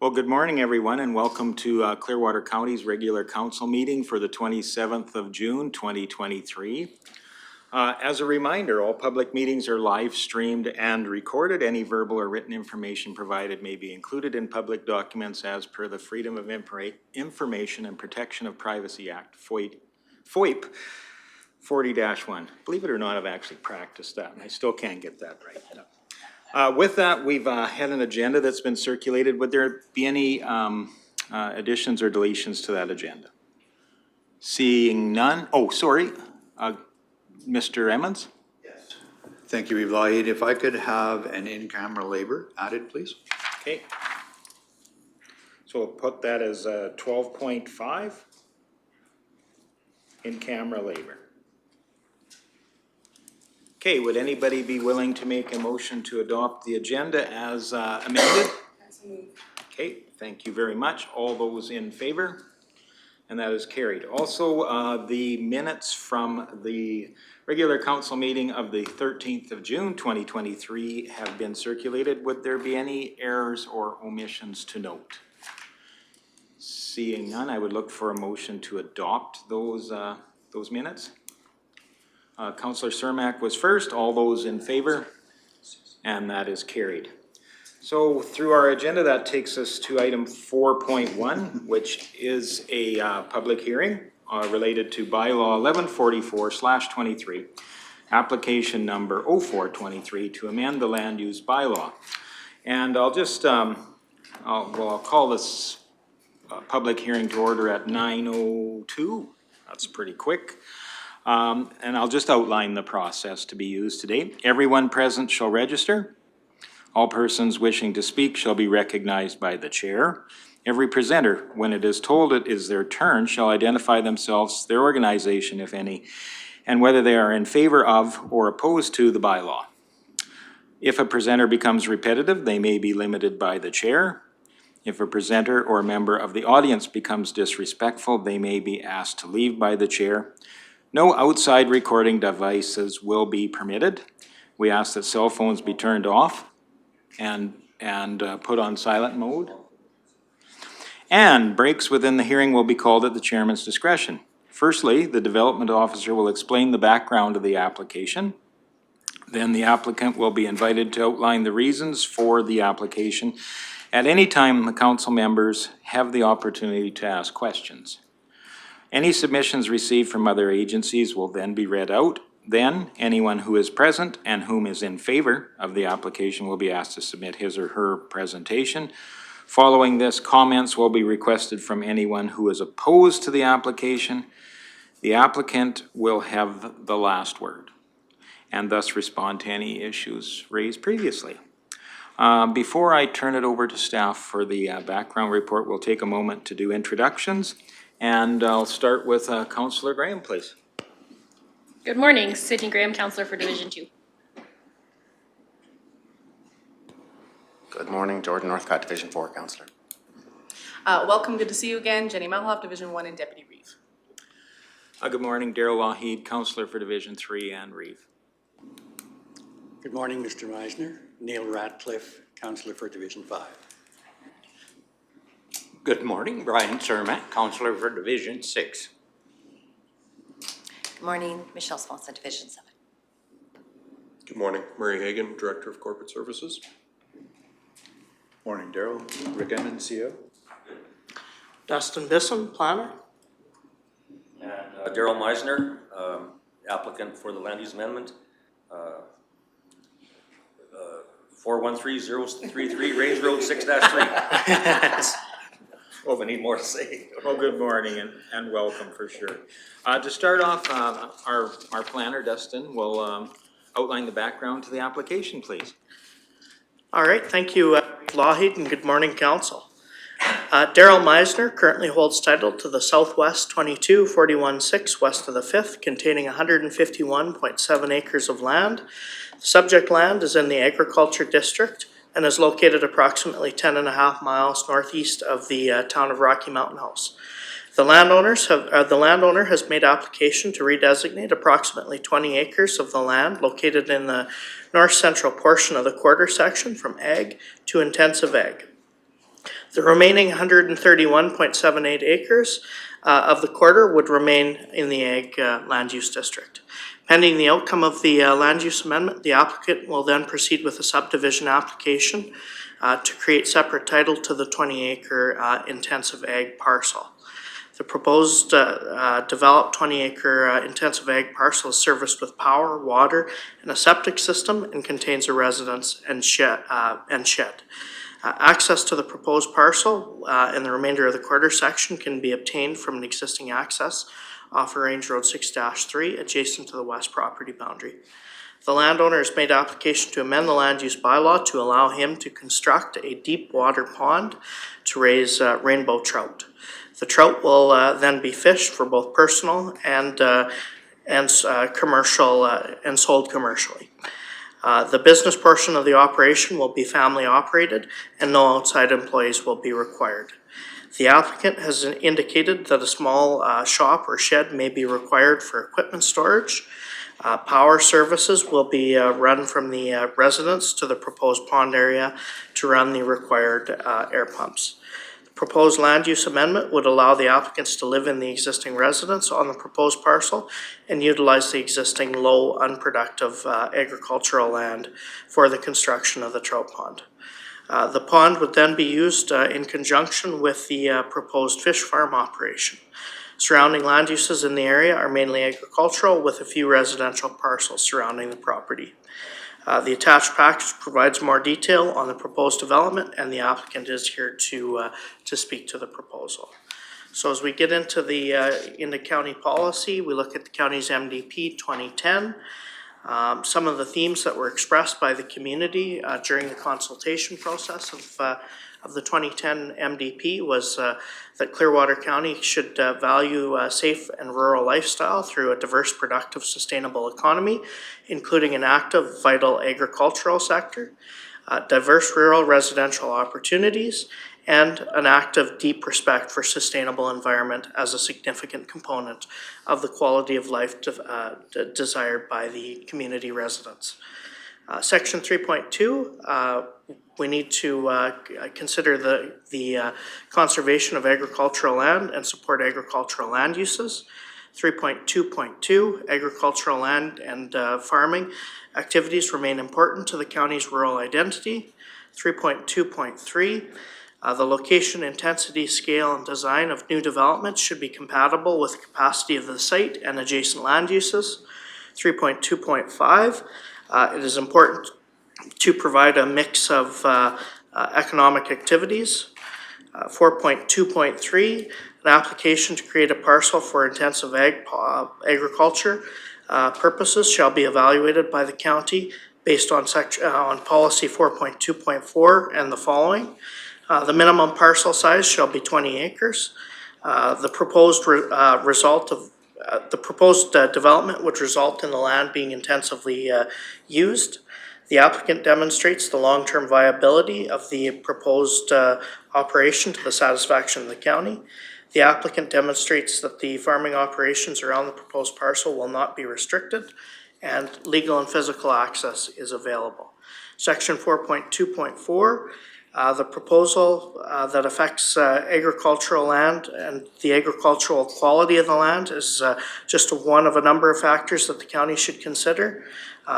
Well, good morning, everyone, and welcome to Clearwater County's regular council meeting for the 27th of June, 2023. As a reminder, all public meetings are live streamed and recorded. Any verbal or written information provided may be included in public documents as per the Freedom of Information and Protection of Privacy Act, FOIP 40-1. Believe it or not, I've actually practiced that, and I still can't get that right. With that, we've had an agenda that's been circulated. Would there be any additions or deletions to that agenda? Seeing none. Oh, sorry. Mr. Emmons? Yes. Thank you, Bylaw. If I could have an in-camera labor added, please. Okay. So we'll put that as 12.5 in-camera labor. Okay, would anybody be willing to make a motion to adopt the agenda as amended? Okay, thank you very much. All those in favor? And that is carried. Also, the minutes from the regular council meeting of the 13th of June, 2023 have been circulated. Would there be any errors or omissions to note? Seeing none, I would look for a motion to adopt those minutes. Councillor Cermak was first. All those in favor? And that is carried. So through our agenda, that takes us to item 4.1, which is a public hearing related to Bylaw 1144/23, application number 0423 to amend the land use bylaw. And I'll just, I'll call this public hearing to order at 9:02. That's pretty quick. And I'll just outline the process to be used today. Everyone present shall register. All persons wishing to speak shall be recognized by the chair. Every presenter, when it is told it is their turn, shall identify themselves, their organization, if any, and whether they are in favor of or opposed to the bylaw. If a presenter becomes repetitive, they may be limited by the chair. If a presenter or a member of the audience becomes disrespectful, they may be asked to leave by the chair. No outside recording devices will be permitted. We ask that cell phones be turned off and put on silent mode. And breaks within the hearing will be called at the chairman's discretion. Firstly, the development officer will explain the background of the application. Then the applicant will be invited to outline the reasons for the application. At any time, the council members have the opportunity to ask questions. Any submissions received from other agencies will then be read out. Then, anyone who is present and whom is in favor of the application will be asked to submit his or her presentation. Following this, comments will be requested from anyone who is opposed to the application. The applicant will have the last word and thus respond to any issues raised previously. Before I turn it over to staff for the background report, we'll take a moment to do introductions. And I'll start with Councillor Graham, please. Good morning, Sydney Graham, Councillor for Division 2. Good morning, Jordan Northcott, Division 4, Councillor. Welcome, good to see you again. Jenny Melhoff, Division 1 and Deputy Reeve. Good morning, Daryl Lougheed, Councillor for Division 3 and Reeve. Good morning, Mr. Meisner. Neil Radcliffe, Councillor for Division 5. Good morning, Brian Cermak, Councillor for Division 6. Good morning, Michelle Swanson, Division 7. Good morning, Murray Hagan, Director of Corporate Services. Morning, Daryl. Rick Emmons, CEO. Dustin Bisson, Planner. And Daryl Meisner, applicant for the land use amendment. 413-033 Range Road 6-3. Well, we need more to say. Well, good morning and welcome for sure. To start off, our planner, Dustin, will outline the background to the application, please. All right, thank you, Lougheed, and good morning, Council. Daryl Meisner currently holds title to the Southwest 22-41-6 west of the 5th, containing 151.7 acres of land. The subject land is in the Agriculture District and is located approximately 10.5 miles northeast of the town of Rocky Mountain House. The landowner has made application to redesignate approximately 20 acres of the land located in the north central portion of the quarter section from ag to intensive ag. The remaining 131.78 acres of the quarter would remain in the Ag Land Use District. Pending the outcome of the land use amendment, the applicant will then proceed with a subdivision application to create separate title to the 20-acre intensive ag parcel. The proposed developed 20-acre intensive ag parcel is serviced with power, water, and a septic system and contains a residence and shed. Access to the proposed parcel and the remainder of the quarter section can be obtained from an existing access off Range Road 6-3 adjacent to the west property boundary. The landowner has made application to amend the land use bylaw to allow him to construct a deep water pond to raise rainbow trout. The trout will then be fished for both personal and commercial and sold commercially. The business portion of the operation will be family operated and no outside employees will be required. The applicant has indicated that a small shop or shed may be required for equipment storage. Power services will be run from the residence to the proposed pond area to run the required air pumps. The proposed land use amendment would allow the applicants to live in the existing residence on the proposed parcel and utilize the existing low unproductive agricultural land for the construction of the trout pond. The pond would then be used in conjunction with the proposed fish farm operation. Surrounding land uses in the area are mainly agricultural with a few residential parcels surrounding the property. The attached package provides more detail on the proposed development and the applicant is here to speak to the proposal. So as we get into the county policy, we look at the county's MDP 2010. Some of the themes that were expressed by the community during the consultation process of the 2010 MDP was that Clearwater County should value a safe and rural lifestyle through a diverse, productive, sustainable economy, including an active, vital agricultural sector, diverse rural residential opportunities, and an active, deep respect for sustainable environment as a significant component of the quality of life desired by the community residents. Section 3.2, we need to consider the conservation of agricultural land and support agricultural land uses. 3.2.2, agricultural land and farming activities remain important to the county's rural identity. 3.2.3, the location, intensity, scale, and design of new developments should be compatible with the capacity of the site and adjacent land uses. 3.2.5, it is important to provide a mix of economic activities. 4.2.3, an application to create a parcel for intensive agriculture purposes shall be evaluated by the county based on policy 4.2.4 and the following. The minimum parcel size shall be 20 acres. The proposed development would result in the land being intensively used. The applicant demonstrates the long-term viability of the proposed operation to the satisfaction of the county. The applicant demonstrates that the farming operations around the proposed parcel will not be restricted and legal and physical access is available. Section 4.2.4, the proposal that affects agricultural land and the agricultural quality of the land is just one of a number of factors that the county should consider.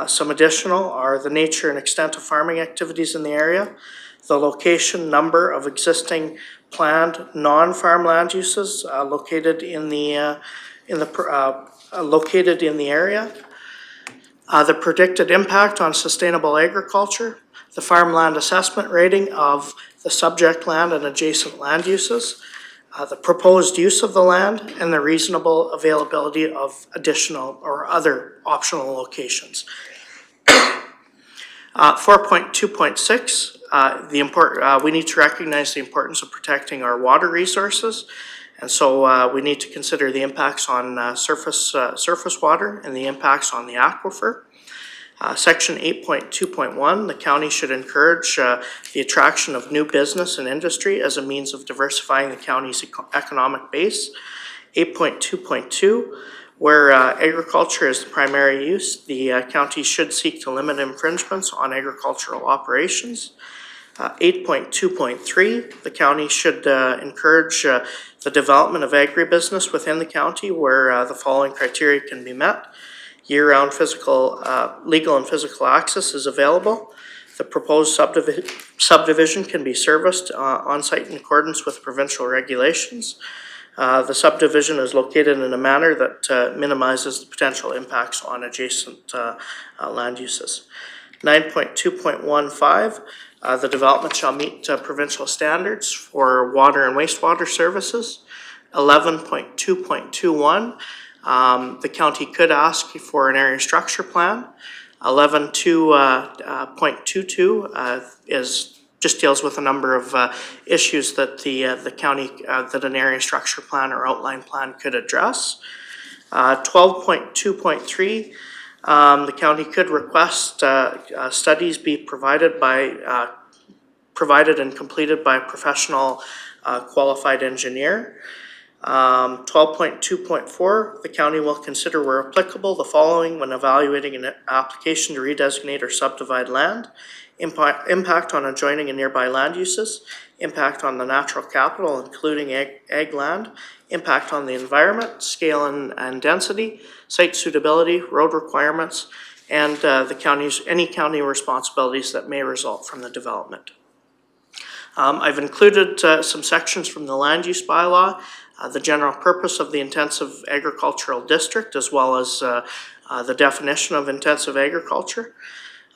Some additional are the nature and extent of farming activities in the area, the location, number of existing planned non-farm land uses located in the area, the predicted impact on sustainable agriculture, the farmland assessment rating of the subject land and adjacent land uses, the proposed use of the land, and the reasonable availability of additional or other optional locations. 4.2.6, we need to recognize the importance of protecting our water resources, and so we need to consider the impacts on surface water and the impacts on the aquifer. Section 8.2.1, the county should encourage the attraction of new business and industry as a means of diversifying the county's economic base. 8.2.2, where agriculture is the primary use, the county should seek to limit infringements on agricultural operations. 8.2.3, the county should encourage the development of agribusiness within the county where the following criteria can be met. Year-round legal and physical access is available. The proposed subdivision can be serviced on-site in accordance with provincial regulations. The subdivision is located in a manner that minimizes the potential impacts on adjacent land uses. 9.2.15, the development shall meet provincial standards for water and wastewater services. 11.2.21, the county could ask for an area structure plan. 11.2.22 just deals with a number of issues that the county, that an area structure plan or outline plan could address. 12.2.3, the county could request studies be provided and completed by a professional qualified engineer. 12.2.4, the county will consider where applicable the following when evaluating an application to redesignate or subdivide land: impact on adjoining and nearby land uses, impact on the natural capital including ag land, impact on the environment, scale and density, site suitability, road requirements, and any county responsibilities that may result from the development. I've included some sections from the land use bylaw, the general purpose of the intensive agricultural district, as well as the definition of intensive agriculture.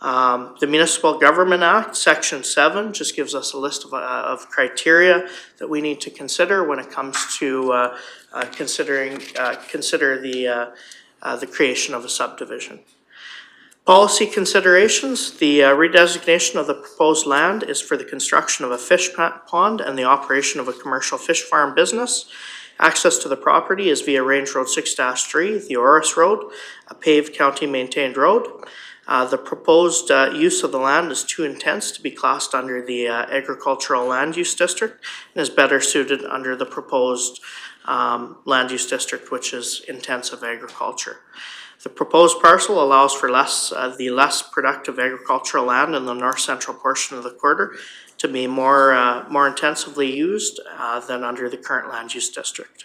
The Municipal Government Act, Section 7, just gives us a list of criteria that we need to consider when it comes to consider the creation of a subdivision. Policy considerations: the redesignation of the proposed land is for the construction of a fish pond and the operation of a commercial fish farm business. Access to the property is via Range Road 6-3, the Oris Road, a paved county-maintained road. The proposed use of the land is too intense to be classed under the agricultural land use district and is better suited under the proposed land use district, which is intensive agriculture. The proposed parcel allows for the less productive agricultural land in the north-central portion of the quarter to be more intensively used than under the current land use district.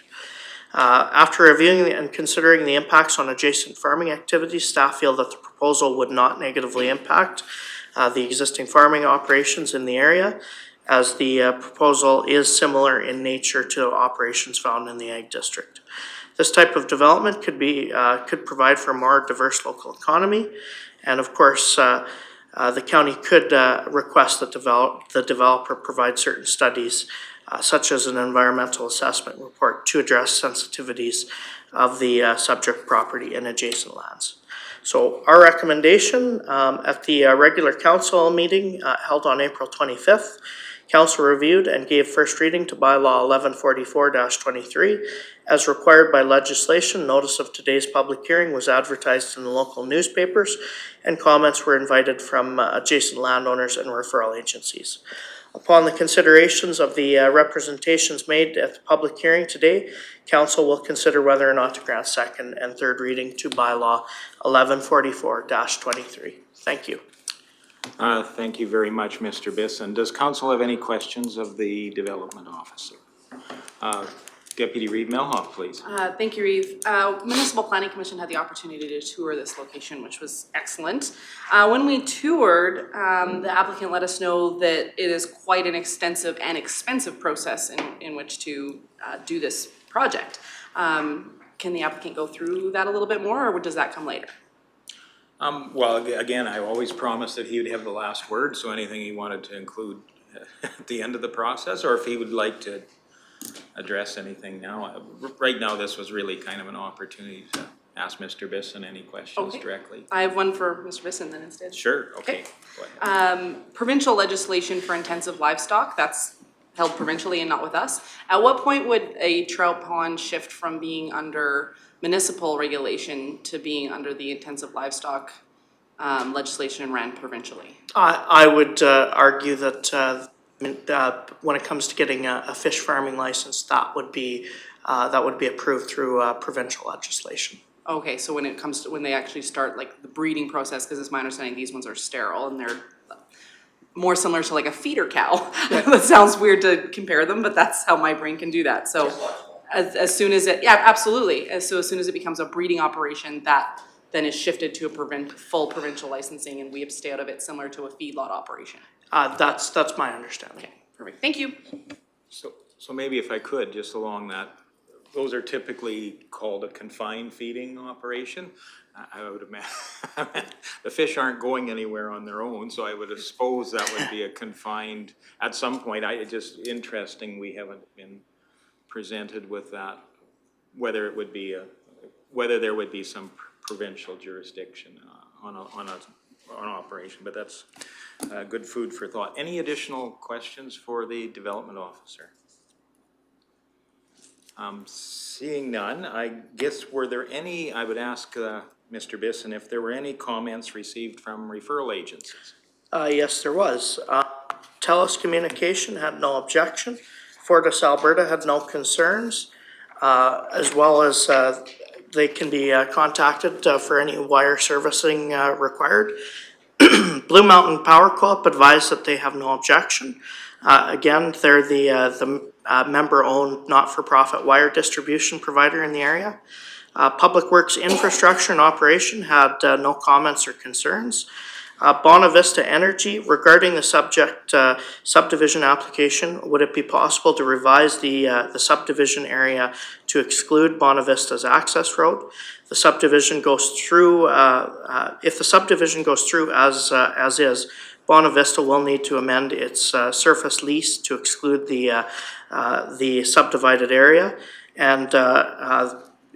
After reviewing and considering the impacts on adjacent farming activities, staff feel that the proposal would not negatively impact the existing farming operations in the area, as the proposal is similar in nature to operations found in the Ag District. This type of development could provide for a more diverse local economy, and of course, the county could request that the developer provide certain studies, such as an environmental assessment report, to address sensitivities of the subject property and adjacent lands. So our recommendation at the regular council meeting held on April 25th, council reviewed and gave first reading to Bylaw 1144-23. As required by legislation, notice of today's public hearing was advertised in the local newspapers, and comments were invited from adjacent landowners and referral agencies. Upon the considerations of the representations made at the public hearing today, council will consider whether or not to grant second and third reading to Bylaw 1144-23. Thank you. Thank you very much, Mr. Bisson. Does council have any questions of the development officer? Deputy Reeve Melhoff, please. Thank you, Reeve. Municipal Planning Commission had the opportunity to tour this location, which was excellent. When we toured, the applicant let us know that it is quite an extensive and expensive process in which to do this project. Can the applicant go through that a little bit more, or does that come later? Well, again, I always promised that he would have the last word, so anything he wanted to include at the end of the process, or if he would like to address anything now. Right now, this was really kind of an opportunity to ask Mr. Bisson any questions directly. I have one for Mr. Bisson then instead. Sure, okay. Go ahead. Provincial legislation for intensive livestock, that's held provincially and not with us. At what point would a trout pond shift from being under municipal regulation to being under the intensive livestock legislation and ran provincially? I would argue that when it comes to getting a fish farming license, that would be approved through provincial legislation. Okay, so when they actually start like the breeding process, because it's my understanding these ones are sterile and they're more similar to like a feeder cow. That sounds weird to compare them, but that's how my brain can do that. So as soon as it, yeah, absolutely. As soon as it becomes a breeding operation, that then is shifted to a full provincial licensing, and we stay out of it, similar to a feedlot operation. That's my understanding. Okay, perfect. Thank you. So maybe if I could, just along that, those are typically called a confined feeding operation. I would imagine, the fish aren't going anywhere on their own, so I would suppose that would be a confined, at some point, just interesting, we haven't been presented with that, whether it would be whether there would be some provincial jurisdiction on an operation, but that's good food for thought. Any additional questions for the development officer? Seeing none, I guess, were there any, I would ask Mr. Bisson if there were any comments received from referral agencies? Yes, there was. TELUS Communication had no objection. Fortis Alberta had no concerns, as well as they can be contacted for any wire servicing required. Blue Mountain Power Co-op advised that they have no objection. Again, they're the member-owned not-for-profit wire distribution provider in the area. Public Works Infrastructure and Operation had no comments or concerns. Bonavista Energy, regarding the subdivision application, would it be possible to revise the subdivision area to exclude Bonavista's access road? The subdivision goes through, if the subdivision goes through as is, Bonavista will need to amend its surface lease to exclude the subdivided area and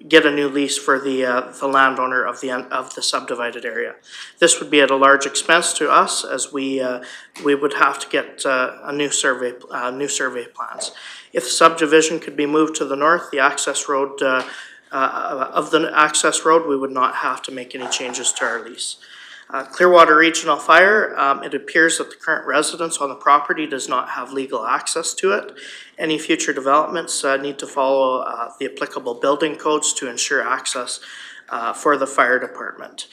get a new lease for the landowner of the subdivided area. This would be at a large expense to us, as we would have to get new survey plans. If the subdivision could be moved to the north, the access road we would not have to make any changes to our lease. Clearwater Regional Fire, it appears that the current residence on the property does not have legal access to it. Any future developments need to follow the applicable building codes to ensure access for the fire department.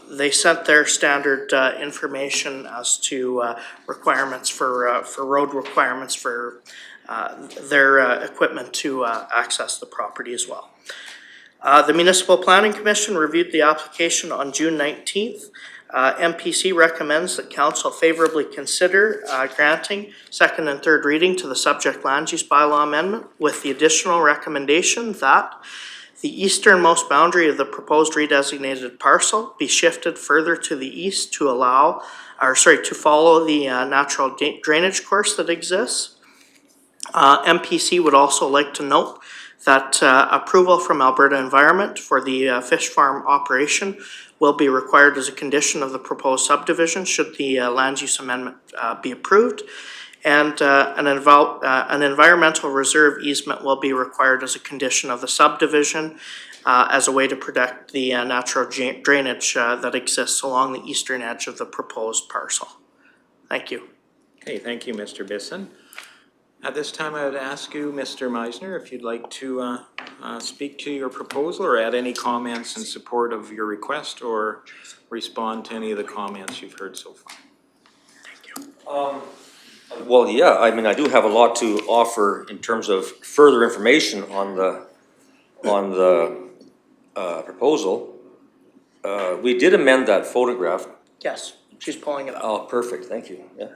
They sent their standard information as to requirements for road requirements for their equipment to access the property as well. The Municipal Planning Commission reviewed the application on June 19th. MPC recommends that Council favorably consider granting second and third reading to the subject land use bylaw amendment, with the additional recommendation that the easternmost boundary of the proposed redesignated parcel be shifted further to the east to follow the natural drainage course that exists. MPC would also like to note that approval from Alberta Environment for the fish farm operation will be required as a condition of the proposed subdivision should the land use amendment be approved, and an environmental reserve easement will be required as a condition of the subdivision as a way to protect the natural drainage that exists along the eastern edge of the proposed parcel. Thank you. Okay, thank you, Mr. Bisson. At this time, I would ask you, Mr. Meisner, if you'd like to speak to your proposal or add any comments in support of your request, or respond to any of the comments you've heard so far. Thank you. Well, yeah, I mean, I do have a lot to offer in terms of further information on the proposal. We did amend that photograph. Yes, she's pulling it up. Oh, perfect, thank you, yeah.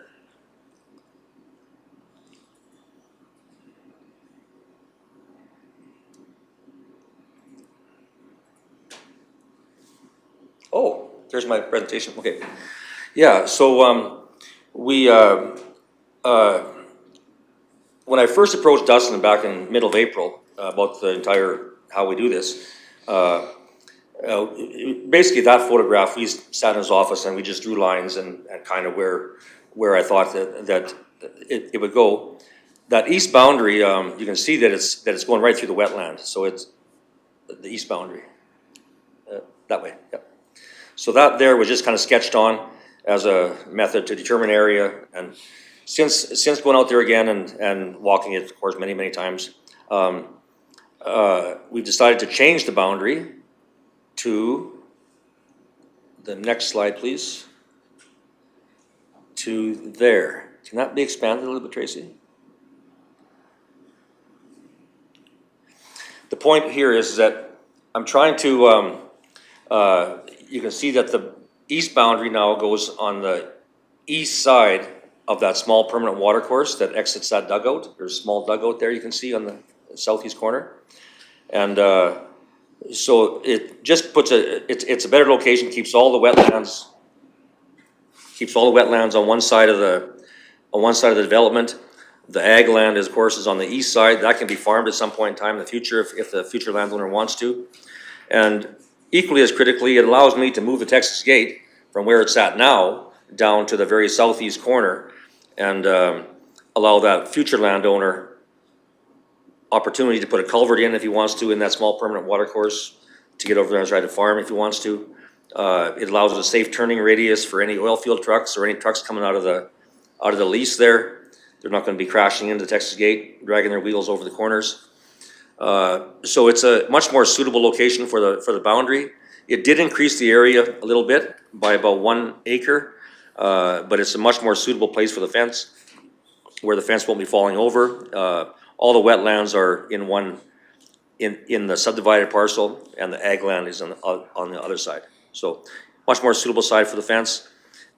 Oh, there's my presentation, okay. Yeah, so when I first approached Dustin back in middle of April about the entire, how we do this, basically that photograph, we sat in his office and we just drew lines and kind of where I thought that it would go. That east boundary, you can see that it's going right through the wetland, so it's the east boundary, that way, yep. So that there was just kind of sketched on as a method to determine area, and since going out there again and walking it, of course, many times, we've decided to change the boundary to the next slide, please. to there. Can that be expanded a little bit, Tracy? The point here is that I'm trying to, you can see that the east boundary now goes on the east side of that small permanent water course that exits that dugout. There's a small dugout there you can see on the southeast corner. And so it just puts it's a better location, keeps all the wetlands on one side of the development. The ag land, of course, is on the east side. That can be farmed at some point in time in the future if the future landowner wants to. And equally as critically, it allows me to move the Texas Gate from where it's at now down to the very southeast corner and allow that future landowner opportunity to put a culvert in if he wants to in that small permanent water course to get over there and try to farm if he wants to. It allows a safe turning radius for any oil field trucks or any trucks coming out of the lease there. They're not going to be crashing into the Texas Gate, dragging their wheels over the corners. So it's a much more suitable location for the boundary. It did increase the area a little bit by about 1 acre, but it's a much more suitable place for the fence, where the fence won't be falling over. All the wetlands are in the subdivided parcel, and the ag land is on the other side. So much more suitable side for the fence,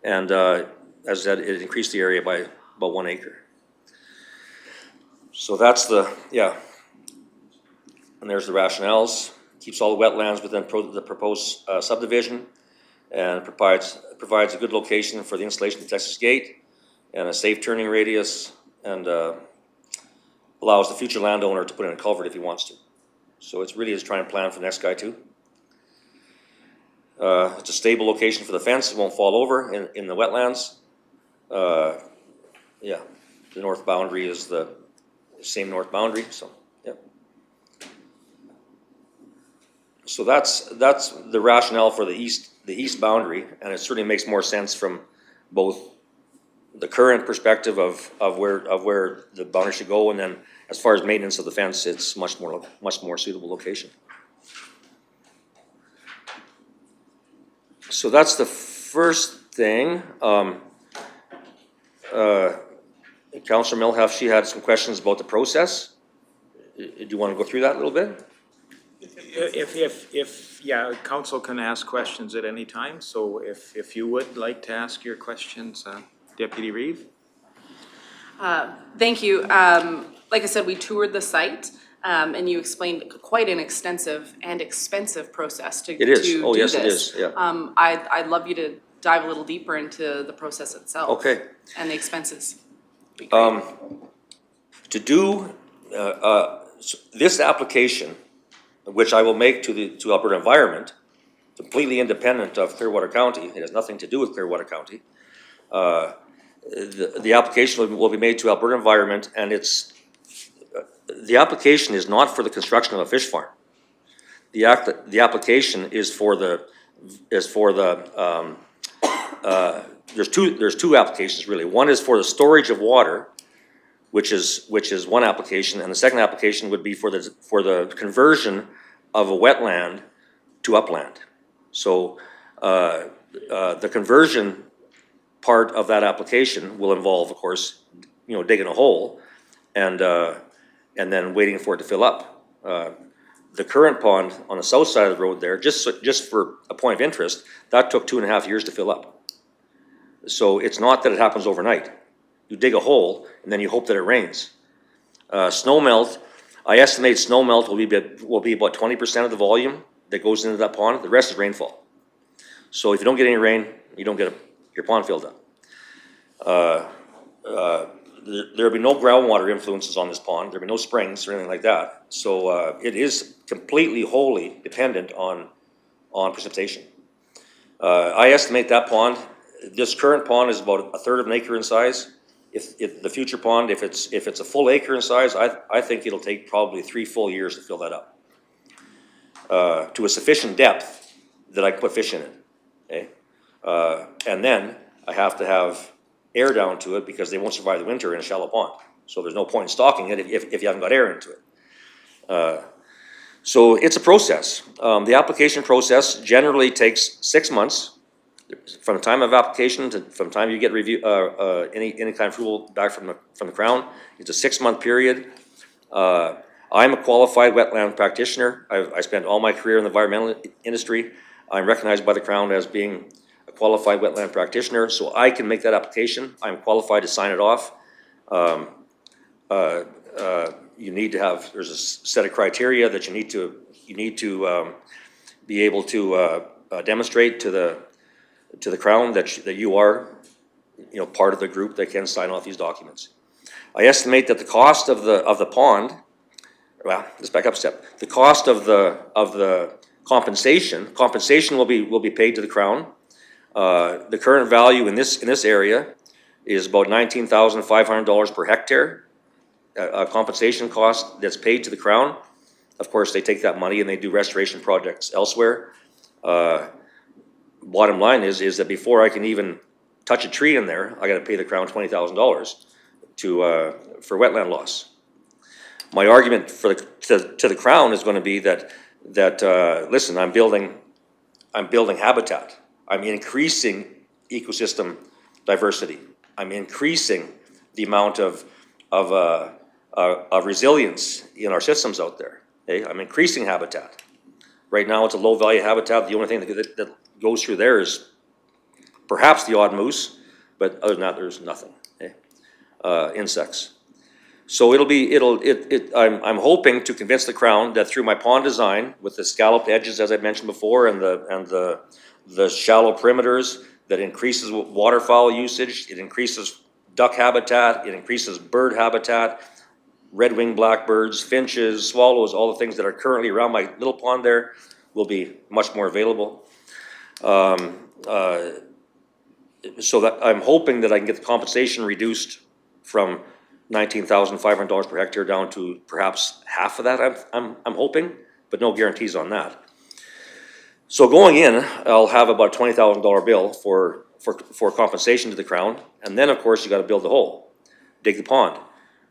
and as I said, it increased the area by about 1 acre. So that's and there's the rationales. Keeps all the wetlands within the proposed subdivision, and provides a good location for the installation of the Texas Gate and a safe turning radius, and allows the future landowner to put in a culvert if he wants to. So it's really just trying to plan for the next guy too. It's a stable location for the fence. It won't fall over in the wetlands. Yeah, the north boundary is the same north boundary, so yeah. So that's the rationale for the east boundary, and it certainly makes more sense from both the current perspective of where the boundary should go, and then as far as maintenance of the fence, it's much more suitable location. So that's the first thing. Councillor Milhoff, she had some questions about the process. Do you want to go through that a little bit? Yeah, council can ask questions at any time, so if you would like to ask your questions, Deputy Reeve? Thank you. Like I said, we toured the site, and you explained quite an extensive and expensive process to do this. It is. Oh, yes, it is. Yeah. I'd love you to dive a little deeper into the process itself. Okay. And the expenses. Be great. To do this application, which I will make to Alberta Environment, completely independent of Clearwater County, it has nothing to do with Clearwater County. The application will be made to Alberta Environment, and the application is not for the construction of a fish farm. The application is for there's two applications really. One is for the storage of water, which is one application, and the second application would be for the conversion of a wetland to upland. So the conversion part of that application will involve, of course, digging a hole and then waiting for it to fill up. The current pond on the south side of the road there, just for a point of interest, that took 2.5 years to fill up. So it's not that it happens overnight. You dig a hole and then you hope that it rains. Snow melt, I estimate snow melt will be about 20% of the volume that goes into that pond. The rest is rainfall. So if you don't get any rain, you don't get your pond filled up. There'll be no groundwater influences on this pond. There'll be no springs or anything like that. So it is completely, wholly dependent on precipitation. I estimate that pond, this current pond is about 1/3 of an acre in size. If the future pond, if it's a full acre in size, I think it'll take probably 3 full years to fill that up to a sufficient depth that I can put fish in it. Okay, and then I have to have air down to it because they won't survive the winter in a shallow pond. So there's no point in stocking it if you haven't got air into it. So it's a process. The application process generally takes 6 months. From the time of application to, from the time you get review, any kind of approval back from the Crown, it's a 6-month period. I'm a qualified wetland practitioner. I spent all my career in the environmental industry. I'm recognized by the Crown as being a qualified wetland practitioner, so I can make that application. I'm qualified to sign it off. You need to have, there's a set of criteria that you need to be able to demonstrate to the Crown that you are, part of the group that can sign off these documents. I estimate that the cost of the pond, well, let's back up a step. The cost of the compensation will be paid to the Crown. The current value in this area is about $19,500 per hectare. A compensation cost that's paid to the Crown. Of course, they take that money and they do restoration projects elsewhere. Bottom line is that before I can even touch a tree in there, I got to pay the Crown $20,000 for wetland loss. My argument to the Crown is going to be that listen, I'm building habitat. I'm increasing ecosystem diversity. I'm increasing the amount of resilience in our systems out there. Okay? I'm increasing habitat. Right now, it's a low-value habitat. The only thing that goes through there is perhaps the odd moose, but other than that, there's nothing. Okay? Insects. So I'm hoping to convince the Crown that through my pond design, with the scalloped edges, as I mentioned before, and the shallow perimeters, that increases waterfowl usage, it increases duck habitat, it increases bird habitat, red-winged blackbirds, finches, swallows, all the things that are currently around my little pond there will be much more available. So that I'm hoping that I can get the compensation reduced from $19,500 per hectare down to perhaps half of that. I'm hoping, but no guarantees on that. So going in, I'll have about a $20,000 bill for compensation to the Crown, and then of course you got to build the hole, dig the pond.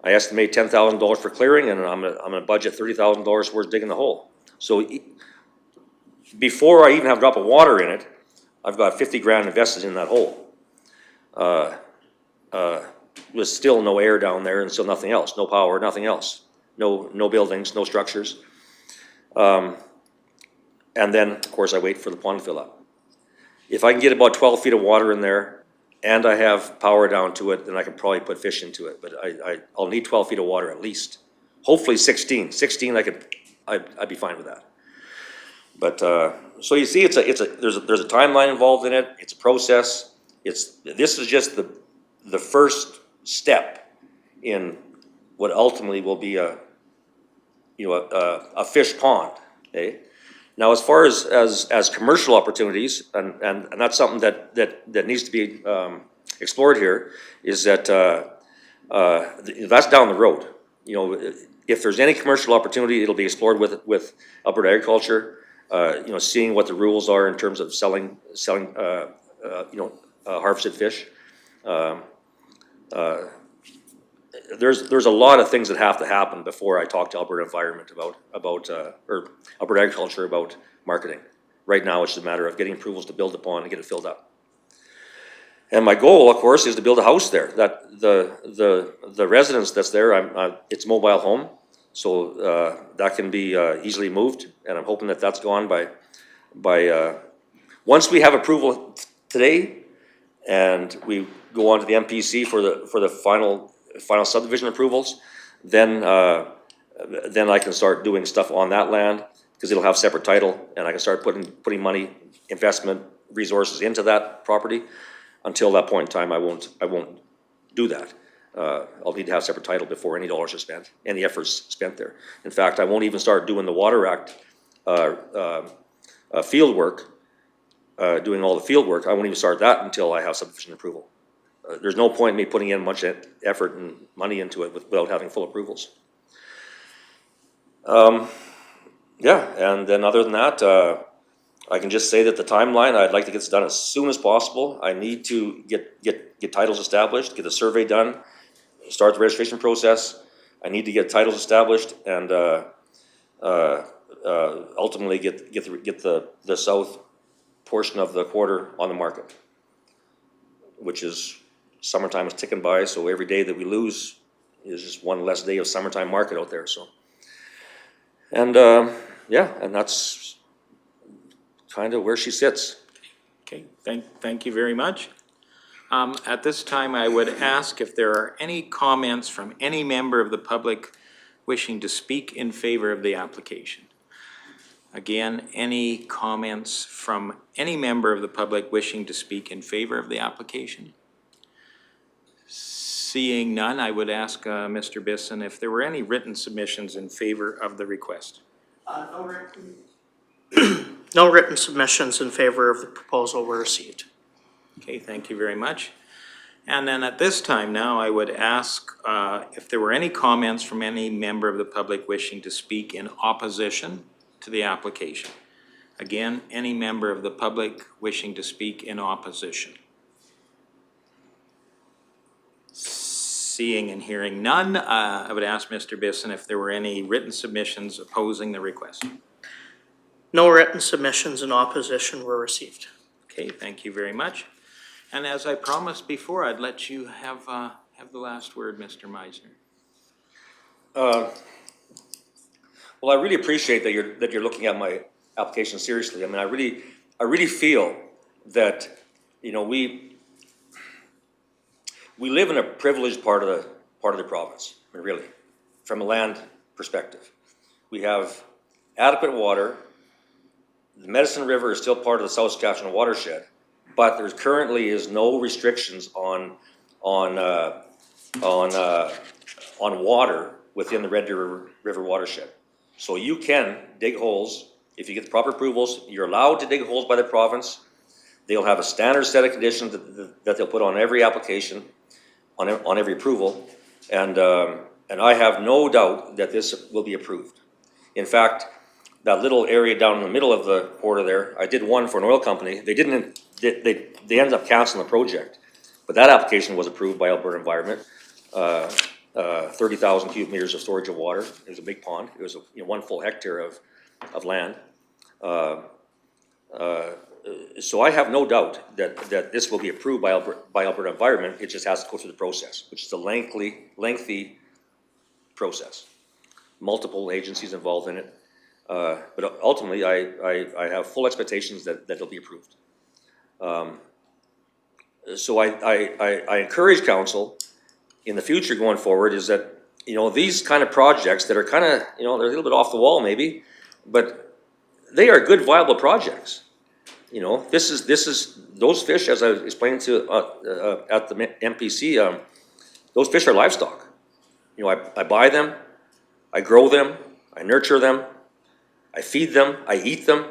I estimate $10,000 for clearing, and I'm gonna budget $30,000 towards digging the hole. So before I even have a drop of water in it, I've got 50 grand invested in that hole. With still no air down there and still nothing else, no power, nothing else, no buildings, no structures. And then, of course, I wait for the pond to fill up. If I can get about 12 feet of water in there and I have power down to it, then I can probably put fish into it. But I'll need 12 feet of water at least. Hopefully 16. 16, I'd be fine with that. But so you see, there's a timeline involved in it. It's a process. This is just the first step in what ultimately will be a fish pond. Okay? Now, as far as commercial opportunities, and that's something that needs to be explored here, is that that's down the road. If there's any commercial opportunity, it'll be explored with Alberta Agriculture. Seeing what the rules are in terms of selling harvested fish. There's a lot of things that have to happen before I talk to Alberta Environment or Alberta Agriculture about marketing. Right now, it's just a matter of getting approvals to build the pond and get it filled up. And my goal, of course, is to build a house there. That the residence that's there, it's a mobile home, so that can be easily moved. And I'm hoping that that's gone by once we have approval today, and we go on to the MPC for the final subdivision approvals, then I can start doing stuff on that land, because it'll have separate title, and I can start putting money, investment, resources into that property. Until that point in time, I won't do that. I'll need to have separate title before any dollars are spent, any efforts spent there. In fact, I won't even start doing the Water Act field work, doing all the field work. I won't even start that until I have subdivision approval. There's no point in me putting in much effort and money into it without having full approvals. Yeah, and then other than that, I can just say that the timeline, I'd like to get this done as soon as possible. I need to get titles established, get the survey done, start the registration process. I need to get titles established and ultimately get the south portion of the quarter on the market, which is summertime is ticking by, so every day that we lose is just one less day of summertime market out there, so. And, yeah, and that's kind of where she sits. Okay, thank you very much. At this time, I would ask if there are any comments from any member of the public wishing to speak in favor of the application. Again, any comments from any member of the public wishing to speak in favor of the application? Seeing none, I would ask Mr. Bisson if there were any written submissions in favor of the request. No written submissions in favor of the proposal were received. Okay, thank you very much. And then at this time now, I would ask if there were any comments from any member of the public wishing to speak in opposition to the application. Again, any member of the public wishing to speak in opposition. Seeing and hearing none, I would ask Mr. Bisson if there were any written submissions opposing the request. No written submissions in opposition were received. Okay, thank you very much. And as I promised before, I'd let you have the last word, Mr. Meisner. Well, I really appreciate that you're looking at my application seriously. I mean, I really feel that, you know, we live in a privileged part of the province, I mean, really, from a land perspective. We have adequate water. The Medicine River is still part of the South Saskatchewan watershed, but there currently is no restrictions on water within the Red River watershed. So you can dig holes if you get the proper approvals. You're allowed to dig holes by the province. They'll have a standard set of conditions that they'll put on every application, on every approval, and I have no doubt that this will be approved. In fact, that little area down in the middle of the quarter there, I did one for an oil company. They ended up canceling the project, but that application was approved by Alberta Environment. 30,000 cubic meters of storage of water. It was a big pond. It was 1 full hectare of land. So I have no doubt that this will be approved by Alberta Environment. It just has to go through the process, which is a lengthy process. Multiple agencies involved in it. But ultimately, I have full expectations that it'll be approved. So I encourage council in the future going forward is that, you know, these kind of projects that are kind of, you know, they're a little bit off the wall maybe, but they are good viable projects. You know, this is those fish, as I was explaining to at the MPC, those fish are livestock. You know, I buy them, I grow them, I nurture them, I feed them, I eat them.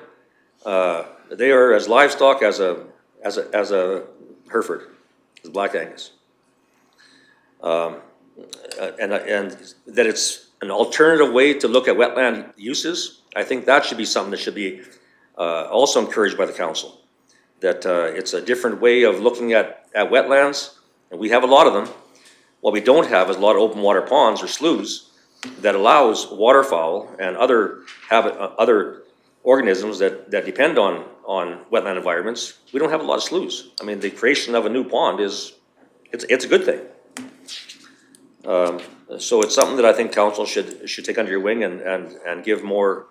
They are as livestock as a Hereford, as Black Angus. And that it's an alternative way to look at wetland uses. I think that should be something that should be also encouraged by the council. That it's a different way of looking at wetlands, and we have a lot of them. What we don't have is a lot of open water ponds or sloughs that allows waterfowl and other organisms that depend on wetland environments. We don't have a lot of sloughs. I mean, the creation of a new pond it's a good thing. So it's something that I think council should take under your wing and give more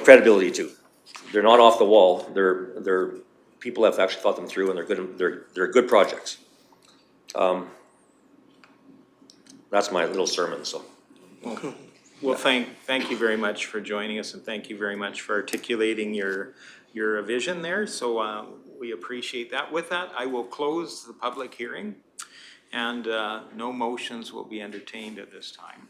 credibility to. They're not off the wall. They're people have actually thought them through, and they're good projects. That's my little sermon. So. Well, thank you very much for joining us, and thank you very much for articulating your vision there. So we appreciate that. With that, I will close the public hearing, and no motions will be entertained at this time.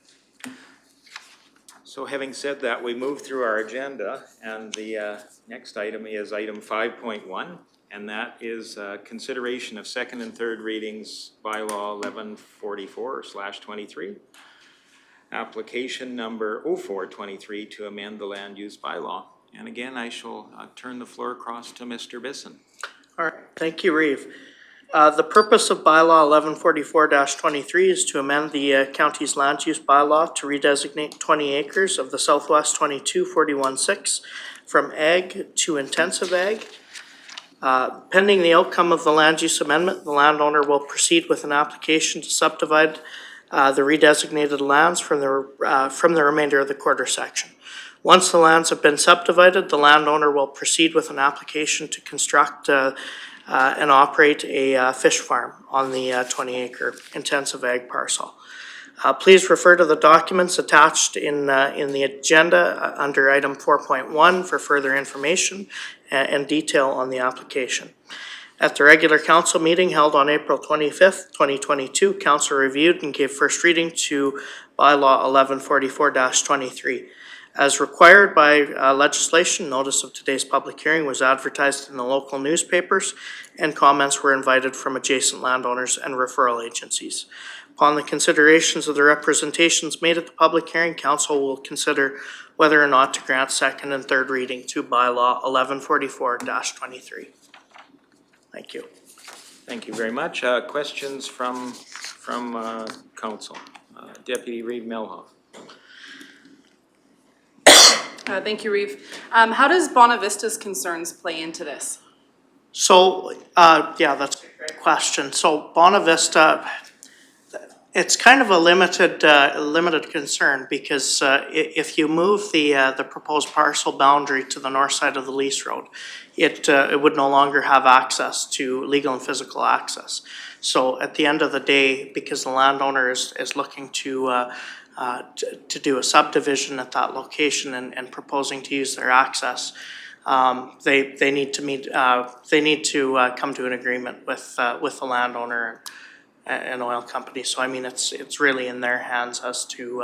So having said that, we move through our agenda, and the next item is item 5.1, and that is consideration of second and third readings bylaw 1144/23. Application number 0423 to amend the land use bylaw. And again, I shall turn the floor across to Mr. Bisson. All right, thank you, Reeve. The purpose of bylaw 1144-23 is to amend the county's land use bylaw to redesignate 20 acres of the Southwest 22-41-6 from ag to intensive ag. Pending the outcome of the land use amendment, the landowner will proceed with an application to subdivide the redesignated lands from the remainder of the quarter section. Once the lands have been subdivided, the landowner will proceed with an application to construct and operate a fish farm on the 20-acre intensive ag parcel. Please refer to the documents attached in the agenda under item 4.1 for further information and detail on the application. At the regular council meeting held on April 25th, 2022, council reviewed and gave first reading to bylaw 1144-23. As required by legislation, notice of today's public hearing was advertised in the local newspapers, and comments were invited from adjacent landowners and referral agencies. Upon the considerations of the representations made at the public hearing, council will consider whether or not to grant second and third reading to bylaw 1144-23. Thank you. Thank you very much. Questions from council? Deputy Reeve Melhoff. Thank you, Reeve. How does Bonavista's concerns play into this? So, yeah, that's a great question. So Bonavista, it's kind of a limited concern because if you move the proposed parcel boundary to the north side of the lease road, it would no longer have access to legal and physical access. So at the end of the day, because the landowner is looking to do a subdivision at that location and proposing to use their access, they need to meet. They need to come to an agreement with the landowner and oil company. So I mean, it's really in their hands as to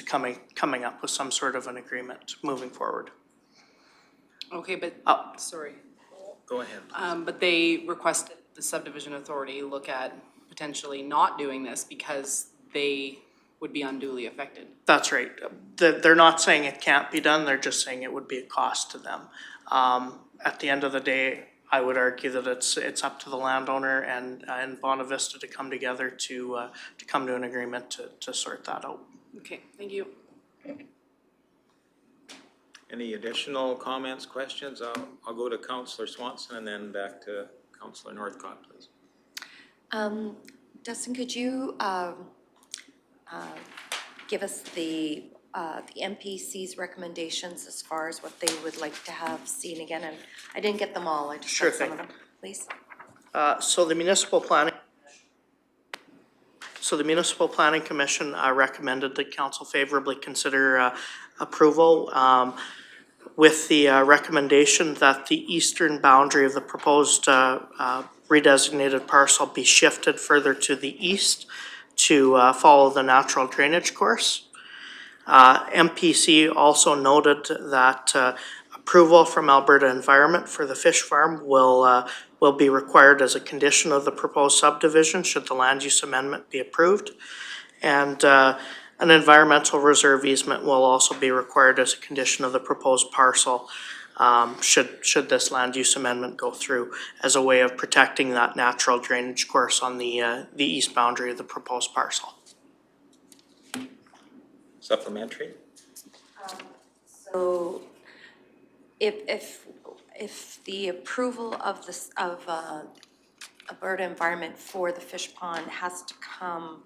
coming up with some sort of an agreement moving forward. Okay, but sorry. Go ahead. But they requested the subdivision authority look at potentially not doing this because they would be unduly affected. That's right. They're not saying it can't be done. They're just saying it would be a cost to them. At the end of the day, I would argue that it's up to the landowner and Bonavista to come together to come to an agreement to sort that out. Okay, thank you. Any additional comments, questions? I'll go to Councillor Swanson and then back to Councillor Northcott, please. Dustin, could you give us the MPC's recommendations as far as what they would like to have seen again? And I didn't get them all. I just Sure got some thing. of them, please. So the Municipal Planning Commission recommended that council favorably consider approval with the recommendation that the eastern boundary of the proposed redesignated parcel be shifted further to the east to follow the natural drainage course. MPC also noted that approval from Alberta Environment for the fish farm will be required as a condition of the proposed subdivision should the land use amendment be approved. And an environmental reserve easement will also be required as a condition of the proposed parcel should this land use amendment go through as a way of protecting that natural drainage course on the east boundary of the proposed parcel. Supplementary? So if the approval of this Alberta Environment for the fish pond has to come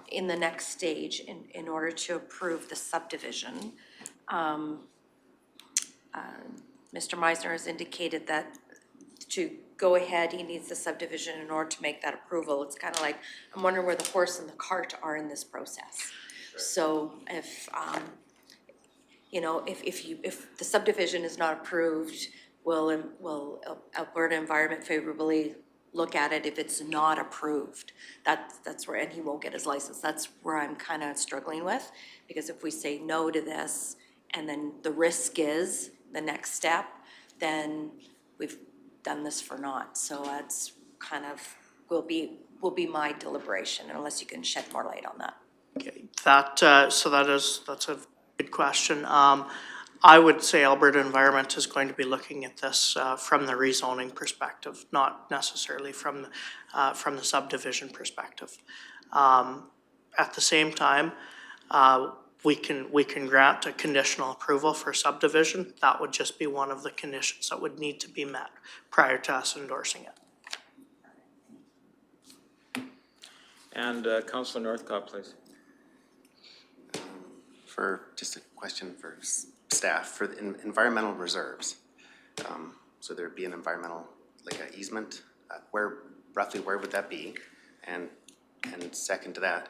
in the next stage in order to approve the subdivision, Mr. Meisner has indicated that to go ahead, he needs the subdivision in order to make that approval. It's kind of like, I'm wondering where the horse and the cart are in this process. So if, you know, if the subdivision is not approved, will Alberta Environment favorably look at it if it's not approved? That's where, and he won't get his license. That's where I'm kind of struggling with, because if we say no to this and then the risk is the next step, then we've done this for naught. So that's kind of will be my deliberation, unless you can shed more light on that. Okay, that's a good question. I would say Alberta Environment is going to be looking at this from the rezoning perspective, not necessarily from the subdivision perspective. At the same time, we can grant a conditional approval for subdivision. That would just be one of the conditions that would need to be met prior to us endorsing it. And Councillor Northcott, please. For just a question for staff, for the environmental reserves. So there'd be an environmental, like an easement, roughly where would that be? And second to that,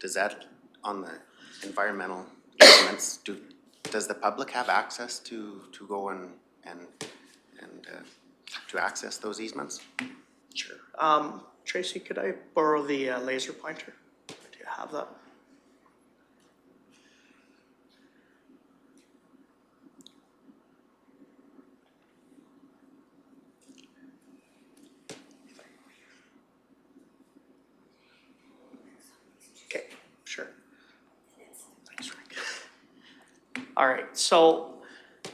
does that, on the environmental easements, does the public have access to go and to access those easements? Sure. Tracy, could I borrow the laser pointer? Do you have that? Okay, sure. Thanks, Rick. All right, so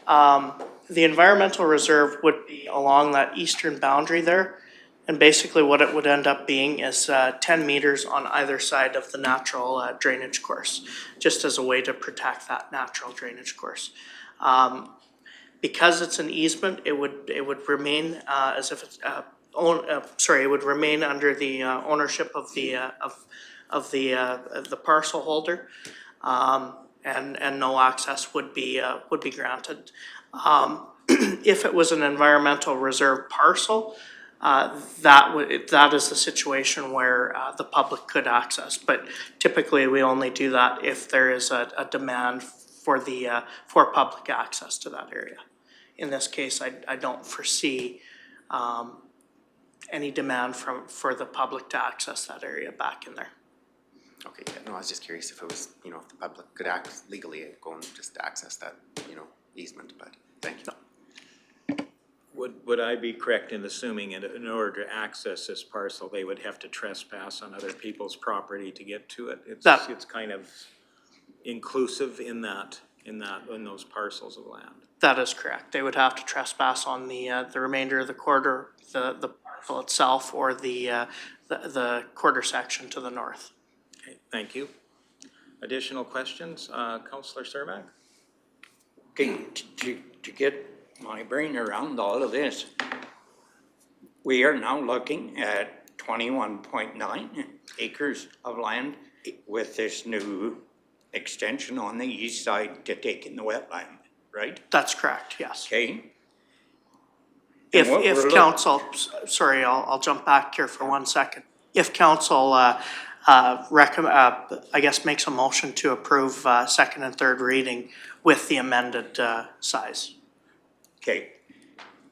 the environmental reserve would be along that eastern boundary there. And basically what it would end up being is 10 meters on either side of the natural drainage course, just as a way to protect that natural drainage course. Because it's an easement, it would remain as if it's it would remain under the ownership of the parcel holder, and no access would be granted. If it was an environmental reserve parcel, that is the situation where the public could access, but typically we only do that if there is a demand for public access to that area. In this case, I don't foresee any demand for the public to access that area back in there. Okay, yeah, no, I was just curious if it was, if the public could legally go and just access that, easement, but thank you. Would I be correct in assuming in order to access this parcel, they would have to trespass on other people's property to get to it? It's kind of inclusive in those parcels of land. That is correct. They would have to trespass on the remainder of the quarter, the parcel itself, or the quarter section to the north. Okay, thank you. Additional questions, Councillor Cermak? Okay, to get my brain around all of this, we are now looking at 21.9 acres of land with this new extension on the east side to take in the wetland, right? That's correct, yes. Okay. If council, sorry, I'll jump back here for 1 second. If council makes a motion to approve second and third reading with the amended size. Okay,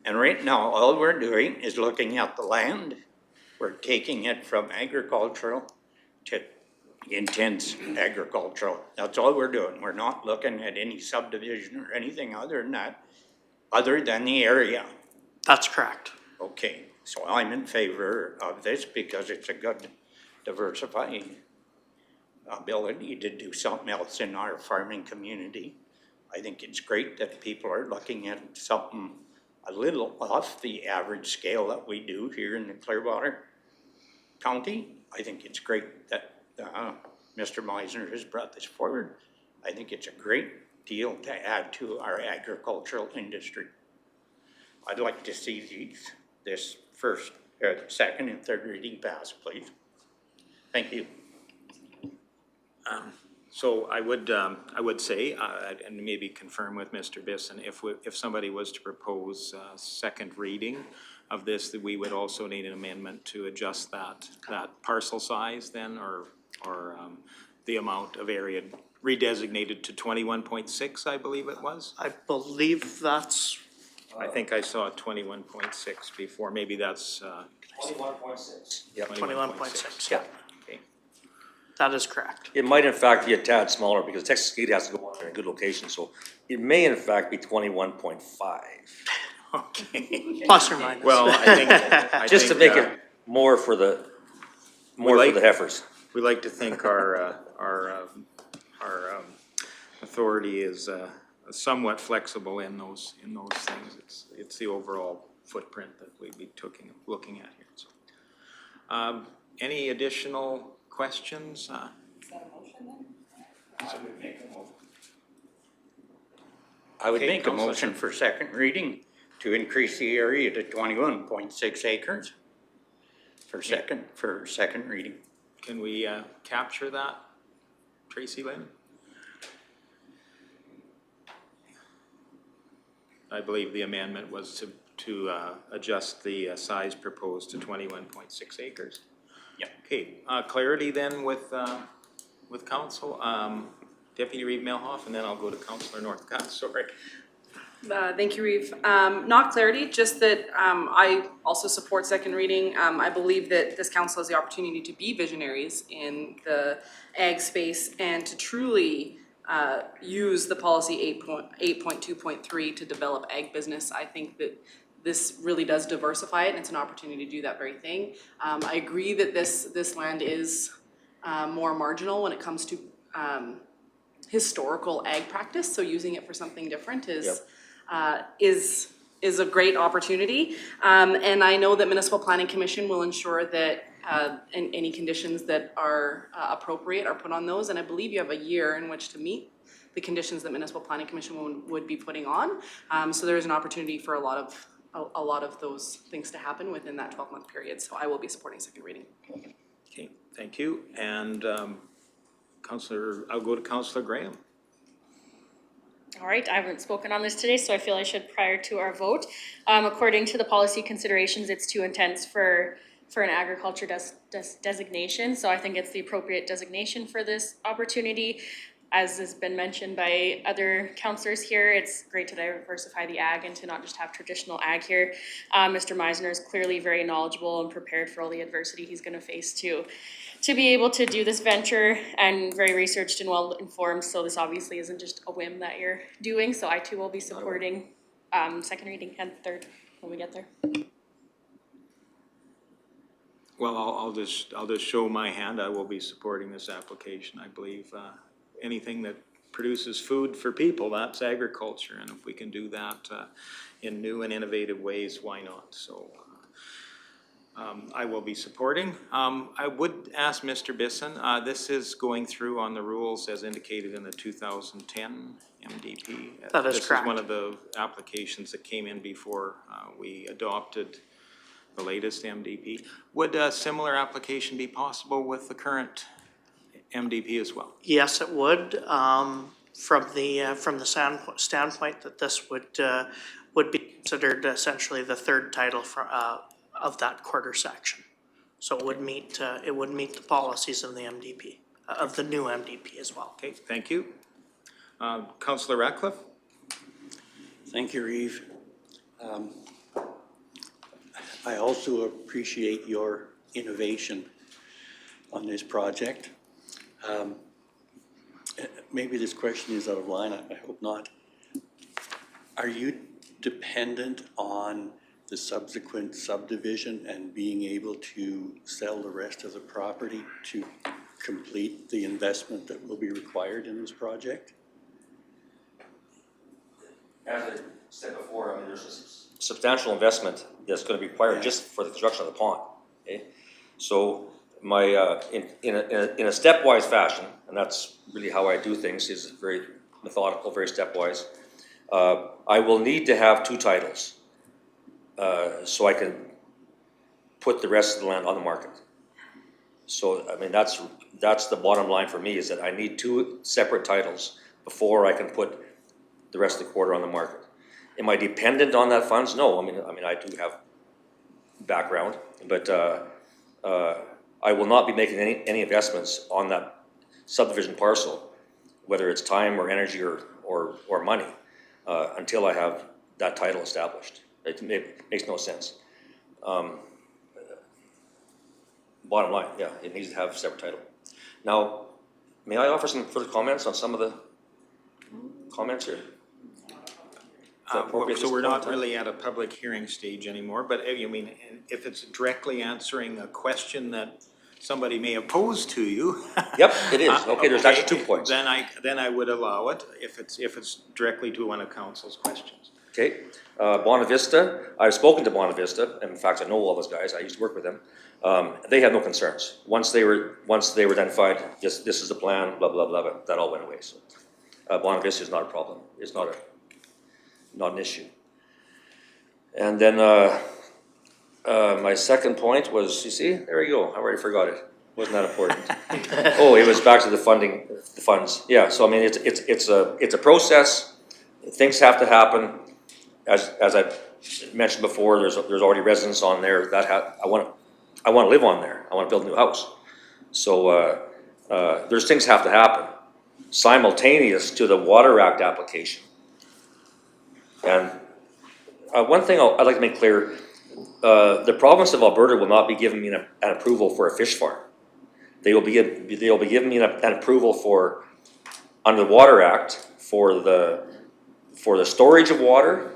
and right now, all we're doing is looking at the land. We're taking it from agricultural to intense agricultural. That's all we're doing. We're not looking at any subdivision or anything other than that, other than the area. That's correct. Okay, so I'm in favor of this because it's a good diversifying ability to do something else in our farming community. I think it's great that people are looking at something a little off the average scale that we do here in the Clearwater County. I think it's great that Mr. Meisner has brought this forward. I think it's a great deal to add to our agricultural industry. I'd like to see this second and third reading pass, please. Thank you. So I would say, and maybe confirm with Mr. Bisson, if somebody was to propose second reading of this, that we would also need an amendment to adjust that parcel size then, or the amount of area redesignated to 21.6, I believe it was. I believe that's. I think I saw 21.6 before. Maybe that's 21.6. Yep. 21.6. Yeah. Okay. That is correct. It might in fact be a tad smaller because Texas Gate has to go on in a good location, so it may in fact be 21.5. Okay. Plus or minus. Well, I Just to think, make it more for the heifers. We like to think our authority is somewhat flexible in those things. It's the overall footprint that we'd be looking at here, so. Any additional questions? Is that a motion then? I would Okay, make a Councillor. motion for second reading to increase the area to 21.6 acres for second reading. Can we capture that, Tracy Lynn? I believe the amendment was to adjust the size proposed to 21.6 acres. Yep. Okay, clarity then with council. Deputy Reeve Melhoff, and then I'll go to Councillor Northcott, sorry. Thank you, Reeve. Not clarity, just that I also support second reading. I believe that this council has the opportunity to be visionaries in the ag space and to truly use the policy 8.2.3 to develop ag business. I think that this really does diversify it, and it's an opportunity to do that very thing. I agree that this land is more marginal when it comes to historical ag practice, so using it for something different is a great opportunity. And I know that Municipal Planning Commission will ensure that any conditions that are appropriate are put on those, and I believe you have a year in which to meet the conditions that Municipal Planning Commission would be putting on. So there is an opportunity for a lot of those things to happen within that 12-month period, so I will be supporting second reading. Okay, thank you. And I'll go to Councillor Graham. All right, I haven't spoken on this today, so I feel I should prior to our vote. According to the policy considerations, it's too intense for an agriculture designation, so I think it's the appropriate designation for this opportunity. As has been mentioned by other councillors here, it's great to diversify the ag and to not just have traditional ag here. Mr. Meisner is clearly very knowledgeable and prepared for all the adversity he's going to face to be able to do this venture, and very researched and well informed. So this obviously isn't just a whim that you're doing. So I too will be supporting second reading and third when we get there. Well, I'll just show my hand. I will be supporting this application. I believe anything that produces food for people, that's agriculture, and if we can do that in new and innovative ways, why not? So I will be supporting. I would ask Mr. Bisson, this is going through on the rules as indicated in the 2010 MDP. That is This correct. is one of the applications that came in before we adopted the latest MDP. Would a similar application be possible with the current MDP as well? Yes, it would, from the standpoint that this would be considered essentially the third title of that quarter section. So it would meet the policies of the MDP, of the new MDP as well. Okay, thank you. Councillor Ratcliffe? Thank you, Reeve. I also appreciate your innovation on this project. Maybe this question is out of line, I hope not. Are you dependent on the subsequent subdivision and being able to sell the rest of the property to complete the investment that will be required in this project? As I said before, I mean, there's a substantial investment that's gonna be required just for the construction of the pond, okay? So my, in a stepwise fashion, and that's really how I do things, is very methodical, very stepwise. I will need to have two titles, so I can put the rest of the land on the market. So, I mean, that's the bottom line for me, is that I need two separate titles before I can put the rest of the quarter on the market. Am I dependent on that funds? No, I mean, I do have background, but, I will not be making any investments on that subdivision parcel, whether it's time or energy or money, until I have that title established. It makes no sense. Bottom line, yeah, it needs to have a separate title. Now, may I offer some further comments on some of the comments here? So we're not really at a public hearing stage anymore, but you mean, if it's directly answering a question that somebody may oppose to you. Yep, it is. Okay, there's actually 2 points. Then I would allow it if it's directly to one of council's questions. Okay, Bonavista, I've spoken to Bonavista, and in fact, I know all those guys, I used to work with them. They had no concerns. Once they were identified, this is the plan, blah, blah, blah, but that all went away, so. Bonavista is not a problem, it's not an issue. And then, my second point was, you see, there you go, I already forgot it, wasn't that important? Oh, it was back to the funds, yeah, so I mean, it's a process, things have to happen. As I mentioned before, there's already residents on there that I want to live on there. I want to build a new house. So there's things have to happen simultaneous to the Water Act application. And one thing I'd like to make clear: the province of Alberta will not be giving me an approval for a fish farm. They will be giving me an approval for, under the Water Act, for the storage of water,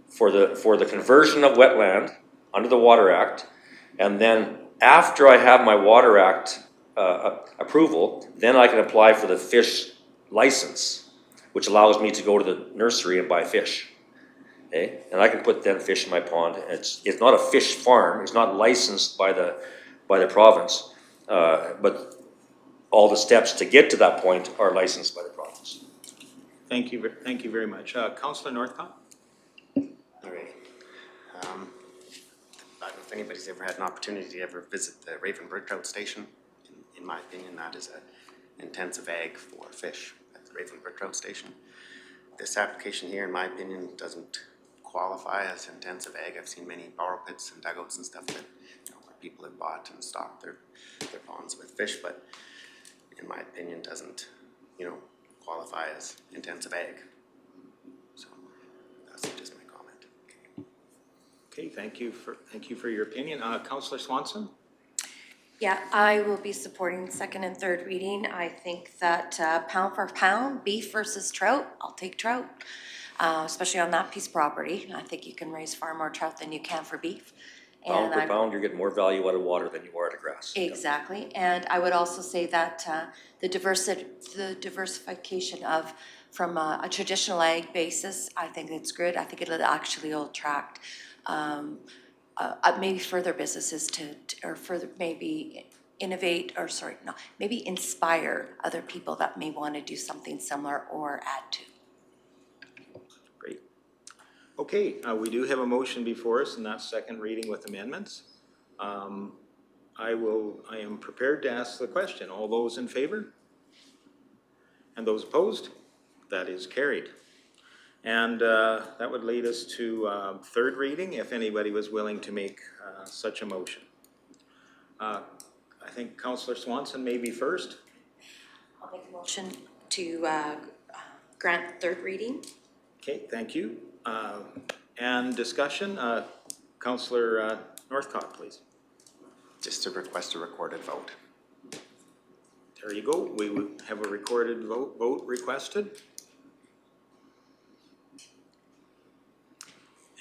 for the conversion of wetland under the Water Act, and then after I have my Water Act approval, then I can apply for the fish license, which allows me to go to the nursery and buy fish. Okay, and I can put then fish in my pond. It's not a fish farm. It's not licensed by the province, but all the steps to get to that point are licensed by the province. Thank you very much. Councillor Northcott? All right. I don't know if anybody's ever had an opportunity to ever visit the Raven Bird Trout Station. In my opinion, that is an intensive ag for fish at the Raven Bird Trout Station. This application here, in my opinion, doesn't qualify as intensive ag. I've seen many borrow pits and dugouts and stuff that, where people have bought and stocked their ponds with fish, but in my opinion, doesn't, qualify as intensive ag. So that's just my comment. Okay, thank you for your opinion. Councillor Swanson? Yeah, I will be supporting second and third reading. I think that pound for pound, beef versus trout, I'll take trout, especially on that piece of property. I think you can raise far more trout than you can for beef. Pound per pound, you're getting more value out of water than you are out of grass. Exactly, and I would also say that the diversification of from a traditional ag basis, I think it's good. I think it'll actually attract maybe further businesses or further maybe maybe inspire other people that may want to do something similar or add to. Great. Okay, we do have a motion before us, and that's second reading with amendments. I am prepared to ask the question. All those in favor? And those opposed? That is carried. And that would lead us to third reading, if anybody was willing to make such a motion. I think Councillor Swanson may be first. I'll make a motion to grant third reading. Okay, thank you. And discussion, Councillor Northcott, please. Just to request a recorded vote. There you go. We would have a recorded vote requested.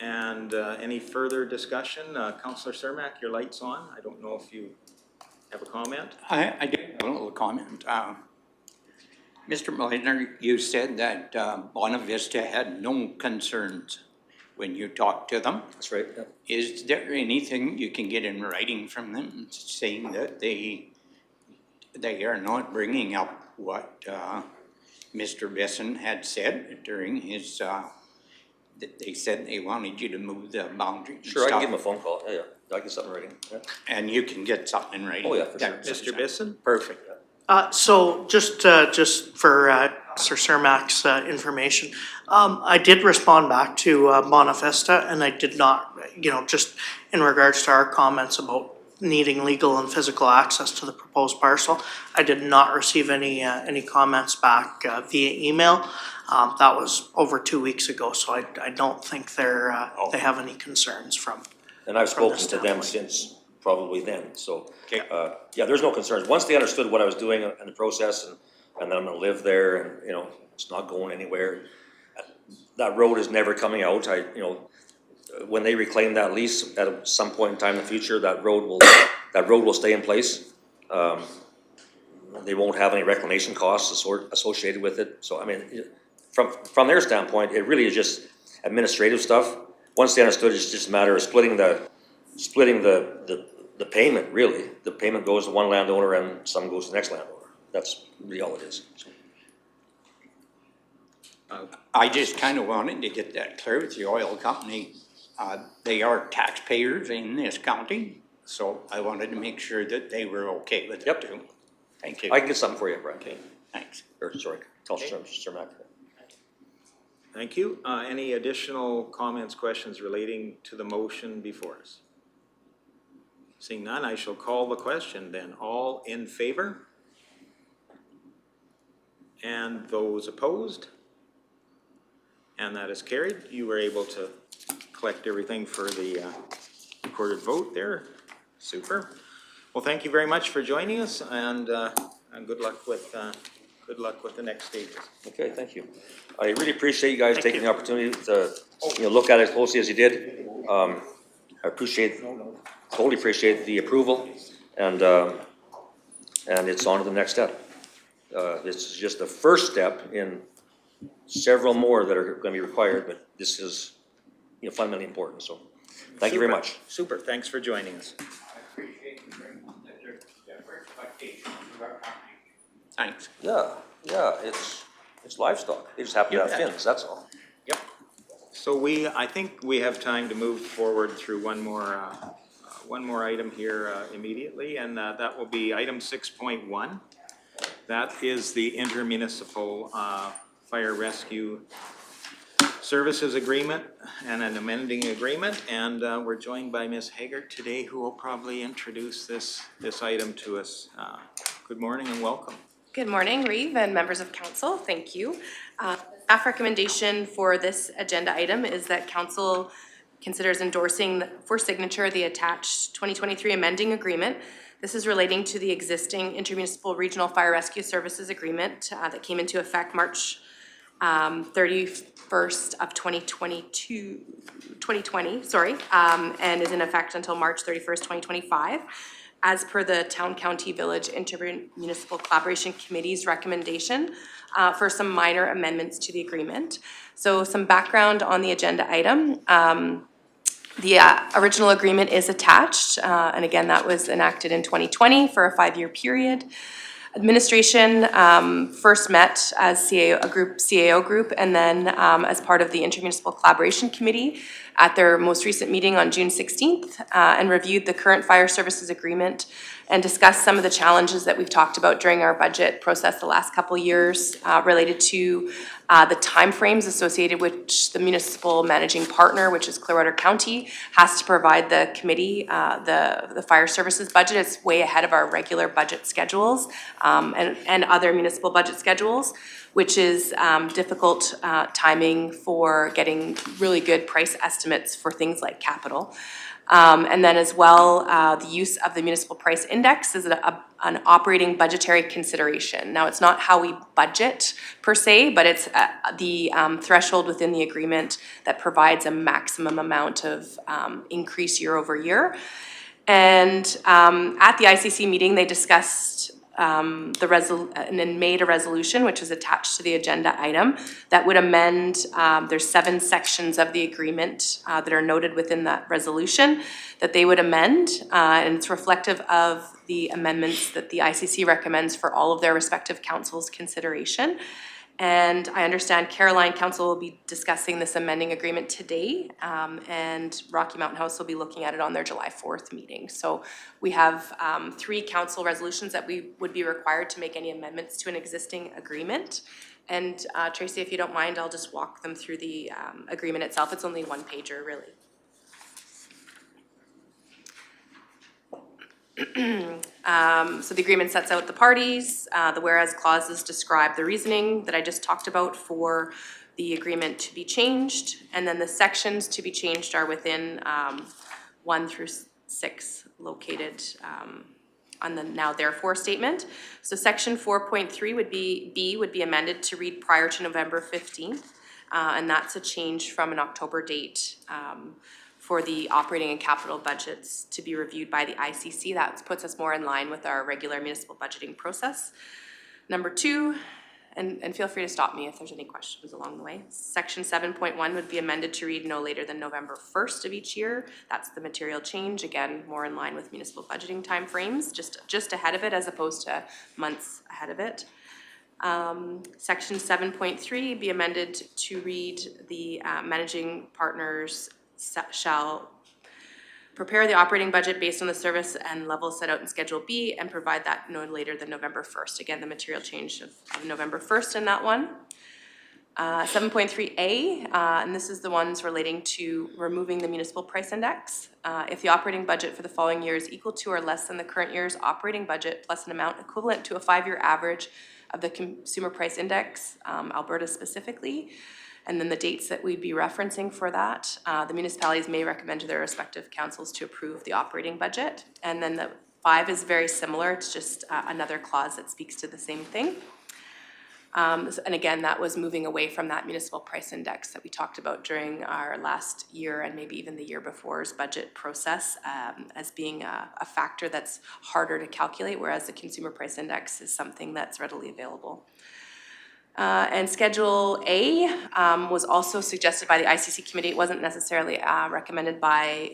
And any further discussion? Councillor Cermak, your light's on. I don't know if you have a comment. I do have a little comment. Mr. Meisner, you said that Bonavista had no concerns when you talked to them. That's right. Yeah. Is there anything you can get in writing from them saying that they are not bringing up what Mr. Besson had said during his, that they said they wanted you to move the boundary? Sure, I can give him a phone call. Yeah, I can get something ready. Yeah. And you can get something in writing? Oh, yeah, for sure. Mr. Bisson? Perfect. So just for Sir Cermak's information, I did respond back to Bonavista, and I did not, just in regards to our comments about needing legal and physical access to the proposed parcel, I did not receive any comments back via email. That was over 2 weeks ago, so I don't think they have any concerns from. And I've from spoken this to them standpoint. since probably then, so. Okay. Yeah, there's no concerns. Once they understood what I was doing in the process and that I'm gonna live there and, it's not going anywhere. That road is never coming out. When they reclaim that lease at some point in time in the future, that road that road will stay in place. They won't have any reclamation costs associated with it. So, I mean, from their standpoint, it really is just administrative stuff. Once they understood, it's just a matter of splitting the payment, really. The payment goes to one landowner and some goes to the next landowner. That's really all it is. I just kind of wanted to get that clear with the oil company. They are taxpayers in this county, so I wanted to make sure that they were okay with it too. Thank you. I can get something for you, Brad. Okay, thanks. Or, sorry, Counselor Cermak. Thank you. Any additional comments, questions relating to the motion before us? Seeing none, I shall call the question then. All in favor? And those opposed? And that is carried. You were able to collect everything for the recorded vote there. Super. Well, thank you very much for joining us, and good luck with the next stages. Okay, thank you. I really appreciate you guys taking the opportunity to, look at it as closely as you did. I totally appreciate the approval, and it's on to the next step. This is just the first step in several more that are going to be required, but this is, fundamentally important. So, thank you very much. Super. Thanks for joining us. Thanks. Yeah, it's livestock. They just happen to have fins, that's all. Yep. So I think we have time to move forward through one more item here immediately, and that will be item 6.1. That is the intermunicipal fire rescue services agreement and an amending agreement, and we're joined by Ms. Haggart today, who will probably introduce this item to us. Good morning and welcome. Good morning, Reeve and members of council. Thank you. Staff recommendation for this agenda item is that council considers endorsing for signature the attached 2023 amending agreement. This is relating to the existing intermunicipal regional fire rescue services agreement that came into effect March 31st of 2020, and is in effect until March 31st, 2025. As per the Town, County, Village Intermunicipal Collaboration Committee's recommendation for some minor amendments to the agreement. So some background on the agenda item. The original agreement is attached, and again, that was enacted in 2020 for a 5-year period. Administration first met as CAO group, and then as part of the Intermunicipal Collaboration Committee at their most recent meeting on June 16th, and reviewed the current fire services agreement and discussed some of the challenges that we've talked about during our budget process the last couple of years related to the timeframes associated with which the municipal managing partner, which is Clearwater County, has to provide the committee the fire services budget. It's way ahead of our regular budget schedules and other municipal budget schedules, which is difficult timing for getting really good price estimates for things like capital. And then as well, the use of the municipal price index is an operating budgetary consideration. Now, it's not how we budget per se, but it's the threshold within the agreement that provides a maximum amount of increase year over year. And at the ICC meeting, they discussed and then made a resolution, which is attached to the agenda item, that would amend, there's 7 sections of the agreement that are noted within that resolution that they would amend, and it's reflective of the amendments that the ICC recommends for all of their respective councils' consideration. And I understand Caroline Council will be discussing this amending agreement today, and Rocky Mountain House will be looking at it on their July 4th meeting. So we have 3 council resolutions that we would be required to make any amendments to an existing agreement. And Tracy, if you don't mind, I'll just walk them through the agreement itself. It's only 1 pager, really. So the agreement sets out the parties, the whereas clauses describe the reasoning that I just talked about for the agreement to be changed, and then the sections to be changed are within 1 through 6 located on the now therefore statement. So section 4.3 would be amended to read prior to November 15th, and that's a change from an October date for the operating and capital budgets to be reviewed by the ICC. That puts us more in line with our regular municipal budgeting process. Number 2, and feel free to stop me if there's any questions along the way. Section 7.1 would be amended to read no later than November 1st of each year. That's the material change, again, more in line with municipal budgeting timeframes, just ahead of it as opposed to months ahead of it. Section 7.3 be amended to read the managing partners shall prepare the operating budget based on the service and level set out in Schedule B and provide that no later than November 1st. Again, the material change of November 1st in that one. 7.3A, and this is the ones relating to removing the municipal price index. If the operating budget for the following year is equal to or less than the current year's operating budget plus an amount equivalent to a 5-year average of the consumer price index, Alberta specifically, and then the dates that we'd be referencing for that. The municipalities may recommend to their respective councils to approve the operating budget. And then the 5 is very similar. It's just another clause that speaks to the same thing. And again, that was moving away from that municipal price index that we talked about during our last year and maybe even the year before's budget process as being a factor that's harder to calculate, whereas the consumer price index is something that's readily available. And Schedule A was also suggested by the ICC committee. It wasn't necessarily recommended by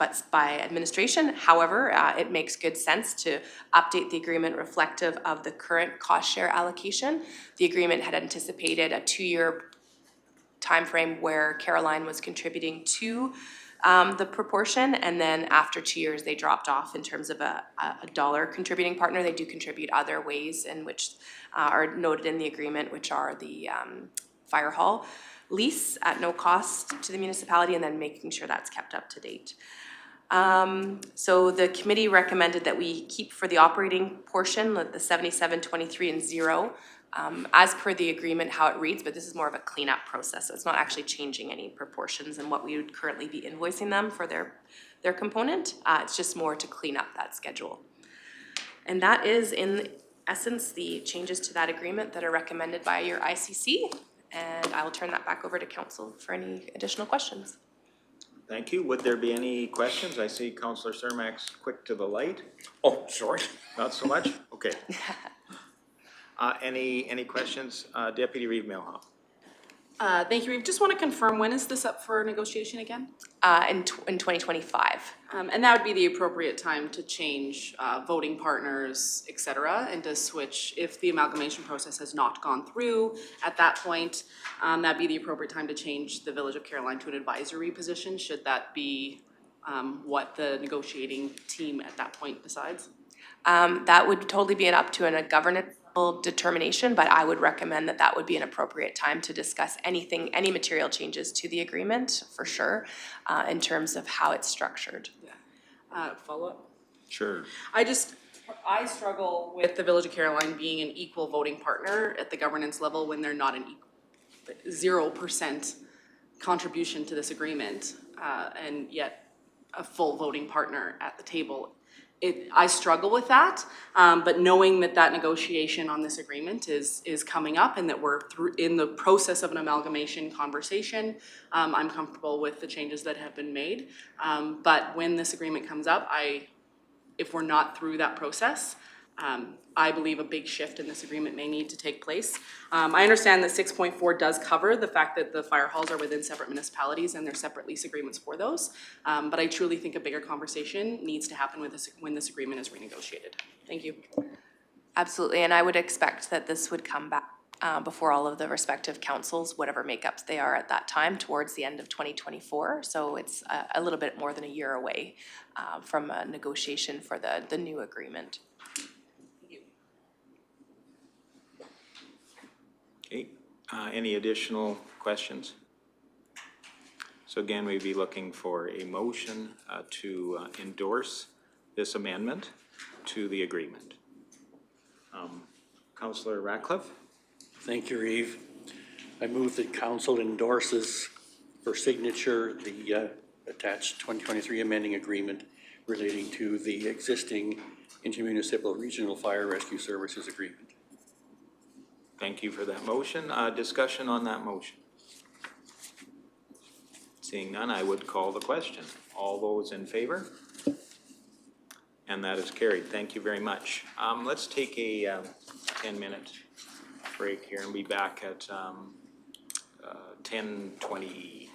administration. However, it makes good sense to update the agreement reflective of the current cost share allocation. The agreement had anticipated a 2-year timeframe where Caroline was contributing to the proportion, and then after 2 years they dropped off in terms of a dollar contributing partner. They do contribute other ways in which are noted in the agreement, which are the fire hall lease at no cost to the municipality, and then making sure that's kept up to date. So the committee recommended that we keep for the operating portion the 7723 and 0 as per the agreement how it reads, but this is more of a cleanup process. So it's not actually changing any proportions and what we would currently be invoicing them for their component. It's just more to clean up that schedule. And that is in essence the changes to that agreement that are recommended by your ICC. And I will turn that back over to council for any additional questions. Thank you. Would there be any questions? I see Councillor Cermak's quick to the light. Oh, sorry. Not so much? Okay. Any questions? Deputy Reeve-Milhoff. Thank you, Reeve. Just want to confirm, when is this up for negotiation again? In 2025. And that would be the appropriate time to change voting partners, et cetera, and to switch, if the amalgamation process has not gone through at that point, that'd be the appropriate time to change the Village of Caroline to an advisory position, should that be what the negotiating team at that point decides? That would totally be up to a governance determination, but I would recommend that would be an appropriate time to discuss any material changes to the agreement for sure, in terms of how it's structured. Yeah. Follow-up? Sure. I struggle with the Village of Caroline being an equal voting partner at the governance level when they're not an 0% contribution to this agreement, and yet a full voting partner at the table. I struggle with that, but knowing that negotiation on this agreement is coming up and that we're in the process of an amalgamation conversation, I'm comfortable with the changes that have been made. But when this agreement comes up, if we're not through that process, I believe a big shift in this agreement may need to take place. I understand that 6.4 does cover the fact that the fire halls are within separate municipalities and there's separate lease agreements for those. But I truly think a bigger conversation needs to happen when this agreement is renegotiated. Thank you. Absolutely, and I would expect that this would come back before all of the respective councils, whatever makeups they are at that time, towards the end of 2024. So it's a little bit more than a year away from a negotiation for the new agreement. Okay. Any additional questions? So again, we'd be looking for a motion to endorse this amendment to the agreement. Councillor Ratcliffe? Thank you, Reeve. I move that council endorses for signature the attached 2023 amending agreement relating to the existing intermunicipal regional fire rescue services agreement. Thank you for that motion. Discussion on that motion. Seeing none, I would call the question. All those in favor? And that is carried. Thank you very much. Let's take a 10-minute break here and be back at 10:20.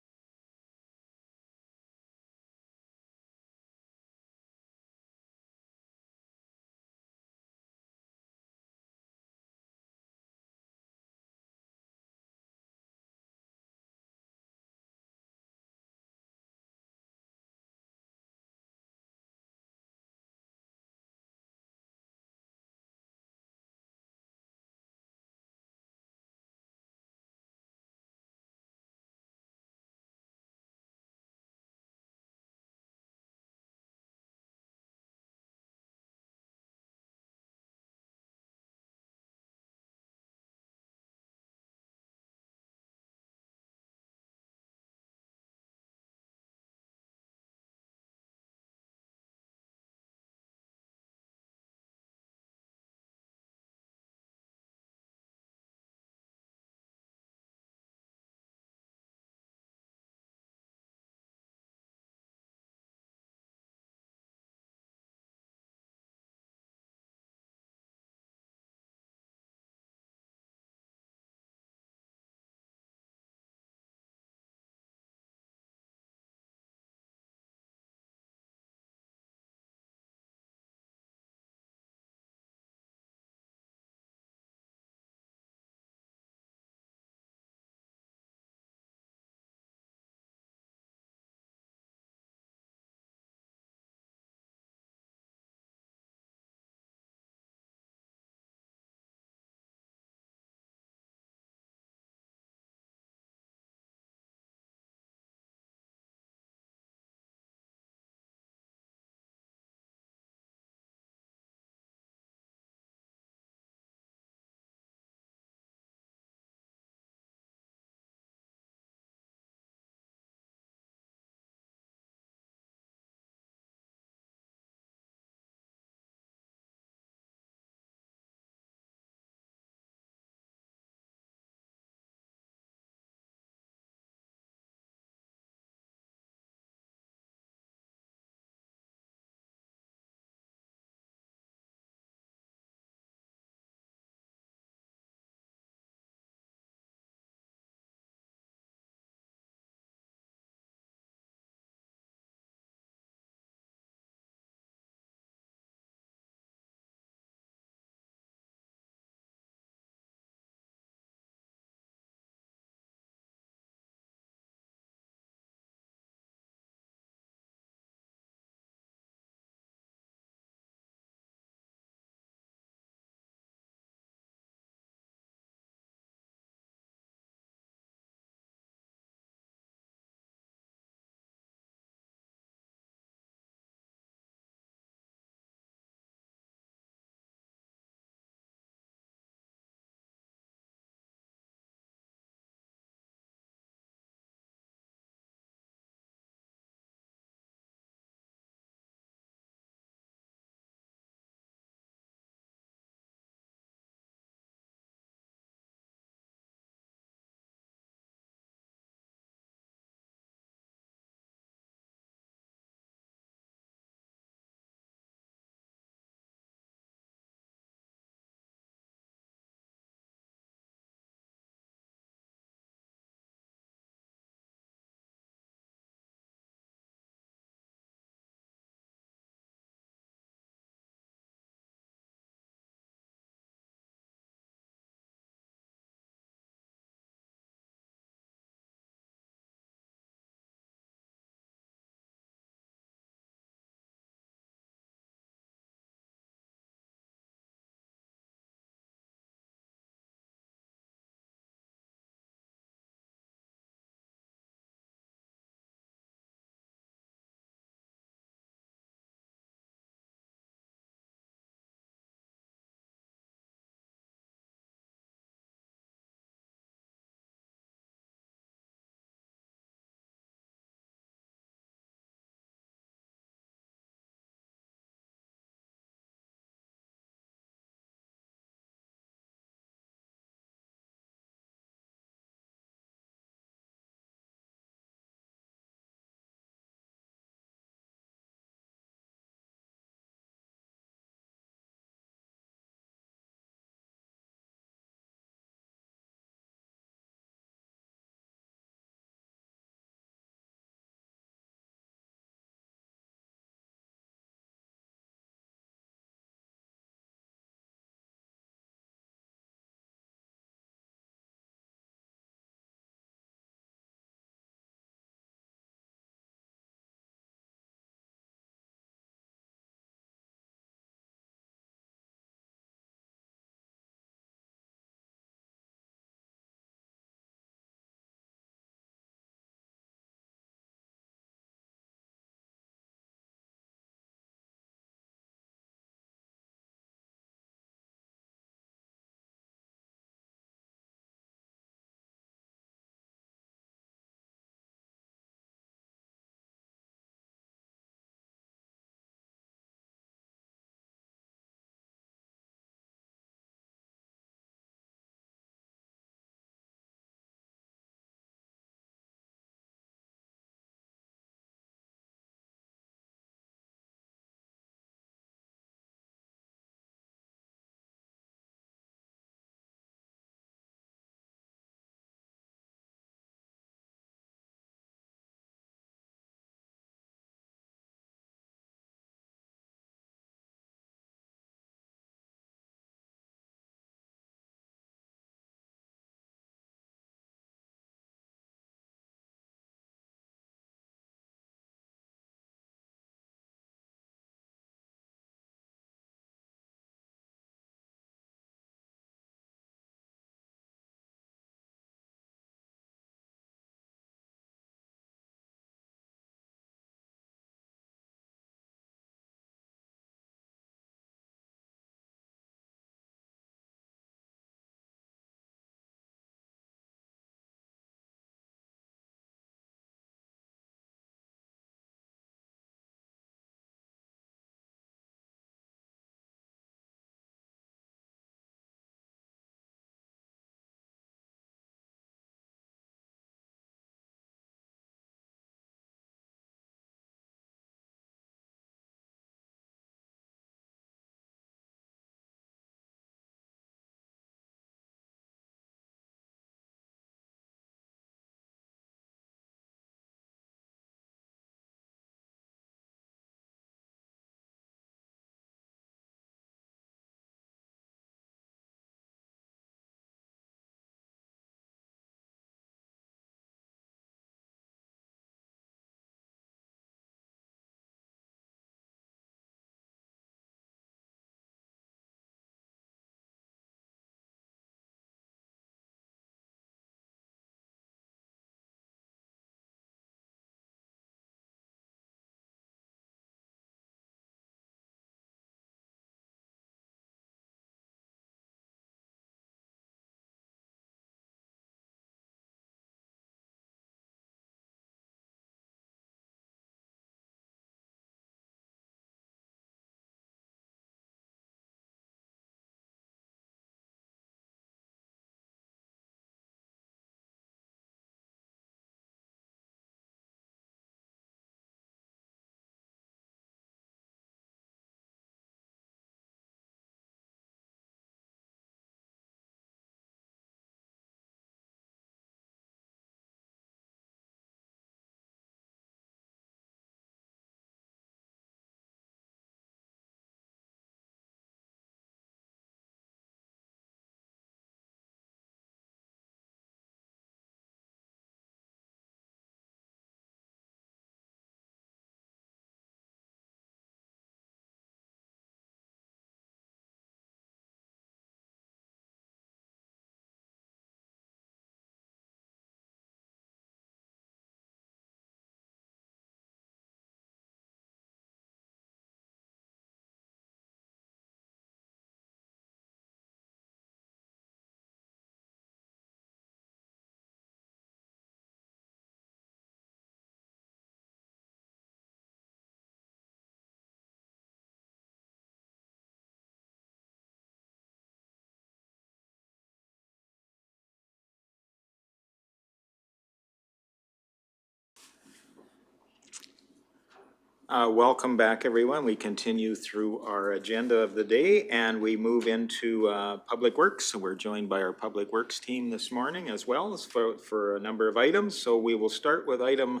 Welcome back, everyone. We continue through our agenda of the day and we move into Public Works. So we're joined by our Public Works team this morning as well as for a number of items. So we will start with item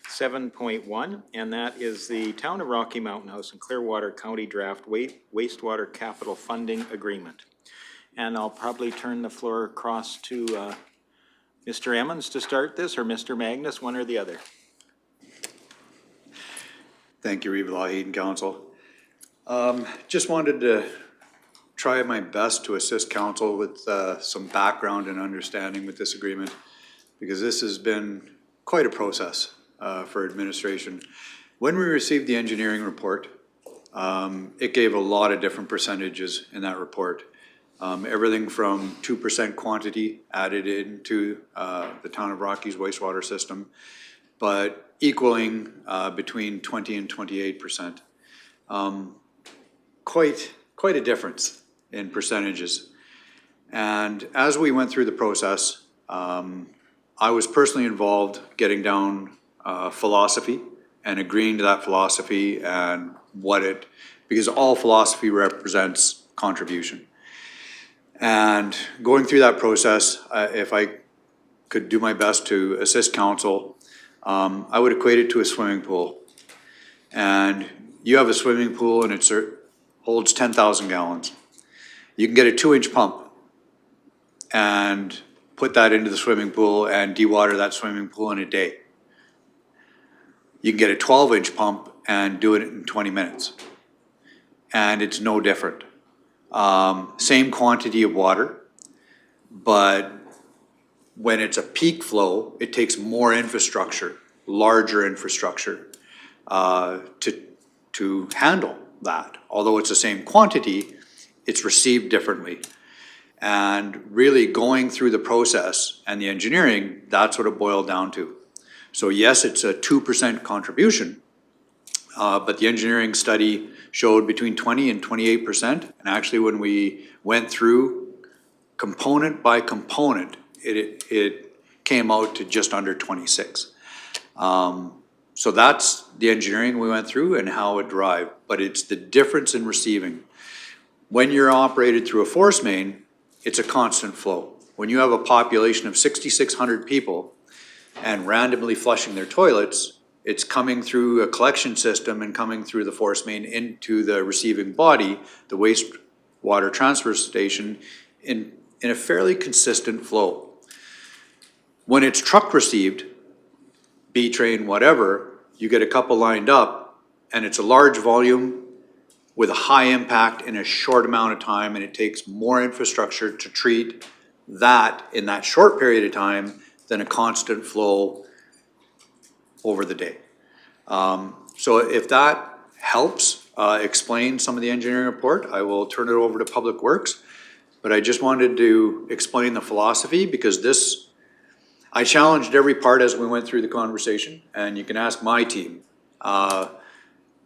7.1, and that is the Town of Rocky Mountain House and Clearwater County Draft Wastewater Capital Funding Agreement. And I'll probably turn the floor across to Mr. Emmons to start this, or Mr. Magnus, one or the other. Thank you, Bylaw and Council. Just wanted to try my best to assist council with some background and understanding with this agreement, because this has been quite a process for administration. When we received the engineering report, it gave a lot of different percentages in that report. Everything from 2% quantity added into the Town of Rocky's wastewater system, but equaling between 20 and 28%. Quite a difference in percentages. And as we went through the process, I was personally involved getting down philosophy and agreeing to that philosophy and because all philosophy represents contribution. And going through that process, if I could do my best to assist council, I would equate it to a swimming pool. And you have a swimming pool and it holds 10,000 gallons. You can get a 2-inch pump and put that into the swimming pool and dewater that swimming pool in a day. You can get a 12-inch pump and do it in 20 minutes. And it's no different. Same quantity of water, but when it's a peak flow, it takes more infrastructure, larger infrastructure, to handle that. Although it's the same quantity, it's received differently. And really going through the process and the engineering, that's what it boiled down to. So yes, it's a 2% contribution, but the engineering study showed between 20 and 28%. And actually when we went through component by component, it came out to just under 26. So that's the engineering we went through and how it derived, but it's the difference in receiving. When you're operated through a force main, it's a constant flow. When you have a population of 6,600 people and randomly flushing their toilets, it's coming through a collection system and coming through the force main into the receiving body, the wastewater transfer station, in a fairly consistent flow. When it's truck received, B train, whatever, you get a couple lined up and it's a large volume with a high impact in a short amount of time, and it takes more infrastructure to treat that in that short period of time than a constant flow over the day. So if that helps explain some of the engineering report, I will turn it over to Public Works. But I just wanted to explain the philosophy, because I challenged every part as we went through the conversation, and you can ask my team,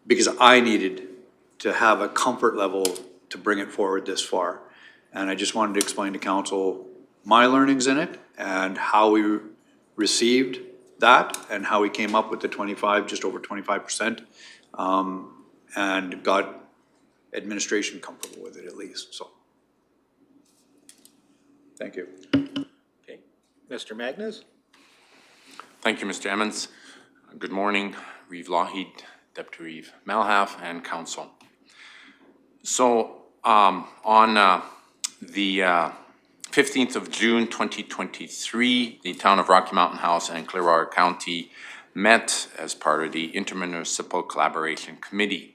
because I needed to have a comfort level to bring it forward this far. And I just wanted to explain to council my learnings in it and how we received that and how we came up with the 25, just over 25%, and got administration comfortable with it at least, so. Thank you. Okay, Mr. Magnus? Thank you, Mr. Emmons. Good morning, Reeve Lougheed, Deputy Reeve Malhalf, and Council. So on the 15th of June 2023, the Town of Rocky Mountain House and Clearwater County met as part of the Intermunicipal Collaboration Committee,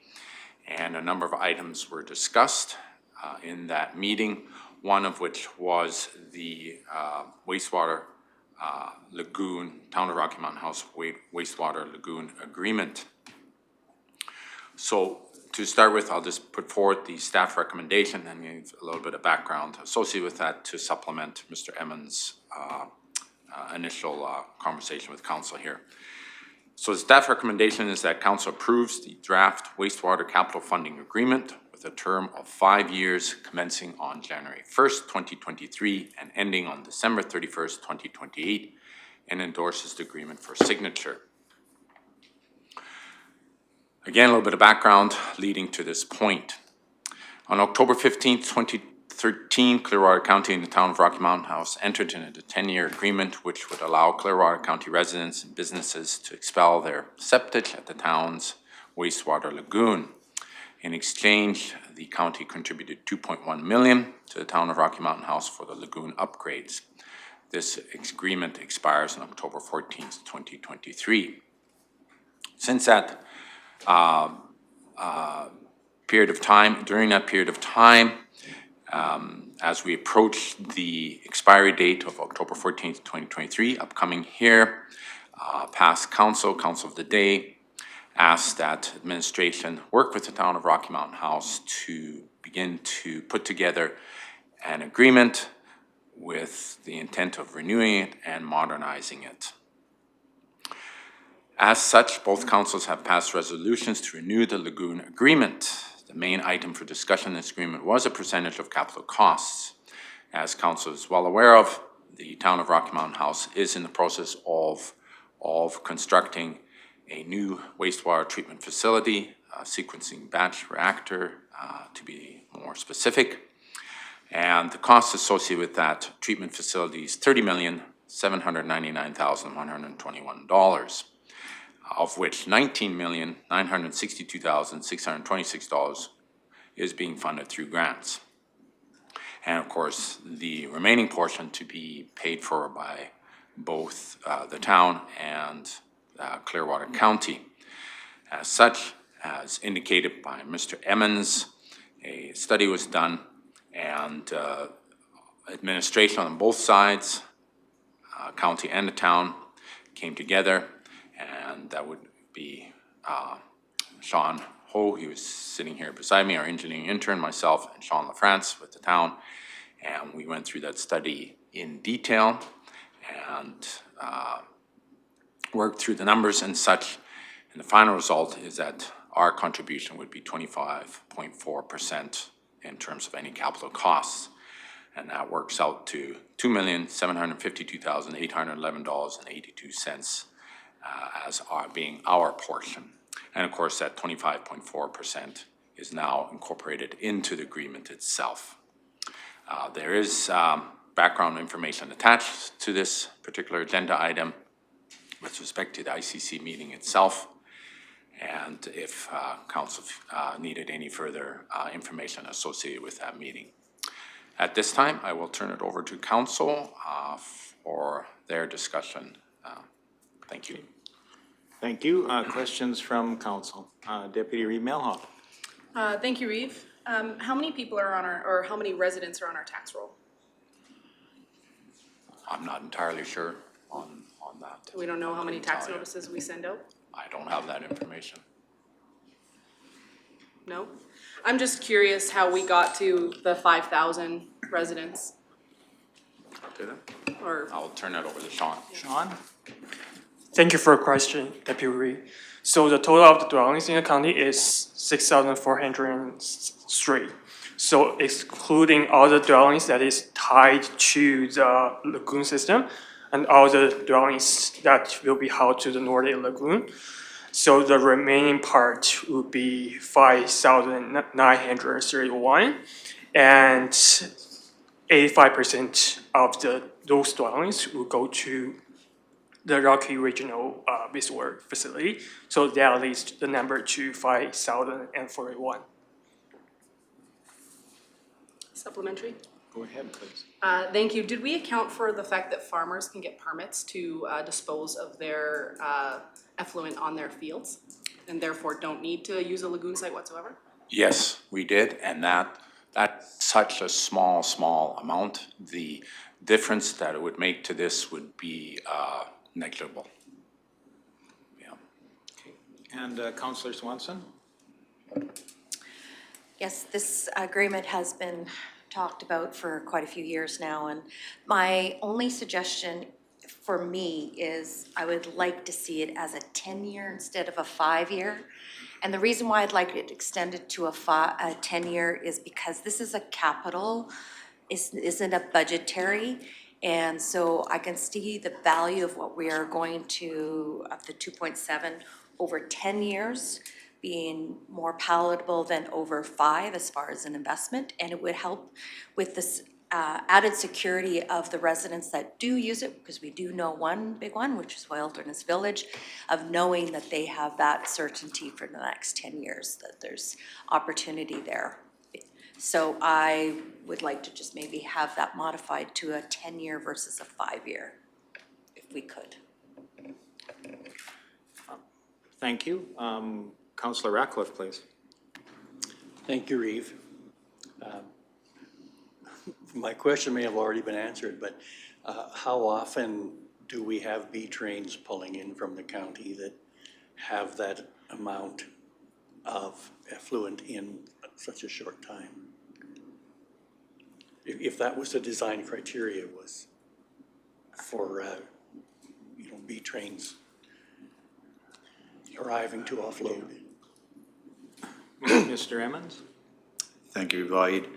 and a number of items were discussed in that meeting, one of which was the wastewater lagoon, Town of Rocky Mountain House wastewater lagoon agreement. So to start with, I'll just put forward the staff recommendation and give a little bit of background associated with that to supplement Mr. Emmons' initial conversation with council here. So the staff recommendation is that council approves the draft wastewater capital funding agreement with a term of 5 years commencing on January 1st, 2023 and ending on December 31st, 2028, and endorses the agreement for signature. Again, a little bit of background leading to this point. On October 15th, 2013, Clearwater County and the town of Rocky Mountain House entered into a 10-year agreement which would allow Clearwater County residents and businesses to expel their septic at the town's wastewater lagoon. In exchange, the county contributed $2.1 million to the town of Rocky Mountain House for the lagoon upgrades. This agreement expires on October 14th, 2023. Since that period of time, during that period of time, as we approach the expiry date of October 14th, 2023, upcoming here, past council of the day, asked that administration work with the town of Rocky Mountain House to begin to put together an agreement with the intent of renewing it and modernizing it. As such, both councils have passed resolutions to renew the lagoon agreement. The main item for discussion in this agreement was a percentage of capital costs. As council is well aware of, the town of Rocky Mountain House is in the process of constructing a new wastewater treatment facility, a sequencing batch reactor, to be more specific. And the costs associated with that treatment facility is $30,799,121. Of which $19,962,626 is being funded through grants. And of course, the remaining portion to be paid for by both the town and Clearwater County. As such, as indicated by Mr. Emmons, a study was done and administration on both sides, county and the town, came together. And that would be Sean Ho, he was sitting here beside me, our engineering intern, myself, and Sean LaFrance with the town. And we went through that study in detail and worked through the numbers and such. And the final result is that our contribution would be 25.4% in terms of any capital costs. And that works out to $2,752,811.82. As being our portion. And of course, that 25.4% is now incorporated into the agreement itself. There is background information attached to this particular agenda item with respect to the ICC meeting itself. And if council needed any further information associated with that meeting. At this time, I will turn it over to council for their discussion. Thank you. Thank you. Questions from council? Deputy Reeve Melhoff. Thank you, Reeve. How many people are on or how many residents are on our tax roll? I'm not entirely sure on that. We don't know how many tax notices we send out? I don't have that information. No? I'm just curious how we got to the 5,000 residents. Or I'll turn that over to Sean. Sean? Thank you for your question, Deputy Reeve. So the total of the dwellings in the county is 6,403. So excluding all the dwellings that is tied to the lagoon system and all the dwellings that will be housed to the Nordic Lagoon. So the remaining part would be 5,931, and 85% of those dwellings will go to the Rocky Regional Wastewater Facility. So that leads the number to 5,041. supplementary? Go ahead, please. Thank you. Did we account for the fact that farmers can get permits to dispose of their effluent on their fields and therefore don't need to use a lagoon site whatsoever? Yes, we did, and that's such a small amount. The difference that it would make to this would be negligible. Yeah. Okay. And Councillor Swanson? Yes, this agreement has been talked about for quite a few years now, and my only suggestion for me is I would like to see it as a 10-year instead of a 5-year. And the reason why I'd like it extended to a 10-year is because this is a capital, isn't a budgetary. And so I can see the value of what we are going to, of the 2.7 over 10 years. being more palatable than over 5 as far as an investment, and it would help with this added security of the residents that do use it, because we do know one big one, which is Wilderness Village, of knowing that they have that certainty for the next 10 years, that there's opportunity there. So I would like to just maybe have that modified to a 10-year versus a 5-year, if we could. Thank you. Councillor Ratcliffe, please. Thank you, Reeve. My question may have already been answered, but how often do we have B trains pulling in from the county that have that amount of effluent in such a short time? If that was the design criteria, was for B trains arriving to offload. Mr. Emmons? Thank you, Vahid.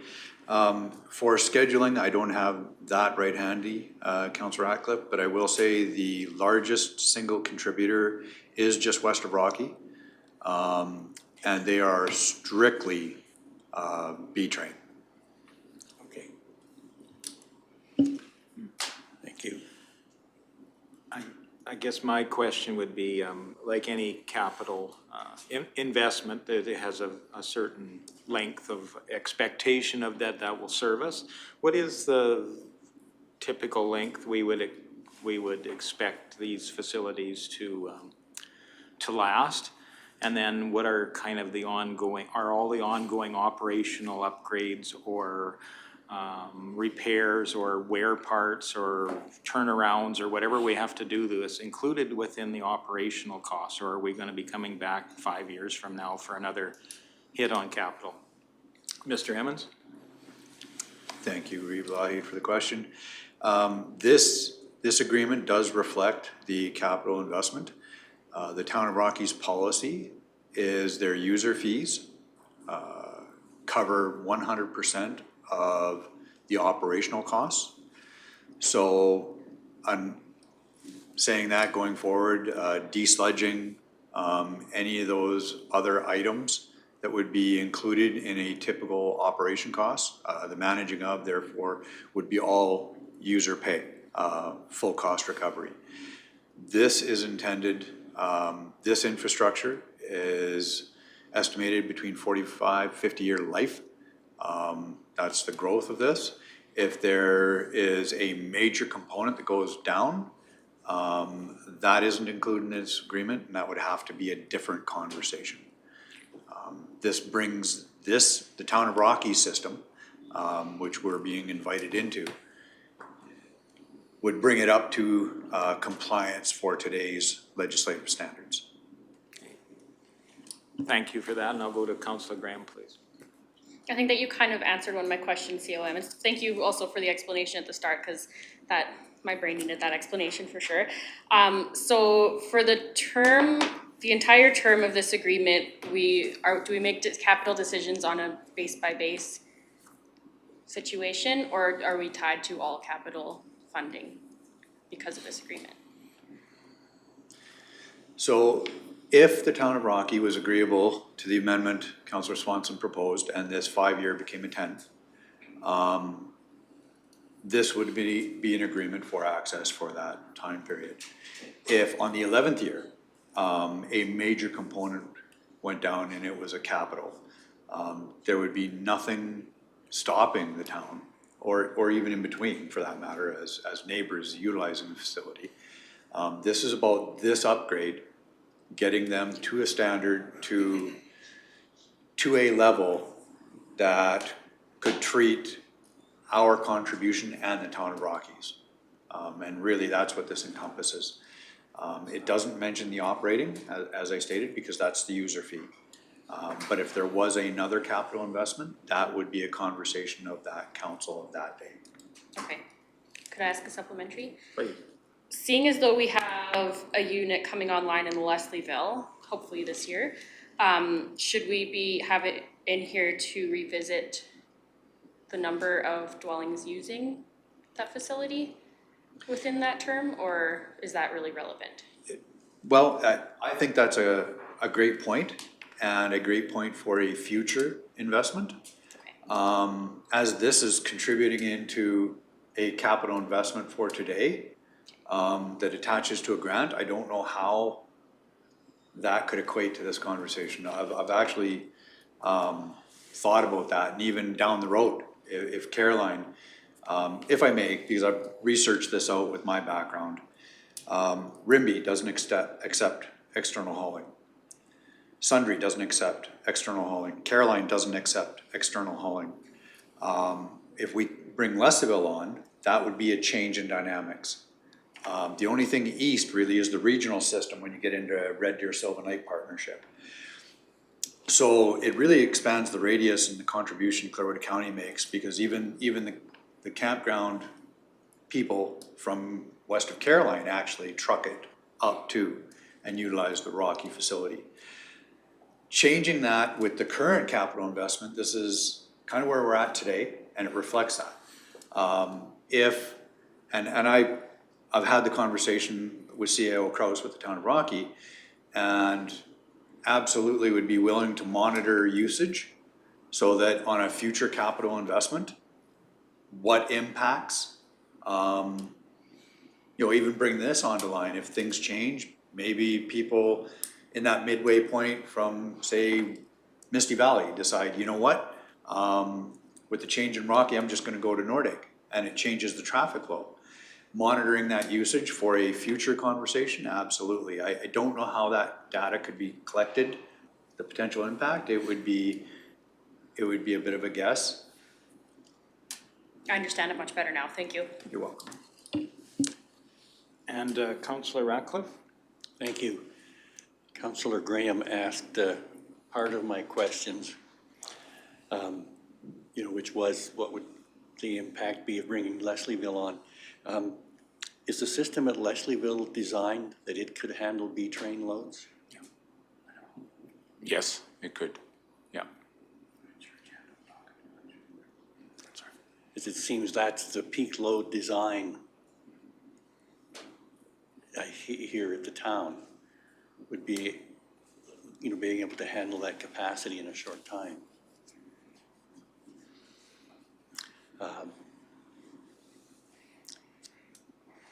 For scheduling, I don't have that right handy, Councillor Ratcliffe, but I will say the largest single contributor is just west of Rocky. And they are strictly B train. Okay. Thank you. I guess my question would be, like any capital investment, that it has a certain length of expectation of that will service. What is the typical length we would expect these facilities to last? And then what are kind of are all the ongoing operational upgrades or repairs or wear parts or turnarounds or whatever we have to do to this included within the operational costs, or are we going to be coming back 5 years from now for another hit on capital? Mr. Emmons? Thank you, Reeve Lahey, for the question. This agreement does reflect the capital investment. The Town of Rocky's policy is their user fees cover 100% of the operational costs. So I'm saying that going forward, desludging, any of those other items that would be included in a typical operation cost, the managing of therefore would be all user pay, full cost recovery. This is intended, this infrastructure is estimated between 45, 50-year life. That's the growth of this. If there is a major component that goes down, that isn't included in this agreement, and that would have to be a different conversation. This brings the Town of Rocky system, which we're being invited into, would bring it up to compliance for today's legislative standards. Thank you for that, and I'll go to Councillor Graham, please. I think that you kind of answered one of my questions, COM, and thank you also for the explanation at the start, because my brain needed that explanation for sure. So for the entire term of this agreement, do we make capital decisions on a base-by-base situation, or are we tied to all capital funding because of this agreement? So if the Town of Rocky was agreeable to the amendment Councillor Swanson proposed and this 5-year became a 10, this would be an agreement for access for that time period. If on the 11th year, a major component went down and it was a capital, there would be nothing stopping the town, or even in between for that matter, as neighbors utilizing the facility. This is about this upgrade, getting them to a standard, to a level that could treat our contribution and the Town of Rockies. And really that's what this encompasses. It doesn't mention the operating, as I stated, because that's the user fee. But if there was another capital investment, that would be a conversation of that council of that day. Okay. Could I ask a supplementary? Please. Seeing as though we have a unit coming online in Leslieville, hopefully this year, should we have it in here to revisit the number of dwellings using that facility within that term, or is that really relevant? Well, I think that's a great point. and a great point for a future investment. As this is contributing into a capital investment for today, that attaches to a grant, I don't know how that could equate to this conversation. I've actually thought about that, and even down the road, if Caroline, if I may, because I've researched this out with my background, RIMBY doesn't accept external hauling. Sundry doesn't accept external hauling. Caroline doesn't accept external hauling. If we bring Leslieville on, that would be a change in dynamics. The only thing east really is the regional system when you get into Red Deer Sylvanite partnership. So it really expands the radius and the contribution Clearwater County makes, because even the campground people from west of Caroline actually truck it up to and utilize the Rocky facility. Changing that with the current capital investment, this is kind of where we're at today, and it reflects that. I've had the conversation with CAO Kraus with the town of Rocky, and absolutely would be willing to monitor usage so that on a future capital investment, what impacts, even bring this onto line if things change. Maybe people in that midway point from, say, Misty Valley decide, you know what, with the change in Rocky, I'm just gonna go to Nordic, and it changes the traffic flow. Monitoring that usage for a future conversation, absolutely. I don't know how that data could be collected, the potential impact. It would be a bit of a guess. I understand it much better now, thank you. You're welcome. And Councillor Ratcliffe? Thank you. Councillor Graham asked part of my questions, which was what would the impact be of bringing Leslieville on? Is the system at Leslieville designed that it could handle B-train loads? Yes, it could, yeah. As it seems that's the peak load design I hear at the town would be, being able to handle that capacity in a short time.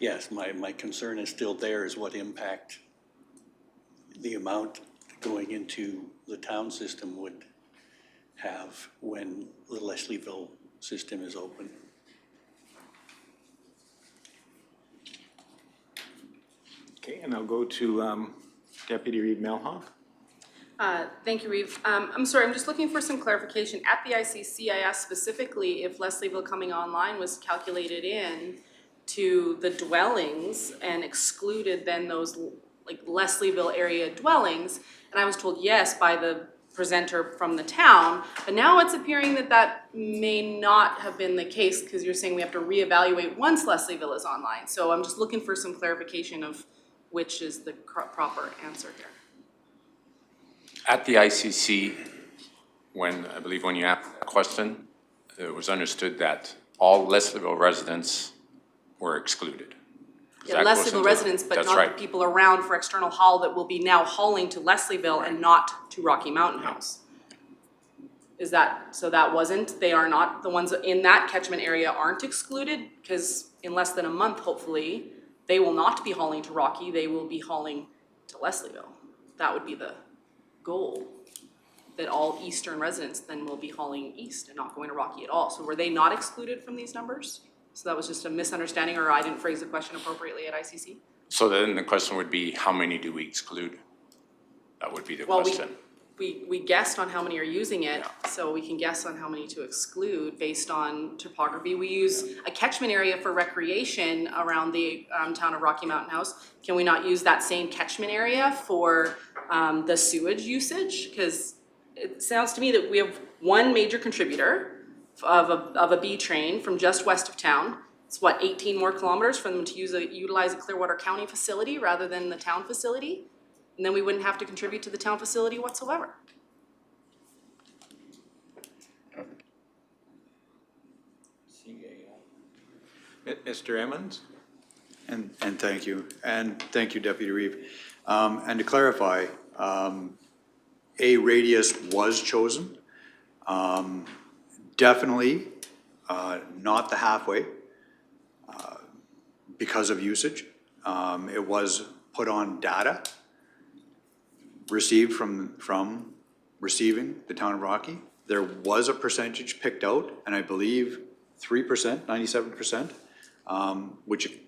Yes, my concern is still there, is what impact the amount going into the town system would have when the Leslieville system is open. Okay, and I'll go to Deputy Reeve Melhoff. Thank you, Reeve. I'm sorry, I'm just looking for some clarification. At the ICC, I asked specifically if Leslieville coming online was calculated in to the dwellings and excluded then those like Leslieville area dwellings. And I was told yes by the presenter from the town, but now it's appearing that that may not have been the case, because you're saying we have to reevaluate once Leslieville is online. So I'm just looking for some clarification of which is the proper answer here. At the ICC, I believe when you asked that question, it was understood that all Leslieville residents were excluded. Yeah, Leslieville residents, but that's not right. the people around for external haul that will be now hauling to Leslieville and not to Rocky Mountain House. Is that, so that wasn't, they are not, the ones in that catchment area aren't excluded? Because in less than a month, hopefully, they will not be hauling to Rocky, they will be hauling to Leslieville. That would be the goal, that all eastern residents then will be hauling east and not going to Rocky at all. So were they not excluded from these numbers? So that was just a misunderstanding, or I didn't phrase the question appropriately at ICC? So then the question would be, how many do we exclude? That would be the question. We guessed on how many are using it, so we can guess on how many to exclude based on topography. We use a catchment area for recreation around the town of Rocky Mountain House. Can we not use that same catchment area for the sewage usage? Because it sounds to me that we have one major contributor of a B train from just west of town. It's what, 18 more kilometers for them to utilize a Clearwater County facility rather than the town facility? And then we wouldn't have to contribute to the town facility whatsoever. Mr. Emmons? And thank you. And thank you, Deputy Reeve. And to clarify, a radius was chosen. Definitely not the halfway because of usage. It was put on data received from receiving the town of Rocky. There was a percentage picked out, and I believe 3%, 97%, which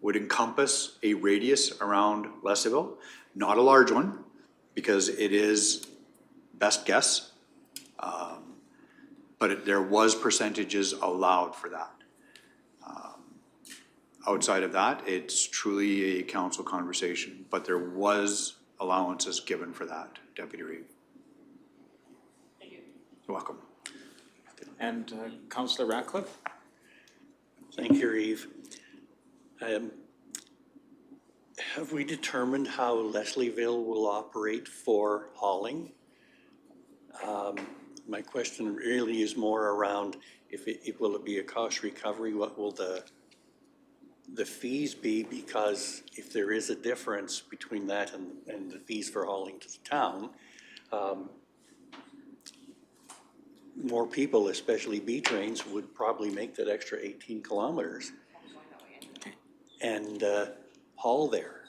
would encompass a radius around Leslieville. Not a large one, because it is best guess. But there was percentages allowed for that. Outside of that, it's truly a council conversation, but there was allowances given for that, Deputy Reeve. Thank you. You're welcome. And Councillor Ratcliffe? Thank you, Reeve. Have we determined how Leslieville will operate for hauling? My question really is more around if it will it be a cost recovery, what will the fees be? Because if there is a difference between that and the fees for hauling to the town, more people, especially B trains, would probably make that extra 18 kilometers and haul there.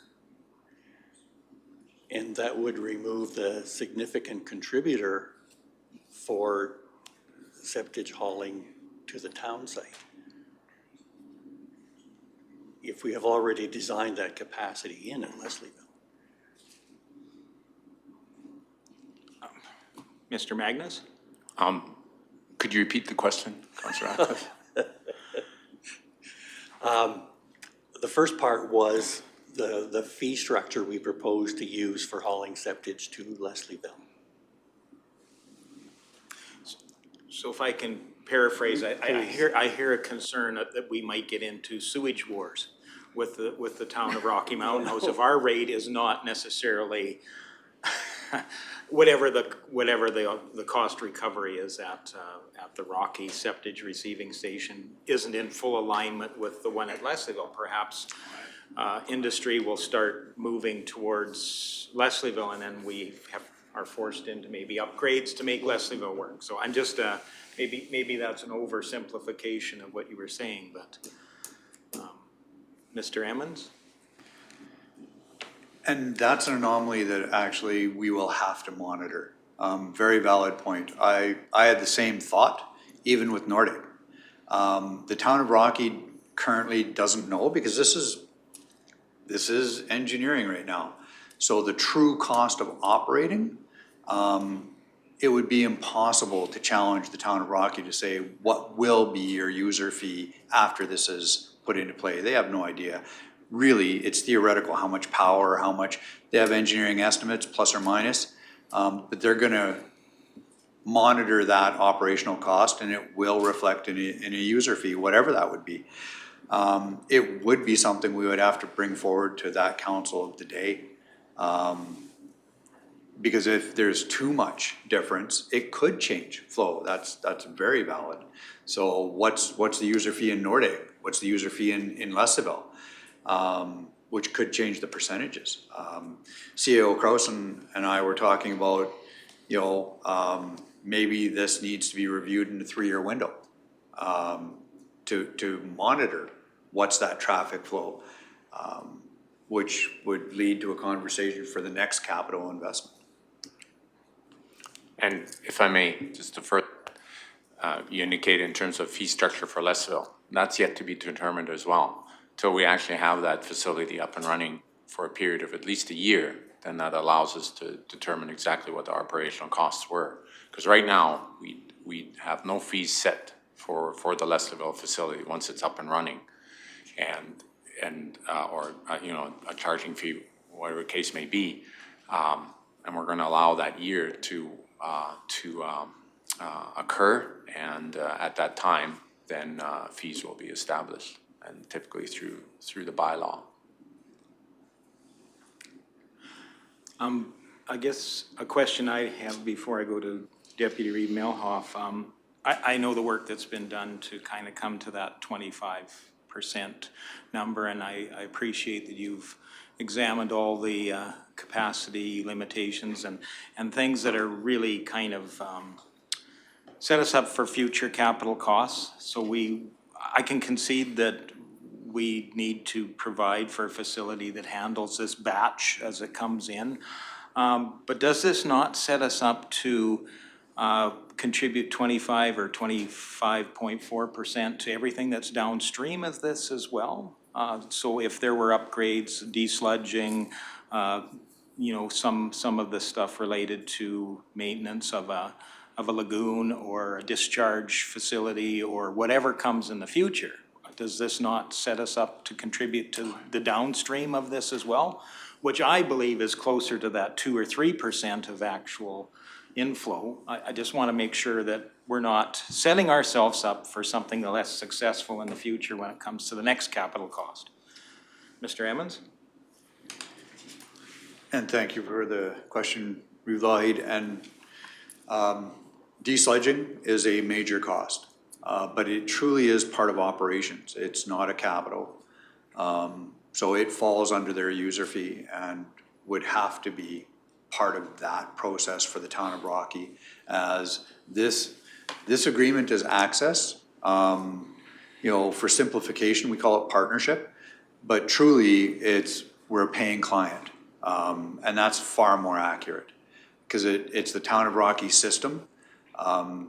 And that would remove the significant contributor for septage hauling to the town site. If we have already designed that capacity in Leslieville. Mr. Magnus? Could you repeat the question, Councillor Ratcliffe? The first part was the fee structure we propose to use for hauling septage to Leslieville. So if I can paraphrase, I hear a concern that we might get into sewage wars with the town of Rocky Mountain. House if our rate is not necessarily whatever the cost recovery is at the Rocky septage receiving station isn't in full alignment with the one at Leslieville. Perhaps industry will start moving towards Leslieville, and then we are forced into maybe upgrades to make Leslieville work. So I'm just maybe that's an oversimplification of what you were saying, but Mr. Emmons? And that's an anomaly that actually we will have to monitor. Very valid point. I had the same thought, even with Nordic. The town of Rocky currently doesn't know, because this is engineering right now. So the true cost of operating, it would be impossible to challenge the town of Rocky to say, what will be your user fee after this is put into play? They have no idea. Really, it's theoretical how much power, how much, they have engineering estimates, plus or minus, but they're gonna monitor that operational cost, and it will reflect in a user fee, whatever that would be. It would be something we would have to bring forward to that council of the day. Because if there's too much difference, it could change flow. That's very valid. So what's the user fee in Nordic? What's the user fee in Leslieville? Which could change the percentages. CAO Kraus and I were talking about, maybe this needs to be reviewed in a 3-year window to monitor what's that traffic flow, which would lead to a conversation for the next capital investment. And if I may, just to further, you indicated in terms of fee structure for Leslieville, that's yet to be determined as well. Till we actually have that facility up and running for a period of at least a year, then that allows us to determine exactly what the operational costs were. Because right now, we have no fees set for the Leslieville facility once it's up and running, or a charging fee, whatever the case may be, and we're going to allow that year to occur, and at that time, then fees will be established, and typically through the bylaw. I guess a question I have before I go to Deputy Reeve Melhoff. I know the work that's been done to kind of come to that 25 percent number, and I appreciate that you've examined all the capacity limitations and things that are really kind of set us up for future capital costs. So I can concede that we need to provide for a facility that handles this batch as it comes in. But does this not set us up to contribute 25 or 25.4% to everything that's downstream of this as well? So if there were upgrades, desludging, you know, some of the stuff related to maintenance of a lagoon or a discharge facility or whatever comes in the future, does this not set us up to contribute to the downstream of this as well? Which I believe is closer to that 2 or 3% of actual inflow. I just want to make sure that we're not setting ourselves up for something less successful in the future when it comes to the next capital cost. Mr. Emmons? And thank you for the question, Rulahid. And desludging is a major cost, but it truly is part of operations. It's not a capital. So it falls under their user fee and would have to be part of that process for the town of Rocky, as this agreement is access. You know, for simplification, we call it partnership, but truly we're a paying client. And that's far more accurate because it's the town of Rocky system.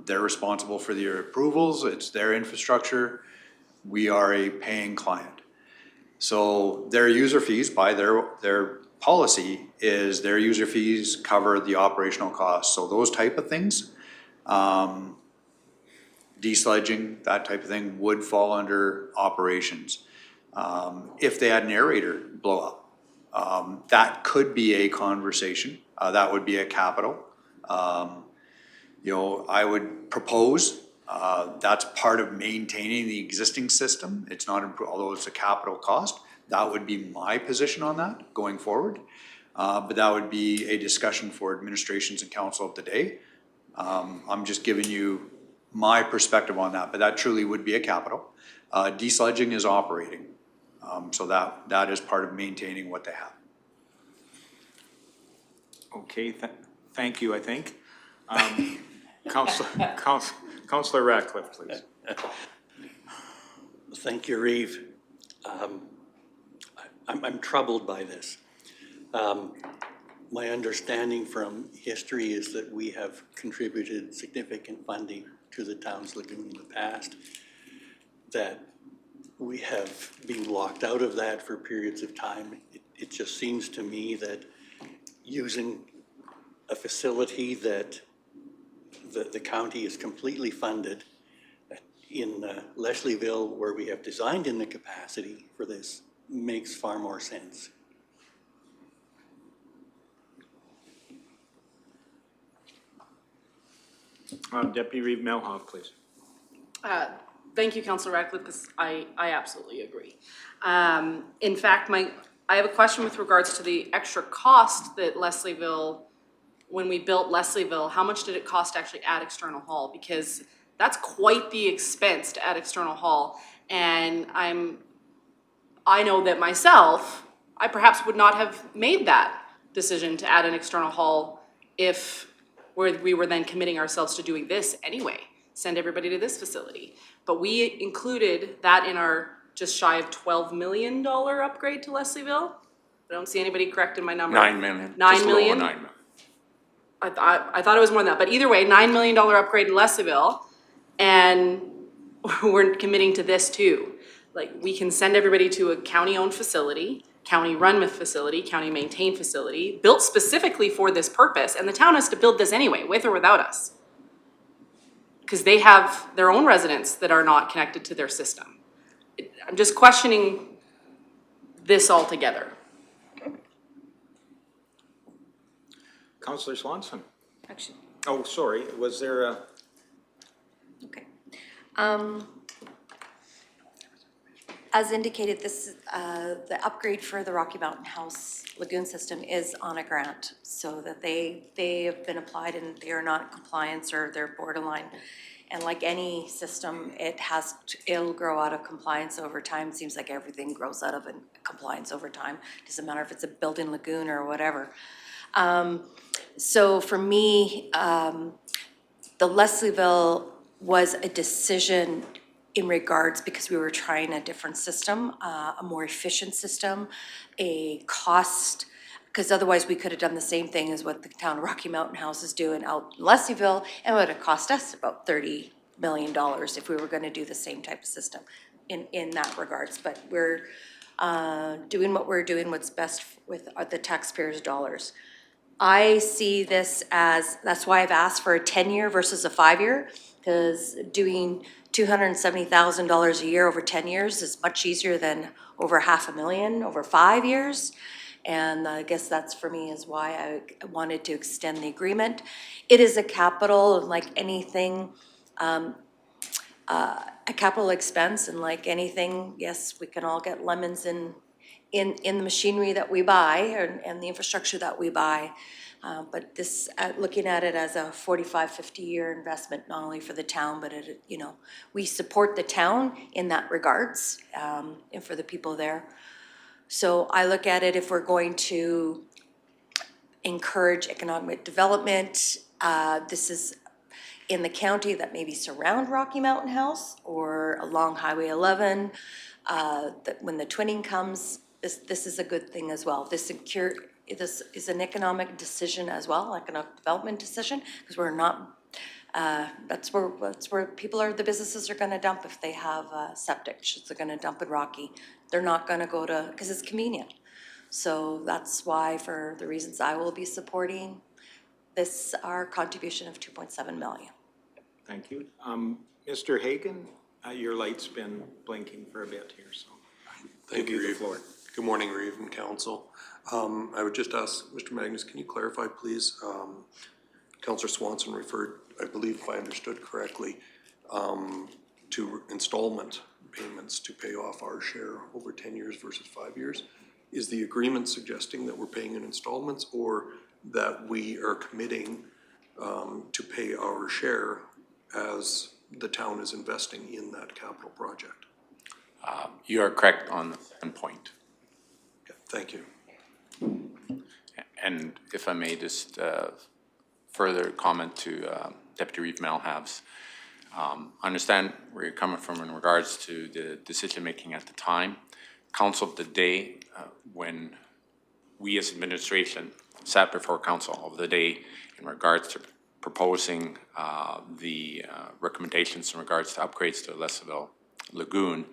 They're responsible for their approvals. It's their infrastructure. We are a paying client. So their user fees, by their policy, is their user fees cover the operational costs. So those type of things, desludging, that type of thing would fall under operations. If they had an aerator blow up, that could be a conversation. That would be a capital. You know, I would propose that's part of maintaining the existing system. It's not, although it's a capital cost, that would be my position on that going forward. But that would be a discussion for administrations and council of the day. I'm just giving you my perspective on that, but that truly would be a capital. Desludging is operating. So that is part of maintaining what they have. Okay, thank you, I think. Councillor Ratcliffe, please. Thank you, Reeve. I'm troubled by this. My understanding from history is that we have contributed significant funding to the town's lagoon in the past, that we have been locked out of that for periods of time. It just seems to me that using a facility that the county is completely funded in Leslieville, where we have designed in the capacity for this, makes far more sense. Deputy Reeve Melhoff, please. Thank you, Councillor Radcliffe, because I absolutely agree. In fact, I have a question with regards to the extra cost that Leslieville, when we built Leslieville, how much did it cost to actually add external haul? Because that's quite the expense to add external haul. And I know that myself, I perhaps would not have made that decision to add an external haul if we were then committing ourselves to doing this anyway, send everybody to this facility. But we included that in our just shy of $12 million upgrade to Leslieville. I don't see anybody correcting my number. 9 million. 9 Just a little over million? 9 million. I thought it was more than that, but either way, $9 million upgrade in Leslieville, and we're committing to this too. Like, we can send everybody to a county-owned facility, county-run facility, county-maintained facility, built specifically for this purpose, and the town has to build this anyway, with or without us. Because they have their own residents that are not connected to their system. I'm just questioning this altogether. Councillor Swanson. Actually, Oh, sorry, was there a? okay. As indicated, this, the upgrade for the Rocky Mountain House lagoon system is on a grant, so that they have been applied and they are not in compliance or they're borderline. And like any system, it'll grow out of compliance over time. Seems like everything grows out of compliance over time. Doesn't matter if it's a built-in lagoon or whatever. So for me, the Leslieville was a decision in regards, because we were trying a different system, a more efficient system, a cost, because otherwise we could have done the same thing as what the town of Rocky Mountain House is doing out in Leslieville, and it would have cost us about $30 million if we were gonna do the same type of system in that regards. But we're doing what we're doing, what's best with the taxpayers' dollars. I see this as, that's why I've asked for a 10-year versus a 5-year, because doing $270,000 a year over 10 years is much easier than over $500,000 over 5 years. And I guess that's for me is why I wanted to extend the agreement. It is a capital, like anything, a capital expense, and like anything, yes, we can all get lemons in the machinery that we buy and the infrastructure that we buy. But this, looking at it as a 45, 50-year investment, not only for the town, but it, you know, we support the town in that regards, and for the people there. So I look at it, if we're going to encourage economic development, this is in the county that maybe surround Rocky Mountain House or along Highway 11, that when the twinning comes, this is a good thing as well. This is an economic decision as well, economic development decision, because we're not, that's where people are, the businesses are gonna dump if they have septic. They're gonna dump in Rocky. They're not gonna go to, because it's convenient. So that's why, for the reasons I will be supporting this, our contribution of 2.7 million. Thank you. Mr. Hagan, your light's been blinking for a bit here, so Thank give you the Reeve. floor. Good morning, Reeve and Council. I would just ask Mr. Magnus, can you clarify, please? Councillor Swanson referred, I believe if I understood correctly, to installment payments to pay off our share over 10 years versus 5 years. Is the agreement suggesting that we're paying in installments, or that we are committing to pay our share as the town is investing in that capital project? You are correct on the second point. Okay, thank you. And if I may just further comment to Deputy Reeve Malhabs, understand where you're coming from in regards to the decision-making at the time. Council of the day, when we as administration sat before council of the day in regards to proposing the recommendations in regards to upgrades to Leslieville Lagoon,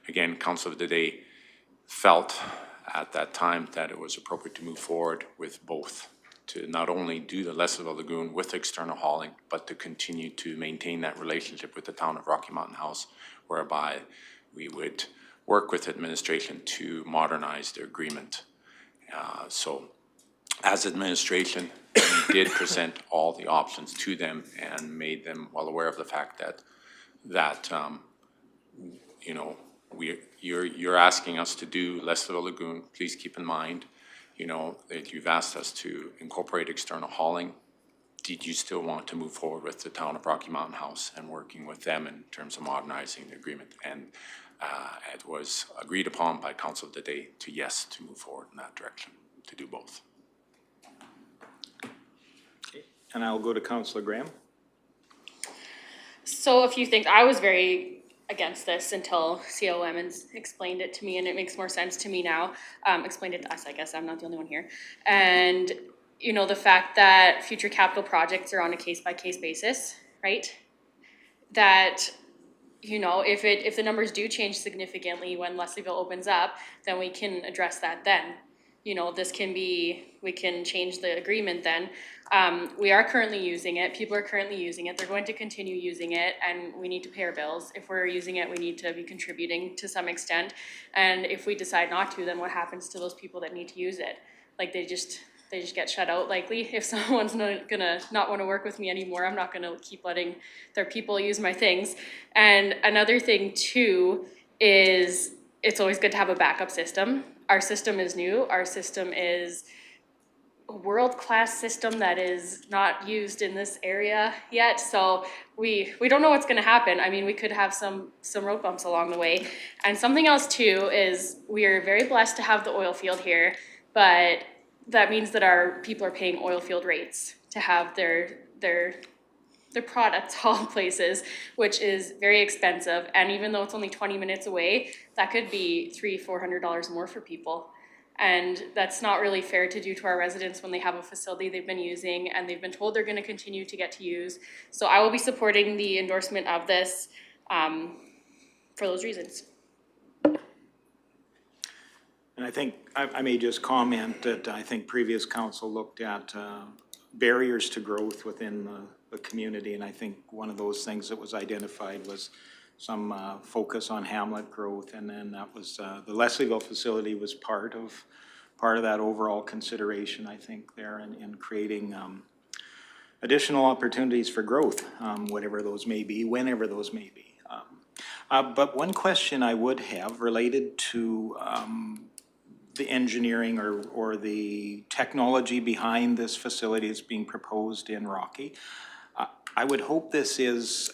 again, council of the day felt at that time that it was appropriate to move forward with both, to not only do the Leslieville Lagoon with external hauling, but to continue to maintain that relationship with the town of Rocky Mountain House, whereby we would work with administration to modernize the agreement. So as administration, we did present all the options to them and made them well aware of the fact that you know, you're asking us to do Leslieville Lagoon. Please keep in mind, you know, that you've asked us to incorporate external hauling. Did you still want to move forward with the town of Rocky Mountain House and working with them in terms of modernizing the agreement? And it was agreed upon by council of the day to yes, to move forward in that direction, to do both. Okay. And I'll go to Councillor Graham. So a few things. I was very against this until CO Emmons explained it to me, and it makes more sense to me now. Explained it to us, I guess. I'm not the only one here. And, you know, the fact that future capital projects are on a case-by-case basis, right? That, you know, if the numbers do change significantly when Leslieville opens up, then we can address that then. You know, we can change the agreement then. We are currently using it. People are currently using it. They're going to continue using it, and we need to pay our bills. If we're using it, we need to be contributing to some extent. And if we decide not to, then what happens to those people that need to use it? Like they just get shut out likely. If someone's not want to work with me anymore, I'm not gonna keep letting their people use my things. And another thing too is it's always good to have a backup system. Our system is new. Our system is a world-class system that is not used in this area yet, so we don't know what's gonna happen. I mean, we could have some road bumps along the way. And something else too is we are very blessed to have the oil field here, but that means that our people are paying oil field rates to have their products hauled places, which is very expensive. And even though it's only 20 minutes away, that could be $300-400 more for people. And that's not really fair to do to our residents when they have a facility they've been using and they've been told they're gonna continue to get to use. So I will be supporting the endorsement of this for those reasons. And I think, I may just comment that I think previous council looked at barriers to growth within the community, and I think one of those things that was identified was some focus on hamlet growth, and then that was, the Leslieville facility was part of that overall consideration, I think, there in creating additional opportunities for growth, whatever those may be, whenever those may be. But one question I would have related to the engineering or the technology behind this facility that's being proposed in Rocky. I would hope this is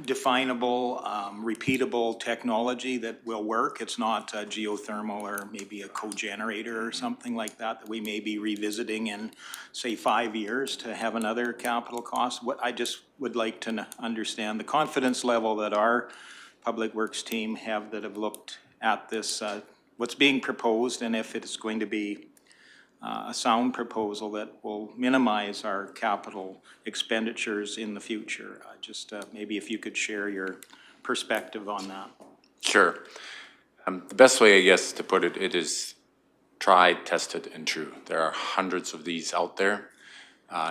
definable, repeatable technology that will work. It's not geothermal or maybe a cogenerator or something like that we may be revisiting in, say, 5 years to have another capital cost. What I just would like to understand the confidence level that our Public Works team have looked at this, what's being proposed, and if it's going to be a sound proposal that will minimize our capital expenditures in the future. Just maybe if you could share your perspective on that. Sure. The best way, I guess, to put it, it is tried, tested, and true. There are hundreds of these out there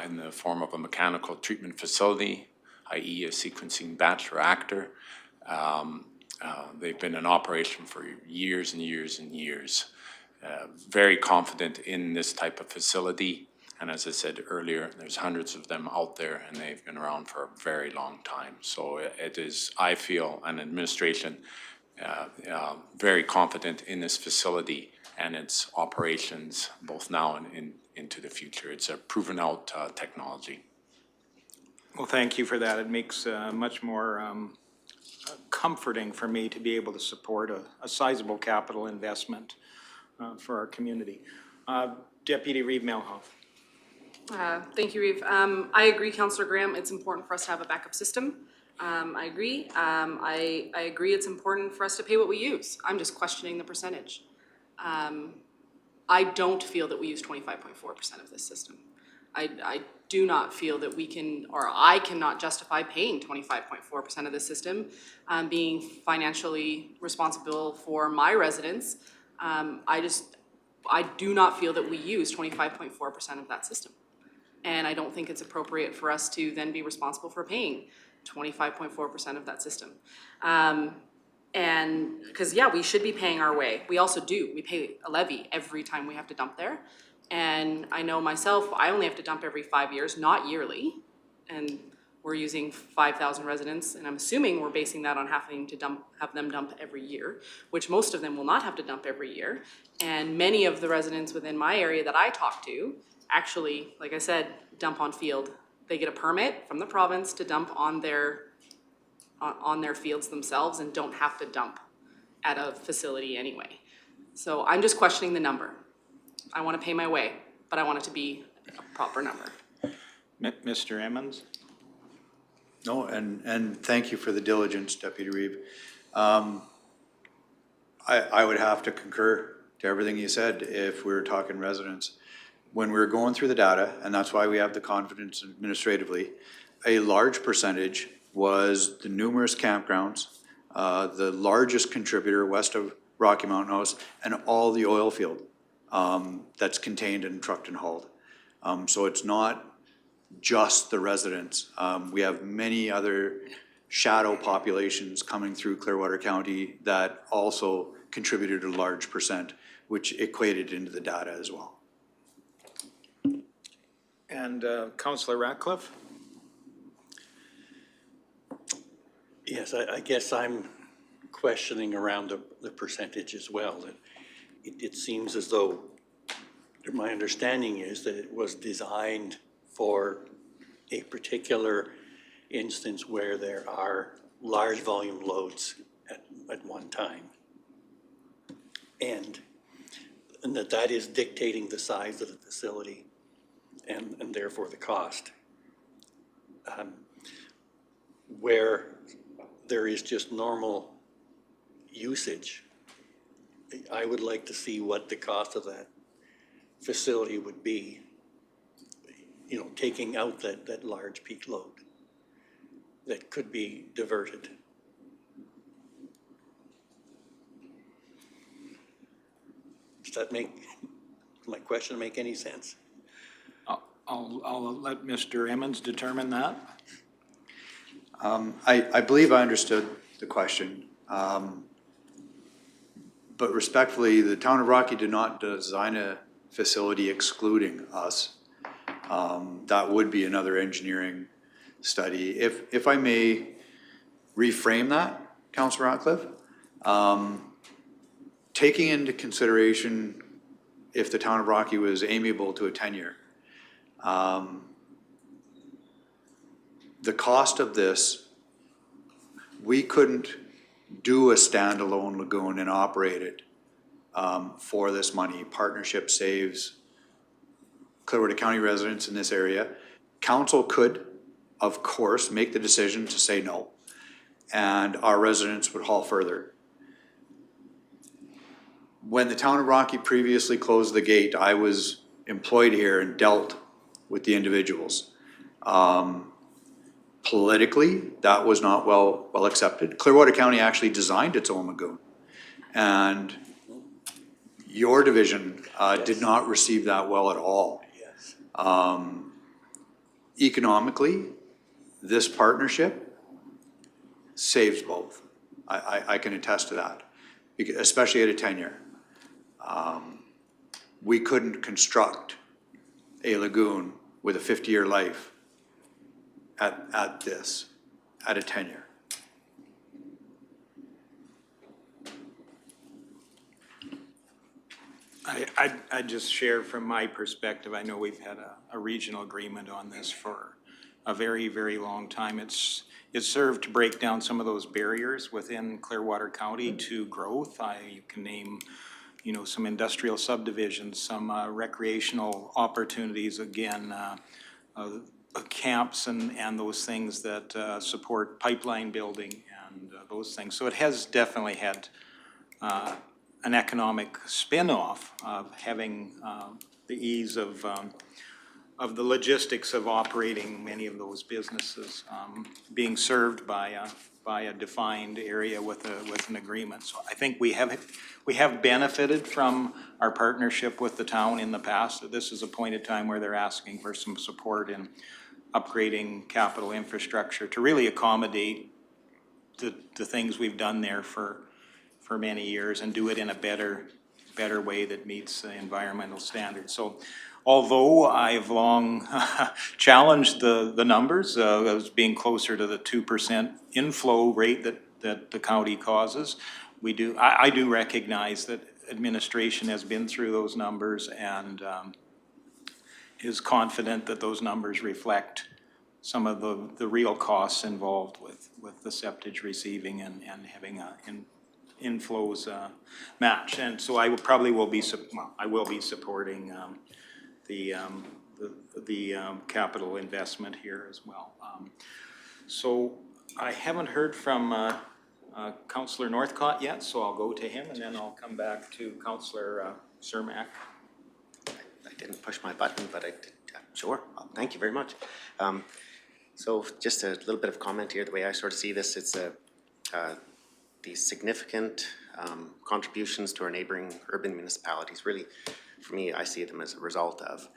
in the form of a mechanical treatment facility, i.e. a sequencing batch reactor. They've been in operation for years and years and years. Very confident in this type of facility. And as I said earlier, there's hundreds of them out there and they've been around for a very long time. So it is, I feel, an administration very confident in this facility and its operations both now and into the future. It's a proven out technology. Well, thank you for that. It makes much more comforting for me to be able to support a sizable capital investment for our community. Deputy Reeve Melhoff. Thank you, Reeve. I agree, Councillor Graham, it's important for us to have a backup system. I agree. I agree it's important for us to pay what we use. I'm just questioning the percentage. I don't feel that we use 25.4% of this system. I do not feel that we can, or I cannot justify paying 25.4% of the system, being financially responsible for my residents. I do not feel that we use 25.4% of that system. And I don't think it's appropriate for us to then be responsible for paying 25.4% of that system. And, because yeah, we should be paying our way. We also do. We pay a levy every time we have to dump there. And I know myself, I only have to dump every 5 years, not yearly. And we're using 5,000 residents, and I'm assuming we're basing that on having to have them dump every year, which most of them will not have to dump every year. And many of the residents within my area that I talk to actually, like I said, dump on field. They get a permit from the province to dump on their fields themselves and don't have to dump at a facility anyway. So I'm just questioning the number. I want to pay my way, but I want it to be a proper number. Mr. Emmons? No, and thank you for the diligence, Deputy Reeve. I would have to concur to everything you said if we were talking residents. When we were going through the data, and that's why we have the confidence administratively, a large percentage was the numerous campgrounds, the largest contributor west of Rocky Mountain House, and all the oil field that's contained and trucked and hauled. So it's not just the residents. We have many other shadow populations coming through Clearwater County that also contributed a large percent, which equated into the data as well. And Councillor Ratcliffe? Yes, I guess I'm questioning around the percentage as well. it seems as though, my understanding is that it was designed for a particular instance where there are large volume loads at one time. And that is dictating the size of the facility and therefore the cost. Where there is just normal usage, I would like to see what the cost of that facility would be, you know, taking out that large peak load that could be diverted. Does that my question make any sense? I'll let Mr. Emmons determine that. I believe I understood the question. But respectfully, the town of Rocky did not design a facility excluding us. That would be another engineering study. If I may reframe that, Councillor Ratcliffe, taking into consideration if the town of Rocky was amiable to a tenure, the cost of this, we couldn't do a standalone lagoon and operate it for this money. Partnership saves Clearwater County residents in this area. Council could, of course, make the decision to say no, and our residents would haul further. When the town of Rocky previously closed the gate, I was employed here and dealt with the individuals. Politically, that was not well accepted. Clearwater County actually designed its own lagoon. And your division did not receive that well at all. Yes. Economically, this partnership saves both. I can attest to that, especially at a tenure. We couldn't construct a lagoon with a 50-year life at a tenure. I just share from my perspective, I know we've had a regional agreement on this for a very, very long time. It's served to break down some of those barriers within Clearwater County to growth. You can name, you know, some industrial subdivisions, some recreational opportunities, again, camps and those things that support pipeline building and those things. So it has definitely had an economic spin-off of having the ease of the logistics of operating many of those businesses being served by a defined area with an agreement. So I think we have benefited from our partnership with the town in the past. This is a point in time where they're asking for some support in upgrading capital infrastructure to really accommodate the things we've done there for many years and do it in a better way that meets the environmental standards. So although I've long challenged the numbers as being closer to the 2% inflow rate that the county causes, I do recognize that administration has been through those numbers and is confident that those numbers reflect some of the real costs involved with the septage receiving and having inflows match. And so I will be supporting the capital investment here as well. So I haven't heard from Councillor Northcott yet, so I'll go to him and then I'll come back to Councillor Cermak. I didn't push my button, but I did. Sure. Thank you very much. So just a little bit of comment here. The way I sort of see this, it's the significant contributions to our neighboring urban municipalities. Really, for me, I see them as a result of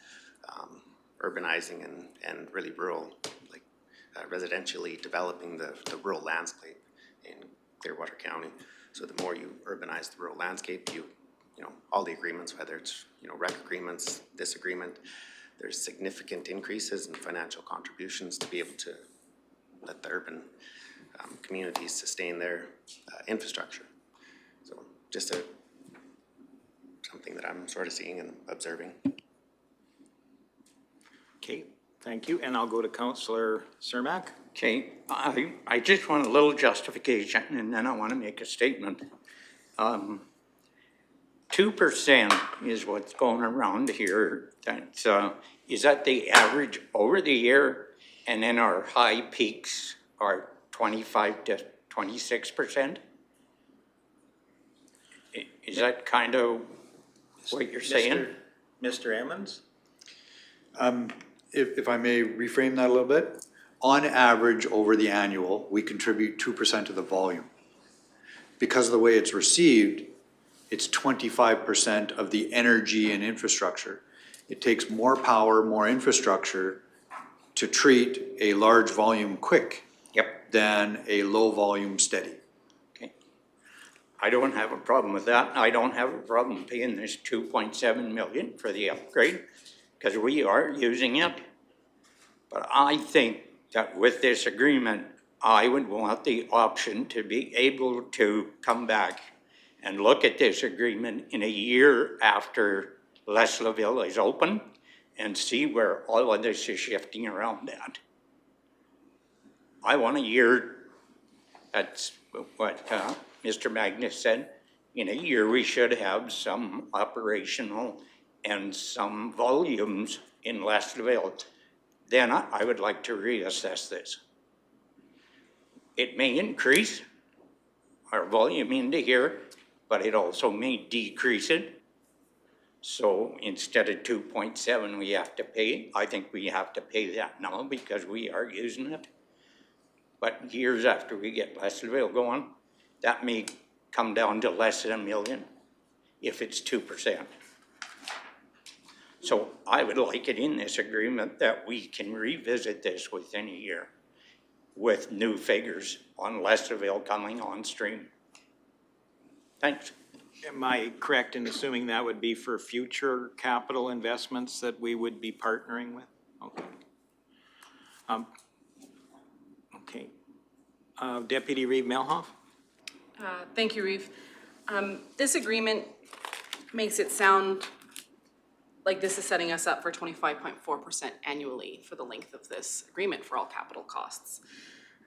urbanizing and really rural, like residentially developing the rural landscape in Clearwater County. So the more you urbanize the rural landscape, you know, all the agreements, whether it's, you know, rec agreements, this agreement, there's significant increases in financial contributions to be able to let the urban communities sustain their infrastructure. So just a something that I'm sort of seeing and observing. Okay, thank you, and I'll go to Councillor Cermak. Okay, I just want a little justification and then I want to make a statement. 2% is what's going around here. That's, is that the average over the year? And then our high peaks are 25 to 26%? Is that kind of what you're saying? Mr. Emmons? If I may reframe that a little bit, on average over the annual, we contribute 2% of the volume. Because of the way it's received, it's 25% of the energy and infrastructure. It takes more power, more infrastructure to treat a large volume quick. Yep. Than a low volume steady. Okay. I don't have a problem with that. I don't have a problem paying this 2.7 million for the upgrade because we are using it. But I think that with this agreement, I would want the option to be able to come back and look at this agreement in a year after Leslieville is open and see where all of this is shifting around at. I want a year, that's what Mr. Magnus said. In a year, we should have some operational and some volumes in Leslieville. Then I would like to reassess this. It may increase our volume into here, but it also may decrease it. So instead of 2.7 we have to pay, I think we have to pay that now because we are using it. But years after we get Leslieville going, that may come down to less than $1 million if it's 2%. So I would like it in this agreement that we can revisit this within a year with new figures on Leslieville coming on stream. Thanks. Am I correct in assuming that would be for future capital investments that we would be partnering with? Okay. Okay. Deputy Reeve Melhoff? Thank you, Reeve. This agreement makes it sound like this is setting us up for 25.4% annually for the length of this agreement for all capital costs.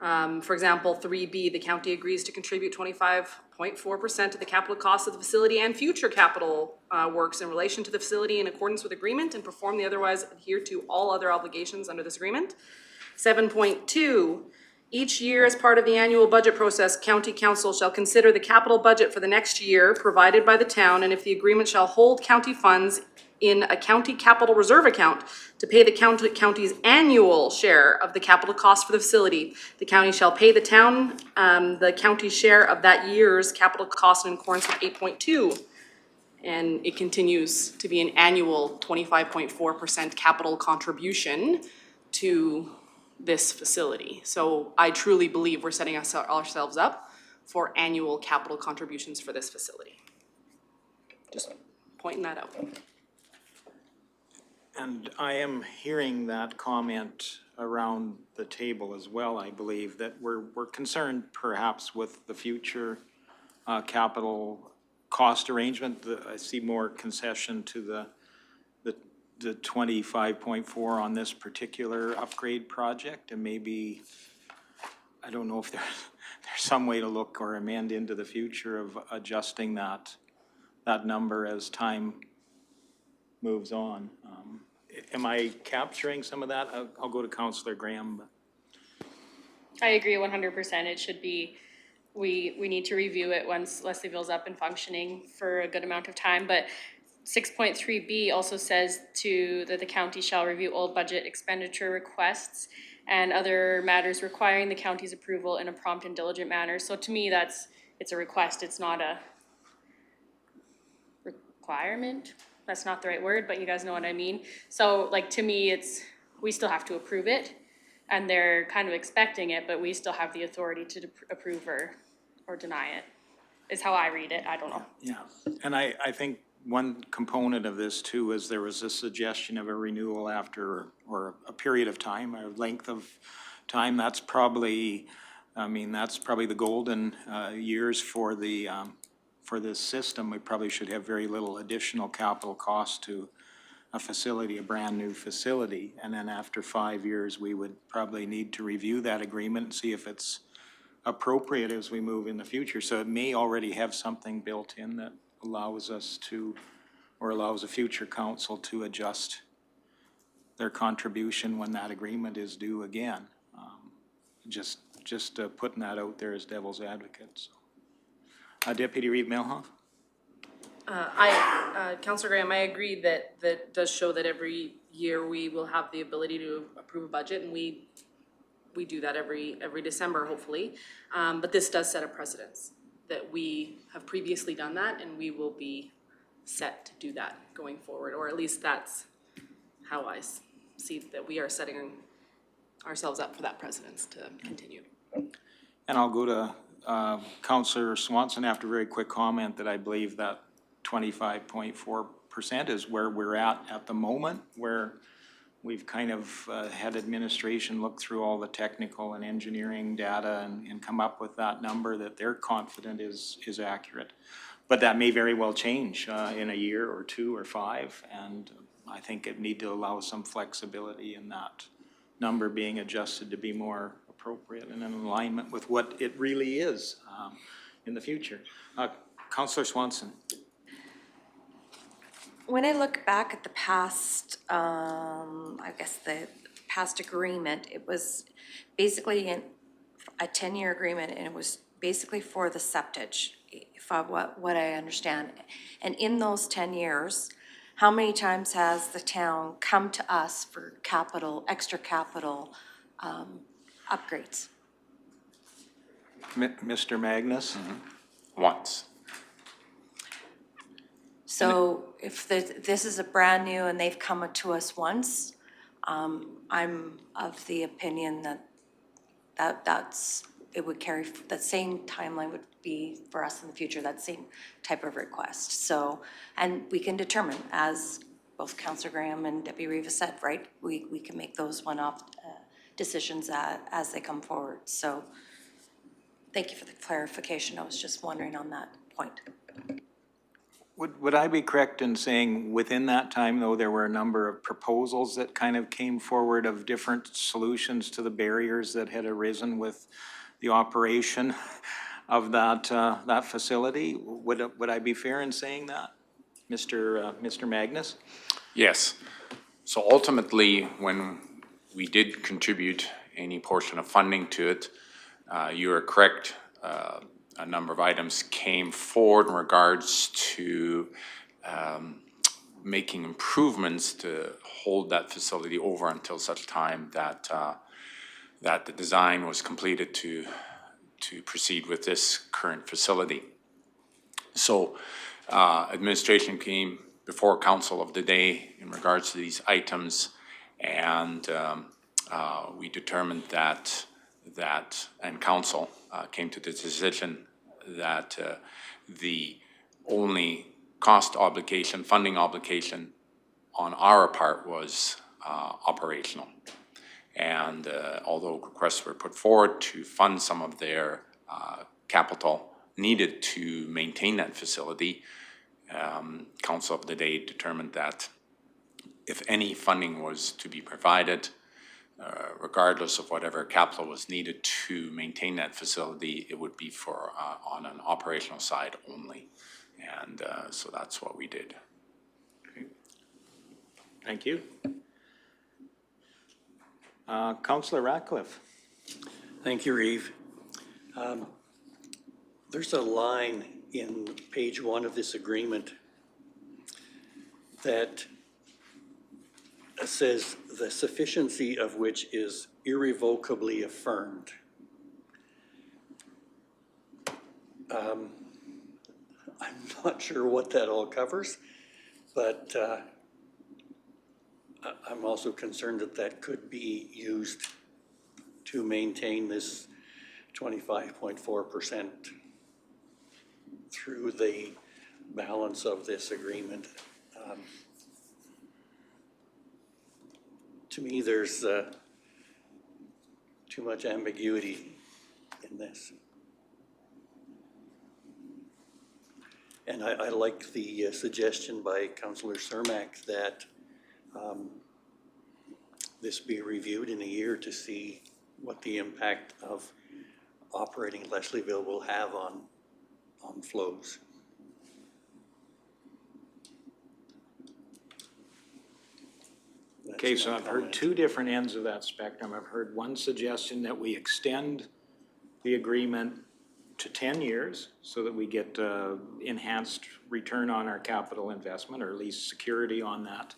For example, 3B, the county agrees to contribute 25.4% of the capital cost of the facility and future capital works in relation to the facility in accordance with agreement and perform the otherwise adhere to all other obligations under this agreement. 7.2, each year as part of the annual budget process, county council shall consider the capital budget for the next year provided by the town, and if the agreement shall hold county funds in a county capital reserve account to pay the county's annual share of the capital cost for the facility. The county shall pay the town the county's share of that year's capital cost in accordance with 8.2. And it continues to be an annual 25.4% capital contribution to this facility. So I truly believe we're setting ourselves up for annual capital contributions for this facility. Just pointing that out. And I am hearing that comment around the table as well, I believe, that we're concerned perhaps with the future capital cost arrangement. I see more concession to the 25.4 on this particular upgrade project, and maybe, I don't know if there's some way to look or amend into the future of adjusting that number as time moves on. Am I capturing some of that? I'll go to Councillor Graham. I agree 100%. It should be, we need to review it once Leslieville's up and functioning for a good amount of time. But 6.3B also says that the county shall review all budget expenditure requests and other matters requiring the county's approval in a prompt and diligent manner. So to me, it's a request. It's not a requirement. That's not the right word, but you guys know what I mean. So like, to me, we still have to approve it, and they're kind of expecting it, but we still have the authority to approve or deny it, is how I read it. I don't know. Yeah, and I think one component of this too is there was a suggestion of a renewal after, or a period of time, a length of time. That's probably, I mean, that's probably the golden years for the for this system, we probably should have very little additional capital cost to a facility, a brand-new facility. And then after 5 years, we would probably need to review that agreement and see if it's appropriate as we move in the future. So it may already have something built in that allows us to, or allows a future council to adjust their contribution when that agreement is due again. Just putting that out there as devil's advocate. So. Deputy Reeve Melhoff? Councillor Graham, I agree that does show that every year we will have the ability to approve a budget, and we do that every December, hopefully. But this does set a precedence that we have previously done that, and we will be set to do that going forward, or at least that's how I see that we are setting ourselves up for that precedence to continue. And I'll go to Councillor Swanson after a very quick comment that I believe that 25.4% is where we're at the moment, where we've kind of had administration look through all the technical and engineering data and come up with that number that they're confident is accurate. But that may very well change in a year or 2 or 5, and I think it need to allow some flexibility in that number being adjusted to be more appropriate and in alignment with what it really is in the future. Councillor Swanson. When I look back at the past, I guess the past agreement, it was basically a 10-year agreement, and it was basically for the septage, what I understand. And in those 10 years, how many times has the town come to us for extra capital upgrades? Mr. Magnus? Once. So if this is a brand new and they've come to us once, I'm of the opinion that's it would carry, that same timeline would be for us in the future, that same type of request. So, and we can determine, as both Councillor Graham and Deputy Rivas said, right? We can make those one-off decisions as they come forward. So thank you for the clarification. I was just wondering on that point. Would I be correct in saying within that time, though, there were a number of proposals that kind of came forward of different solutions to the barriers that had arisen with the operation of that facility? Would I be fair in saying that, Mr. Magnus? Yes. So ultimately, when we did contribute any portion of funding to it, you are correct. A number of items came forward in regards to making improvements to hold that facility over until such time that that the design was completed to proceed with this current facility. So administration came before council of the day in regards to these items, and we determined that and council came to the decision that the only cost obligation, funding obligation on our part was operational. And although requests were put forward to fund some of their capital needed to maintain that facility, council of the day determined that if any funding was to be provided, regardless of whatever capital was needed to maintain that facility, it would be for on an operational side only. And so that's what we did. Okay. Thank you. Councillor Ratcliffe. Thank you, Reeve. There's a line in page 1 of this agreement that says the sufficiency of which is irrevocably affirmed. I'm not sure what that all covers, but I'm also concerned that that could be used to maintain this 25.4% through the balance of this agreement. To me, there's too much ambiguity in this. And I like the suggestion by Councillor Cermak that this be reviewed in a year to see what the impact of operating Leslieville will have on flows. Okay, so I've heard two different ends of that spectrum. I've heard one suggestion that we extend the agreement to 10 years so that we get enhanced return on our capital investment, or at least security on that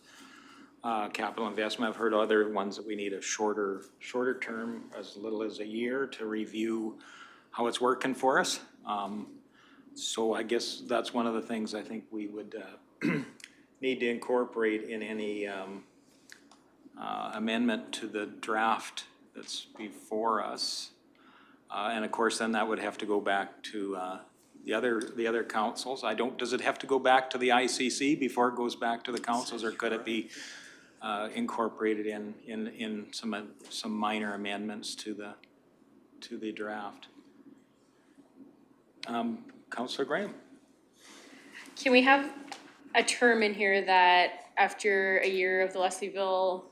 capital investment. I've heard other ones that we need a shorter term, as little as a year, to review how it's working for us. So I guess that's one of the things I think we would need to incorporate in any amendment to the draft that's before us. And of course, then that would have to go back to the other councils. Does it have to go back to the ICC before it goes back to the councils, or could it be incorporated in some minor amendments to the draft? Councillor Graham. Can we have a term in here that after a year of the Leslieville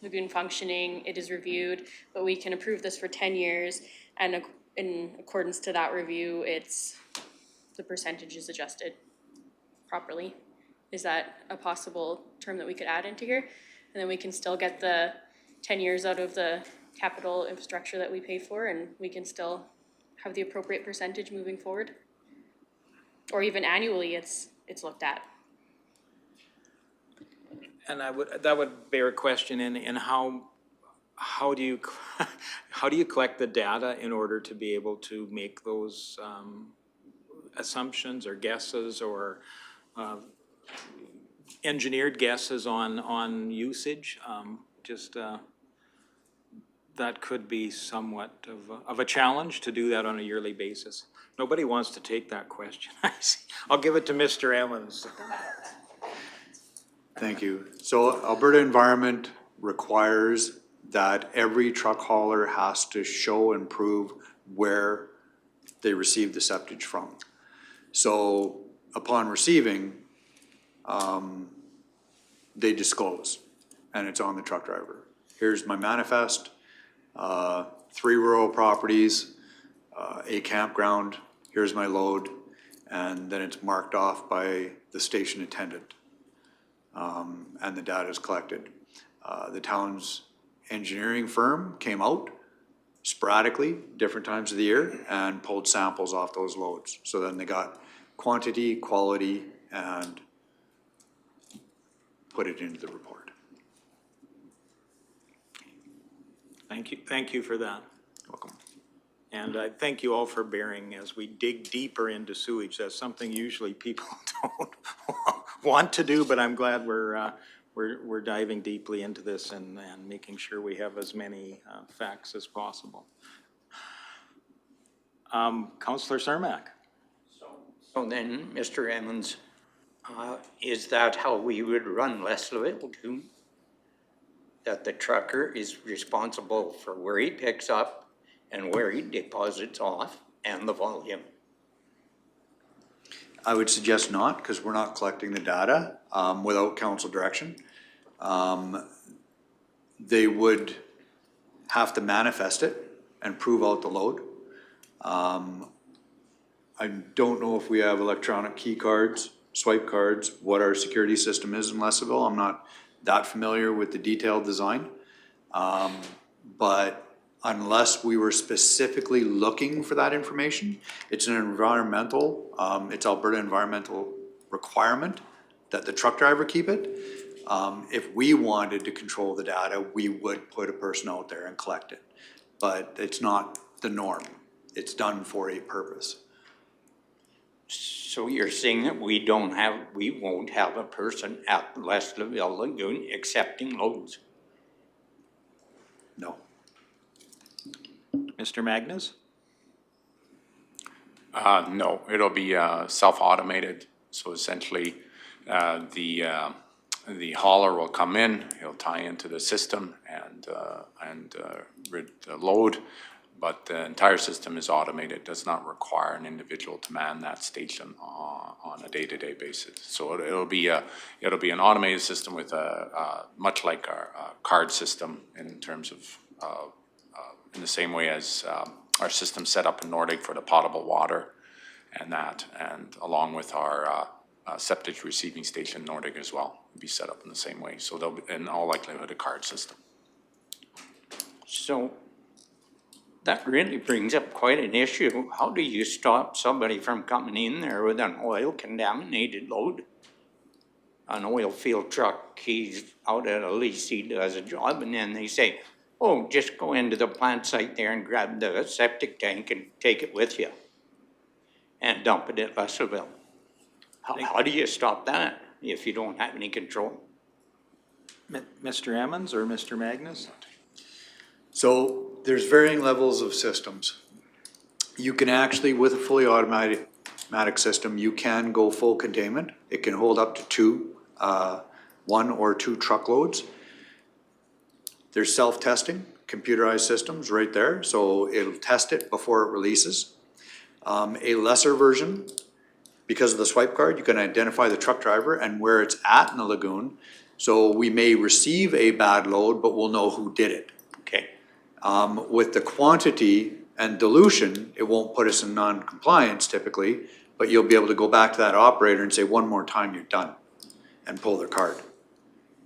Lagoon functioning, it is reviewed, but we can approve this for 10 years, and in accordance to that review, the percentage is adjusted properly? Is that a possible term that we could add into here? And then we can still get the 10 years out of the capital infrastructure that we pay for, and we can still have the appropriate percentage moving forward? Or even annually, it's looked at. And that would bear a question in how do you collect the data in order to be able to make those assumptions or guesses, or engineered guesses on usage? That could be somewhat of a challenge to do that on a yearly basis. Nobody wants to take that question. I'll give it to Mr. Emmons. Thank you. So Alberta Environment requires that every truck hauler has to show and prove where they received the septage from. So upon receiving, they disclose, and it's on the truck driver. Here's my manifest, 3 rural properties, a campground, here's my load, and then it's marked off by the station attendant. And the data is collected. The town's engineering firm came out sporadically, different times of the year, and pulled samples off those loads. So then they got quantity, quality, and put it into the report. Thank you for that. Welcome. And I thank you all for bearing as we dig deeper into sewage. That's something usually people don't want to do, but I'm glad we're diving deeply into this and making sure we have as many facts as possible. Councillor Cermak. So then, Mr. Emmons, is that how we would run Leslieville too? That the trucker is responsible for where he picks up and where he deposits off, and the volume? I would suggest not, because we're not collecting the data without council direction. They would have to manifest it and prove out the load. I don't know if we have electronic key cards, swipe cards, what our security system is in Leslieville. I'm not that familiar with the detailed design. But unless we were specifically looking for that information, it's an environmental, it's Alberta environmental requirement that the truck driver keep it. If we wanted to control the data, we would put a person out there and collect it. But it's not the norm. It's done for a purpose. So you're saying that we won't have a person at Leslieville Lagoon accepting loads? No. Mr. Magnus? No, it'll be self-automated. So essentially, the hauler will come in, he'll tie into the system and rid the load. but the entire system is automated, does not require an individual to man that station on a day-to-day basis. So it'll be an automated system with much like our card system in terms of, in the same way as our system set up in Nordic for the potable water and along with our septic receiving station Nordic as well, will be set up in the same way. So they'll be, in all likelihood, a card system. So that really brings up quite an issue. How do you stop somebody from coming in there with an oil contaminated load? An oil field truck, he's out at a lease, he does a job, and then they say, oh, just go into the plant site there and grab the septic tank and take it with you and dump it at Russellville. How do you stop that if you don't have any control? Mr. Emmons or Mr. Magnus? So there's varying levels of systems. You can actually, with a fully automatic system, you can go full containment. It can hold up to one or two truckloads. There's self-testing, computerized systems right there, so it'll test it before it releases. A lesser version, because of the swipe card, you can identify the truck driver and where it's at in the lagoon. So we may receive a bad load, but we'll know who did it. Okay. With the quantity and dilution, it won't put us in non-compliance typically, but you'll be able to go back to that operator and say, one more time, you're done, and pull their card.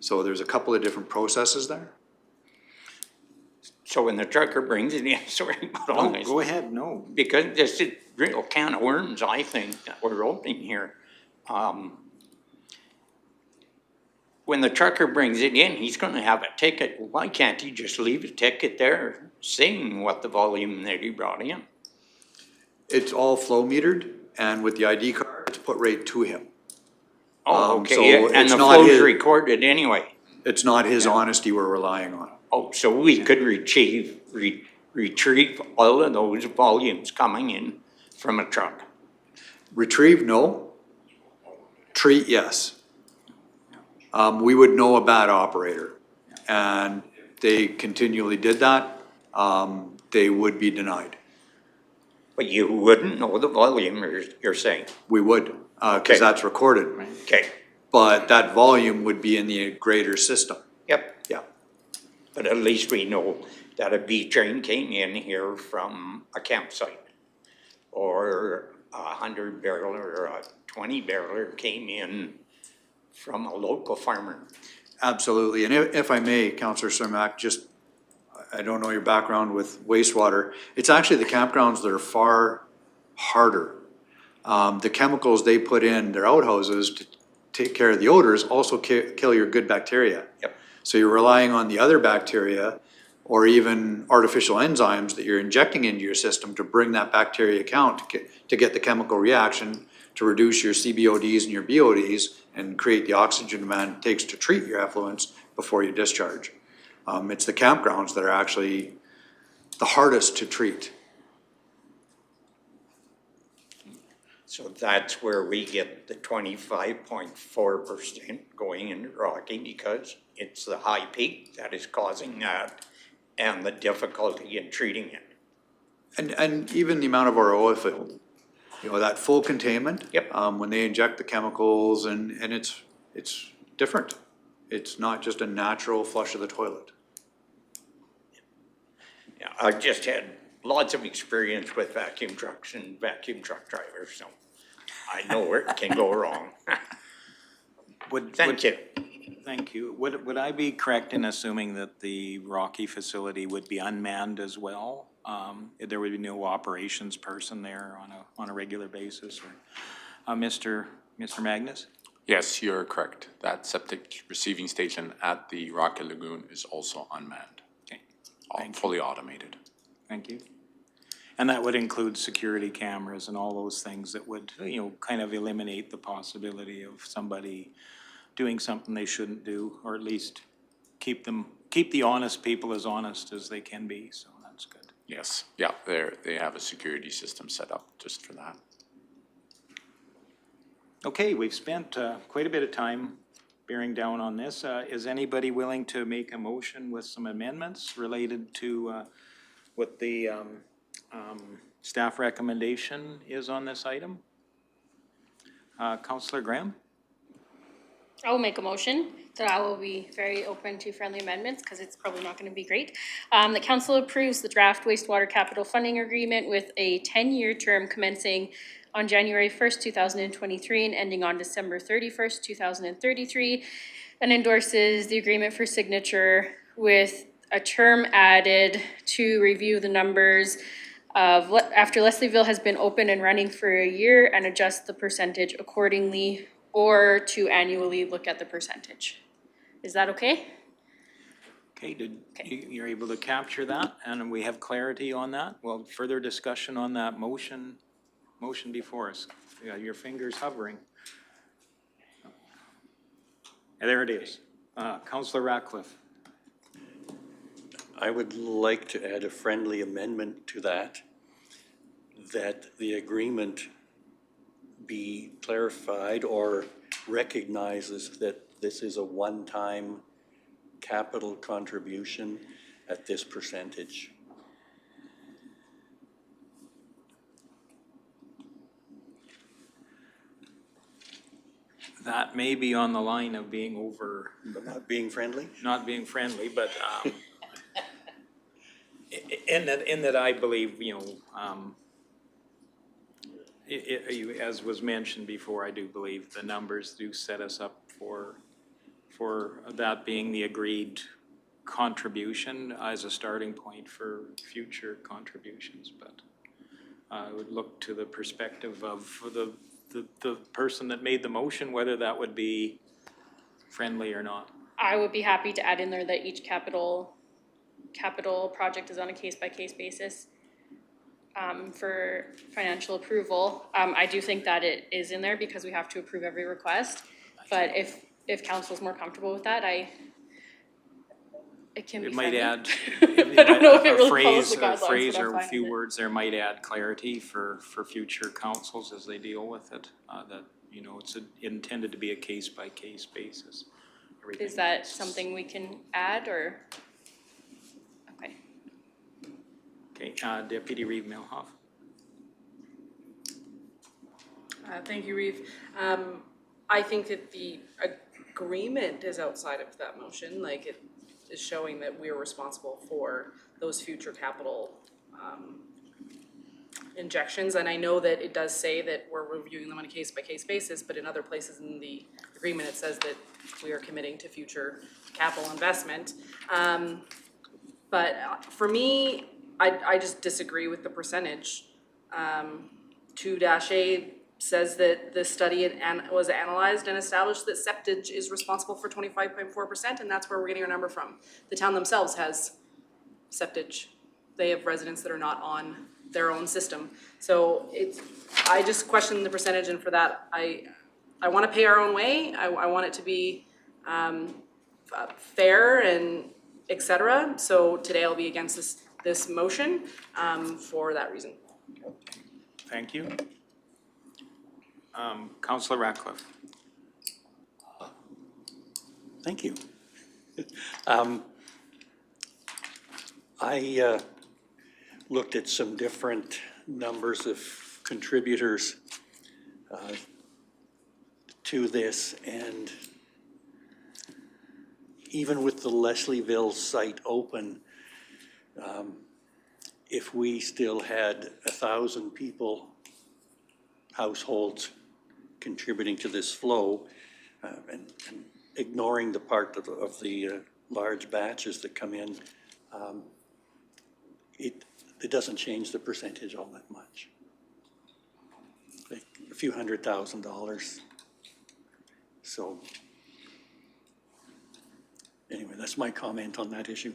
So there's a couple of different processes there. So when the trucker brings it in, sorry, No, go ahead, no. because this is real can of worms, I think, that we're opening here. When the trucker brings it in, he's gonna have a ticket. Why can't he just leave a ticket there saying what the volume that he brought in? It's all flow metered, and with the ID card, it's put right to him. Oh, so okay, and it's the not flow's his- recorded anyway. It's not his honesty we're relying on. Oh, so we could retrieve all of those volumes coming in from a truck. Retrieve, no. Treat, yes. We would know a bad operator, and if they continually did that, they would be denied. But you wouldn't know the volume, you're saying? We would, Okay. because that's recorded. Okay, But that volume would be in the greater system. yep. Yeah. But at least we know that a B train came in here from a campsite. Or 100 barreler or a 20 barreler came in from a local farmer. Absolutely, and if I may, Councillor Cermak, just, I don't know your background with wastewater, it's actually the campgrounds that are far harder. The chemicals they put in their outhouses to take care of the odors also kill your good bacteria. Yep. So you're relying on the other bacteria or even artificial enzymes that you're injecting into your system to bring that bacteria count to get the chemical reaction to reduce your CBODs and your BODs and create the oxygen demand it takes to treat your effluents before you discharge. It's the campgrounds that are actually the hardest to treat. So that's where we get the 25.4% going into Rocky because it's the high peak that is causing that and the difficulty in treating it. And even the amount of our oil field, you know, that full containment. Yep. When they inject the chemicals and it's different. It's not just a natural flush of the toilet. Yeah, I just had lots of experience with vacuum trucks and vacuum truck drivers, so I know where it can go wrong. Thank you. Thank you. Would I be correct in assuming that the Rocky facility would be unmanned as well? There would be no operations person there on a regular basis, or, Mr. Magnus? Yes, you're correct. That septic receiving station at the Rocky Lagoon is also unmanned. Okay. Fully automated. Thank you. And that would include security cameras and all those things that would, you know, kind of eliminate the possibility of somebody doing something they shouldn't do, or at least keep the honest people as honest as they can be, so that's good. Yes, yeah, they have a security system set up just for that. Okay, we've spent quite a bit of time bearing down on this. Is anybody willing to make a motion with some amendments related to what the staff recommendation is on this item? Counselor Graham? I will make a motion that I will be very open to friendly amendments, because it's probably not gonna be great. The council approves the draft wastewater capital funding agreement with a 10-year term commencing on January 1st, 2023 and ending on December 31st, 2033, and endorses the agreement for signature with a term added to review the numbers of after Leslieville has been open and running for a year and adjust the percentage accordingly, or to annually look at the percentage. Is that okay? Okay, you're able to capture that, and we have clarity on that? Well, further discussion on that motion before us. You got your fingers hovering. And there it is. Counselor Ratcliffe. I would like to add a friendly amendment to that, that the agreement be clarified or recognizes that this is a one-time capital contribution at this percentage. That may be on the line of being over. Not being friendly? Not being friendly, but in that I believe, as was mentioned before, I do believe the numbers do set us up for that being the agreed contribution as a starting point for future contributions. But I would look to the perspective of the person that made the motion, whether that would be friendly or not. I would be happy to add in there that each capital project is on a case-by-case basis for financial approval. I do think that it is in there because we have to approve every request. But if council's more comfortable with that, it can be friendly. It might add I don't know if it really follows the a guidelines, phrase but I'm or a fine few with it. words there might add clarity for future councils as they deal with it. That, it's intended to be a case-by-case basis. Is that something we can add, or? Okay. Okay, Deputy Reeve Milhoff. Thank you, Reeve. I think that the agreement is outside of that motion, like it is showing that we're responsible for those future capital injections. And I know that it does say that we're reviewing them on a case-by-case basis, but in other places in the agreement, it says that we are committing to future capital investment. But for me, I just disagree with the percentage. 2-A says that the study was analyzed and established that septage is responsible for 25.4%, and that's where we're getting our number from. The town themselves has septage. They have residents that are not on their own system. So I just question the percentage, and for that, I want to pay our own way. I want it to be fair and et cetera. So today I'll be against this motion for that reason. Thank you. Councillor Ratcliffe. Thank you. I looked at some different numbers of contributors to this, and even with the Leslieville site open, if we still had 1,000 people, households contributing to this flow, and ignoring the part of the large batches that come in, it doesn't change the percentage all that much. Like a few $100,000. So anyway, that's my comment on that issue.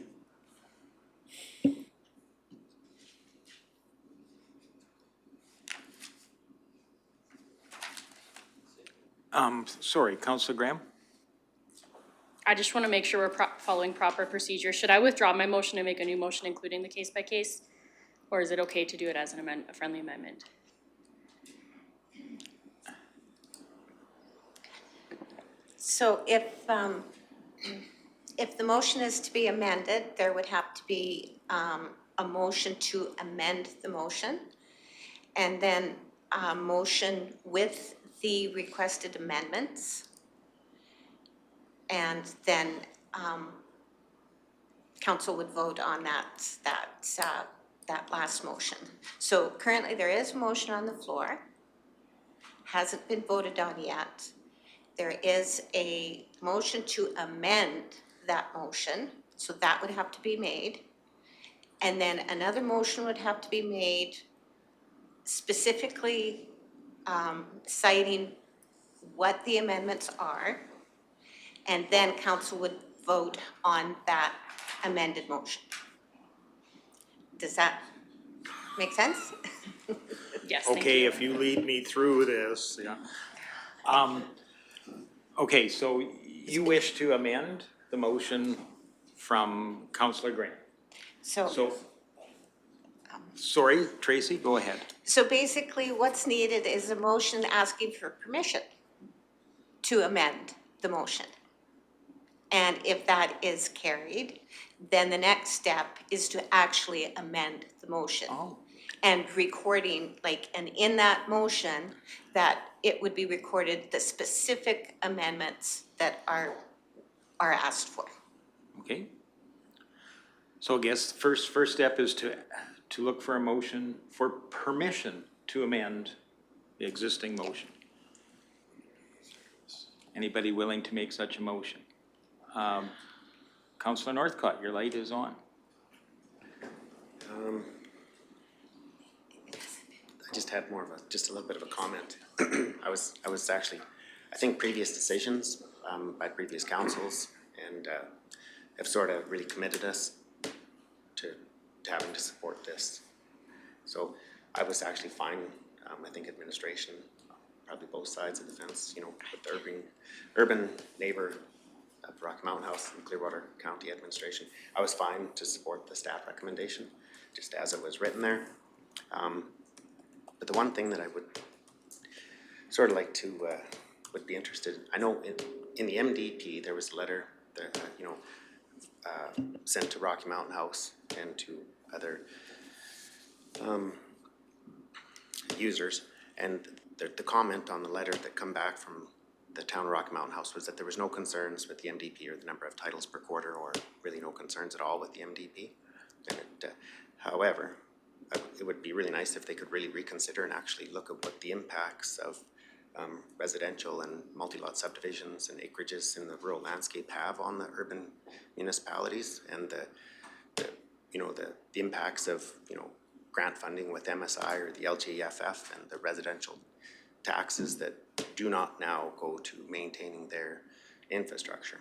Sorry, Councillor Graham? I just want to make sure we're following proper procedure. Should I withdraw my motion and make a new motion including the case-by-case? Or is it okay to do it as a friendly amendment? So if the motion is to be amended, there would have to be a a motion to amend the motion, and then a motion with the requested amendments. And then council would vote on that last motion. So currently there is a motion on the floor, hasn't been voted on yet. There is a motion to amend that motion, so that would have to be made. And then another motion would have to be made specifically citing what the amendments are. And then council would vote on that amended motion. Does that make sense? Yes, thank Okay, you. if you lead me through this, yeah. Okay, so you wish to amend the motion from Councillor Graham. So, sorry, Tracy, go ahead. So basically what's needed is a motion asking for permission to amend the motion. And if that is carried, then the next step is to actually amend the motion. Oh. And recording, and in that motion, that it would be recorded the specific amendments that are asked for. Okay. So I guess first step is to look for a motion for permission to amend the existing motion. Anybody willing to make such a motion? Councillor Northcott, your light is on. I just had more of just a little bit of a comment. I was actually, I think previous decisions by previous councils and have sort of really committed us to having to support this. So I was actually fine, I think administration, probably both sides of the fence, with the urban neighbor of Rocky Mountain House and Clearwater County administration. I was fine to support the staff recommendation, just as it was written there. But the one thing that I would sort of like to, would be interested in, I know in the MDP, there was a letter that, sent to Rocky Mountain House and to other users. And the comment on the letter that come back from the town of Rocky Mountain House was that there was no concerns with the MDP or the number of titles per quarter, or really no concerns at all with the MDP. And however, it would be really nice if they could really reconsider and actually look at what the impacts of residential and multi-lot subdivisions and acreages in the rural landscape have on the urban municipalities, and the impacts of grant funding with MSI or the LGFF and the residential taxes that do not now go to maintaining their infrastructure.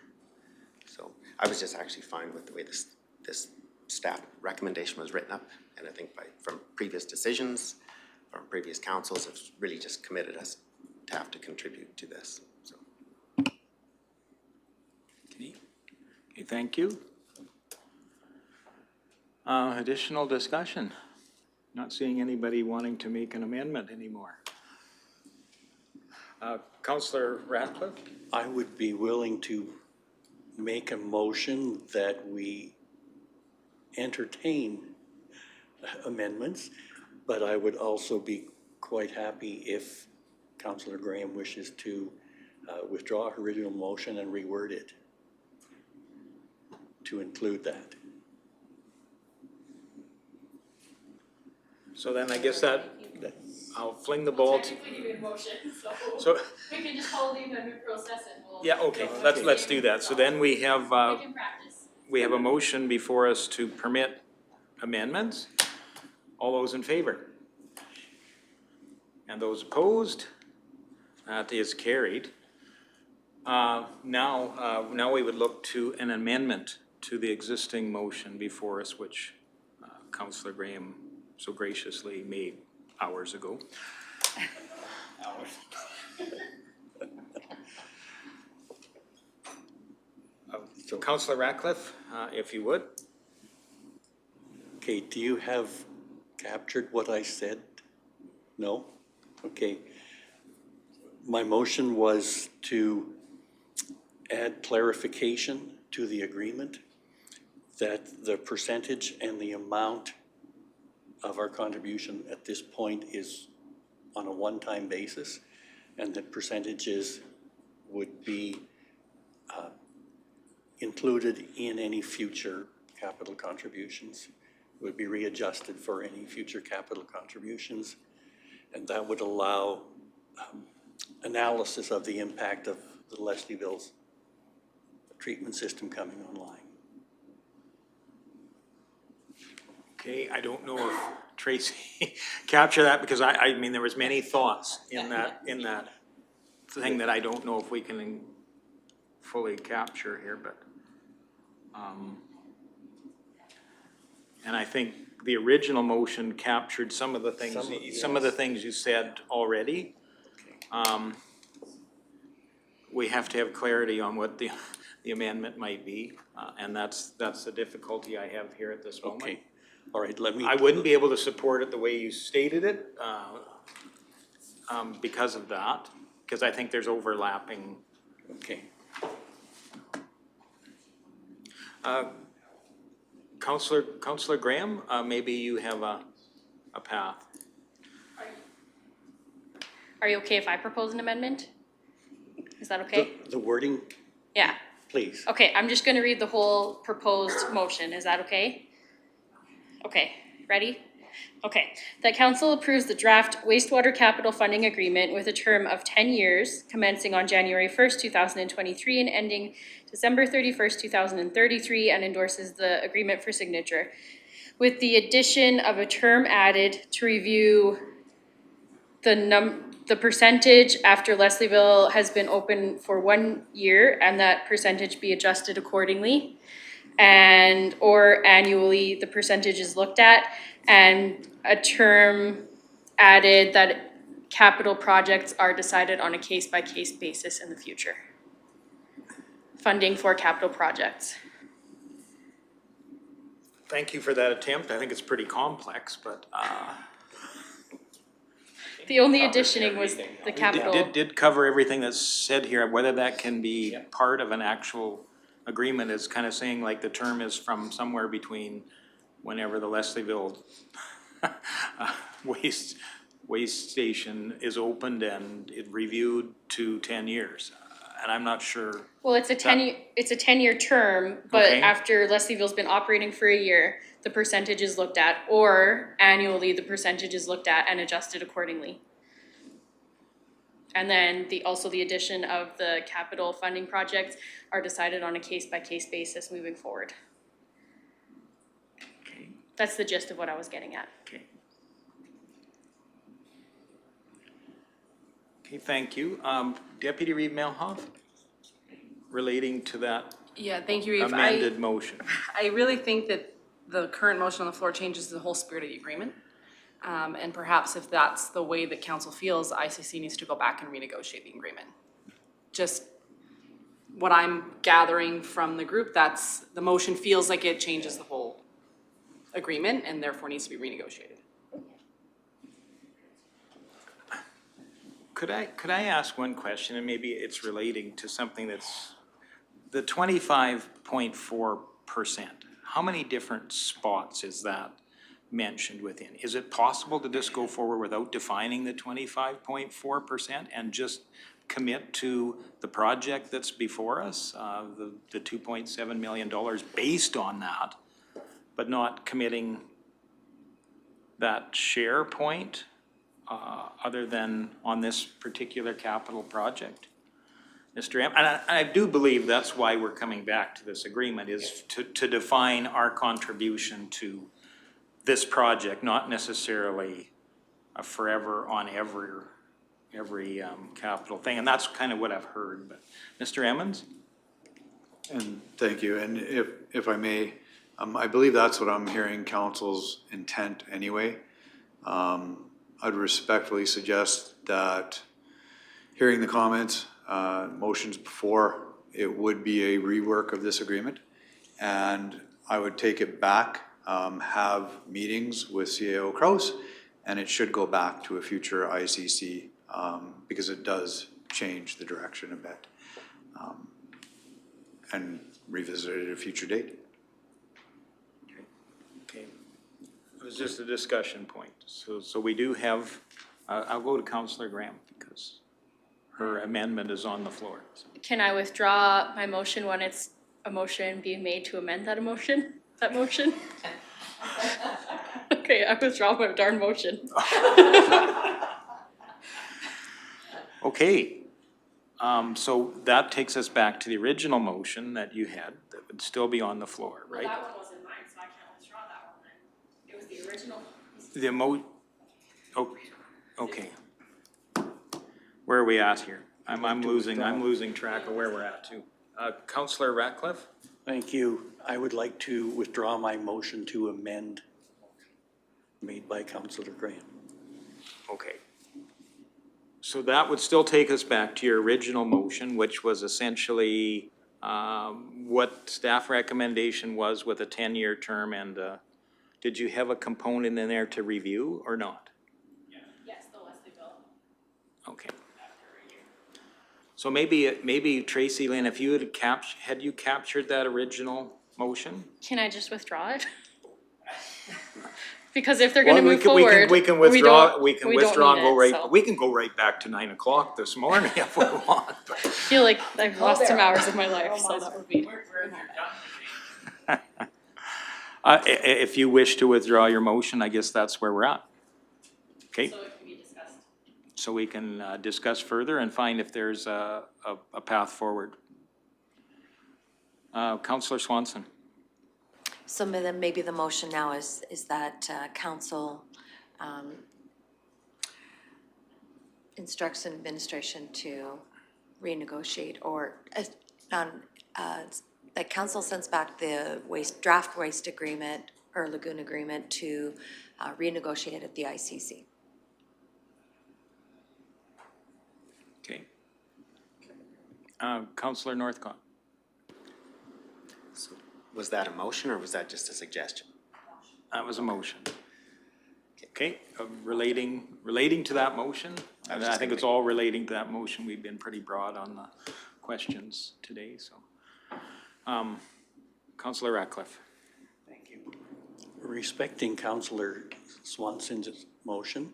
So I was just actually fine with the way this staff recommendation was written up, and I think from previous decisions, from previous councils, have really just committed us to have to contribute to this. So. Okay, thank you. Additional discussion? Not seeing anybody wanting to make an amendment anymore. Councillor Ratcliffe? I would be willing to make a motion that we entertain amendments, but I would also be quite happy if Councillor Graham wishes to withdraw her original motion and reword it to include that. So then I guess I'll fling the ball to. Technically, you in motion, So, we can just follow the amendment process and we'll. yeah, okay, let's do that. So then we have, We can practice. we have a motion before us to permit amendments. All those in favor? And those opposed? That is carried. Now we would look to an amendment to the existing motion before us, which Councillor Graham so graciously made hours ago. So Councillor Ratcliffe, if you would. Okay, do you have captured what I said? No? Okay. My motion was to add clarification to the agreement that the percentage and the amount of our contribution at this point is on a one-time basis, and that percentages would be included in any future capital contributions, would be readjusted for any future capital contributions, and that would allow analysis of the impact of the Leslieville's treatment system coming online. Okay, I don't know if Tracy captured that, because I mean, there was many thoughts in that thing that I don't know if we can fully capture here, but, and I think the original motion captured some of the things you said already. We have to have clarity on what the amendment might be, and that's the difficulty I have here at this moment. Okay, all right, I wouldn't be able to support it the way you stated it, because of that, because I think there's overlapping. Okay. Councillor Graham, maybe you have a path. Are you okay if I propose an amendment? Is that okay? The wording, Yeah. please. Okay, I'm just gonna read the whole proposed motion, is that okay? Okay, ready? Okay, that council approves the draft wastewater capital funding agreement with a term of 10 years, commencing on January 1st, 2023 and ending December 31st, 2033, and endorses the agreement for signature, with the addition of a term added to review the percentage after Leslieville has been open for 1 year, and that percentage be adjusted accordingly. And, or annually, the percentage is looked at, and a term added that capital projects are decided on a case-by-case basis in the future. Funding for capital projects. Thank you for that attempt. I think it's pretty complex, but, The only additioning was the capital. did cover everything that's said here. Whether that can be part of an actual agreement is kind of saying like the term is from somewhere between whenever the Leslieville waste station is opened and it reviewed to 10 years. And I'm not sure. Well, it's a 10-year term, but Okay. after Leslieville's been operating for a year, the percentage is looked at, or annually, the percentage is looked at and adjusted accordingly. And then also the addition of the capital funding projects are decided on a case-by-case basis moving forward. Okay. That's the gist of what I was getting at. Okay. Okay, thank you. Deputy Reeve Melhoff, relating to that Yeah, thank you, Eve. amended motion. I really think that the current motion on the floor changes the whole spirit of the agreement. And perhaps if that's the way that council feels, ICC needs to go back and renegotiate the agreement. Just what I'm gathering from the group, the motion feels like it changes the whole agreement and therefore needs to be renegotiated. Could I ask one question, and maybe it's relating to something that's the 25.4%. How many different spots is that mentioned within? Is it possible to just go forward without defining the 25.4% and just commit to the project that's before us, the $2.7 million based on that, but not committing that share point other than on this particular capital project? Mr. M, and I do believe that's why we're coming back to this agreement, is to define our contribution to this project, not necessarily a forever on every capital thing, and that's kind of what I've heard. But Mr. Emmons? And thank you, and if I may, I believe that's what I'm hearing council's intent anyway. I'd respectfully suggest that, hearing the comments, motions before, it would be a rework of this agreement. And I would take it back, have meetings with CAO Kraus, and it should go back to a future ICC, because it does change the direction a bit. And revisit it at a future date. Okay. It was just a discussion point. So we do have, I'll go to Councillor Graham because her amendment is on the floor. Can I withdraw my motion when it's a motion being made to amend that motion? Okay, I withdraw my darn motion. Okay. So that takes us back to the original motion that you had that would still be on the floor, right? Well, that one wasn't mine, so I can't withdraw that one then. It was the original. Okay. Where are we at here? I'm losing track of where we're at too. Councillor Ratcliffe? Thank you. I would like to withdraw my motion to amend made by Councillor Graham. Okay. So that would still take us back to your original motion, which was essentially what staff recommendation was with a 10-year term, and did you have a component in there to review or not? Yes, the Leslie bill. Okay. So maybe Tracy Lynn, if you had you captured that original motion? Can I just withdraw it? Because if they're gonna Well, move forward, we can withdraw we and go right, so. we can go right back to 9 o'clock this morning if we want. I feel like I've lost some hours of my life, so that would be. If you wish to withdraw your motion, I guess that's where we're at. Okay? So it can be discussed. So we can discuss further and find if there's a path forward. Councillor Swanson. So then maybe the motion now is that council instructs administration to renegotiate or that council sends back the draft waste agreement or lagoon agreement to renegotiate at the ICC. Okay. Councillor Northcott. So was that a motion or was that just a suggestion? That was a motion. Okay, relating to that motion, I think it's all relating to that motion. We've been pretty broad on the questions today, so. Councillor Ratcliffe. Thank you. Respecting Councillor Swanson's motion,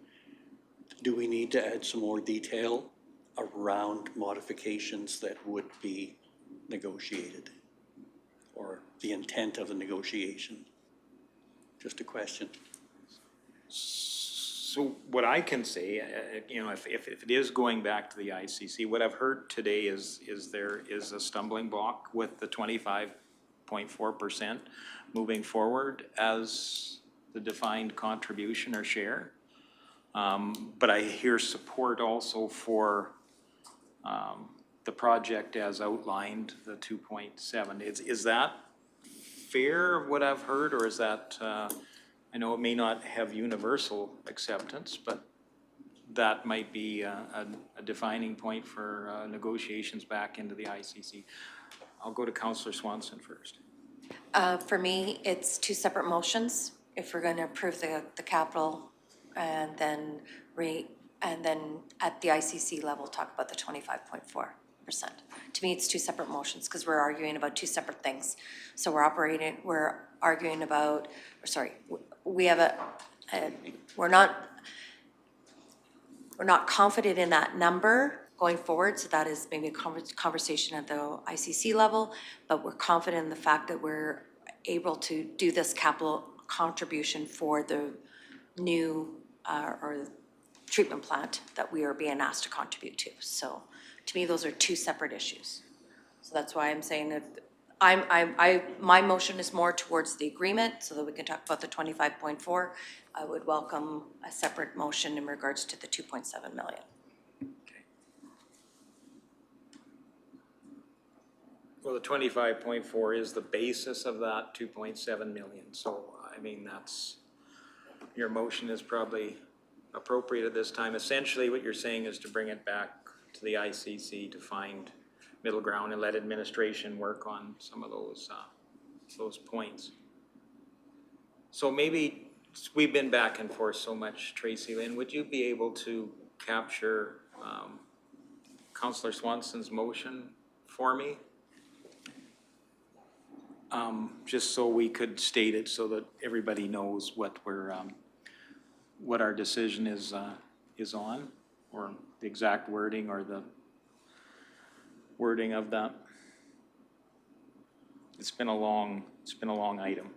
do we need to add some more detail around modifications that would be negotiated? Or the intent of the negotiation? Just a question. So what I can say, if it is going back to the ICC, what I've heard today is there is a stumbling block with the 25.4% moving forward as the defined contribution or share. But I hear support also for the project as outlined, the 2.7. Is that fair, what I've heard, or is that, I know it may not have universal acceptance, but that might be a defining point for negotiations back into the ICC. I'll go to Councillor Swanson first. For me, it's two separate motions. If we're going to approve the capital and then at the ICC level, talk about the 25.4%. To me, it's two separate motions because we're arguing about two separate things. So we're arguing about, we have we're not confident in that number going forward, so that is maybe a conversation at the ICC level, but we're confident in the fact that we're able to do this capital contribution for the new or treatment plant that we are being asked to contribute to. So to me, those are two separate issues. So that's why I'm saying that my motion is more towards the agreement so that we can talk about the 25.4. I would welcome a separate motion in regards to the 2.7 million. Well, the 25.4 is the basis of that 2.7 million. So, I mean, your motion is probably appropriate at this time. Essentially, what you're saying is to bring it back to the ICC to find middle ground and let administration work on some of those points. So maybe we've been back and forth so much, Tracy Lynn, would you be able to capture Councillor Swanson's motion for me? just so we could state it so that everybody knows what we're, what our decision is on, or the exact wording or the wording of that. It's been a long item.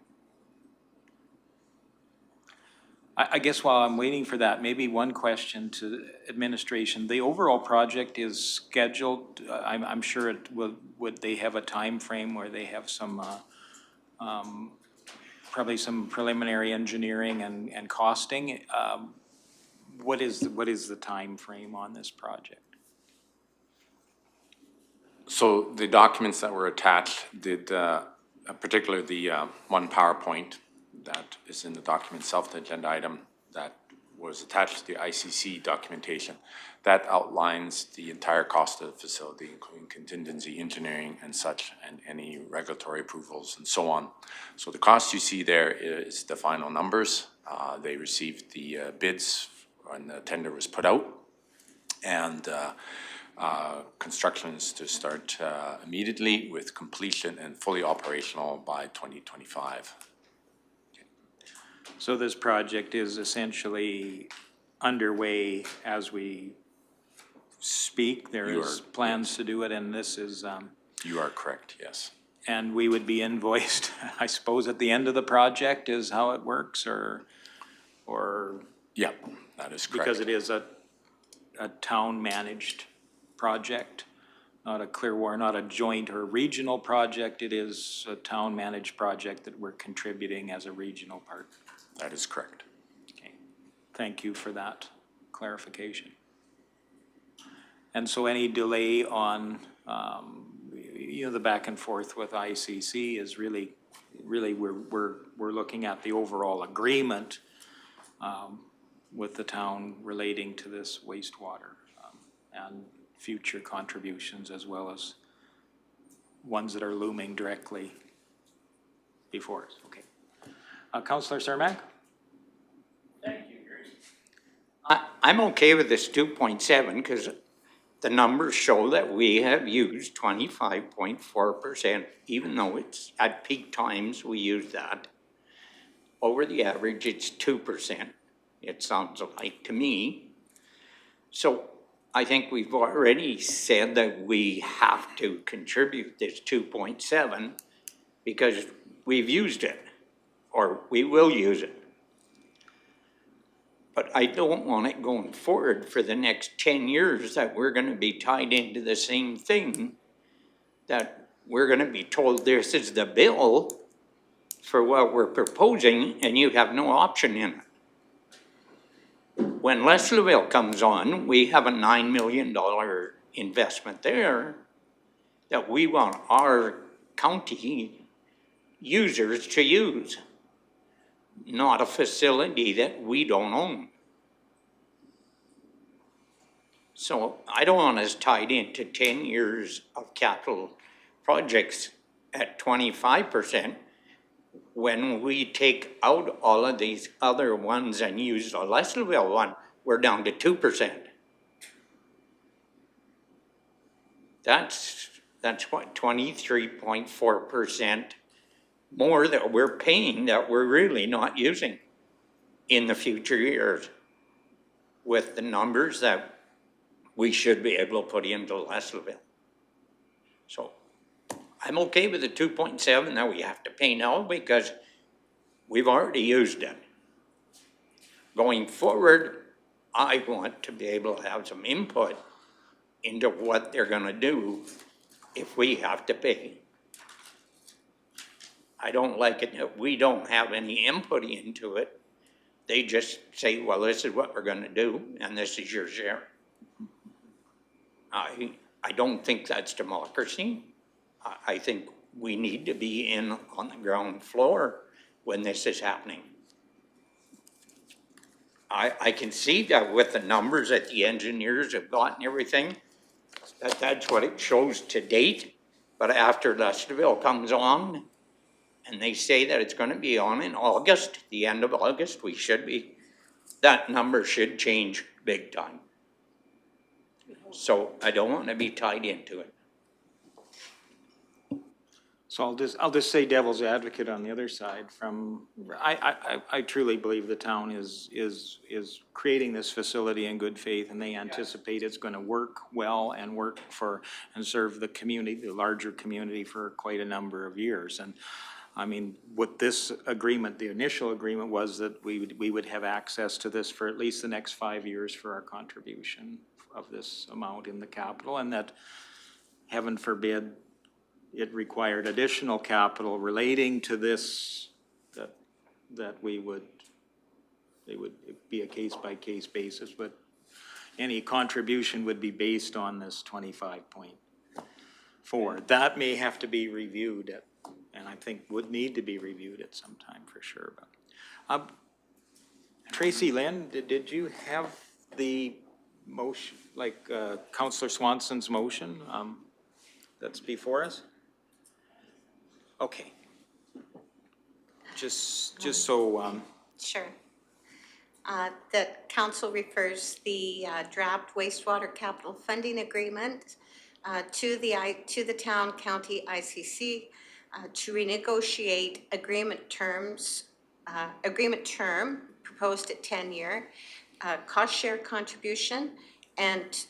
I guess while I'm waiting for that, maybe one question to administration. The overall project is scheduled, I'm sure it will, would they have a time frame where they have some, probably some preliminary engineering and costing? What is the time frame on this project? So the documents that were attached did, particularly the one PowerPoint that is in the document itself, the agenda item that was attached to the ICC documentation, that outlines the entire cost of the facility, including contingency, engineering and such, and any regulatory approvals and so on. So the cost you see there is the final numbers. They received the bids when the tender was put out, and construction is to start immediately with completion and fully operational by 2025. So this project is essentially underway as we speak. There is plans to do it, and this is, You are correct, yes. and we would be invoiced, I suppose, at the end of the project is how it works, or Yep, that is correct. because it is a town-managed project, not a Clearwater, not a joint or regional project. It is a town-managed project that we're contributing as a regional part. That is correct. Okay, thank you for that clarification. And so any delay on, the back and forth with ICC is really we're looking at the overall agreement with the town relating to this wastewater and future contributions, as well as ones that are looming directly before us. Okay. Councillor Cermak? Thank you, Gary. I'm okay with this 2.7 because the numbers show that we have used 25.4%, even though it's at peak times we use that. Over the average, it's 2%. It sounds like to me. So I think we've already said that we have to contribute this 2.7 because we've used it, or we will use it. But I don't want it going forward for the next 10 years that we're gonna be tied into the same thing, that we're gonna be told this is the bill for what we're proposing and you have no option in it. When Leslieville comes on, we have a $9 million investment there that we want our county users to use, not a facility that we don't own. So I don't want us tied into 10 years of capital projects at 25%. When we take out all of these other ones and use the Leslieville one, we're down to 2%. That's what, 23.4% more that we're paying that we're really not using in the future years with the numbers that we should be able to put into Leslieville. So I'm okay with the 2.7 that we have to pay now because we've already used it. Going forward, I want to be able to have some input into what they're gonna do if we have to pay. I don't like it that we don't have any input into it. They just say, well, this is what we're gonna do and this is your share. I don't think that's democracy. I think we need to be in on the ground floor when this is happening. I can see that with the numbers that the engineers have got and everything, that's what it shows to date. But after Leslieville comes on, and they say that it's gonna be on in August, the end of August, that number should change big time. So I don't wanna be tied into it. So I'll just say devil's advocate on the other side from, I truly believe the town is creating this facility in good faith, and they anticipate it's gonna work well and work for, and serve the community, the larger community for quite a number of years. And I mean, with this agreement, the initial agreement was that we would have access to this for at least the next 5 years for our contribution of this amount in the capital, and that, heaven forbid, it required additional capital relating to this, that it would be a case-by-case basis, but any contribution would be based on this 25.4. That may have to be reviewed and I think would need to be reviewed at some time for sure. But Tracy Lynn, did you have the motion, like Councillor Swanson's motion that's before us? Okay. Just so, Sure. The council refers the draft wastewater capital funding agreement to the town county ICC to renegotiate agreement term proposed at 10-year, cost share contribution, and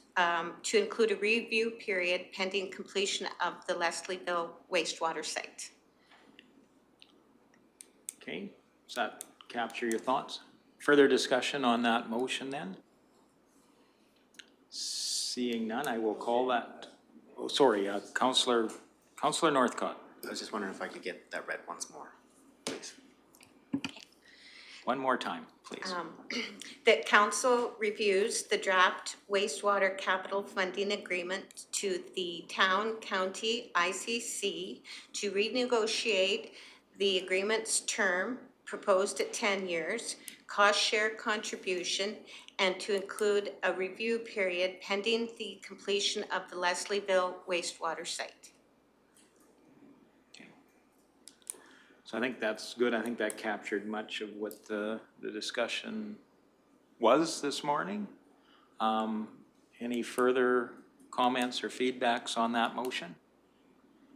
to include a review period pending completion of the Leslieville wastewater site. okay, does that capture your thoughts? Further discussion on that motion then? Seeing none, I will call that, oh, sorry, Councillor Northcott. I was just wondering if I could get that read once more, please. One more time, please. That council reviews the draft wastewater capital funding agreement to the town county ICC to renegotiate the agreement's term proposed at 10 years, cost share contribution, and to include a review period pending the completion of the Leslieville wastewater site. So I think that's good. I think that captured much of what the discussion was this morning. Any further comments or feedbacks on that motion?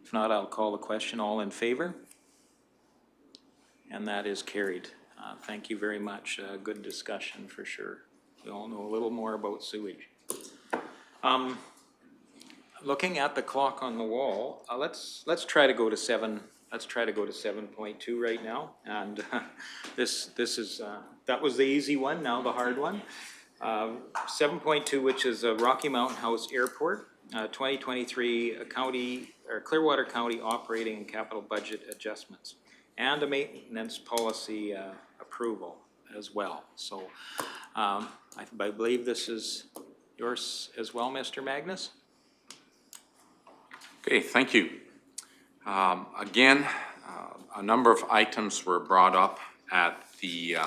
If not, I'll call the question. All in favor? And that is carried. Thank you very much. Good discussion for sure. We all know a little more about sewage. Looking at the clock on the wall, let's try to go to 7.2 right now, and this is that was the easy one. Now the hard one. 7.2, which is Rocky Mountain House Airport, 2023 county or Clearwater County operating and capital budget adjustments, and a maintenance policy approval as well. So I believe this is yours as well, Mr. Magnus. Okay, thank you. Again, a number of items were brought up at the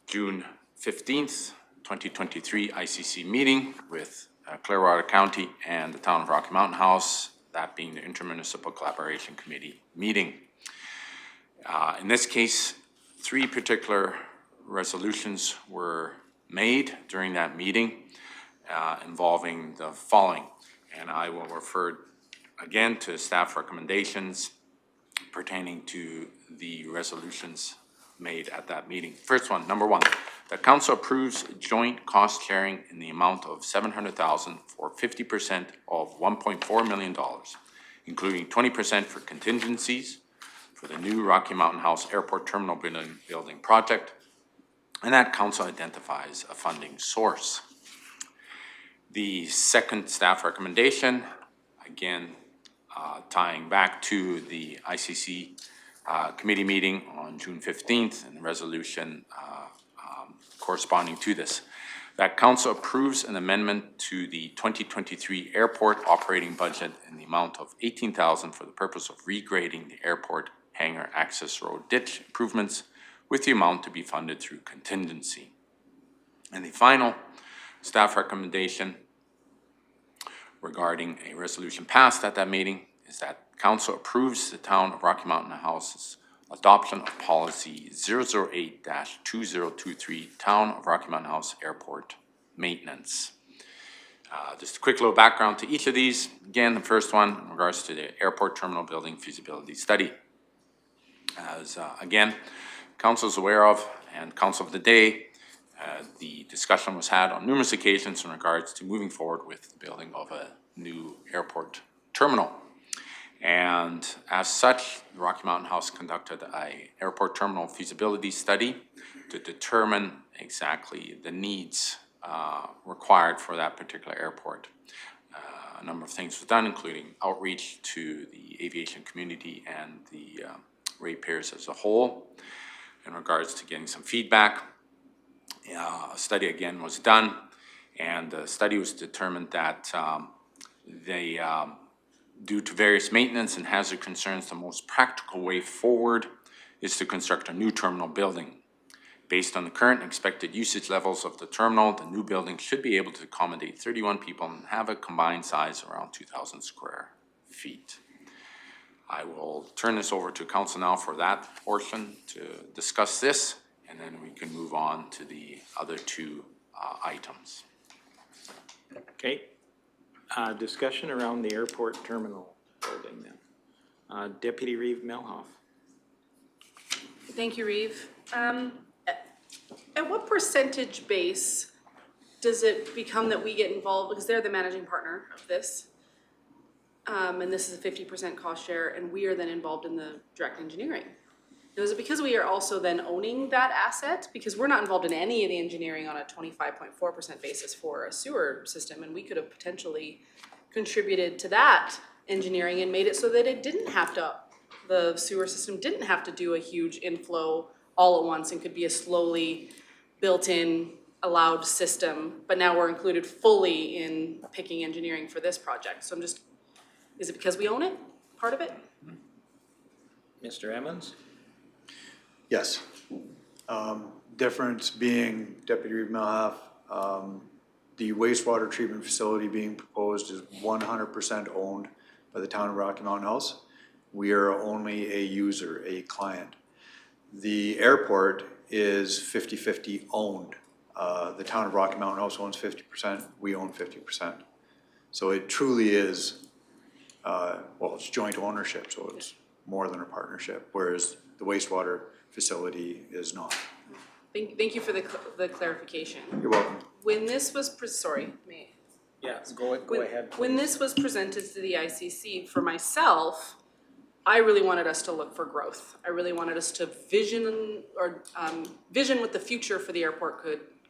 June 15th, 2023 ICC meeting with Clearwater County and the Town of Rocky Mountain House, that being the Intermunicipal Collaboration Committee meeting. In this case, 3 particular resolutions were made during that meeting involving the following, and I will refer again to staff recommendations pertaining to the resolutions made at that meeting. First one, number 1, the council approves joint cost sharing in the amount of $700,000 for 50% of $1.4 million, including 20% for contingencies for the new Rocky Mountain House Airport Terminal building project, and that council identifies a funding source. The second staff recommendation, again, tying back to the ICC committee meeting on June 15th and the resolution corresponding to this, that council approves an amendment to the 2023 airport operating budget in the amount of $18,000 for the purpose of regrading the airport hangar access road ditch improvements, with the amount to be funded through contingency. And the final staff recommendation regarding a resolution passed at that meeting is that council approves the Town of Rocky Mountain House's adoption of policy 008-2023 Town of Rocky Mountain House Airport Maintenance. Just a quick little background to each of these. Again, the first one in regards to the airport terminal building feasibility study. As, again, council is aware of, and council of the day, the discussion was had on numerous occasions in regards to moving forward with the building of a new airport terminal. And as such, the Rocky Mountain House conducted a airport terminal feasibility study to determine exactly the needs required for that particular airport. A number of things was done, including outreach to the aviation community and the ratepayers as a whole in regards to getting some feedback. A study again was done, and the study was determined that due to various maintenance and hazard concerns, the most practical way forward is to construct a new terminal building. Based on the current expected usage levels of the terminal, the new building should be able to accommodate 31 people and have a combined size around 2,000 square feet. I will turn this over to council now for that portion to discuss this, and then we can move on to the other two items. Okay, discussion around the airport terminal building then. Deputy Reeve Melhoff. Thank you, Reeve. At what percentage base does it become that we get involved, because they're the managing partner of this, and this is a 50% cost share, and we are then involved in the direct engineering? Now, is it because we are also then owning that asset? Because we're not involved in any of the engineering on a 25.4% basis for a sewer system, and we could have potentially contributed to that engineering and made it so that it didn't have to, the sewer system didn't have to do a huge inflow all at once and could be a slowly built-in allowed system, but now we're included fully in picking engineering for this project. So I'm just, is it because we own it, part of it? Mr. Emmons? Yes. Difference being, Deputy Reeve Melhoff, the wastewater treatment facility being proposed is 100% owned by the town of Rocky Mountain House. We are only a user, a client. The airport is 50-50 owned. The town of Rocky Mountain House owns 50%, we own 50%. So it truly is, well, it's joint ownership, so it's more than a partnership, whereas the wastewater facility is not. Thank you for the clarification. You're welcome. When this was, sorry, Yeah, go ahead. When this was presented to the ICC, for myself, I really wanted us to look for growth. I really wanted us to vision what the future for the airport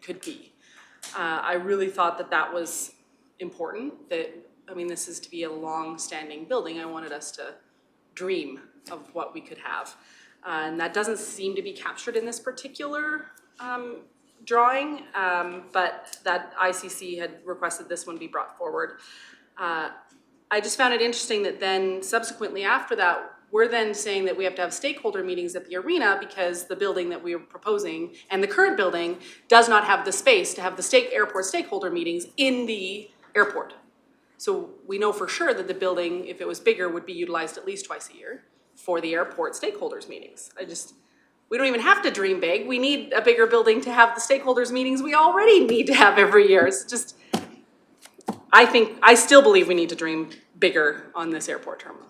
could be. I really thought that was important, that, I mean, this is to be a long-standing building. I wanted us to dream of what we could have. And that doesn't seem to be captured in this particular drawing, but that ICC had requested this one be brought forward. I just found it interesting that then subsequently after that, we're then saying that we have to have stakeholder meetings at the arena because the building that we are proposing and the current building does not have the space to have the airport stakeholder meetings in the airport. So we know for sure that the building, if it was bigger, would be utilized at least twice a year for the airport stakeholders meetings. We don't even have to dream big. We need a bigger building to have the stakeholders meetings we already need to have every year. It's just, I still believe we need to dream bigger on this airport terminal.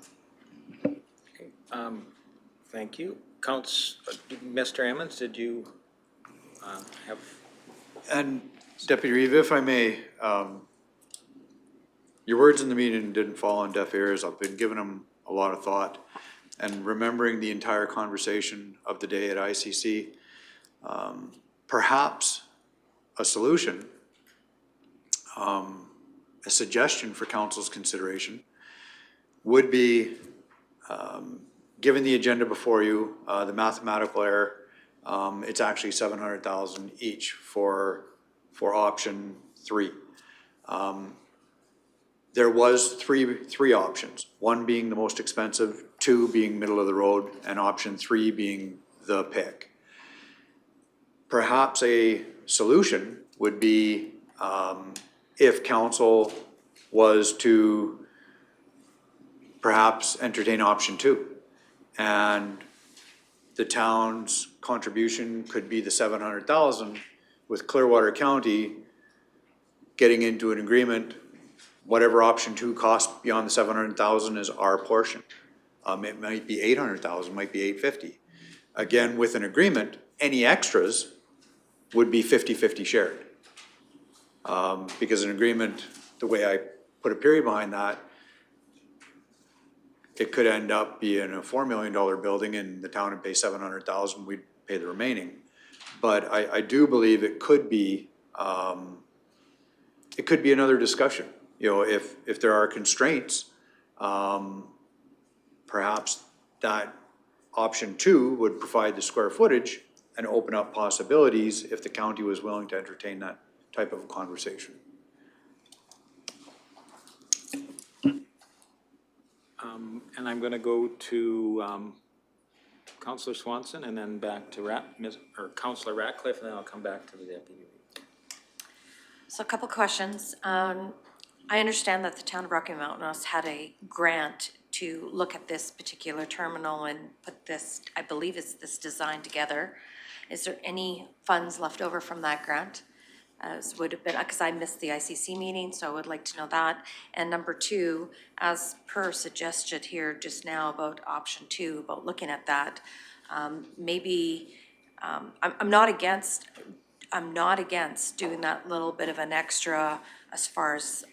Thank you. Mr. Emmons, did you have? And Deputy Reeve, if I may, your words in the meeting didn't fall on deaf ears. I've been giving them a lot of thought and remembering the entire conversation of the day at ICC. Perhaps a solution, a suggestion for council's consideration would be, given the agenda before you, the mathematical error, it's actually 700,000 each for option 3. There was three options, 1 being the most expensive, 2 being middle of the road, and option 3 being the pick. Perhaps a solution would be, if council was to perhaps entertain option 2. And the town's contribution could be the 700,000, with Clearwater County getting into an agreement whatever option 2 costs beyond the 700,000 is our portion. It might be 800,000, might be 850. Again, with an agreement, any extras would be 50-50 shared. Because an agreement, the way I put a period behind that, it could end up being a $4 million building and the town would pay 700,000, we'd pay the remaining. But I do believe it could be another discussion. You know, if there are constraints, perhaps that option 2 would provide the square footage and open up possibilities if the county was willing to entertain that type of conversation. And I'm gonna go to, Councillor Swanson and then back to Councillor Ratcliffe, and then I'll come back to the deputy. So a couple questions. I understand that the town of Rocky Mountain has had a grant to look at this particular terminal and put this, I believe it's this design together. Is there any funds left over from that grant? Would have been, because I missed the ICC meeting, so I would like to know that. And number 2, as per suggested here just now about option 2, about looking at that, maybe, I'm not against doing that little bit of an extra as far as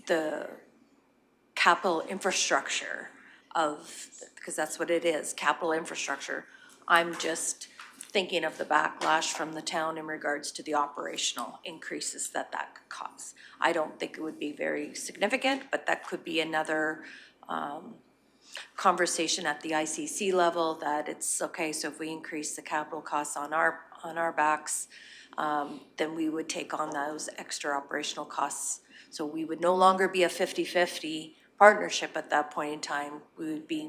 the capital infrastructure because that's what it is, capital infrastructure. I'm just thinking of the backlash from the town in regards to the operational increases that could cause. I don't think it would be very significant, but that could be another conversation at the ICC level, that it's okay, so if we increase the capital costs on our backs, then we would take on those extra operational costs. So we would no longer be a 50-50 partnership at that point in time. We would be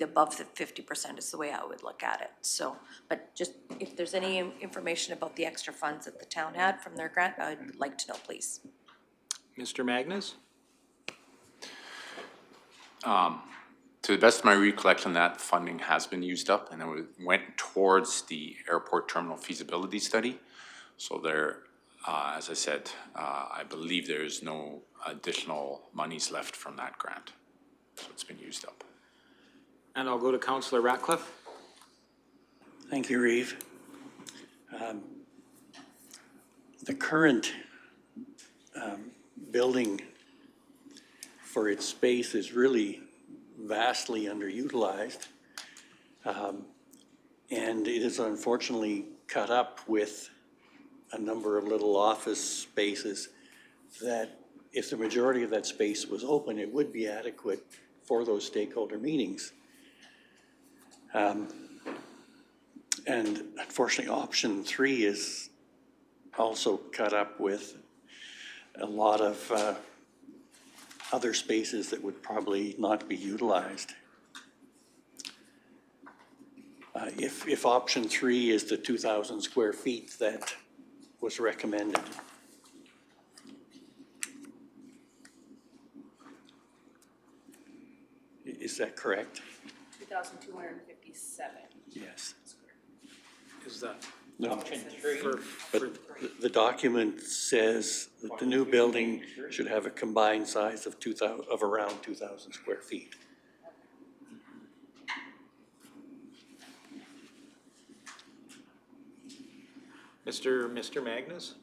above the 50% is the way I would look at it. So, but just if there's any information about the extra funds that the town had from their grant, I'd like to know, please. Mr. Magnus? To the best of my recollection, that funding has been used up and it went towards the airport terminal feasibility study. So there, as I said, I believe there's no additional monies left from that grant. So it's been used up. And I'll go to Councillor Ratcliffe. Thank you, Reeve. The current building for its space is really vastly underutilized. And it is unfortunately cut up with a number of little office spaces that if the majority of that space was open, it would be adequate for those stakeholder meetings. And unfortunately, option 3 is also cut up with a lot of other spaces that would probably not be utilized. If option 3 is the 2,000 square feet that was recommended, is that correct? 2,257. Yes. Is that No. option 3? But the document says that the new building should have a combined size of around 2,000 square feet. Mr. Magnus?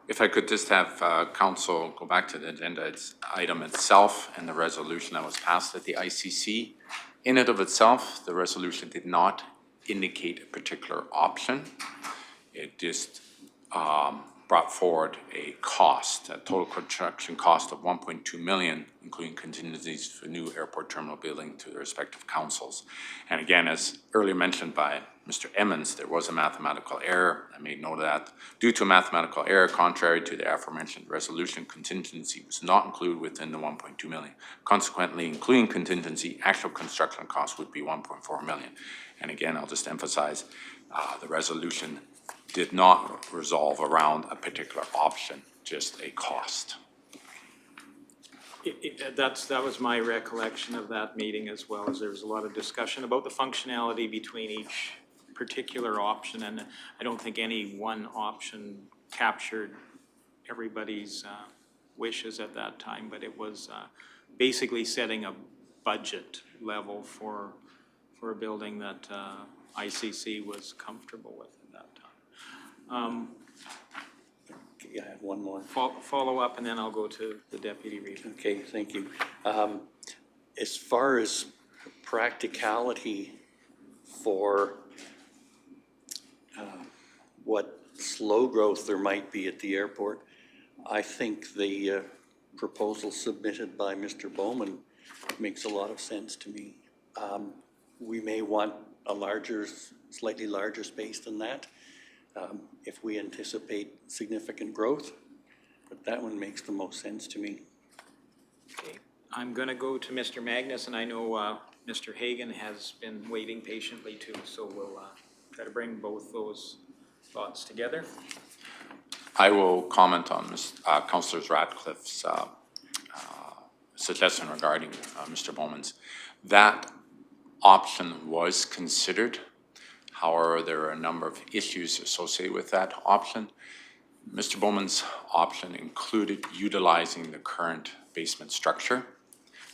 If I could just have council go back to the agenda item itself and the resolution that was passed at the ICC. In and of itself, the resolution did not indicate a particular option. It just brought forward a cost, a total construction cost of 1.2 million, including contingencies for new airport terminal building to the respective councils. And again, as earlier mentioned by Mr. Emmons, there was a mathematical error. I made note of that. Due to a mathematical error, contrary to the aforementioned resolution, contingency was not included within the 1.2 million. Consequently, including contingency, actual construction cost would be 1.4 million. And again, I'll just emphasize, the resolution did not resolve around a particular option, just a cost. That was my recollection of that meeting as well, as there was a lot of discussion about the functionality between each particular option, and I don't think any one option captured everybody's wishes at that time, but it was basically setting a budget level for a building that ICC was comfortable with at that time. Yeah, I have one more. Follow up, and then I'll go to the Deputy Reeve. Okay, thank you. As far as practicality for what slow growth there might be at the airport, I think the proposal submitted by Mr. Bowman makes a lot of sense to me. We may want a larger, slightly larger space than that if we anticipate significant growth, but that one makes the most sense to me. Okay. I'm gonna go to Mr. Magnus, and I know Mr. Hagan has been waiting patiently too, so we'll try to bring both those thoughts together. I will comment on Councillor Radcliffe's suggestion regarding Mr. Bowman's. That option was considered. However, there are a number of issues associated with that option. Mr. Bowman's option included utilizing the current basement structure.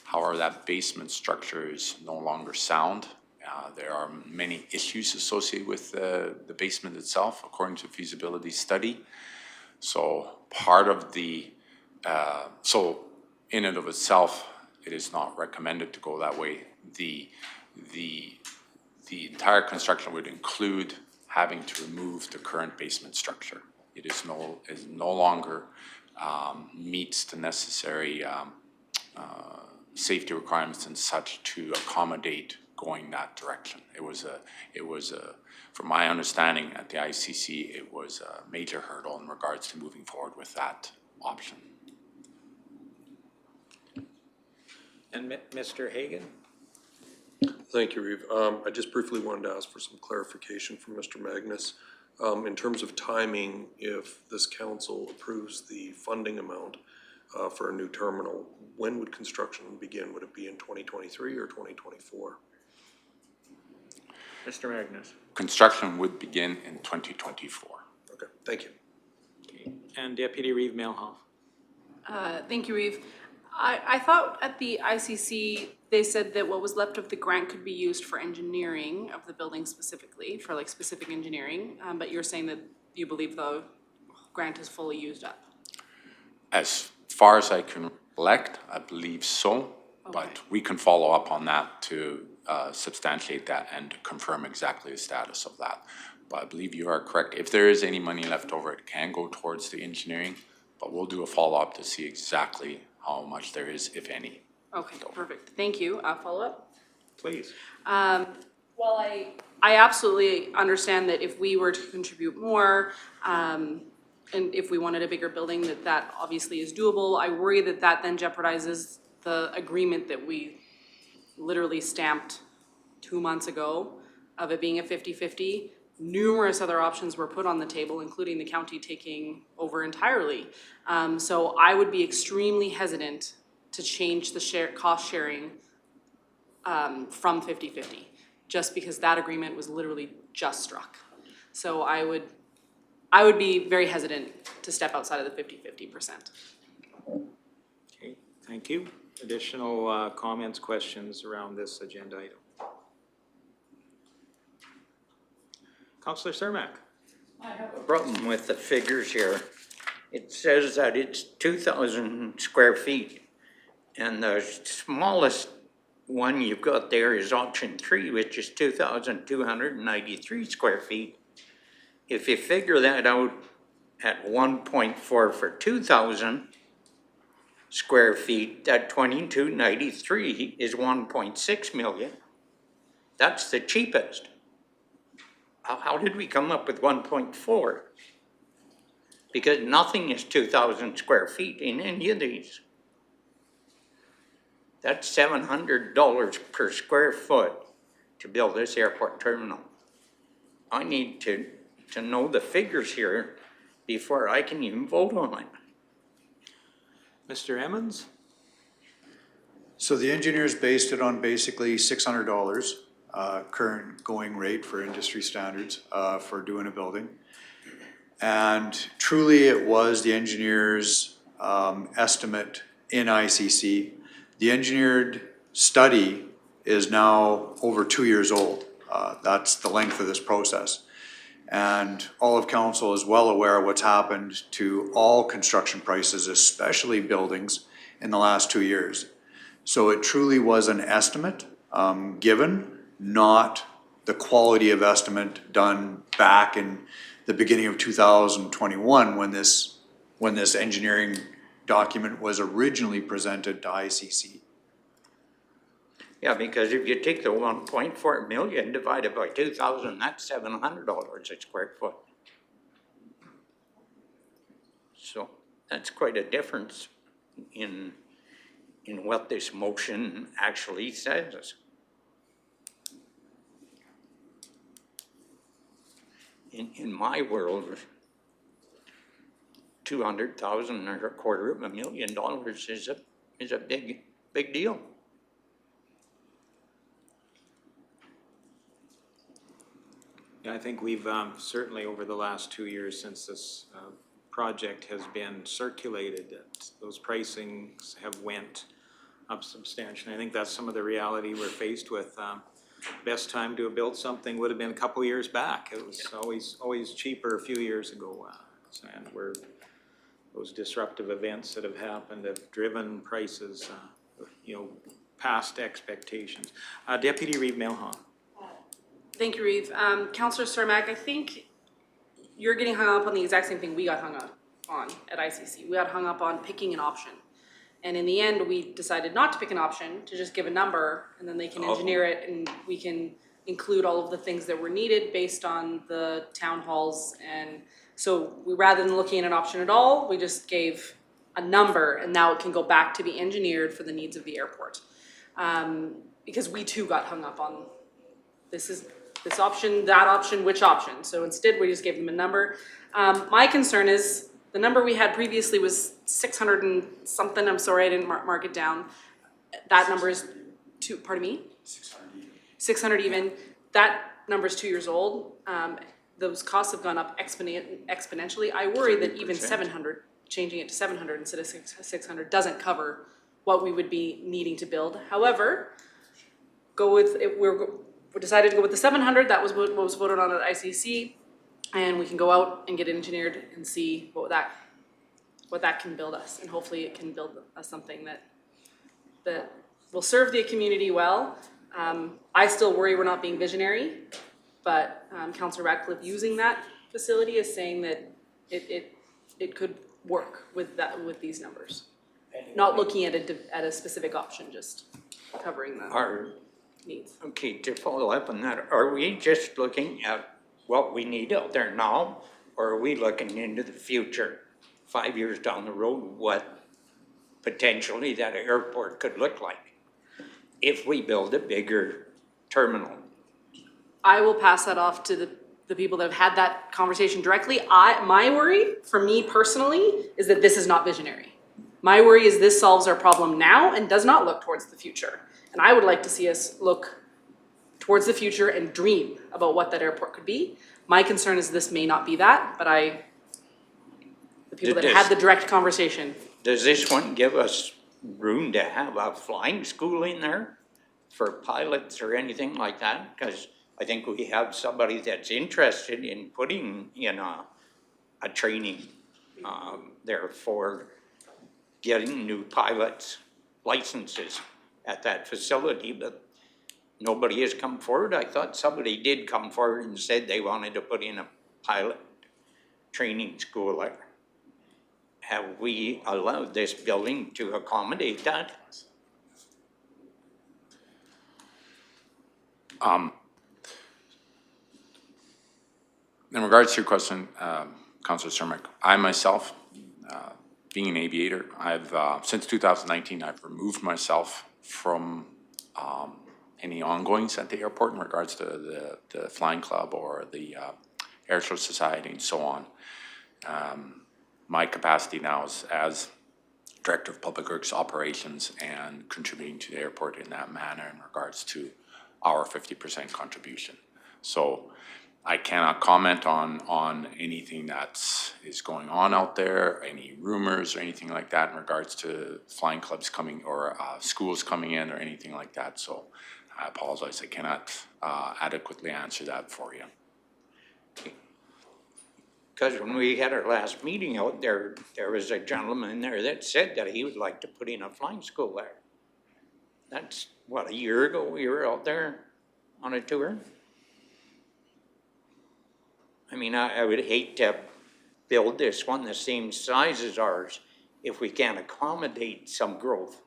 However, that basement structure is no longer sound. There are many issues associated with the basement itself, according to feasibility study. So part of the, so in and of itself, it is not recommended to go that way. The entire construction would include having to remove the current basement structure. It is no longer meets the necessary safety requirements and such to accommodate going that direction. It was from my understanding at the ICC, it was a major hurdle in regards to moving forward with that option. And Mr. Hagan? Thank you, Reeve. I just briefly wanted to ask for some clarification from Mr. Magnus. In terms of timing, if this council approves the funding amount for a new terminal, when would construction begin? Would it be in 2023 or 2024? Mr. Magnus? Construction would begin in 2024. Okay, thank you. Okay. And Deputy Reeve Melhoff? Thank you, Reeve. I thought at the ICC, they said that what was left of the grant could be used for engineering of the building specifically, for like specific engineering, but you're saying that you believe the grant is fully used up? As far as I can recollect, I believe so, but we can follow up on that to substantiate that and to confirm exactly the status of that. But I believe you are correct. If there is any money left over, it can go towards the engineering, but we'll do a follow-up to see exactly how much there is, if any. Okay, perfect. Thank you. Follow up? Please. Well, I absolutely understand that if we were to contribute more, and if we wanted a bigger building, that obviously is doable. I worry that then jeopardizes the agreement that we literally stamped 2 months ago of it being a 50-50. Numerous other options were put on the table, including the county taking over entirely. So I would be extremely hesitant to change the cost sharing from 50-50, just because that agreement was literally just struck. So I would be very hesitant to step outside of the 50-50%. Okay, thank you. Additional comments, questions around this agenda item? Councillor Cermak? I have a problem with the figures here. It says that it's 2,000 square feet, and the smallest one you've got there is option 3, which is 2,293 square feet. If you figure that out at 1.4 for 2,000 square feet, that 2,293 is 1.6 million. That's the cheapest. How did we come up with 1.4? Because nothing is 2,000 square feet in any of these. That's $700 per square foot to build this airport terminal. I need to know the figures here before I can even vote on it. Mr. Emmons? So the engineers based it on basically $600 current going rate for industry standards for doing a building. And truly, it was the engineer's estimate in ICC. The engineered study is now over 2 years old. That's the length of this process. And all of council is well aware of what's happened to all construction prices, especially buildings, in the last 2 years. So it truly was an estimate given, not the quality of estimate done back in the beginning of 2021 when this engineering document was originally presented to ICC. Yeah, because if you take the 1.4 million divided by 2,000, that's $700 a square foot. So that's quite a difference in what this motion actually says. In my world, 200,000 or $250,000 is a big deal. Yeah, I think we've certainly over the last 2 years since this project has been circulated, that those pricings have went up substantially. I think that's some of the reality we're faced with. Best time to have built something would have been a couple years back. It was always cheaper a few years ago. And those disruptive events that have happened have driven prices, past expectations. Deputy Reeve Milhoff. Thank you, Reeve. Councillor Cermak, I think you're getting hung up on the exact same thing we got hung up on at ICC. We got hung up on picking an option. And in the end, we decided not to pick an option, to just give a number, and then they can engineer it, and we can include all of the things that were needed based on the town halls. And so we, rather than looking at an option at all, we just gave a number, and now it can go back to be engineered for the needs of the airport. Because we too got hung up on this option, that option, which option. So instead, we just gave them a number. My concern is the number we had previously was 600 and something. I'm sorry, I didn't mark it down. That number is 600 even. That number is 2 years old. Those costs have gone up exponentially. I worry that even 700, changing it to 700 instead of 600 doesn't cover what we would be needing to build. However, we decided to go with the 700. That was what was voted on at ICC, and we can go out and get it engineered and see what that can build us, and hopefully it can build us something that will serve the community well. I still worry we're not being visionary, but Councillor Ratcliffe using that facility is saying that it could work with these numbers. Not looking at a specific option, just covering the needs. Okay, to follow up on that, are we just looking at what we need out there now, or are we looking into the future, 5 years down the road, what potentially that airport could look like if we build a bigger terminal? I will pass that off to the people that have had that conversation directly. My worry, for me personally, is that this is not visionary. My worry is this solves our problem now and does not look towards the future. And I would like to see us look towards the future and dream about what that airport could be. My concern is this may not be that, but the people that had the direct conversation. Does this one give us room to have a flying school in there for pilots or anything like that? Because I think we have somebody that's interested in putting in a training there for getting new pilots' licenses at that facility, but nobody has come forward. I thought somebody did come forward and said they wanted to put in a pilot training school there. Have we allowed this building to accommodate that? In regards to your question, Councillor Cermak, I myself, being an aviator, since 2019, I've removed myself from any ongoings at the airport in regards to the Flying Club or the Air Show Society and so on. My capacity now is as Director of Public Works Operations and contributing to the airport in that manner in regards to our 50% contribution. So I cannot comment on anything that is going on out there, any rumors or anything like that in regards to flying clubs coming or schools coming in or anything like that. So I apologize, I cannot adequately answer that for you. Because when we had our last meeting out there, there was a gentleman there that said that he would like to put in a flying school there. That's, what, a year ago we were out there on a tour? I mean, I would hate to build this one the same size as ours if we can't accommodate some growth.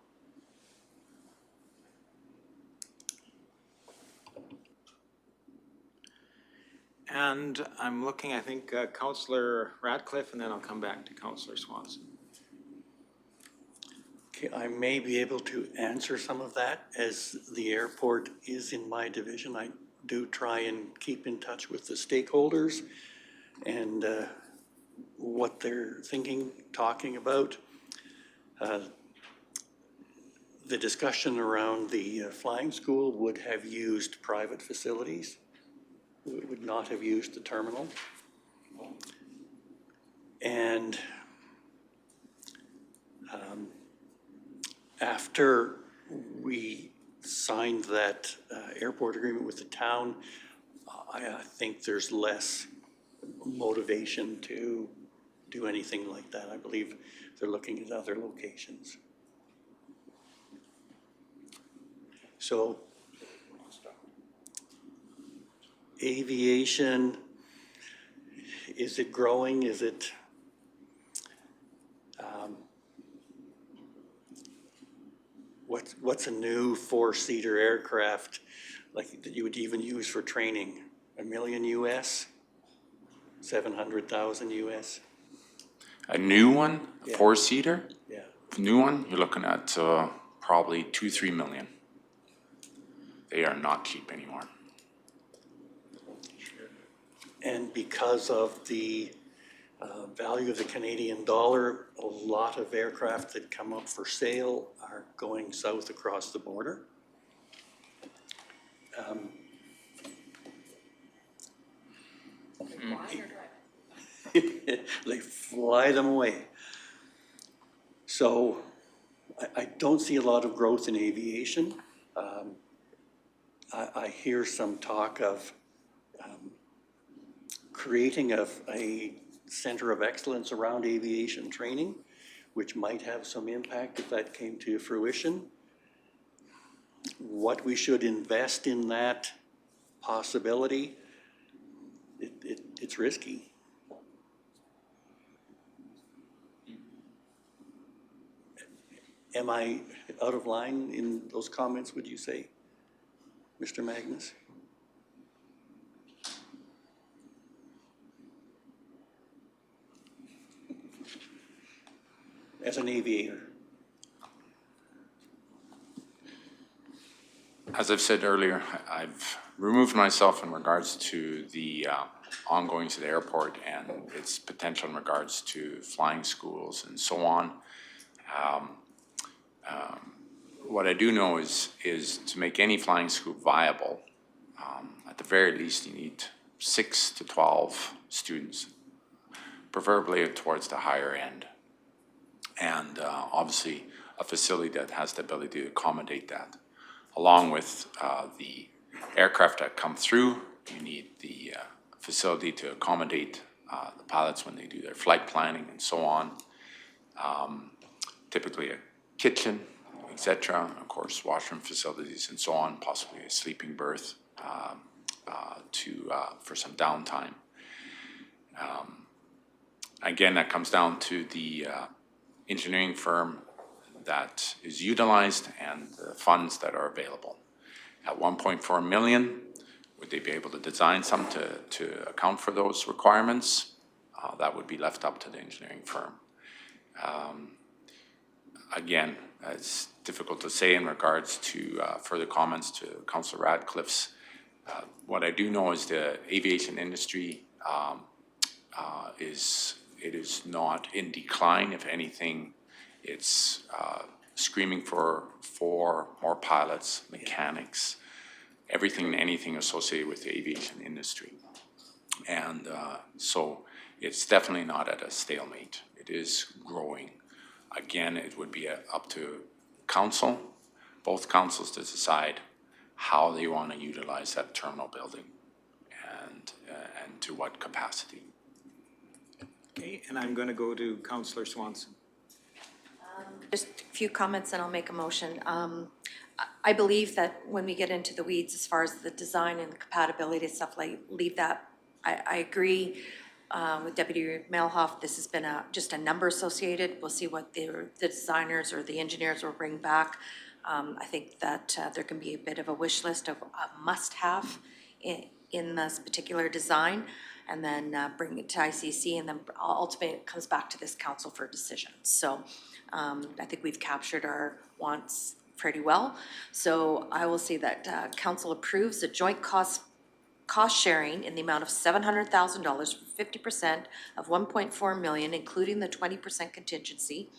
And I'm looking, I think, Councillor Radcliffe, and then I'll come back to Councillor Swanson. Okay, I may be able to answer some of that, as the airport is in my division. I do try and keep in touch with the stakeholders and what they're thinking, talking about. The discussion around the flying school would have used private facilities. We would not have used the terminal. And after we signed that airport agreement with the town, I think there's less motivation to do anything like that. I believe they're looking at other locations. So aviation, is it growing? Is it what's a new four-seater aircraft like that you would even use for training? $1 million US, 700,000 US. A new one, a Yeah. four-seater? Yeah. New one, you're looking at probably 2-3 million. They are not cheap anymore. And because of the value of the Canadian dollar, a lot of aircraft that come up for sale are going south across the border. They fly them away. So I don't see a lot of growth in aviation. I hear some talk of creating a center of excellence around aviation training, which might have some impact if that came to fruition. What we should invest in that possibility, it's risky. Am I out of line in those comments, would you say, Mr. Magnus? As an aviator. As I've said earlier, I've removed myself in regards to the ongoings of the airport and its potential in regards to flying schools and so on. What I do know is to make any flying school viable, at the very least you need 6 to 12 students, preferably towards the higher end. And obviously a facility that has the ability to accommodate that. Along with the aircraft that come through, you need the facility to accommodate the pilots when they do their flight planning and so on. Typically a kitchen, etc. Of course, washroom facilities and so on, possibly a sleeping berth for some downtime. Again, that comes down to the engineering firm that is utilized and the funds that are available. At 1.4 million, would they be able to design some to account for those requirements? That would be left up to the engineering firm. Again, it's difficult to say in regards to further comments to Councillor Radcliffe's. What I do know is the aviation industry is not in decline. If anything, it's screaming for more pilots, mechanics, everything and anything associated with the aviation industry. And so it's definitely not at a stalemate. It is growing. Again, it would be up to council, both councils, to decide how they want to utilize that terminal building and to what capacity. Okay, and I'm going to go to Councillor Swanson. Just a few comments and I'll make a motion. I believe that when we get into the weeds as far as the design and the compatibility stuff, like leave that. I agree with Deputy Melhoff. This has been just a number associated. We'll see what the designers or the engineers will bring back. I think that there can be a bit of a wish list of a must-have in this particular design, and then bring it to ICC, and then ultimately it comes back to this council for decision. So I think we've captured our wants pretty well. So I will say that council approves the joint cost sharing in the amount of $700,000 for 50% of 1.4 million, including the 20% contingency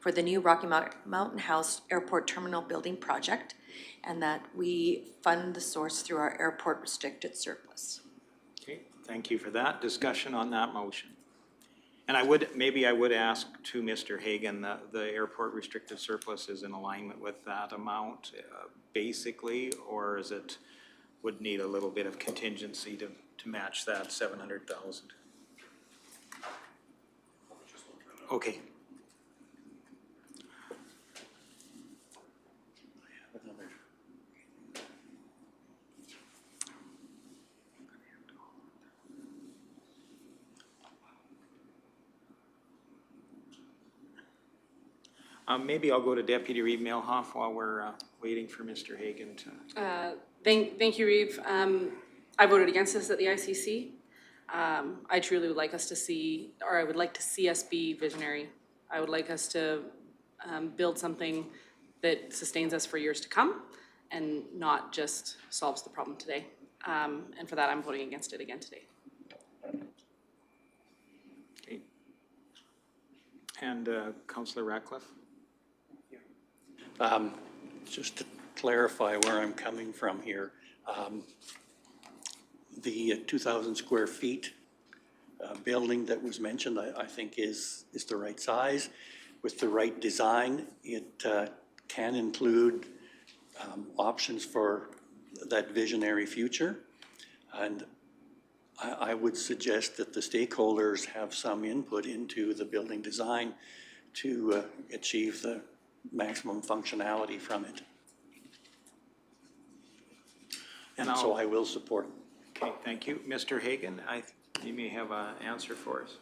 for the new Rocky Mountain House Airport Terminal Building project, and that we fund the source through our airport restricted surplus. Okay, thank you for that. Discussion on that motion. And maybe I would ask to Mr. Hagan, the airport restricted surplus is in alignment with that amount, basically, or is it would need a little bit of contingency to match that 700,000? Okay. Maybe I'll go to Deputy Reeve Melhoff while we're waiting for Mr. Hagan to. Thank you, Reeve. I voted against this at the ICC. I truly would like us to see, or I would like to see us be visionary. I would like us to build something that sustains us for years to come and not just solves the problem today. And for that, I'm voting against it again today. Okay. And Councillor Ratcliffe? Just to clarify where I'm coming from here, the 2,000 square feet building that was mentioned, I think is the right size. With the right design, it can include options for that visionary future. And I would suggest that the stakeholders have some input into the building design to achieve the maximum functionality from it. And so I will support. Okay, thank you. Mr. Hagan, you may have an answer for us.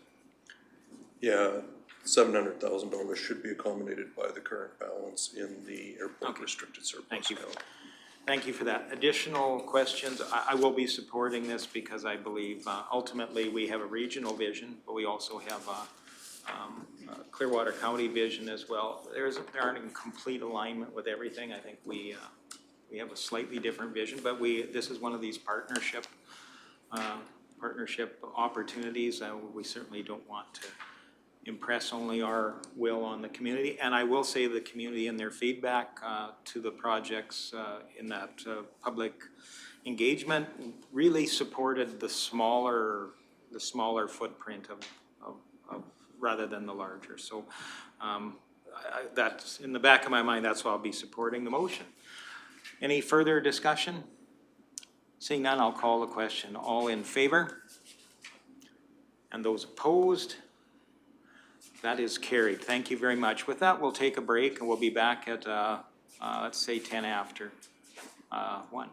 Yeah, $700,000 should be accommodated by the current balance in the airport restricted surplus. Thank you. Thank you for that. Additional questions? I will be supporting this because I believe ultimately we have a regional vision, but we also have a Clearwater County vision as well. They aren't in complete alignment with everything. I think we have a slightly different vision, but this is one of these partnership opportunities. We certainly don't want to impress only our will on the community. And I will say the community in their feedback to the projects in that public engagement really supported the smaller footprint of rather than the larger. So that's in the back of my mind. That's why I'll be supporting the motion. Any further discussion? Seeing none, I'll call the question. All in favor? And those opposed? That is carried. Thank you very much. With that, we'll take a break and we'll be back at, let's say 10 after 1.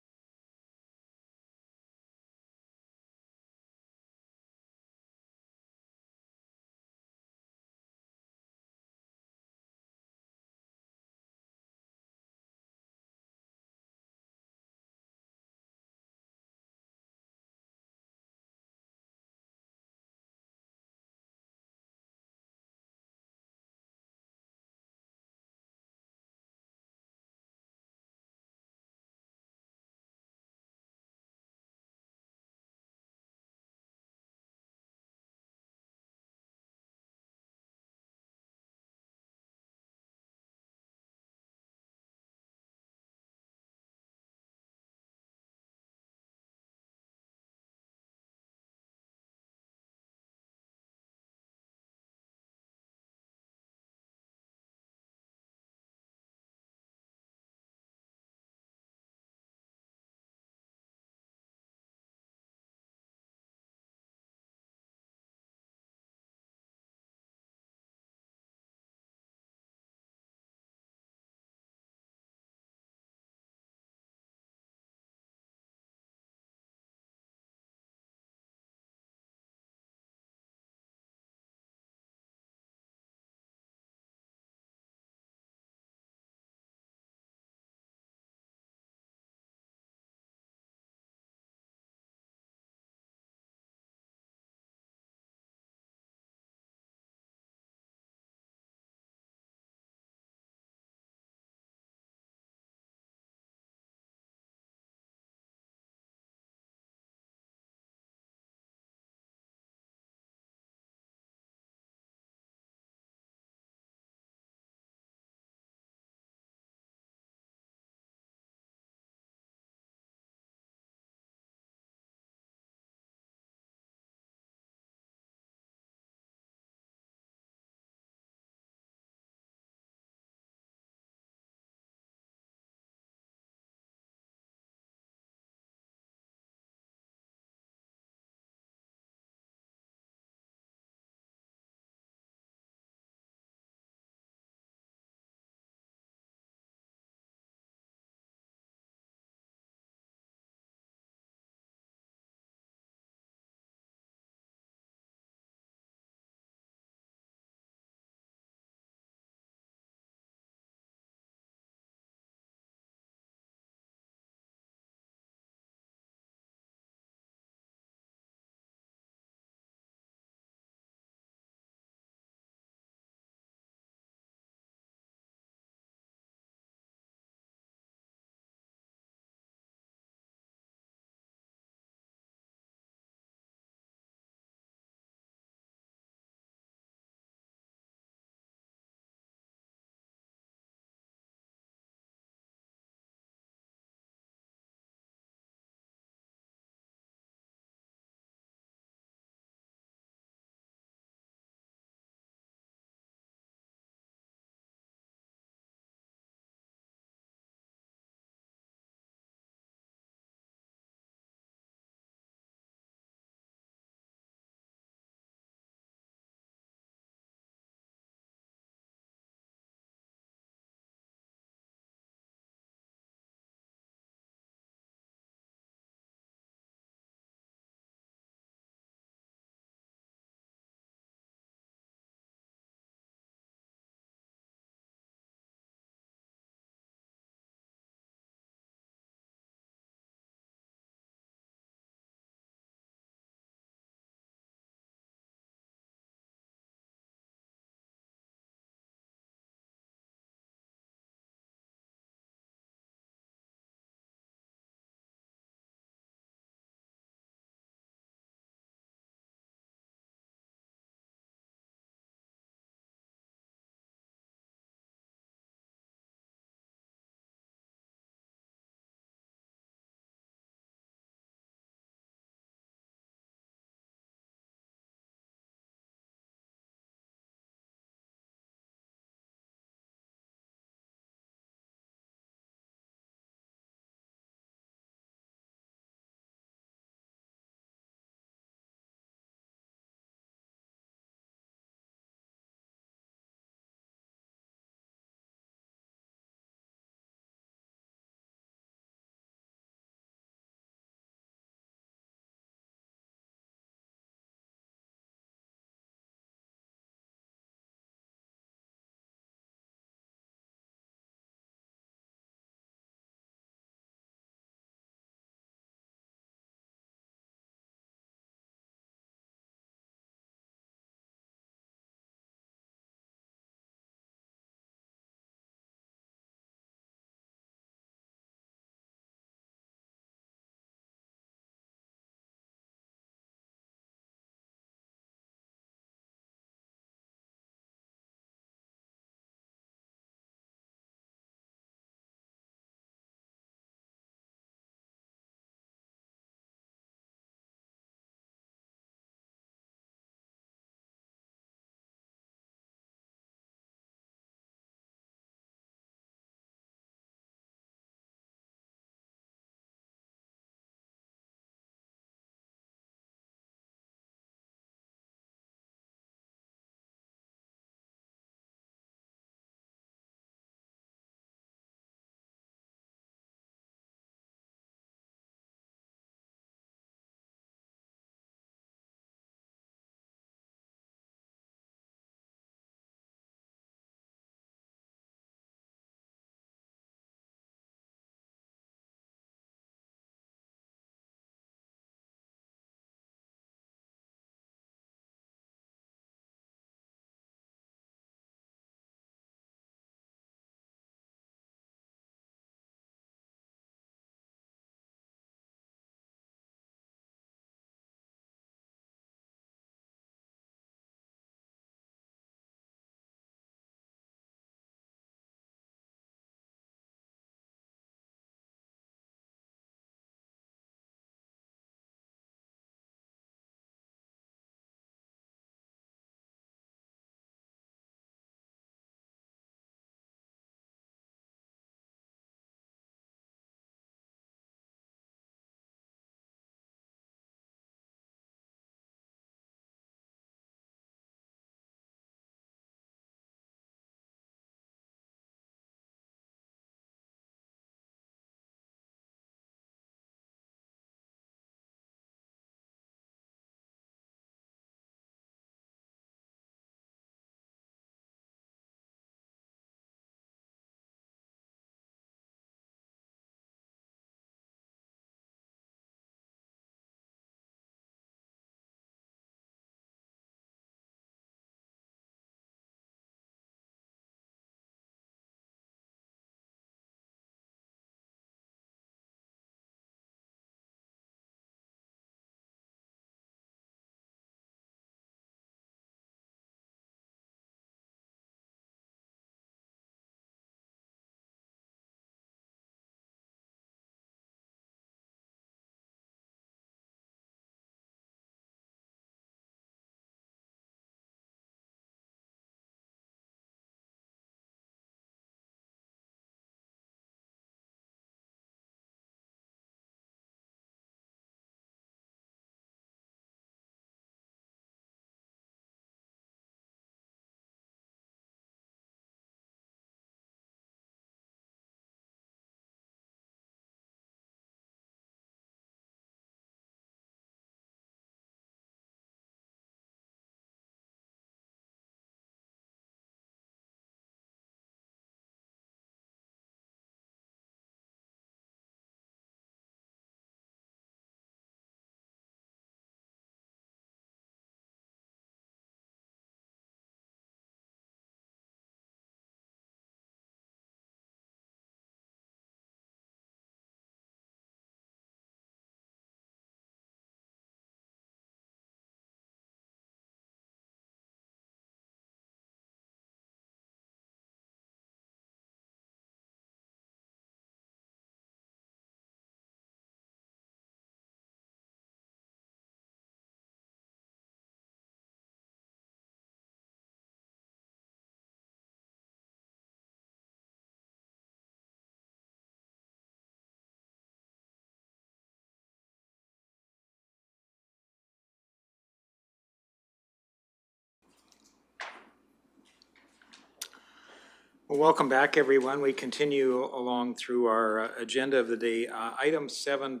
Well, welcome back, everyone. We continue along through our agenda of the day. Item 7.1,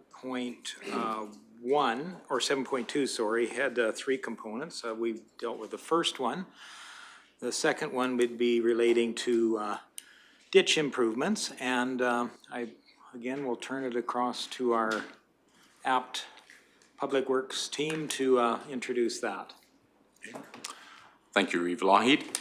or 7.2, sorry, had 3 components. We've dealt with the first one. The second one would be relating to ditch improvements, and again, we'll turn it across to our apt Public Works team to introduce that. Thank you, Reeve Lougheed.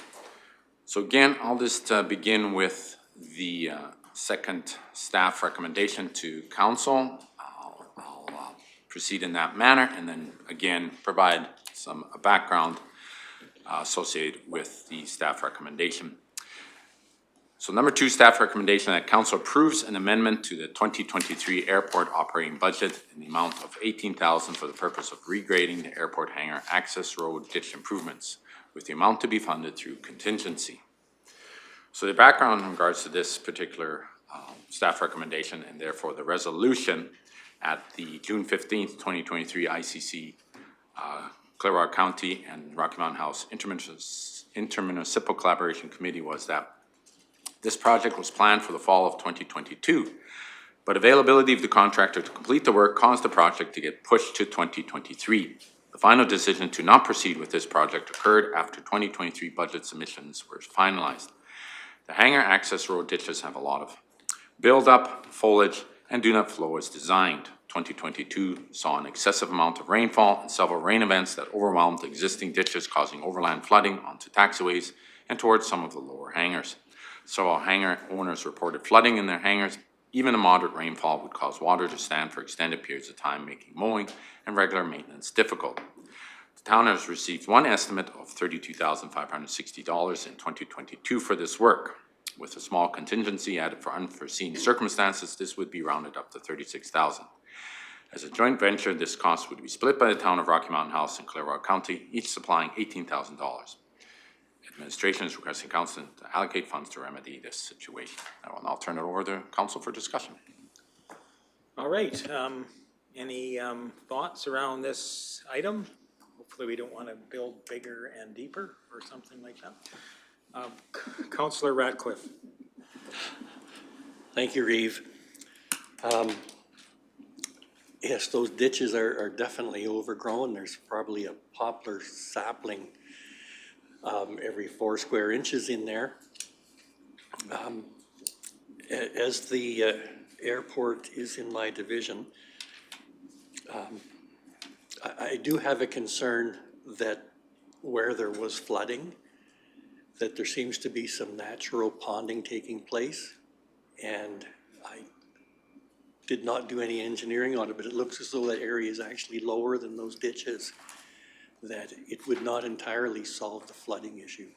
So again, I'll just begin with the second staff recommendation to council. I'll proceed in that manner and then again provide some background associated with the staff recommendation. So number 2, staff recommendation that council approves an amendment to the 2023 airport operating budget in the amount of $18,000 for the purpose of regrading the airport hangar access road ditch improvements, with the amount to be funded through contingency. So the background in regards to this particular staff recommendation, and therefore the resolution at the June 15th, 2023 ICC Clearwater County and Rocky Mountain House Intermunicipal Collaboration Committee, was that this project was planned for the fall of 2022, but availability of the contractor to complete the work caused the project to get pushed to 2023. The final decision to not proceed with this project occurred after 2023 budget submissions were finalized. The hangar access road ditches have a lot of build-up, foliage, and do not flow as designed. 2022 saw an excessive amount of rainfall and several rain events that overwhelmed existing ditches, causing overland flooding onto taxiways and towards some of the lower hangars. Several hangar owners reported flooding in their hangars. Even a moderate rainfall would cause water to stand for extended periods of time, making mowing and regular maintenance difficult. The town has received one estimate of $32,560 in 2022 for this work. With a small contingency added for unforeseen circumstances, this would be rounded up to $36,000. As a joint venture, this cost would be split by the town of Rocky Mountain House and Clearwater County, each supplying $18,000. Administration is requesting council to allocate funds to remedy this situation. I will now turn it over to council for discussion. All right, any thoughts around this item? Hopefully we don't want to build bigger and deeper or something like that. Councillor Ratcliffe. Thank you, Reeve. Yes, those ditches are definitely overgrown. There's probably a poplar sapling every 4 square inches in there. As the airport is in my division, I do have a concern that where there was flooding, that there seems to be some natural ponding taking place. And I did not do any engineering on it, but it looks as though that area is actually lower than those ditches, that it would not entirely solve the flooding issue.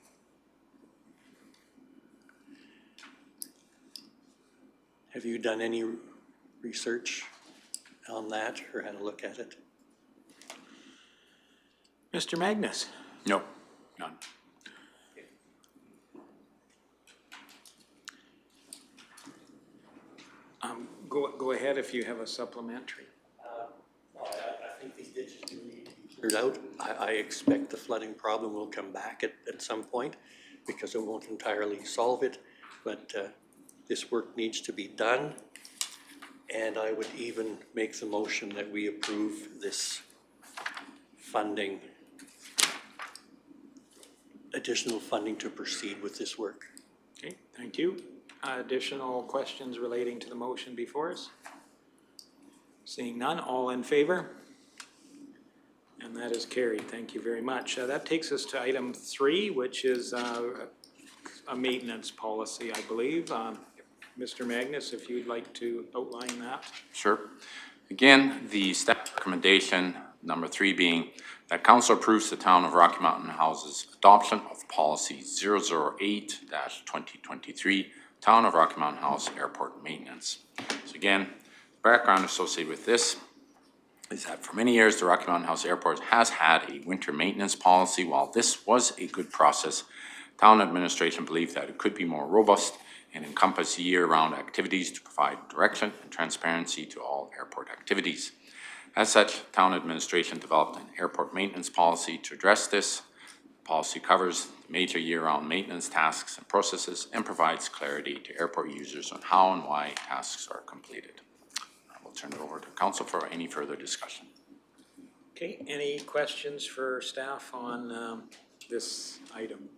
Have you done any research on that or had a look at it? Mr. Magnus. No, none. Go ahead if you have a supplementary. I think these ditches do need to be cleared out. I expect the flooding problem will come back at some point because it won't entirely solve it, but this work needs to be done. And I would even make the motion that we approve this funding, additional funding to proceed with this work. Okay, thank you. Additional questions relating to the motion before us? Seeing none, all in favor? And that is carried. Thank you very much. That takes us to item 3, which is a maintenance policy, I believe. Mr. Magnus, if you'd like to outline that. Sure. Again, the staff recommendation, number 3 being that council approves the town of Rocky Mountain House's adoption of policy 008-2023, Town of Rocky Mountain House Airport Maintenance. So again, background associated with this is that for many years, the Rocky Mountain House Airport has had a winter maintenance policy. While this was a good process, town administration believed that it could be more robust and encompass year-round activities to provide direction and transparency to all airport activities. As such, town administration developed an airport maintenance policy to address this. Policy covers major year-round maintenance tasks and processes and provides clarity to airport users on how and why tasks are completed. I will turn it over to council for any further discussion. Okay, any questions for staff on this item?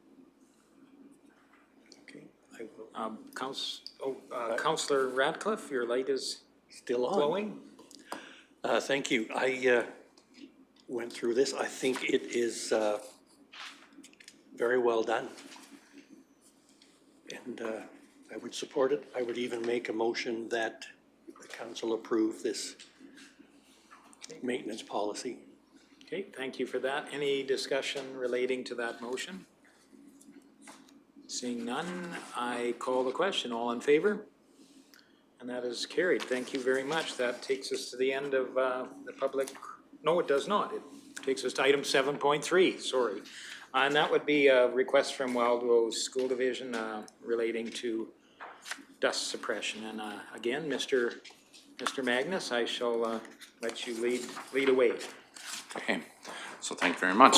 Okay, I will. Councillor Radcliffe, your light is Still on. glowing. Thank you. I went through this. I think it is very well done. And I would support it. I would even make a motion that the council approve this maintenance policy. Okay, thank you for that. Any discussion relating to that motion? Seeing none, I call the question. All in favor? And that is carried. Thank you very much. That takes us to the end of the public. No, it does not. It takes us to item 7.3, sorry. And that would be a request from Wildrose School Division relating to dust suppression. And again, Mr. Magnus, I shall let you lead away. Okay, so thank you very much.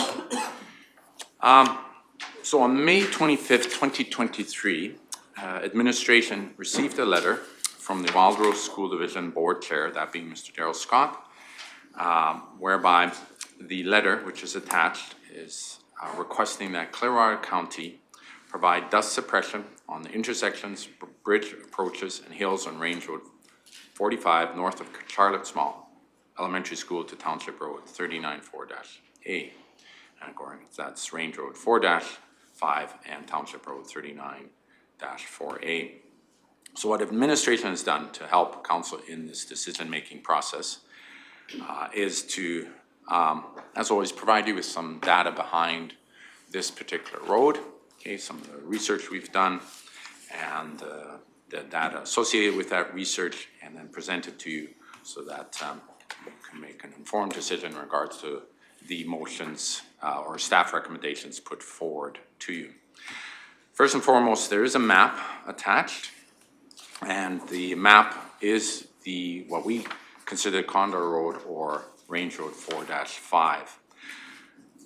So on May 25th, 2023, administration received a letter from the Wildrose School Division Board Chair, that being Mr. Darrell Scott, whereby the letter, which is attached, is requesting that Clearwater County provide dust suppression on the intersections, bridge approaches, and hills on Range Road 45 north of Charlotte Small Elementary School to Township Road 39-4-A. And according that's Range Road 4-5 and Township Road 39-4A. So what administration has done to help council in this decision-making process is to, as always, provide you with some data behind this particular road, okay, some of the research we've done, and the data associated with that research, and then present it to you so that you can make an informed decision in regards to the motions or staff recommendations put forward to you. First and foremost, there is a map attached, and the map is what we consider Condor Road or Range Road 4-5.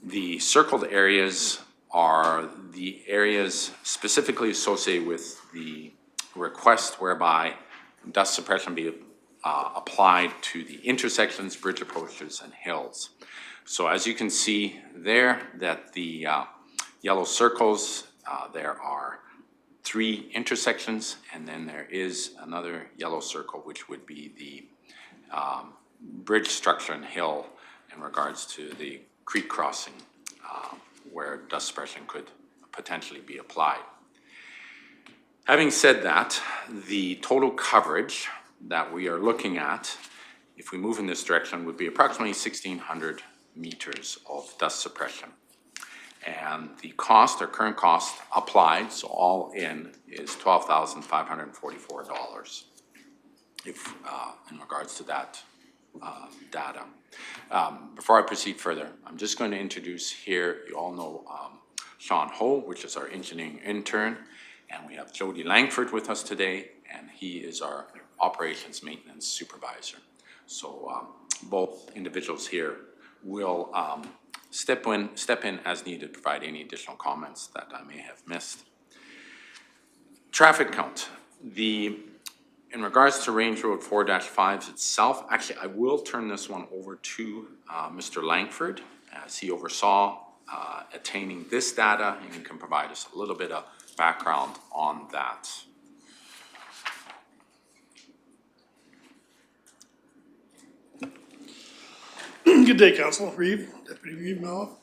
The circled areas are the areas specifically associated with the request whereby dust suppression be applied to the intersections, bridge approaches, and hills. So as you can see there, that the yellow circles, there are 3 intersections, and then there is another yellow circle, which would be the bridge structure and hill in regards to the creek crossing, where dust suppression could potentially be applied. Having said that, the total coverage that we are looking at, if we move in this direction, would be approximately 1,600 meters of dust suppression. And the cost, our current cost applied, so all in, is $12,544 if in regards to that data. Before I proceed further, I'm just going to introduce here, you all know Sean Ho, which is our engineering intern, and we have Jody Langford with us today, and he is our operations maintenance supervisor. So both individuals here will step in as needed, provide any additional comments that I may have missed. Traffic count. In regards to Range Road 4-5 itself, actually I will turn this one over to Mr. Langford as he oversaw attaining this data, and he can provide us a little bit of background on that. Good day, Council. Reeve, Deputy Reeve now.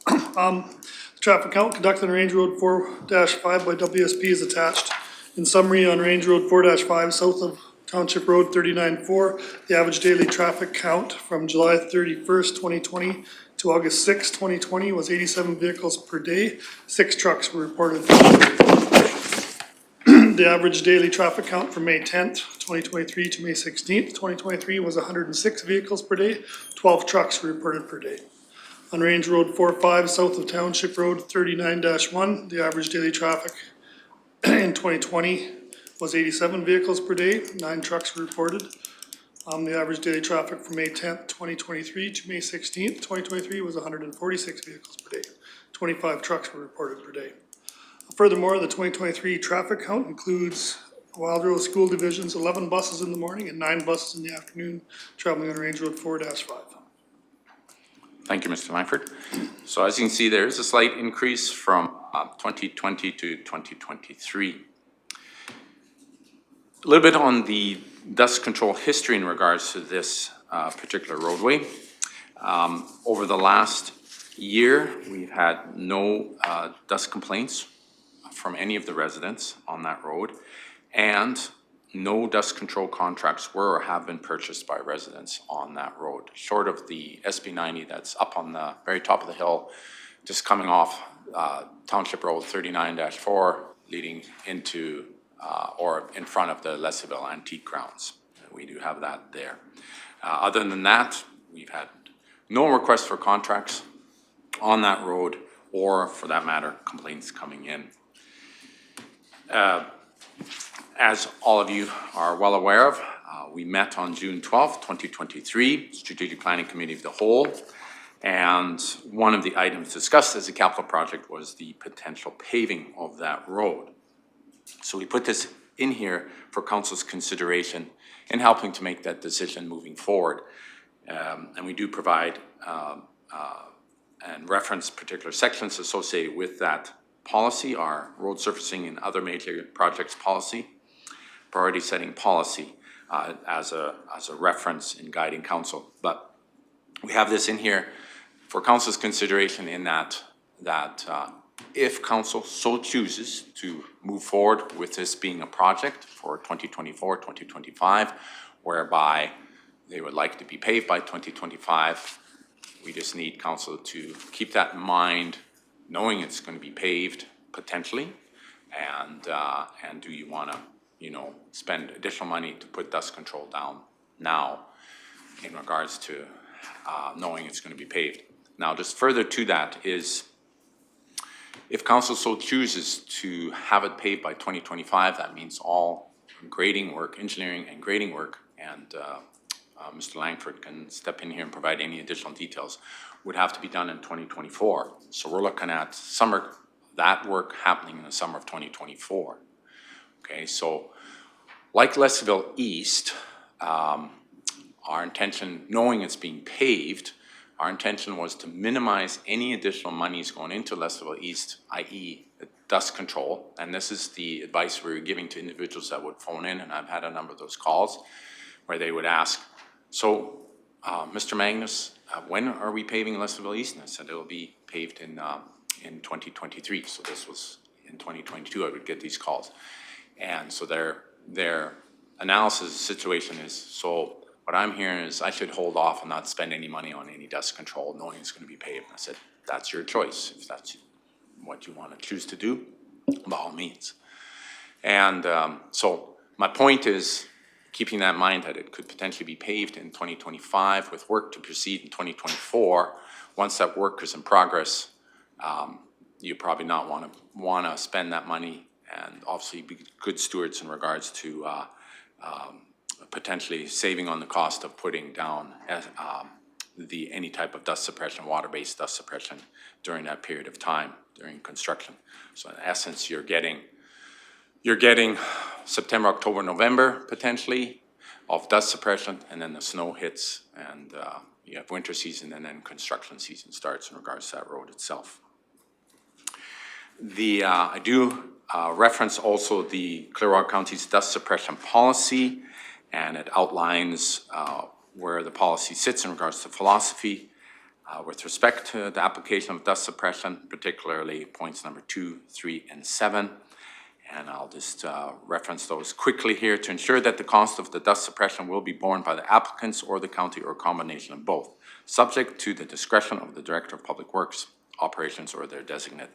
Traffic count conducted on Range Road 4-5 by WSP is attached. In summary, on Range Road 4-5 south of Township Road 39-4, the average daily traffic count from July 31st, 2020 to August 6, 2020 was 87 vehicles per day. 6 trucks were reported. The average daily traffic count from May 10th, 2023 to May 16th, 2023 was 106 vehicles per day. 12 trucks were reported per day. On Range Road 4-5 south of Township Road 39-1, the average daily traffic in 2020 was 87 vehicles per day. 9 trucks were reported. The average daily traffic from May 10th, 2023 to May 16th, 2023 was 146 vehicles per day. 25 trucks were reported per day. Furthermore, the 2023 traffic count includes Wild Rose School Division's 11 buses in the morning and 9 buses in the afternoon traveling on Range Road 4-5. Thank you, Mr. Langford. So as you can see, there is a slight increase from 2020 to 2023. A little bit on the dust control history in regards to this particular roadway. Over the last year, we've had no dust complaints from any of the residents on that road, and no dust control contracts were or have been purchased by residents on that road, short of the SB 90 that's up on the very top of the hill, just coming off Township Road 39-4, leading into or in front of the Lesaville Antique Grounds. We do have that there. Other than that, we've had no requests for contracts on that road, or for that matter, complaints coming in. As all of you are well aware of, we met on June 12th, 2023, Strategic Planning Committee of the Whole, and one of the items discussed as a capital project was the potential paving of that road. So we put this in here for council's consideration in helping to make that decision moving forward. And we do provide and reference particular sections associated with that policy, our road surfacing and other major projects policy, priority setting policy as a reference in guiding council. But we have this in here for council's consideration in that if council so chooses to move forward with this being a project for 2024, 2025, whereby they would like to be paved by 2025, we just need council to keep that in mind, knowing it's going to be paved potentially, and do you want to, spend additional money to put dust control down now in regards to knowing it's going to be paved. Now, just further to that is, if council so chooses to have it paved by 2025, that means all grading work, engineering and grading work, and Mr. Langford can step in here and provide any additional details, would have to be done in 2024. So we're looking at that work happening in the summer of 2024. Okay, so like Lesaville East, our intention, knowing it's being paved, our intention was to minimize any additional monies going into Lesaville East, i.e. dust control. And this is the advice we were giving to individuals that would phone in, and I've had a number of those calls where they would ask, so Mr. Magnus, when are we paving Lesaville East? And I said it'll be paved in 2023. So this was in 2022 I would get these calls. And so their analysis situation is, so what I'm hearing is I should hold off and not spend any money on any dust control, knowing it's going to be paved. And I said, that's your choice. If that's what you want to choose to do, by all means. And so my point is, keeping that in mind that it could potentially be paved in 2025 with work to proceed in 2024. Once that work is in progress, you probably not want to spend that money, and obviously be good stewards in regards to potentially saving on the cost of putting down any type of dust suppression, water-based dust suppression during that period of time during construction. So in essence, you're getting September, October, November potentially of dust suppression, and then the snow hits, and you have winter season, and then construction season starts in regards to that road itself. I do reference also the Clearwater County's dust suppression policy, and it outlines where the policy sits in regards to philosophy with respect to the application of dust suppression, particularly points number 2, 3, and 7. And I'll just reference those quickly here. To ensure that the cost of the dust suppression will be borne by the applicants or the county, or a combination of both, subject to the discretion of the Director of Public Works Operations or their designate.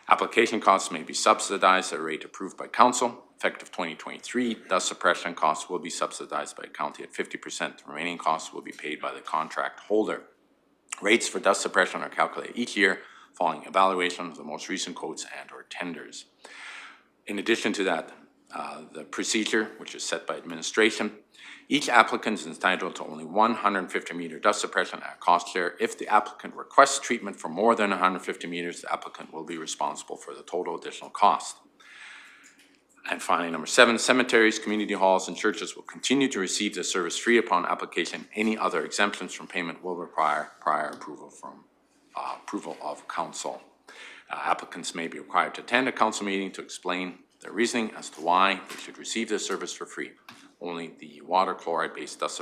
Application costs may be subsidized at a rate approved by council. Effective 2023, dust suppression costs will be subsidized by county at 50%. The remaining costs will be paid by the contract holder. Rates for dust suppression are calculated each year following evaluation of the most recent quotes and/or tenders. In addition to that, the procedure, which is set by administration, Each applicant is entitled to only 150 meter dust suppression at cost share. If the applicant requests treatment for more than 150 meters, the applicant will be responsible for the total additional cost. And finally, number 7, cemeteries, community halls, and churches will continue to receive this service free upon application. Any other exemptions from payment will require prior approval of council. Applicants may be required to attend a council meeting to explain their reasoning as to why they should receive this service for free. Only the water chloride-based dust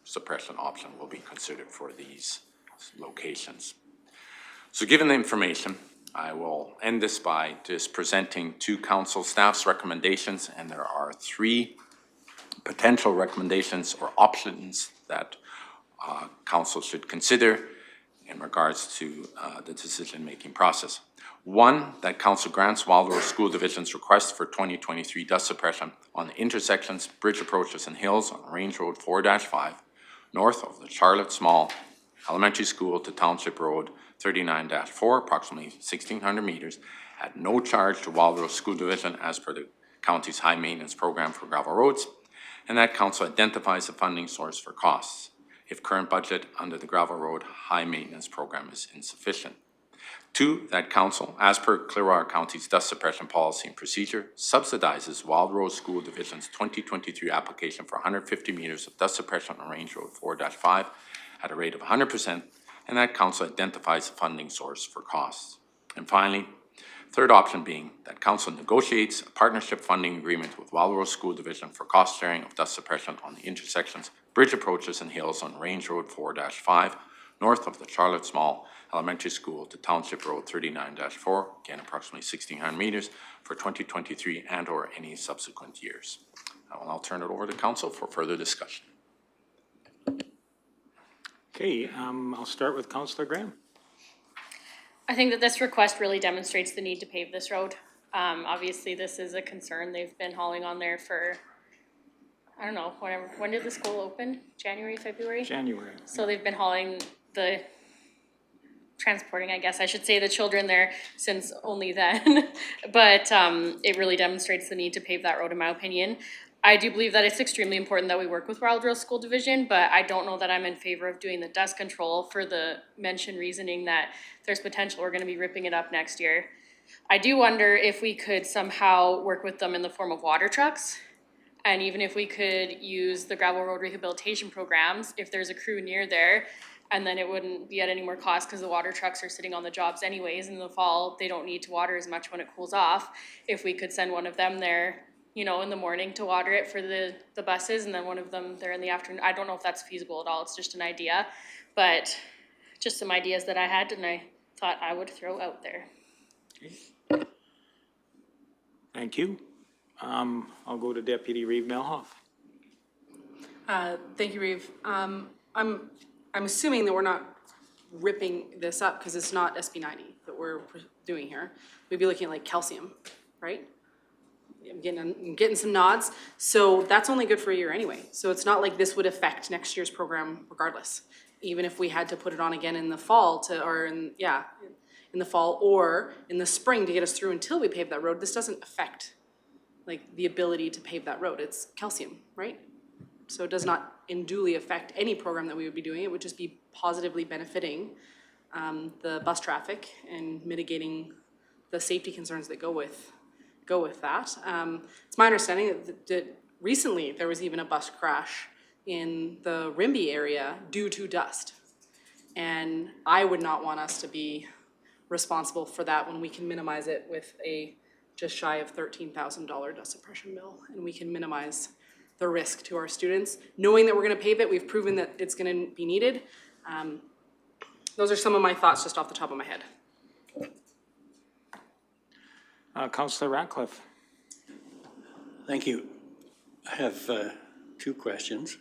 suppression option will be considered for these locations. So given the information, I will end this by just presenting to council staff's recommendations, and there are 3 potential recommendations or options that council should consider in regards to the decision-making process. 1, that council grants Wildrose School Division's request for 2023 dust suppression on the intersections, bridge approaches, and hills on Range Road 4-5, north of the Charlotte Small Elementary School to Township Road 39-4, approximately 1,600 meters, at no charge to Wildrose School Division as per the county's high maintenance program for gravel roads, and that council identifies a funding source for costs if current budget under the gravel road high maintenance program is insufficient. 2, that council, as per Clearwater County's dust suppression policy and procedure, subsidizes Wildrose School Division's 2023 application for 150 meters of dust suppression on Range Road 4-5 at a rate of 100%, and that council identifies a funding source for costs. And finally, 3rd option being that council negotiates a partnership funding agreement with Wildrose School Division for cost sharing of dust suppression on the intersections, bridge approaches, and hills on Range Road 4-5, north of the Charlotte Small Elementary School to Township Road 39-4, again approximately 1,600 meters, for 2023 and or any subsequent years. I will now turn it over to council for further discussion. Okay, I'll start with Councillor Graham. I think that this request really demonstrates the need to pave this road. Obviously, this is a concern. They've been hauling on there for, I don't know, whatever. When did the school open? January, February? January. So they've been hauling transporting, I guess I should say, the children there since only then. But it really demonstrates the need to pave that road, in my opinion. I do believe that it's extremely important that we work with Wildrose School Division, but I don't know that I'm in favor of doing the dust control for the mentioned reasoning that there's potential we're gonna be ripping it up next year. I do wonder if we could somehow work with them in the form of water trucks. And even if we could use the gravel road rehabilitation programs, if there's a crew near there, and then it wouldn't be at any more cost because the water trucks are sitting on the jobs anyways. In the fall, they don't need to water as much when it cools off. If we could send one of them there, you know, in the morning to water it for the buses, and then one of them there in the afternoon. I don't know if that's feasible at all. It's just an idea, but just some ideas that I had and I thought I would throw out there. Thank you. I'll go to Deputy Reeve Melhoff. Thank you, Reeve. I'm assuming that we're not ripping this up because it's not SB 90 that we're doing here. We'd be looking at like calcium, right? I'm getting some nods. So that's only good for a year anyway. So it's not like this would affect next year's program regardless. Even if we had to put it on again in the fall in the fall or in the spring to get us through until we pave that road, this doesn't affect like the ability to pave that road. It's calcium, right? So it does not unduly affect any program that we would be doing. It would just be positively benefiting the bus traffic and mitigating the safety concerns that go with that. It's my understanding that recently there was even a bus crash in the Rimbey area due to dust. And I would not want us to be responsible for that when we can minimize it with a just shy of $13,000 dust suppression bill, and we can minimize the risk to our students. Knowing that we're gonna pave it, we've proven that it's gonna be needed. Those are some of my thoughts just off the top of my head. Councillor Ratcliffe. Thank you. I have 2 questions.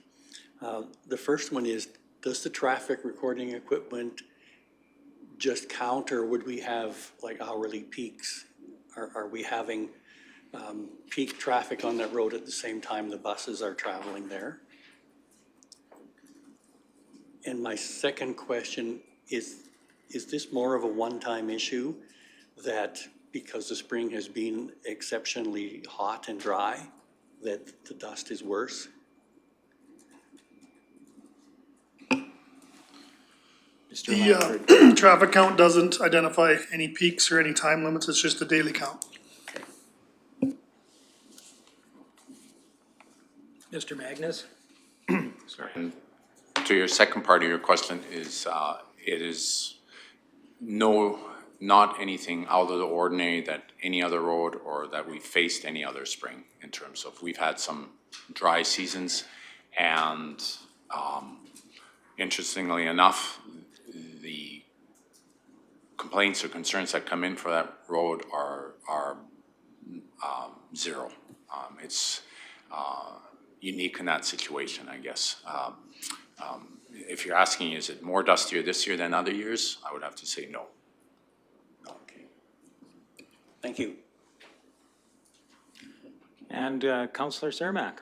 The first one is, does the traffic recording equipment just count, or would we have like hourly peaks? Are we having peak traffic on that road at the same time the buses are traveling there? And my second question is this more of a one-time issue that because the spring has been exceptionally hot and dry, that the dust is worse? Mr. Langford. The traffic count doesn't identify any peaks or any time limits, it's just a daily count. Mr. Magnus? Sorry. To your second part of your question is, it is not anything out of the ordinary that any other road or that we faced any other spring in terms of, we've had some dry seasons and, interestingly enough, the complaints or concerns that come in for that road are zero. It's unique in that situation, I guess. If you're asking, is it more dustier this year than other years? I would have to say no. Okay. Thank you. And Councillor Cermak?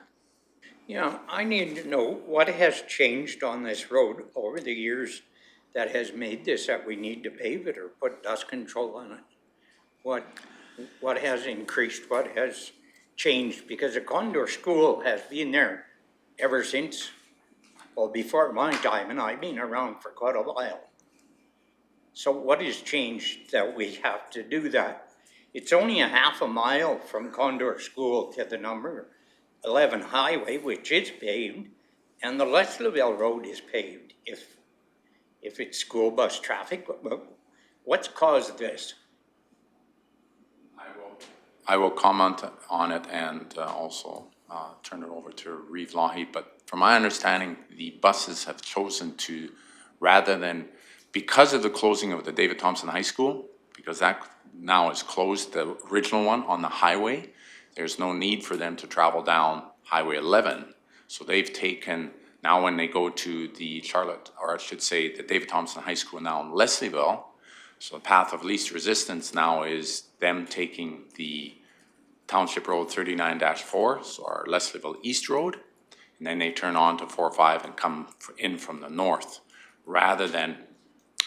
Yeah, I need to know what has changed on this road over the years that has made this that we need to pave it or put dust control on it? What has increased, what has changed? Because the Condor School has been there ever since, well, before my time, and I've been around for quite a while. So what has changed that we have to do that? It's only a half a mile from Condor School to the number 11 highway, which is paved, and the Leslieville Road is paved. If it's school bus traffic, what's caused this? I will comment on it and also turn it over to Reeve Lougheed, but from my understanding, the buses have chosen to, rather than, because of the closing of the David Thompson High School, because that now is closed, the original one on the highway, there's no need for them to travel down Highway 11. So they've taken, now when they go to the Charlotte, or I should say the David Thompson High School now in Leslieville, so the path of least resistance now is them taking the Township Road 39-4, so our Leslieville East Road, and then they turn on to 4-5 and come in from the north, rather than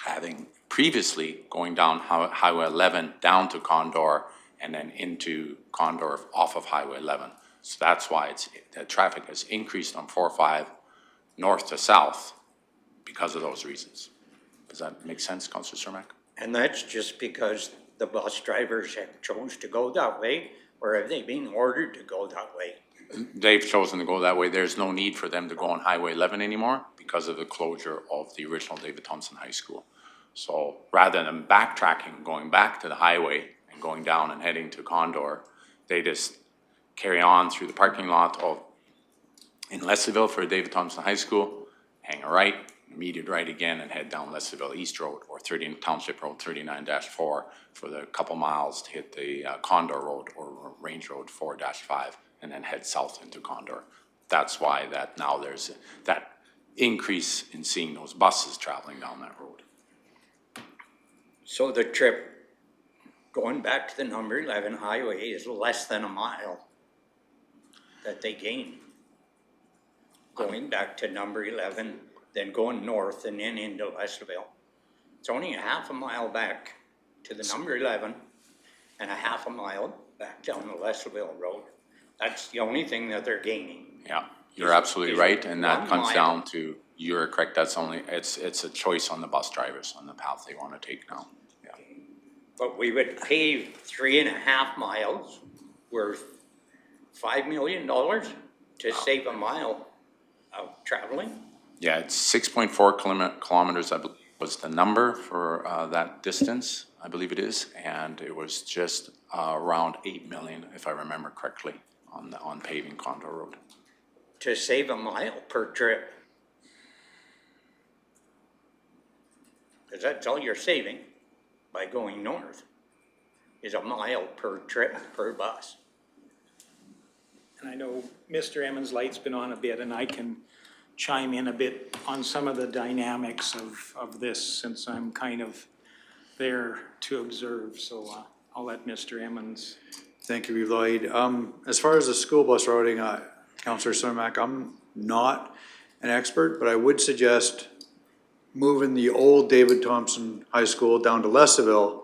having previously going down Highway 11 down to Condor and then into Condor off of Highway 11. So that's why the traffic has increased on 4-5 north to south because of those reasons. Does that make sense, Councillor Cermak? And that's just because the bus drivers have chosen to go that way, or have they been ordered to go that way? They've chosen to go that way. There's no need for them to go on Highway 11 anymore because of the closure of the original David Thompson High School. So rather than backtracking, going back to the highway and going down and heading to Condor, they just carry on through the parking lot in Leslieville for David Thompson High School, hang a right, immediate right again, and head down Leslieville East Road or Township Road 39-4 for the couple miles to hit the Condor Road or Range Road 4-5 and then head south into Condor. That's why now there's that increase in seeing those buses traveling down that road. So the trip going back to the number 11 highway is less than a mile that they gain. Going back to number 11, then going north and then into Leslieville. It's only a half a mile back to the number 11 and a half a mile back down the Leslieville Road. That's the only thing that they're gaining. Yeah, you're absolutely right, and that comes down to, you're correct, it's a choice on the bus drivers on the path they want to take now. Yeah. But we would pave 3.5 miles worth $5 million to save a mile of traveling. Yeah, it's 6.4 kilometers, I believe, was the number for that distance, I believe it is, and it was just around 8 million, if I remember correctly, on paving Condor Road. To save a mile per trip. Because that's all you're saving by going north, is a mile per trip per bus. And I know Mr. Emmons' light's been on a bit, and I can chime in a bit on some of the dynamics of this, since I'm kind of there to observe, so I'll let Mr. Emmons. Thank you, Lloyd. As far as the school bus routing, Councillor Cermak, I'm not an expert, but I would suggest moving the old David Thompson High School down to Leslieville,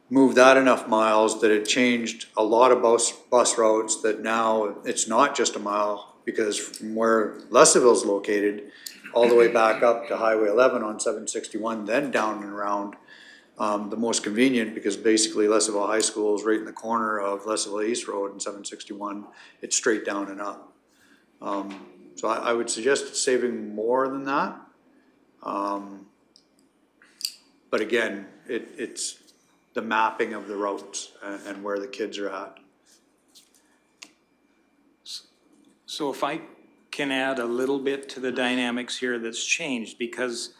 move that enough miles that it changed a lot of bus routes, that now it's not just a mile, because from where Leslieville's located, all the way back up to Highway 11 on 761, then down and around. The most convenient, because basically Lesaville High School is right in the corner of Lesaville East Road and 761. It's straight down and up. So I would suggest saving more than that. But again, it's the mapping of the routes and where the kids are at. So if I can add a little bit to the dynamics here that's changed, because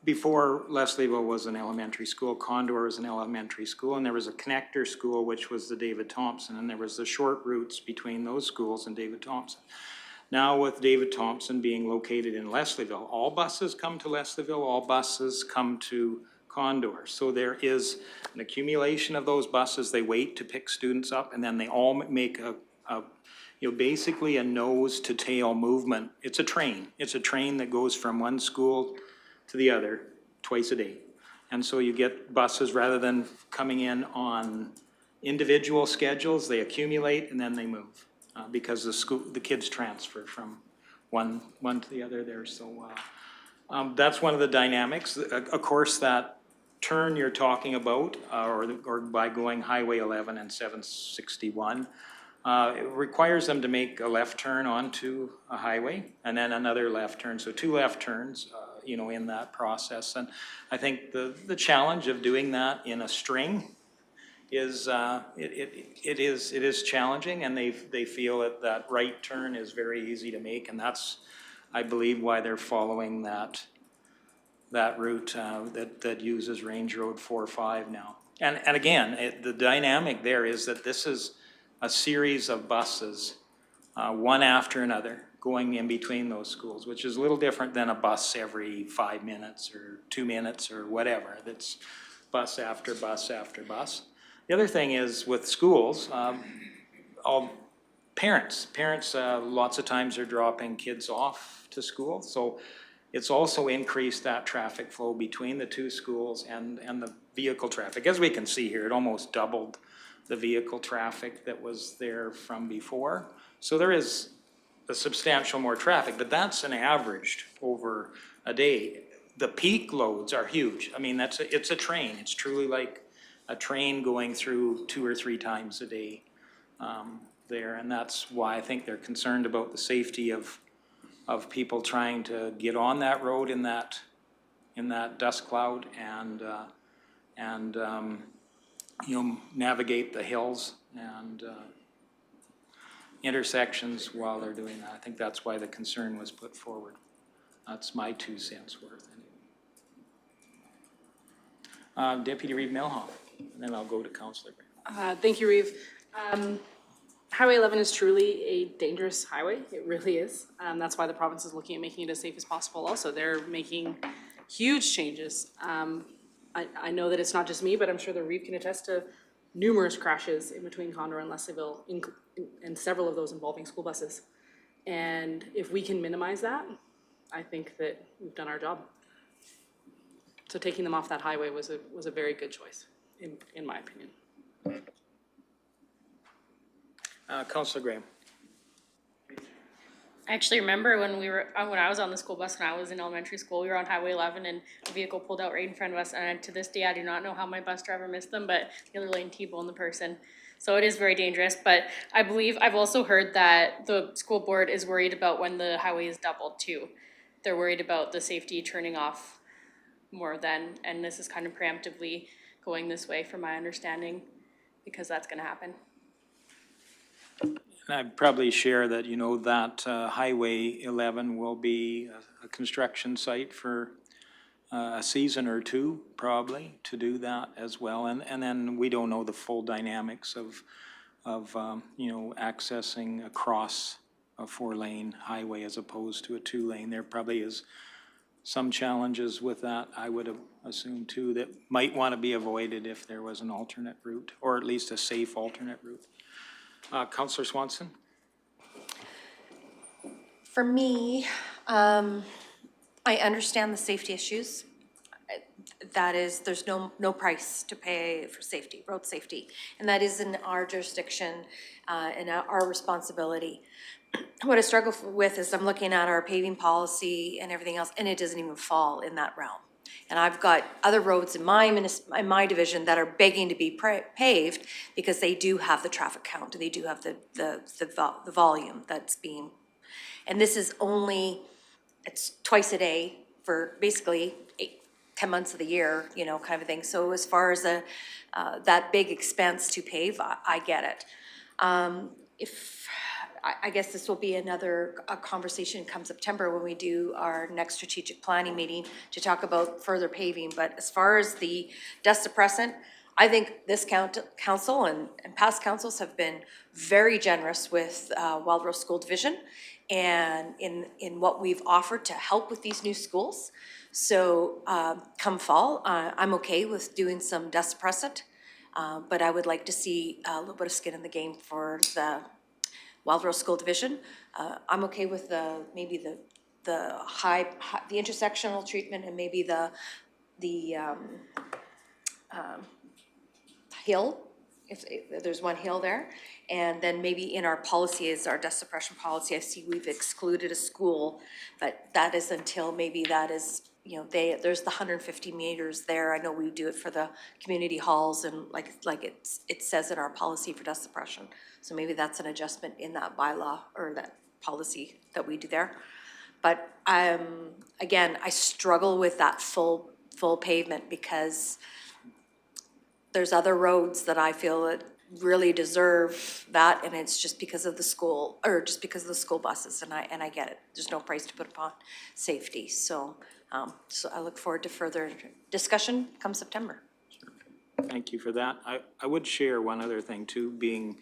before Leslieville was an elementary school, Condor was an elementary school, and there was a connector school, which was the David Thompson, and there was the short routes between those schools and David Thompson. Now with David Thompson being located in Leslieville, all buses come to Leslieville, all buses come to Condor. So there is an accumulation of those buses. They wait to pick students up, and then they all make basically a nose to tail movement. It's a train. It's a train that goes from one school to the other twice a day. And so you get buses, rather than coming in on individual schedules, they accumulate and then they move. Because the kids transfer from one to the other there. So that's one of the dynamics. Of course, that turn you're talking about, or by going Highway 11 and 761, it requires them to make a left turn onto a highway and then another left turn. So 2 left turns, in that process. And I think the challenge of doing that in a string is it is challenging, and they feel that right turn is very easy to make, and that's, I believe, why they're following that route that uses Range Road 4-5 now. And again, the dynamic there is that this is a series of buses, one after another, going in between those schools, which is a little different than a bus every 5 minutes or 2 minutes or whatever. That's bus after bus after bus. The other thing is with schools, all parents lots of times are dropping kids off to school. So it's also increased that traffic flow between the 2 schools and the vehicle traffic. As we can see here, it almost doubled the vehicle traffic that was there from before. So there is a substantial more traffic, but that's an averaged over a day. The peak loads are huge. I mean, it's a train. It's truly like a train going through 2 or 3 times a day there, and that's why I think they're concerned about the safety of people trying to get on that road in that dust cloud and navigate the hills and intersections while they're doing that. I think that's why the concern was put forward. That's my 2 cents worth. Deputy Reeve Milhoff, and then I'll go to Councillor. Thank you, Reeve. Highway 11 is truly a dangerous highway. It really is. That's why the province is looking at making it as safe as possible also. They're making huge changes. I know that it's not just me, but I'm sure the Reeve can attest to numerous crashes in between Condor and Leslieville, and several of those involving school buses. And if we can minimize that, I think that we've done our job. So taking them off that highway was a very good choice, in my opinion. Councillor Graham. I actually remember when I was on the school bus when I was in elementary school, we were on Highway 11 and a vehicle pulled out right in front of us, and to this day I do not know how my bus driver missed them, but the other lane T-boned the person. So it is very dangerous, but I believe I've also heard that the school board is worried about when the highway is doubled too. They're worried about the safety turning off more than, and this is kind of preemptively going this way from my understanding, because that's gonna happen. And I'd probably share that, that Highway 11 will be a construction site for a season or 2, probably, to do that as well. And then we don't know the full dynamics of accessing across a 4-lane highway as opposed to a 2-lane. There probably is some challenges with that, I would assume too, that might want to be avoided if there was an alternate route, or at least a safe alternate route. Councillor Swanson? For me, I understand the safety issues. That is, there's no price to pay for safety, road safety, and that is in our jurisdiction and our responsibility. what I struggle with is I'm looking at our paving policy and everything else, and it doesn't even fall in that realm. And I've got other roads in my division that are begging to be paved because they do have the traffic count, they do have the volume that's being, and this is only, it's twice a day for basically 10 months of the year, you know, kind of a thing. So as far as that big expense to pave, I get it. I guess this will be a conversation come September when we do our next strategic planning meeting to talk about further paving. But as far as the dust suppressant, I think this council and past councils have been very generous with Wildrose School Division and in what we've offered to help with these new schools. So come fall, I'm okay with doing some dust suppressant, but I would like to see a little bit of skin in the game for the Wildrose School Division. I'm okay with maybe the intersectional treatment and maybe the hill, if there's one hill there. And then maybe in our policy is our dust suppression policy. I see we've excluded a school, but that is until maybe that is, you know, there's the 150 meters there. I know we do it for the community halls and like it says in our policy for dust suppression. So maybe that's an adjustment in that bylaw or that policy that we do there. But again, I struggle with that full pavement because there's other roads that I feel that really deserve that, and it's just because of the school, or just because of the school buses, and I get it. There's no price to put upon safety, so so I look forward to further discussion come September. Thank you for that. I would share one other thing too, being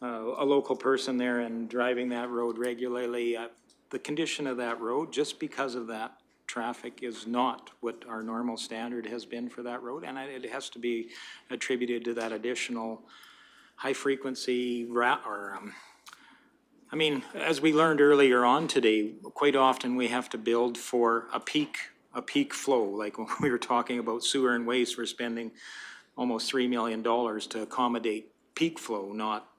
a local person there and driving that road regularly. The condition of that road, just because of that traffic, is not what our normal standard has been for that road, and it has to be attributed to that additional high frequency I mean, as we learned earlier on today, quite often we have to build for a peak flow. Like when we were talking about sewer and waste, we're spending almost $3 million to accommodate peak flow, not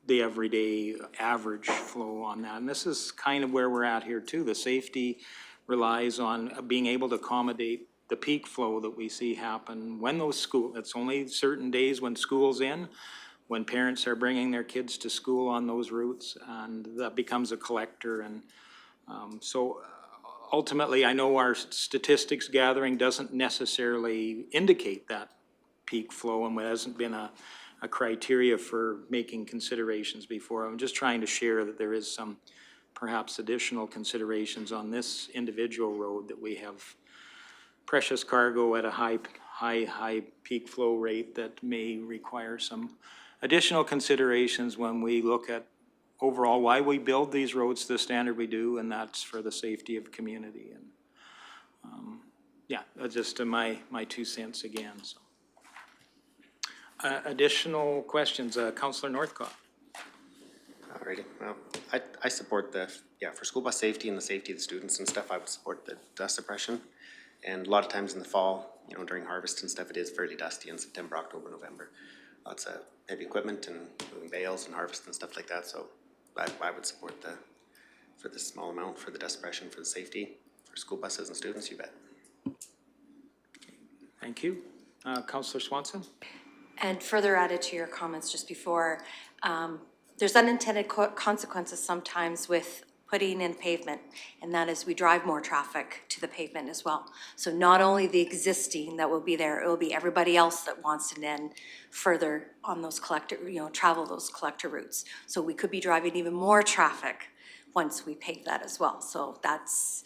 the everyday average flow on that. And this is kind of where we're at here too. The safety relies on being able to accommodate the peak flow that we see happen when it's only certain days when school's in, when parents are bringing their kids to school on those routes, and that becomes a collector. And so ultimately, I know our statistics gathering doesn't necessarily indicate that peak flow, and it hasn't been a criteria for making considerations before. I'm just trying to share that there is some perhaps additional considerations on this individual road, that we have precious cargo at a high peak flow rate that may require some additional considerations when we look at overall why we build these roads to the standard we do, and that's for the safety of community. And yeah, that's just my 2 cents again. So additional questions, Councillor Northcott. Alrighty, well, I support for school bus safety and the safety of the students and stuff, I would support the dust suppression. And a lot of times in the fall, you know, during harvest and stuff, it is fairly dusty in September, October, November. Lots of heavy equipment and moving bales and harvest and stuff like that, so I would support for the small amount for the dust suppression, for the safety, for school buses and students, you bet. Thank you. Councillor Swanson? And further added to your comments just before, there's unintended consequences sometimes with putting in pavement, and that is we drive more traffic to the pavement as well. So not only the existing that will be there, it will be everybody else that wants to then further on those travel those collector routes. So we could be driving even more traffic once we pave that as well. So that's,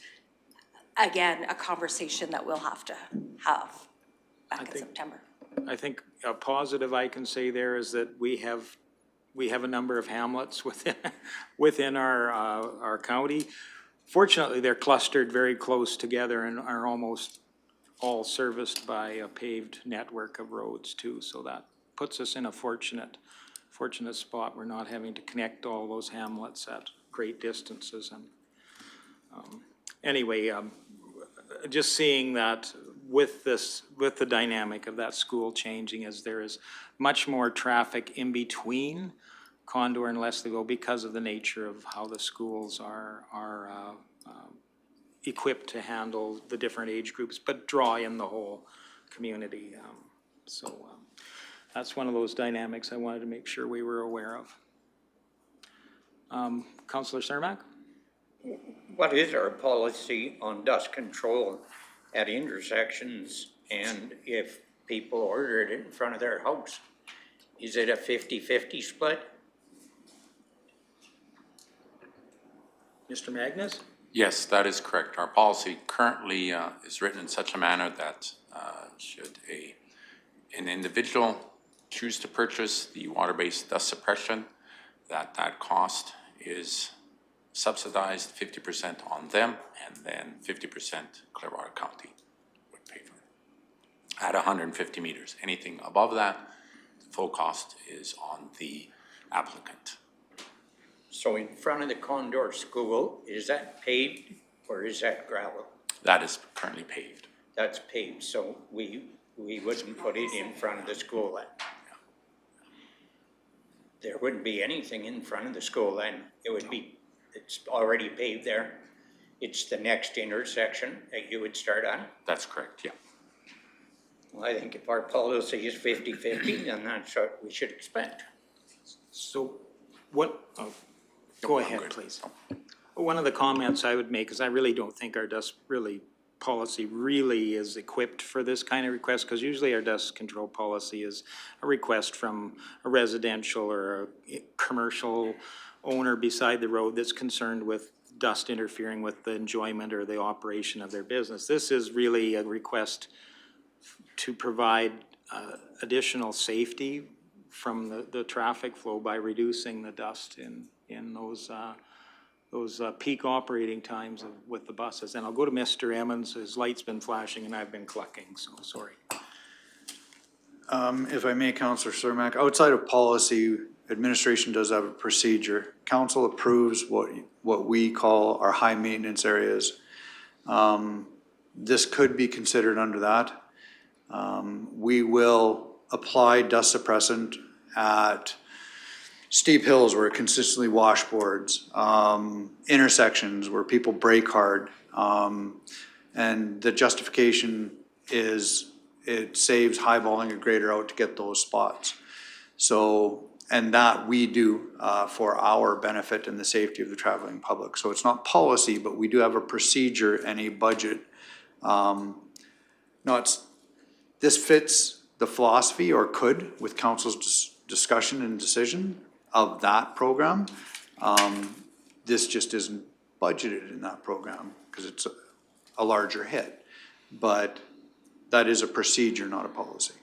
again, a conversation that we'll have to have back in September. I think a positive I can say there is that we have a number of hamlets within our county. Fortunately, they're clustered very close together and are almost all serviced by a paved network of roads too. So that puts us in a fortunate spot. We're not having to connect all those hamlets at great distances. And anyway, just seeing that with the dynamic of that school changing, as there is much more traffic in between Condor and Leslieville because of the nature of how the schools are equipped to handle the different age groups, but draw in the whole community. That's one of those dynamics I wanted to make sure we were aware of. Councillor Cermak? What is our policy on dust control at intersections and if people order it in front of their house? Is it a 50-50 split? Mr. Magnus? Yes, that is correct. Our policy currently is written in such a manner that should an individual choose to purchase the water-based dust suppression, that cost is subsidized 50% on them, and then 50% Clearwater County would pay for it. At 150 meters, anything above that, the full cost is on the applicant. So in front of the Condor School, is that paved or is that gravel? That is currently paved. That's paved, so we wouldn't put it in front of the school then. There wouldn't be anything in front of the school then. It's already paved there. It's the next intersection that you would start on. That's correct, yeah. Well, I think if our policy is 50-50, then that's what we should expect. So what, go ahead, please. One of the comments I would make is I really don't think our dust policy really is equipped for this kind of request, because usually our dust control policy is a request from a residential or a commercial owner beside the road that's concerned with dust interfering with the enjoyment or the operation of their business. This is really a request to provide additional safety from the traffic flow by reducing the dust in those peak operating times with the buses. And I'll go to Mr. Emmons. His light's been flashing and I've been clucking, so sorry. If I may, Councillor Cermak, outside of policy, administration does have a procedure. Council approves what we call our high maintenance areas. This could be considered under that. We will apply dust suppressant at steep hills where it consistently washboards, intersections where people brake hard. And the justification is it saves highballing a grader out to get those spots. So, and that we do for our benefit and the safety of the traveling public. So it's not policy, but we do have a procedure and a budget. This fits the philosophy, or could, with council's discussion and decision of that program. This just isn't budgeted in that program because it's a larger hit. But that is a procedure, not a policy.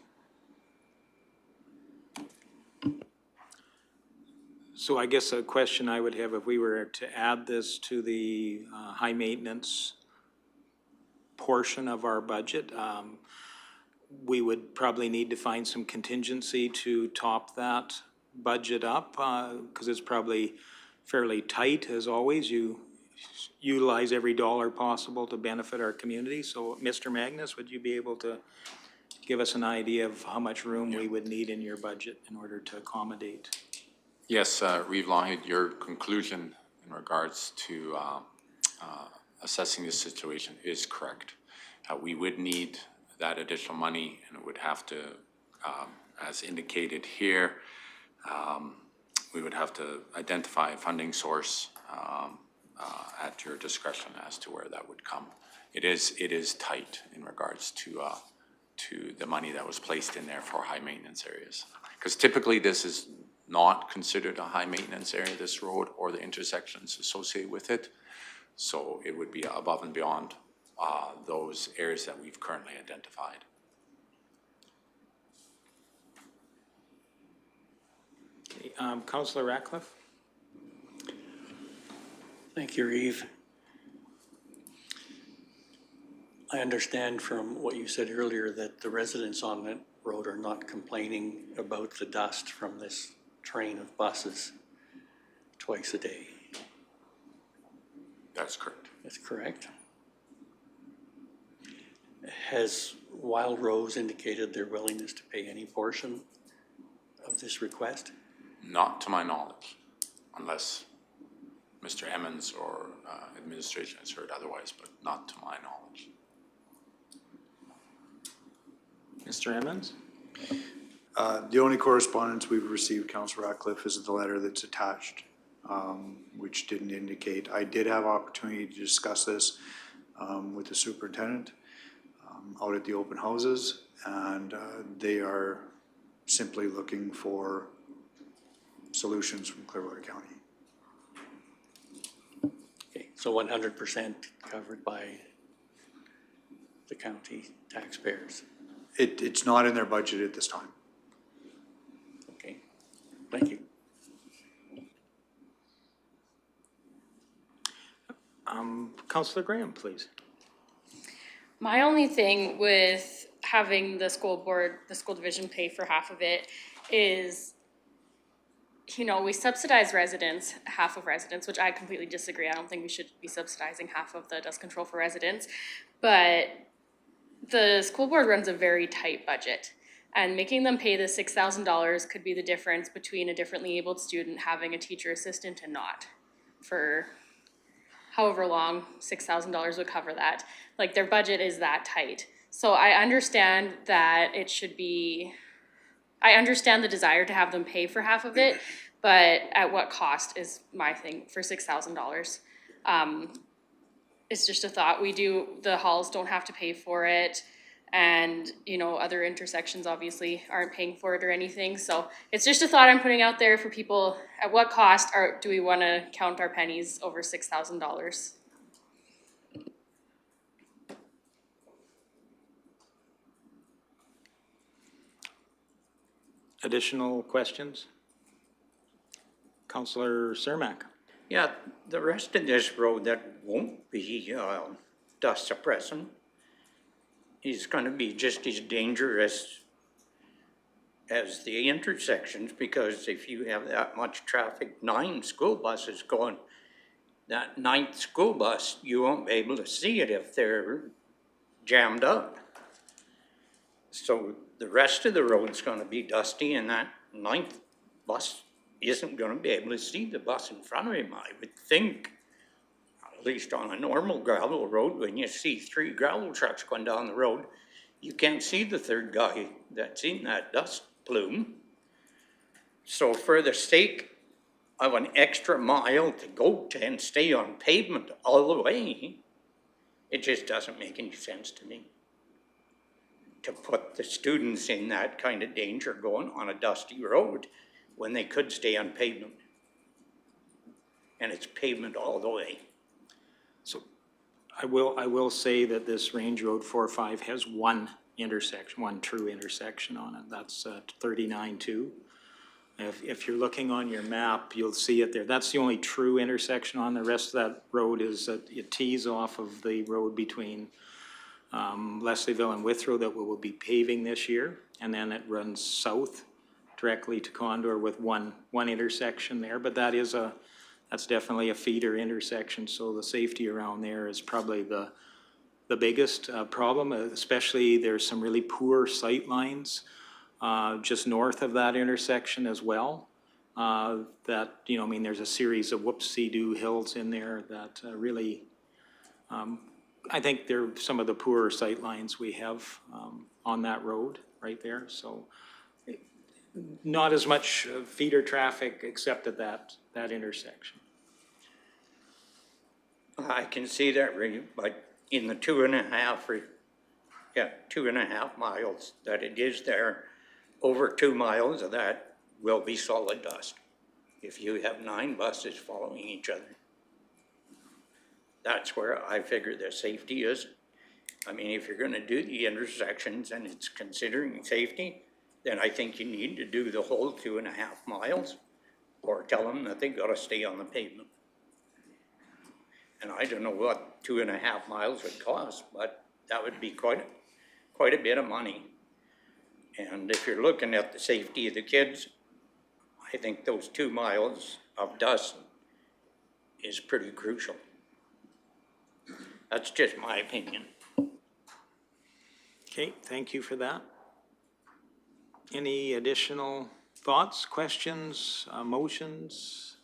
So I guess a question I would have, if we were to add this to the high maintenance portion of our budget, we would probably need to find some contingency to top that budget up, because it's probably fairly tight as always. You utilize every dollar possible to benefit our community. So Mr. Magnus, would you be able to give us an idea of how much room we would need in your budget in order to accommodate? Yes, Reeve Lougheed, your conclusion in regards to assessing this situation is correct. We would need that additional money, and it would have to, as indicated here, we would have to identify a funding source at your discretion as to where that would come. It is tight in regards to the money that was placed in there for high maintenance areas. Because typically this is not considered a high maintenance area, this road or the intersections associated with it. So it would be above and beyond those areas that we've currently identified. Councillor Ratcliffe? Thank you, Reeve. I understand from what you said earlier that the residents on that road are not complaining about the dust from this train of buses twice a day. That's correct. That's correct. Has Wild Rose indicated their willingness to pay any portion of this request? Not to my knowledge, unless Mr. Emmons or administration has heard otherwise, but not to my knowledge. Mr. Emmons? The only correspondence we've received, Councillor Ratcliffe, is the letter that's attached, which didn't indicate. I did have opportunity to discuss this with the superintendent out at the open houses, and they are simply looking for solutions from Clearwater County. Okay, so 100% covered by the county taxpayers. It's not in their budget at this time. Okay, thank you. Councillor Graham, please. My only thing with having the school board, the school division pay for half of it is, you know, we subsidize residents, half of residents, which I completely disagree. I don't think we should be subsidizing half of the dust control for residents. But the school board runs a very tight budget. And making them pay the $6,000 could be the difference between a differently abled student having a teacher assistant and not. For however long, $6,000 would cover that. Like, their budget is that tight. So I understand that it should be, I understand the desire to have them pay for half of it, but at what cost is my thing for $6,000. It's just a thought. The halls don't have to pay for it. And, you know, other intersections obviously aren't paying for it or anything. So it's just a thought I'm putting out there for people. At what cost do we want to count our pennies over $6,000? Additional questions? Councillor Cermak? Yeah, the rest of this road that won't be dust suppressant is gonna be just as dangerous as the intersections, because if you have that much traffic, 9 school buses going, that 9th school bus, you won't be able to see it if they're jammed up. So the rest of the road's gonna be dusty, and that 9th bus isn't gonna be able to see the bus in front of him, I would think. At least on a normal gravel road, when you see 3 gravel trucks going down the road, you can't see the 3rd guy that's in that dust plume. So for the sake of an extra mile to go to and stay on pavement all the way, it just doesn't make any sense to me to put the students in that kind of danger going on a dusty road when they could stay on pavement. And it's pavement all the way. So I will say that this Range Road 405 has one intersection, one true intersection on it. That's 39-2. If you're looking on your map, you'll see it there. That's the only true intersection on the rest of that road. Is that it tees off of the road between Leslieville and Withrow that we will be paving this year, and then it runs south directly to Condor with one intersection there. But that's definitely a feeder intersection, so the safety around there is probably the biggest problem, especially there's some really poor sight lines just north of that intersection as well. That, you know, I mean, there's a series of whoop-see-doo hills in there that really, I think they're some of the poorer sight lines we have on that road right there. So not as much feeder traffic except at that intersection. I can see that, but in the 2.5 miles that it is there, over 2 miles of that will be solid dust. If you have 9 buses following each other. That's where I figure the safety is. I mean, if you're gonna do the intersections and it's considering safety, then I think you need to do the whole 2.5 miles, or tell them that they gotta stay on the pavement. And I don't know what 2.5 miles would cost, but that would be quite a bit of money. And if you're looking at the safety of the kids, I think those 2 miles of dust is pretty crucial. That's just my opinion. Okay, thank you for that. Any additional thoughts, questions, motions?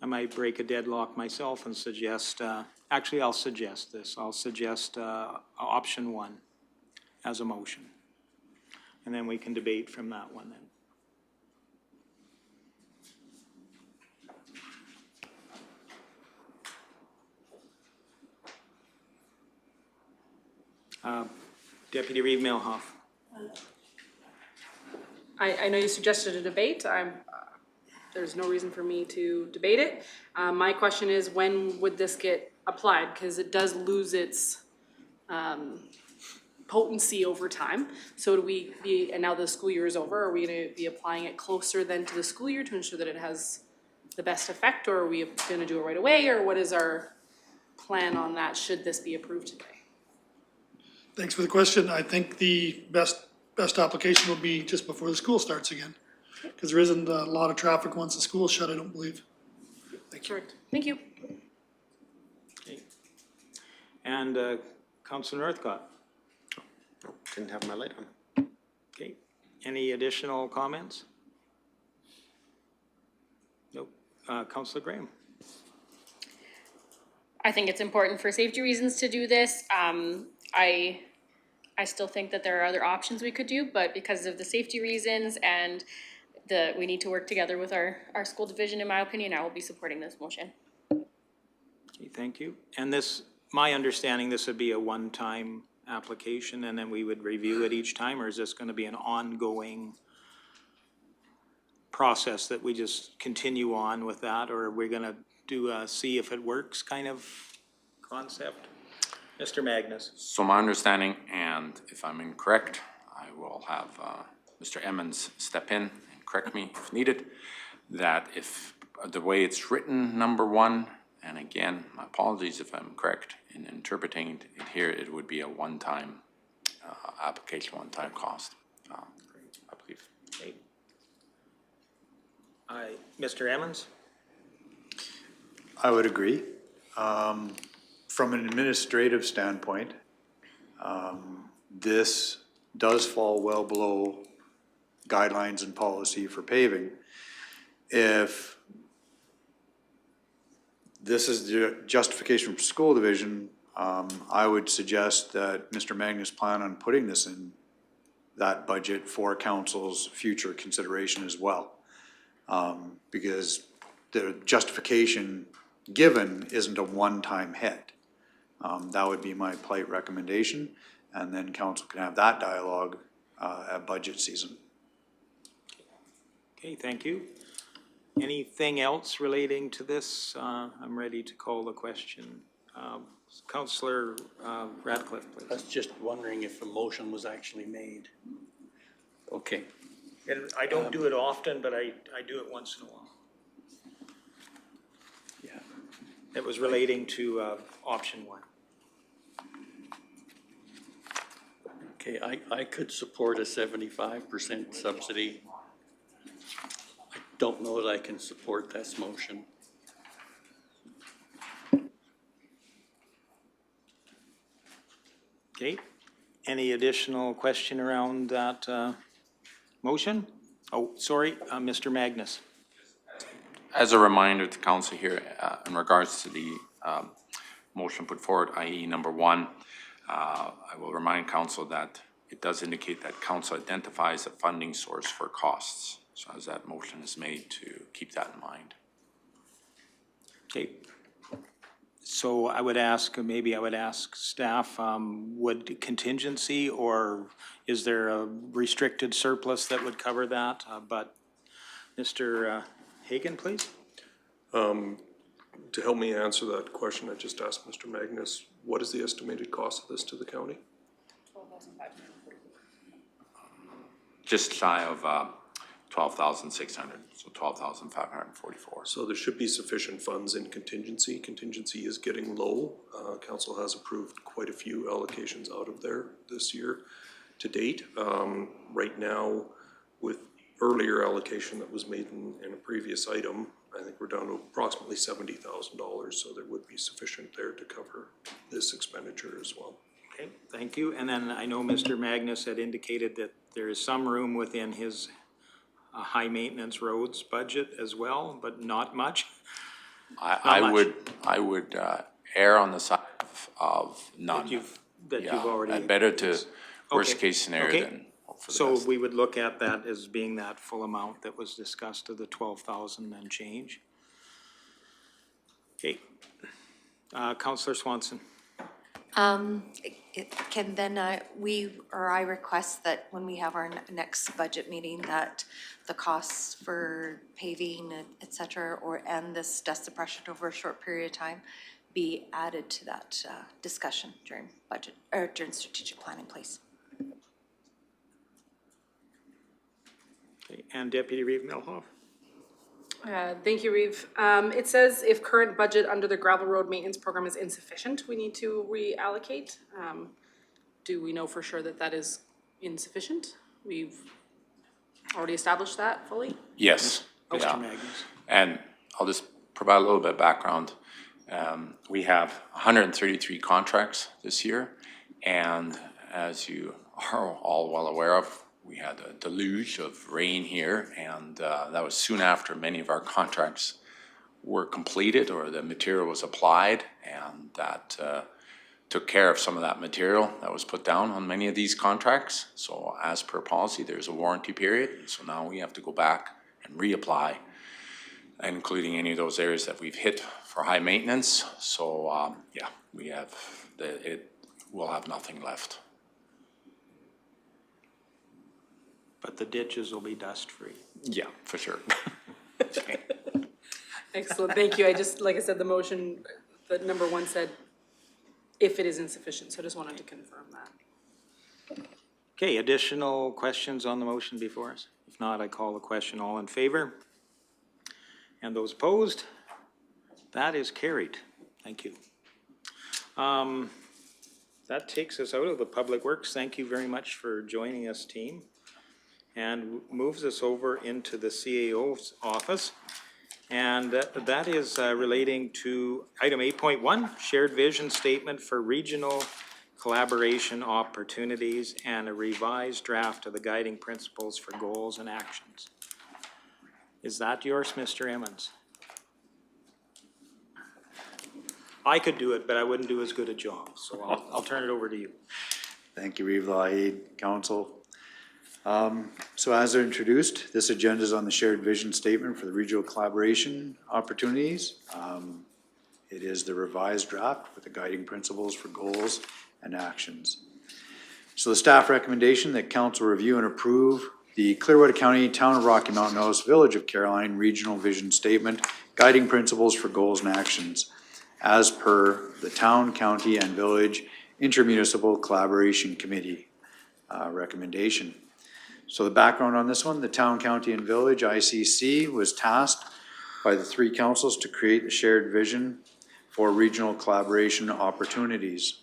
I might break a deadlock myself and suggest, actually, I'll suggest this. I'll suggest option 1 as a motion. And then we can debate from that one then. Deputy Reeve Milhoff. I know you suggested a debate. There's no reason for me to debate it. My question is, when would this get applied? Because it does lose its potency over time. So do we be, and now the school year is over, are we gonna be applying it closer then to the school year to ensure that it has the best effect, or are we gonna do it right away, or what is our plan on that, should this be approved today? Thanks for the question. I think the best application will be just before the school starts again. Because there isn't a lot of traffic once the school's shut, I don't believe. Thank you. Correct. Thank you. Okay. And Councilor Northcott. Nope, didn't have my light on. Okay. Any additional comments? Nope. Councilor Graham. I think it's important for safety reasons to do this. I still think that there are other options we could do, but because of the safety reasons and we need to work together with our school division, in my opinion, I will be supporting this motion. Okay, thank you. And this, my understanding, this would be a one-time application and then we would review it each time, or is this gonna be an ongoing process that we just continue on with that, or are we gonna do a see if it works kind of concept? Mr. Magnus. So my understanding, and if I'm incorrect, I will have Mr. Emmons step in and correct me if needed, that if the way it's written, number 1, and again, my apologies if I'm correct in interpreting it here, it would be a one-time application, one-time cost, I believe. Okay. Mr. Emmons? I would agree. From an administrative standpoint, this does fall well below guidelines and policy for paving. If this is the justification for school division, I would suggest that Mr. Magnus plan on putting this in that budget for council's future consideration as well. Because the justification given isn't a one-time hit. That would be my polite recommendation, and then council can have that dialogue at budget season. Okay, thank you. Anything else relating to this? I'm ready to call the question. Councillor Radcliffe, I please. was just wondering if a motion was actually made. Okay. And I don't do it often, but I do it once in a while. Yeah. It was relating to option 1. Okay, I could support a 75% subsidy. I don't know that I can support this motion. Okay, any additional question around that motion? Oh, sorry, Mr. Magnus. As a reminder to council here, in regards to the motion put forward, i.e. number 1, I will remind council that it does indicate that council identifies a funding source for costs. So as that motion is made, to keep that in mind. Okay. So I would ask, maybe I would ask staff, would contingency, or is there a restricted surplus that would cover that? But Mr. Hagan, please. To help me answer that question, I just asked Mr. Magnus, what is the estimated cost of this to the county? Just shy of 12,600, so 12,544. So there should be sufficient funds in contingency. Contingency is getting low. Council has approved quite a few allocations out of there this year to date. Right now, with earlier allocation that was made in a previous item, I think we're down to approximately $70,000, so there would be sufficient there to cover this expenditure as well. Okay, thank you. And then I know Mr. Magnus had indicated that there is some room within his high maintenance roads budget as well, but not much. I much. would err on the side of none. That Yeah, you've already. better to worst Okay, case scenario okay. than hope for the So best. we would look at that as being that full amount that was discussed of the 12,000 and change. Okay. Counselor Swanson. Can then I request that when we have our next budget meeting, that the costs for paving, et cetera, and this dust suppression over a short period of time be added to that discussion during budget, or during strategic planning, please. Okay, and Deputy Reeve Milhoff. Thank you, Reeve. It says if current budget under the gravel road maintenance program is insufficient, we need to reallocate. Do we know for sure that that is insufficient? We've already established that fully? Yes, Mr. yeah. Magnus. And I'll just provide a little bit of background. We have 133 contracts this year, and as you are all well aware of, we had a deluge of rain here, and that was soon after many of our contracts were completed or the material was applied, and that took care of some of that material that was put down on many of these contracts. So as per policy, there's a warranty period, so now we have to go back and reapply, including any of those areas that we've hit for high maintenance. So yeah, we have we'll have nothing left. But the ditches will be dust free. Yeah, for sure. Okay. Excellent, thank you. I just, like I said, the motion, the number one said if it is insufficient, so I just wanted to confirm that. Okay, additional questions on the motion before us? If not, I call the question. All in favor? And those opposed? That is carried. Thank you. That takes us out of the Public Works. Thank you very much for joining us, team. And moves us over into the CAO's office. And that is relating to item 8.1, shared vision statement for regional collaboration opportunities and a revised draft of the guiding principles for goals and actions. Is that yours, Mr. Emmons? I could do it, but I wouldn't do as good a job, so I'll turn it over to you. Thank you, Reeve Lahid, Council. So as they're introduced, this agenda is on the shared vision statement for the regional collaboration opportunities. It is the revised draft with the guiding principles for goals and actions. So the staff recommendation that council review and approve the Clearwater County, Town of Rocky Mountain House, Village of Caroline Regional Vision Statement, guiding principles for goals and actions, as per the Town, County, and Village Intermunicipal Collaboration Committee recommendation. So the background on this one, the Town, County, and Village ICC was tasked by the three councils to create the shared vision for regional collaboration opportunities.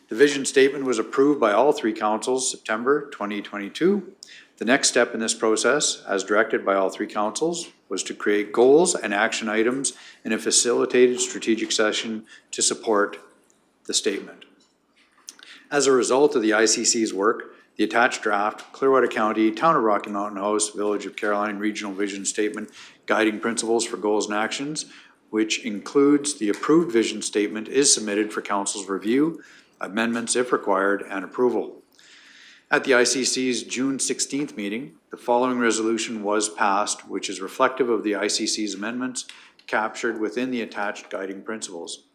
The vision statement was approved by all three councils September 2022. The next step in this process, as directed by all three councils, was to create goals and action items in a facilitated strategic session to support the statement. As a result of the ICC's work, the attached draft, Clearwater County, Town of Rocky Mountain House, Village of Caroline Regional Vision Statement, Guiding Principles for Goals and Actions, which includes the approved vision statement, is submitted for council's review, amendments if required, and approval. At the ICC's June 16th meeting, the following resolution was passed, which is reflective of the ICC's amendments captured within the attached guiding principles.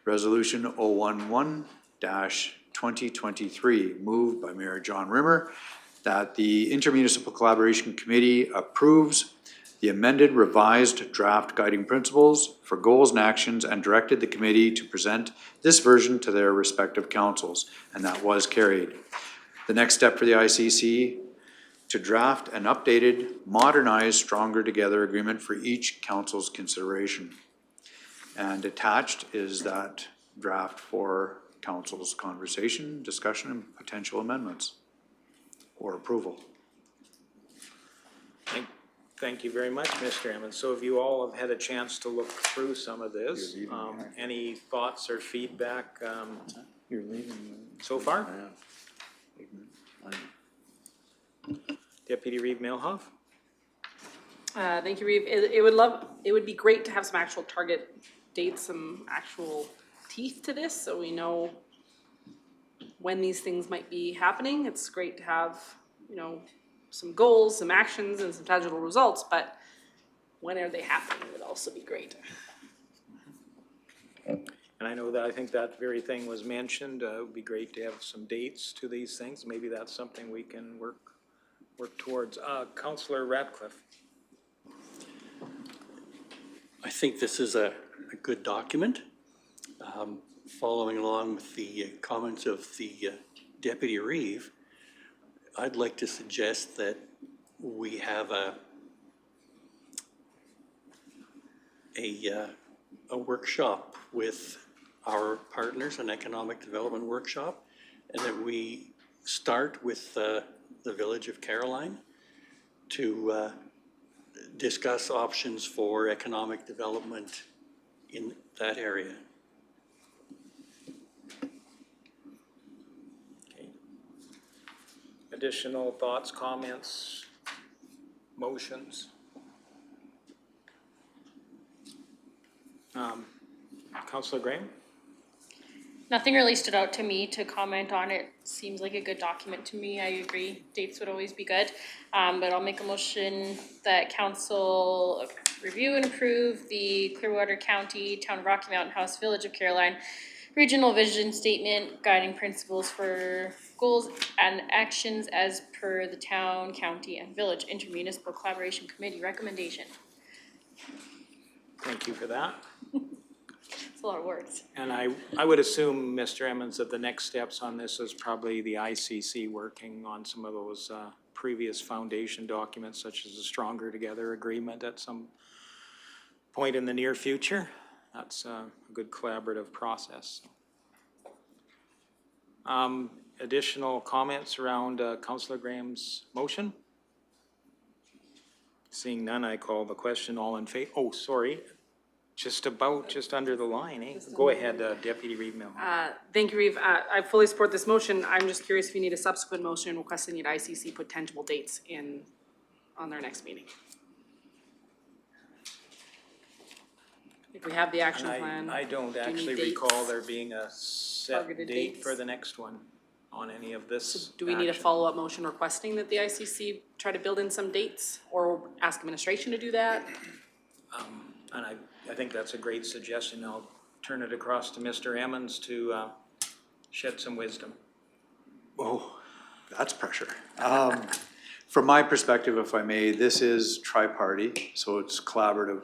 Resolution 011-2023, moved by Mayor John Rimmer, that the Intermunicipal Collaboration Committee approves the amended revised draft guiding principles for goals and actions and directed the committee to present this version to their respective councils, and that was carried. The next step for the ICC to draft an updated, modernized, stronger together agreement for each council's consideration. And attached is that draft for council's conversation, discussion, and potential amendments or approval. Thank you very much, Mr. Emmons. So if you all have had a chance to look through some of this, any thoughts or feedback You're leaving. So far? Deputy Reeve Milhoff? Thank you, Reeve. It would be great to have some actual target dates, some actual teeth to this, so we know when these things might be happening. It's great to have, some goals, some actions, and some tangible results, but when are they happening would also be great. And I know that, I think that very thing was mentioned, it would be great to have some dates to these things, maybe that's something we can work towards. Councillor Ratcliffe? I think this is a good document. Following along with the comments of the Deputy Reeve, I'd like to suggest that we have a workshop with our partners, an economic development workshop, and that we start with the village of Caroline to discuss options for economic development in that area. Okay. Additional thoughts, comments, motions? Councillor Graham? Nothing really stood out to me to comment on. It seems like a good document to me. I agree, dates would always be good. But I'll make a motion that council review and approve the Clearwater County, Town of Rocky Mountain House, Village of Caroline Regional Vision Statement, guiding principles for goals and actions as per the town, county, and village intermunicipal collaboration committee recommendation. Thank you for that. It's a lot of words. And I would assume, Mr. Emmons, that the next steps on this is probably the ICC working on some of those previous foundation documents, such as a Stronger Together agreement at some point in the near future. That's a good collaborative process. Additional comments around Councillor Graham's motion? Seeing none, I call the question. All in favor? Oh, sorry. Just under the line, eh? Go ahead, Deputy Reeve Milhoff. Thank you, Reeve. I fully support this motion. I'm just curious if you need a subsequent motion requesting that ICC put tangible dates on their next meeting. If we have the action plan. I don't actually recall there being a set Targeted date dates? for the next one on any of this. Do we need a action. follow-up motion requesting that the ICC try to build in some dates or ask administration to do that? And I think that's a great suggestion. I'll turn it across to Mr. Emmons to shed some wisdom. Oh, that's pressure. From my perspective, if I may, this is tri-party, so it's collaborative.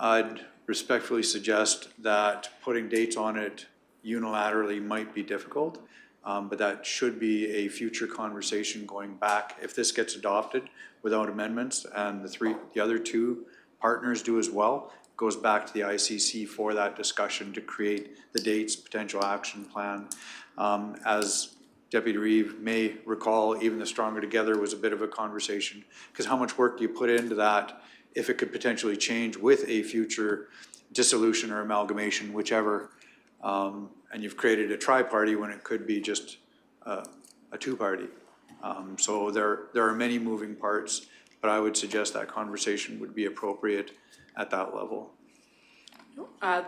I'd respectfully suggest that putting dates on it unilaterally might be difficult, but that should be a future conversation going back. If this gets adopted without amendments and the other two partners do as well, goes back to the ICC for that discussion to create the dates, potential action plan. As Deputy Reeve may recall, even the Stronger Together was a bit of a conversation, because how much work do you put into that if it could potentially change with a future dissolution or amalgamation, whichever, and you've created a tri-party when it could be just a two-party. So there are many moving parts, but I would suggest that conversation would be appropriate at that level.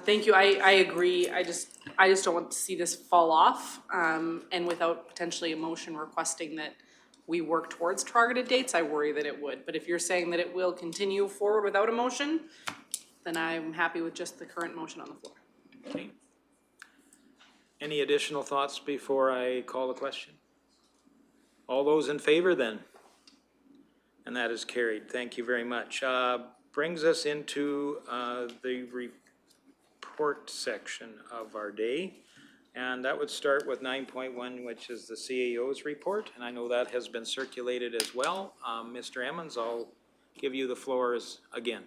Thank you. I agree. I just don't want to see this fall off, and without potentially a motion requesting that we work towards targeted dates, I worry that it would. But if you're saying that it will continue forward without a motion, then I'm happy with just the current motion on the floor. Okay. Any additional thoughts before I call the question? All those in favor then? And that is carried. Thank you very much. Brings us into the report section of our day. And that would start with 9.1, which is the CAO's report. And I know that has been circulated as well. Mr. Emmons, I'll give you the floor again.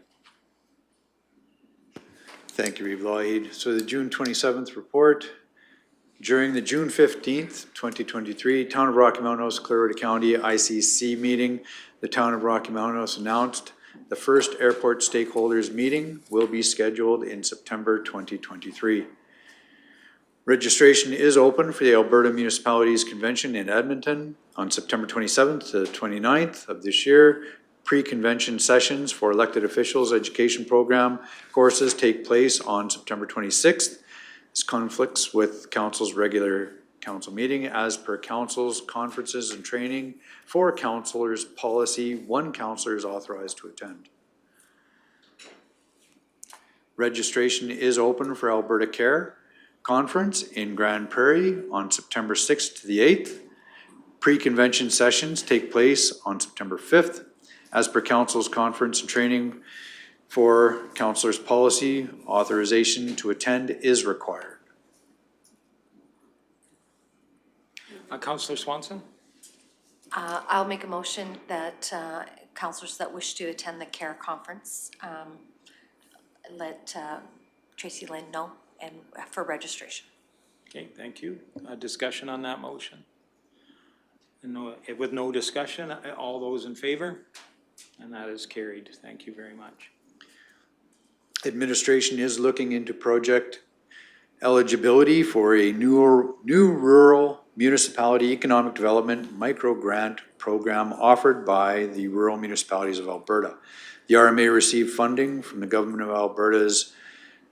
Thank you, Reeve Lougheed. So the June 27th report. During the June 15th, 2023, Town of Rocky Mountain House, Clearwater County ICC meeting, the Town of Rocky Mountain House announced the first airport stakeholders meeting will be scheduled in September 2023. Registration is open for the Alberta Municipalities Convention in Edmonton on September 27th to 29th of this year. Pre-convention sessions for elected officials education program courses take place on September 26th. This conflicts with council's regular council meeting. As per council's conferences and training for councilors policy, one councilor is authorized to attend. Registration is open for Alberta Care Conference in Grand Prairie on September 6th to the 8th. Pre-convention sessions take place on September 5th. As per council's conference and training for councilors policy, authorization to attend is required. Councillor Swanson? I'll make a motion that councillors that wish to attend the CARE conference, let Tracy Lynn know and for registration. Okay, thank you. Discussion on that motion? And with no discussion, all those in favor? And that is carried. Thank you very much. Administration is looking into project eligibility for a new rural municipality economic development micro grant program offered by the Rural Municipalities of Alberta. The RMA received funding from the Government of Alberta's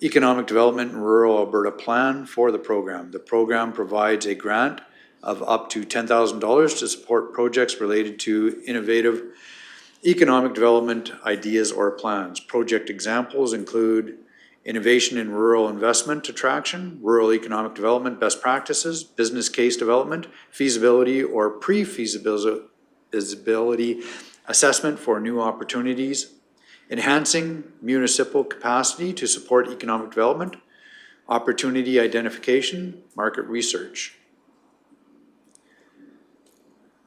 Economic Development and Rural Alberta Plan for the program. The program provides a grant of up to $10,000 to support projects related to innovative economic development ideas or plans. Project examples include innovation in rural investment attraction, rural economic development best practices, business case development, feasibility or pre-feasibility assessment for new opportunities, enhancing municipal capacity to support economic development, opportunity identification, market research.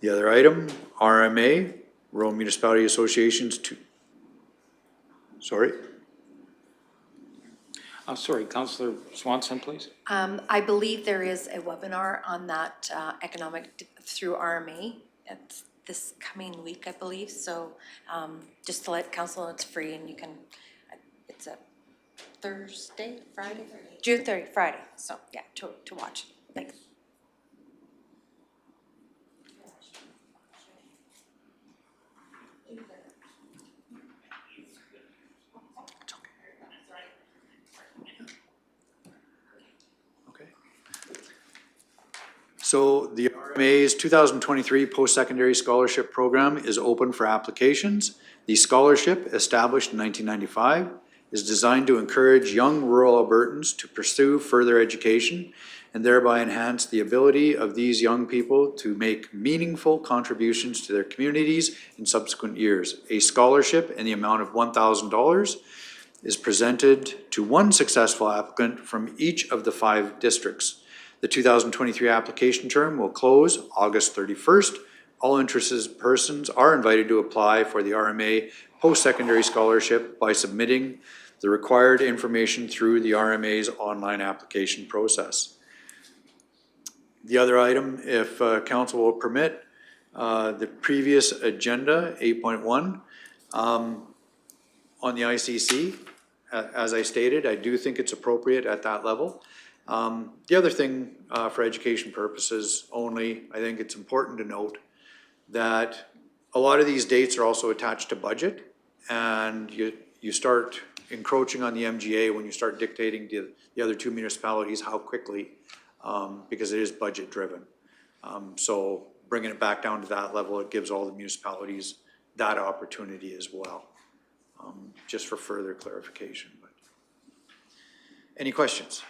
The other item, RMA, Rural Municipality Associations sorry, sorry, Councillor Swanson, please. I believe there is a webinar on that through RMA. It's this coming week, I believe. So just to let council know it's free and you can, it's a Thursday, Friday? June 30th, Friday. So yeah, to watch. Thanks. So the RMA's 2023 Post-Secondary Scholarship Program is open for applications. The scholarship, established in 1995, is designed to encourage young rural Albertans to pursue further education and thereby enhance the ability of these young people to make meaningful contributions to their communities in subsequent years. A scholarship in the amount of $1,000 is presented to one successful applicant from each of the 5 districts. The 2023 application term will close August 31st. All interested persons are invited to apply for the RMA post-secondary scholarship by submitting the required information through the RMA's online application process. The other item, if council will permit, the previous agenda, 8.1, on the ICC, as I stated, I do think it's appropriate at that level. The other thing, for education purposes only, I think it's important to note that a lot of these dates are also attached to budget, and you start encroaching on the MGA when you start dictating to the other 2 municipalities how quickly, because it is budget driven. So bringing it back down to that level, it gives all the municipalities that opportunity as well, just for further clarification. But any questions?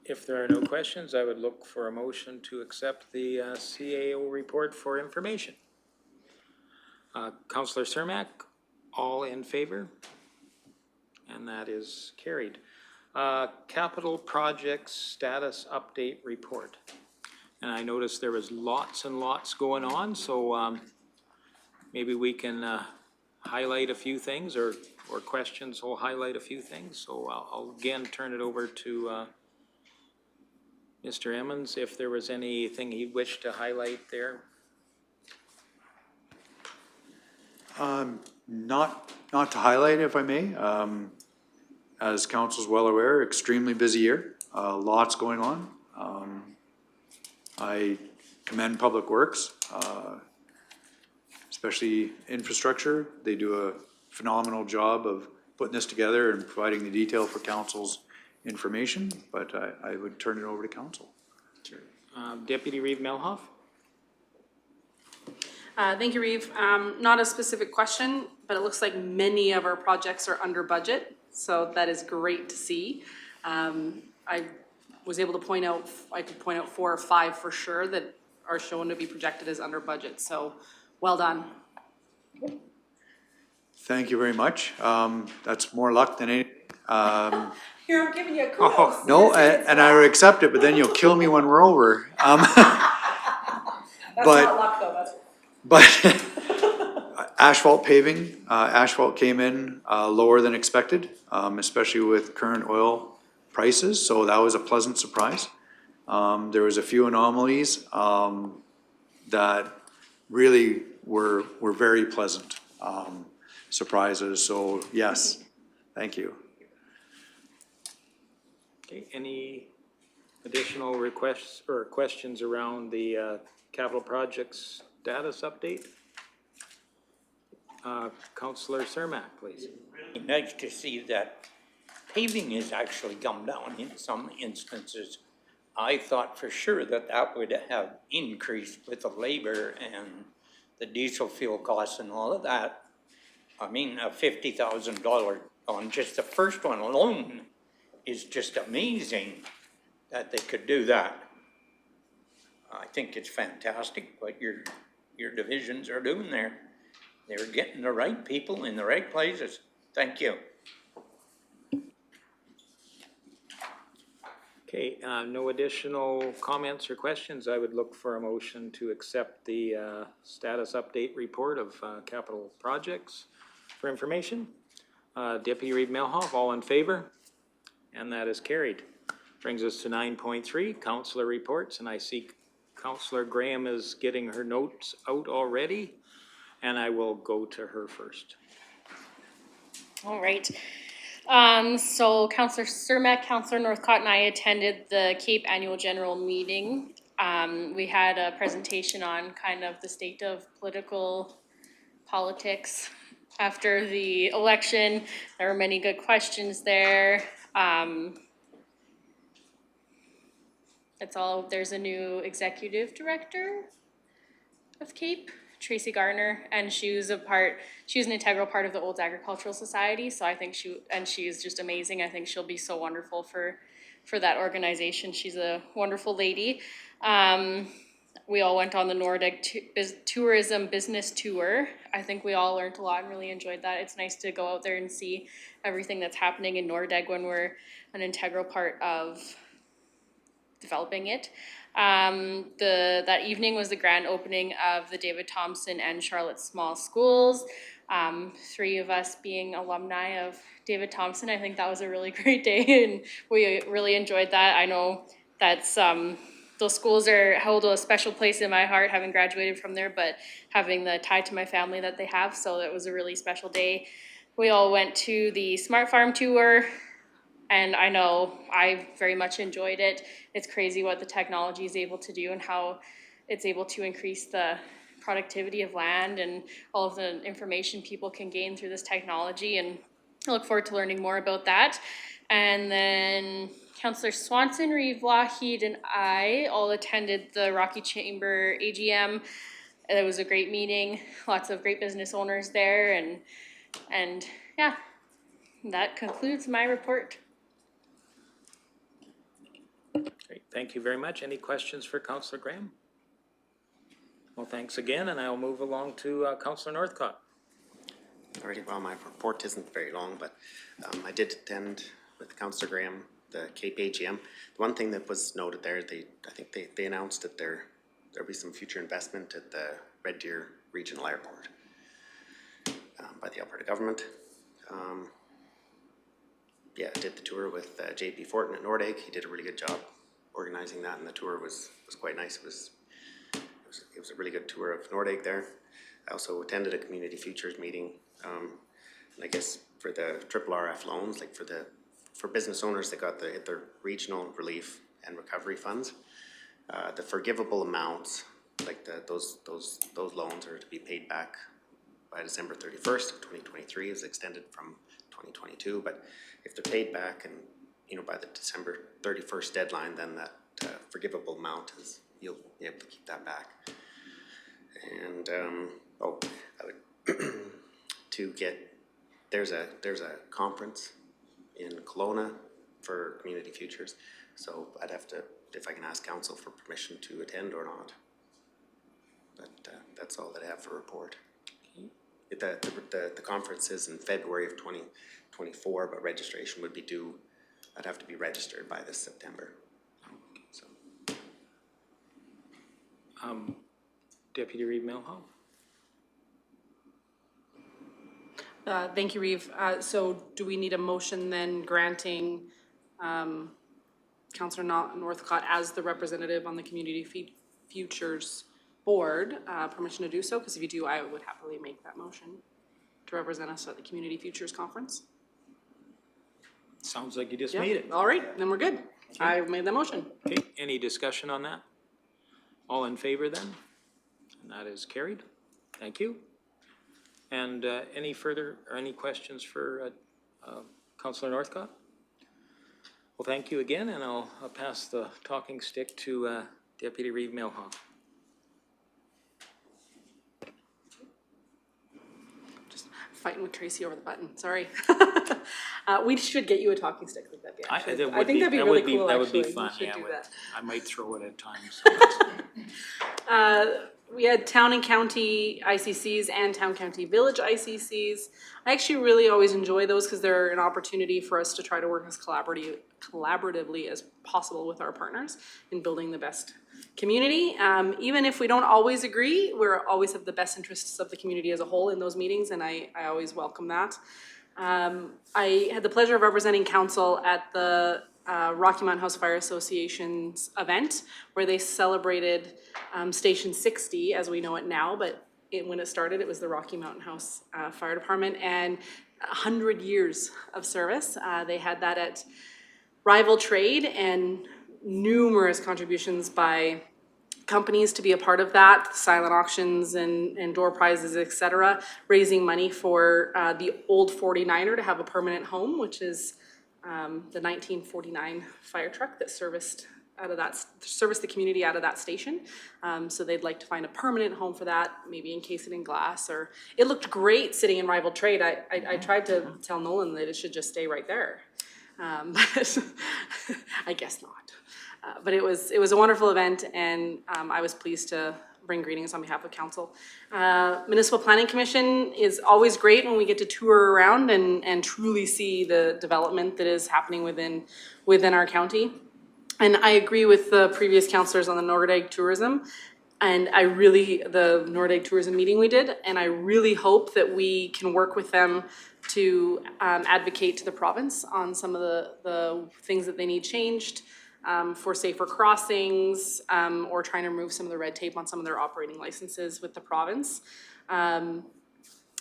If there are no questions, I would look for a motion to accept the CAO report for information. Councillor Cermak, all in favor? And that is carried. Capital projects status update report. And I noticed there was lots and lots going on, so maybe we can highlight a few things, or questions will highlight a few things. So I'll again turn it over to Mr. Emmons, if there was anything he wished to highlight there. Not to highlight, if I may. as council's well aware, extremely busy year, lots going on. I commend Public Works, especially infrastructure. They do a phenomenal job of putting this together and providing the detail for council's information, but I would turn it over to council. Deputy Reeve Melhoff? Thank you, Reeve. Not a specific question, but it looks like many of our projects are under budget, so that is great to see. I was able to point out, I could point out 4 or 5 for sure that are shown to be projected as under budget, so well done. Thank you very much. That's more luck than anything. Here, I'm giving you a kudos. No, and I would accept it, but then you'll kill me when we're over. That's not luck though, that's. But asphalt paving, asphalt came in lower than expected, especially with current oil prices, so that was a pleasant surprise. There was a few anomalies that really were very pleasant surprises, so yes, thank you. Okay, any additional requests or questions around the capital projects status update? Councillor Cermak, please. Nice to see that paving has actually come down in some instances. I thought for sure that that would have increased with the labor and the diesel fuel costs and all of that. I mean, a $50,000 on just the first one alone is just amazing that they could do that. I think it's fantastic what your divisions are doing there. They're getting the right people in the right places. Thank you. Okay, no additional comments or questions. I would look for a motion to accept the status update report of capital projects for information. Deputy Reeve Melhoff, all in favor? And that is carried. Brings us to 9.3, councillor reports, and I see Councillor Graham is getting her notes out already, and I will go to her first. All right. So Councillor Cermak, Councillor Northcott, and I attended the Cape Annual General Meeting. We had a presentation on kind of the state of politics after the election. There were many good questions there. That's all. There's a new executive director of Cape, Tracy Garner, and she was an integral part of the Old Agricultural Society. So I think she is just amazing. I think she'll be so wonderful for that organization. She's a wonderful lady. We all went on the Nordic tourism business tour. I think we all learned a lot and really enjoyed that. It's nice to go out there and see everything that's happening in Nordeg when we're an integral part of developing it. That evening was the grand opening of the David Thompson and Charlotte Small Schools. 3 of us being alumni of David Thompson. I think that was a really great day and we really enjoyed that. I know that's those schools hold a special place in my heart, having graduated from there, but having the tie to my family that they have, so it was a really special day. We all went to the Smart Farm tour, and I know I very much enjoyed it. It's crazy what the technology is able to do and how it's able to increase the productivity of land and all of the information people can gain through this technology, and I look forward to learning more about that. And then Councillor Swanson, Reeve, Lougheed, and I all attended the Rocky Chamber AGM. It was a great meeting, lots of great business owners there, and yeah, that concludes my report. Great, thank you very much. Any questions for Councillor Graham? Well, thanks again, and I'll move along to Councillor Northcott. Alrighty, well, my report isn't very long, but I did attend with Councillor Graham the Cape AGM. The one thing that was noted there, I think they announced that there'll be some future investment at the Red Deer Regional Airport by the Alberta government. Yeah, I did the tour with JP Fortin at Nordegg. He did a really good job organizing that, and the tour was quite nice. It was a really good tour of Nordegg there. I also attended a community futures meeting, and I guess for the RRF loans, like for the for business owners that got their regional relief and recovery funds, the forgivable amounts, like those loans are to be paid back by December 31st of 2023, is extended from 2022, but if they're paid back and, you know, by the December 31st deadline, then that forgivable amount is, you'll be able to keep that back. And, I would, to get, there's a conference in Kelowna for Community Futures, so I'd have to, if I can ask council for permission to attend or not. But that's all that I have for report. The conference is in February of 2024, but registration would be due, I'd have to be registered by this September. So. Deputy Reeve Milhoff? Thank you, Reeve. So do we need a motion then granting Councillor Northcott as the representative on the Community Futures Board permission to do so? Because if you do, I would happily make that motion to represent us at the Community Futures Conference. Sounds like you just Yep. made it. All right, then we're good. I've made that motion. Okay, any discussion on that? All in favor then? And that is carried. Thank you. And any further, or any questions for Councillor Northcott? Well, thank you again, and I'll pass the talking stick to Deputy Reeve Milhoff. Just fighting with Tracy over the button, sorry. We should get you a talking stick like that. I think that'd be really cool, that would be actually. fun, We should yeah. do that. I might throw it at times. We had town and county ICCs and town county village ICCs. I actually really always enjoy those because they're an opportunity for us to try to work as collaboratively as possible with our partners in building the best community. Even if we don't always agree, we always have the best interests of the community as a whole in those meetings, and I always welcome that. I had the pleasure of representing council at the Rocky Mountain House Fire Association's event where they celebrated Station 60 as we know it now, but when it started it was the Rocky Mountain House Fire Department, and 100 years of service. They had that at Rival Trade and numerous contributions by companies to be a part of that, silent auctions and door prizes, etc., raising money for the old 49er to have a permanent home, which is the 1949 fire truck that serviced the community out of that station. So they'd like to find a permanent home for that, maybe encase it in glass, or it looked great sitting in Rival Trade. I tried to tell Nolan that it should just stay right there, but I guess not. But it was a wonderful event, and I was pleased to bring greetings on behalf of council. Municipal Planning Commission is always great when we get to tour around and truly see the development that is happening within our county. And I agree with the previous councillors on the Nordegg tourism, and the Nordegg tourism meeting we did, and I really hope that we can work with them to advocate to the province on some of the things that they need changed. For safer crossings, or trying to remove some of the red tape on some of their operating licenses with the province.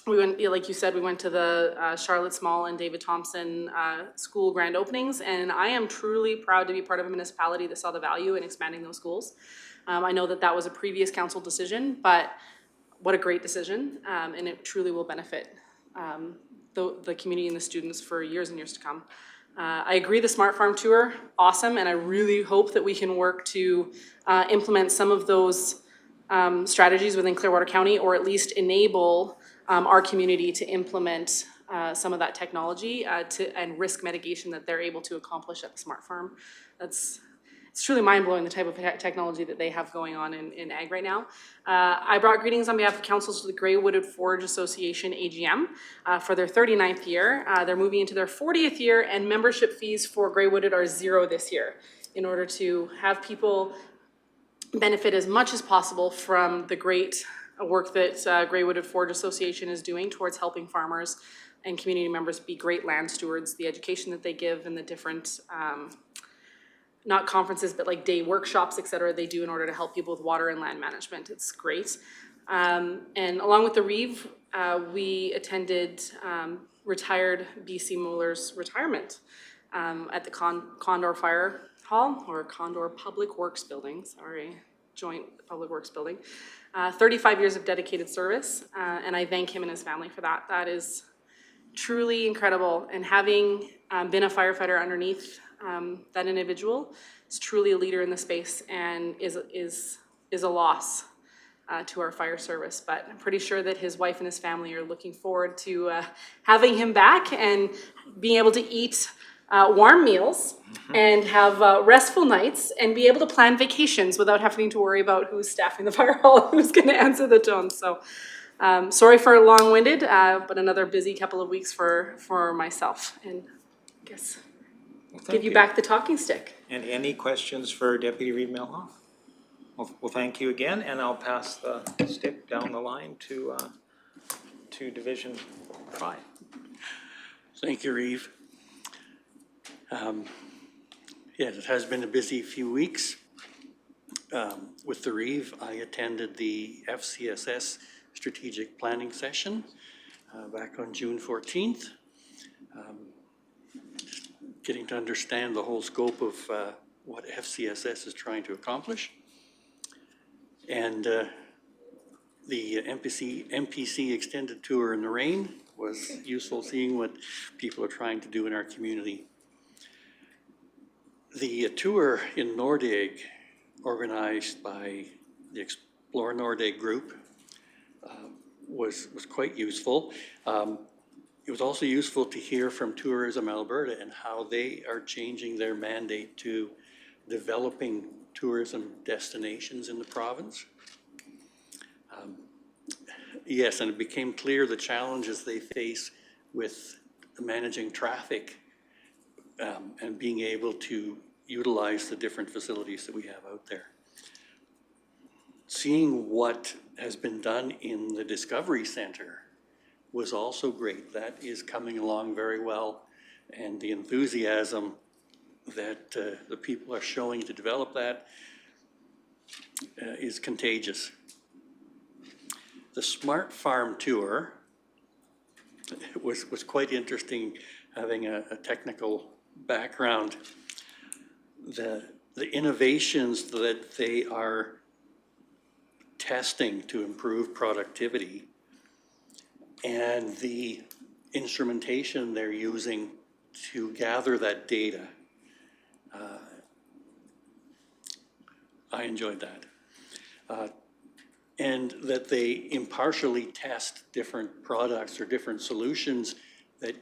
We went, like you said, we went to the Charlotte Small and David Thompson school grand openings, and I am truly proud to be part of a municipality that saw the value in expanding those schools. I know that was a previous council decision, but what a great decision, and it truly will benefit the community and the students for years and years to come. I agree, the Smart Farm Tour, awesome, and I really hope that we can work to implement some of those strategies within Clearwater County, or at least enable our community to implement some of that technology and risk mitigation that they're able to accomplish at the Smart Farm. It's truly mind-blowing the type of technology that they have going on in ag right now. I brought greetings on behalf of council to the Grey-Wooded Forage Association AGM for their 39th year. They're moving into their 40th year, and membership fees for Grey-Wooded are $0 this year in order to have people benefit as much as possible from the great work that Grey-Wooded Forage Association is doing towards helping farmers and community members be great land stewards, the education that they give and the different not conferences, but like day workshops, et cetera, they do in order to help people with water and land management. It's great. And along with the Reeve, we attended retired BC Mueller's retirement at the Condor Fire Hall, or Condor Public Works Building, sorry, Joint Public Works Building. 35 years of dedicated service, and I thank him and his family for that. That is truly incredible, and having been a firefighter underneath that individual, is truly a leader in the space and is a loss to our fire service. But I'm pretty sure that his wife and his family are looking forward to having him back and being able to eat warm meals and have restful nights and be able to plan vacations without having to worry about who's staffing the fire hall, who's going to answer the tone. So sorry for long-winded, but another busy couple of weeks for myself. And I guess give you back the talking stick. And any questions for Deputy Reeve Melhoff? Well, thank you again, and I'll pass the stick down the line to Division 5. Thank you, Reeve. Yes, it has been a busy few weeks. With the Reeve, I attended the FCSS strategic planning session back on June 14th. Getting to understand the whole scope of what FCSS is trying to accomplish. And the MPC extended tour in the rain was useful, seeing what people are trying to do in our community. The tour in Nordegg, organized by the Explore Nordegg group, was quite useful. It was also useful to hear from Tourism Alberta and how they are changing their mandate to developing tourism destinations in the province. Yes, and it became clear the challenges they face with managing traffic and being able to utilize the different facilities that we have out there. Seeing what has been done in the Discovery Center was also great. That is coming along very well, and the enthusiasm that the people are showing to develop that is contagious. The Smart Farm tour was quite interesting, having a technical background. The innovations that they are testing to improve productivity and the instrumentation they're using to gather that data, I enjoyed that. And that they impartially test different products or different solutions that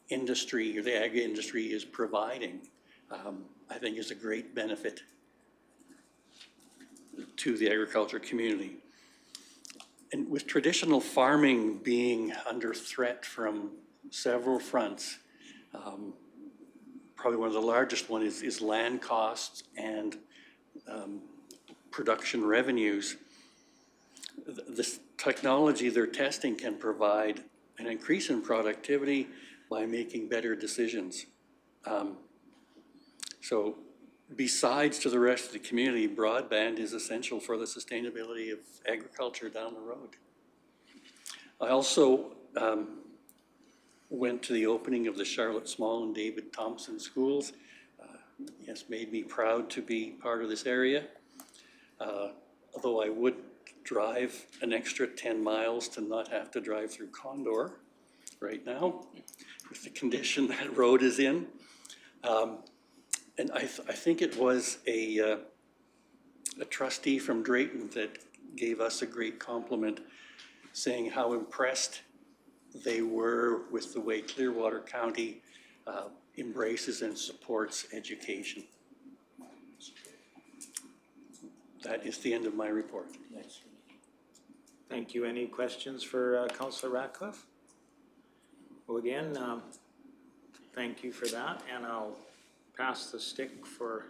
industry or the ag industry is providing, I think is a great benefit to the agriculture community. And with traditional farming being under threat from several fronts, probably one of the largest one is land costs and production revenues. This technology they're testing can provide an increase in productivity by making better decisions. So besides to the rest of the community, broadband is essential for the sustainability of agriculture down the road. I also went to the opening of the Charlotte Small and David Thompson schools. It's made me proud to be part of this area. Although I would drive an extra 10 miles to not have to drive through Condor right now with the condition that road is in. And I think it was a trustee from Drayton that gave us a great compliment, saying how impressed they were with the way Clearwater County embraces and supports education. That is the end of my report. Thank you. Any questions for Councillor Ratcliffe? Well, again, thank you for that, and I'll pass the stick for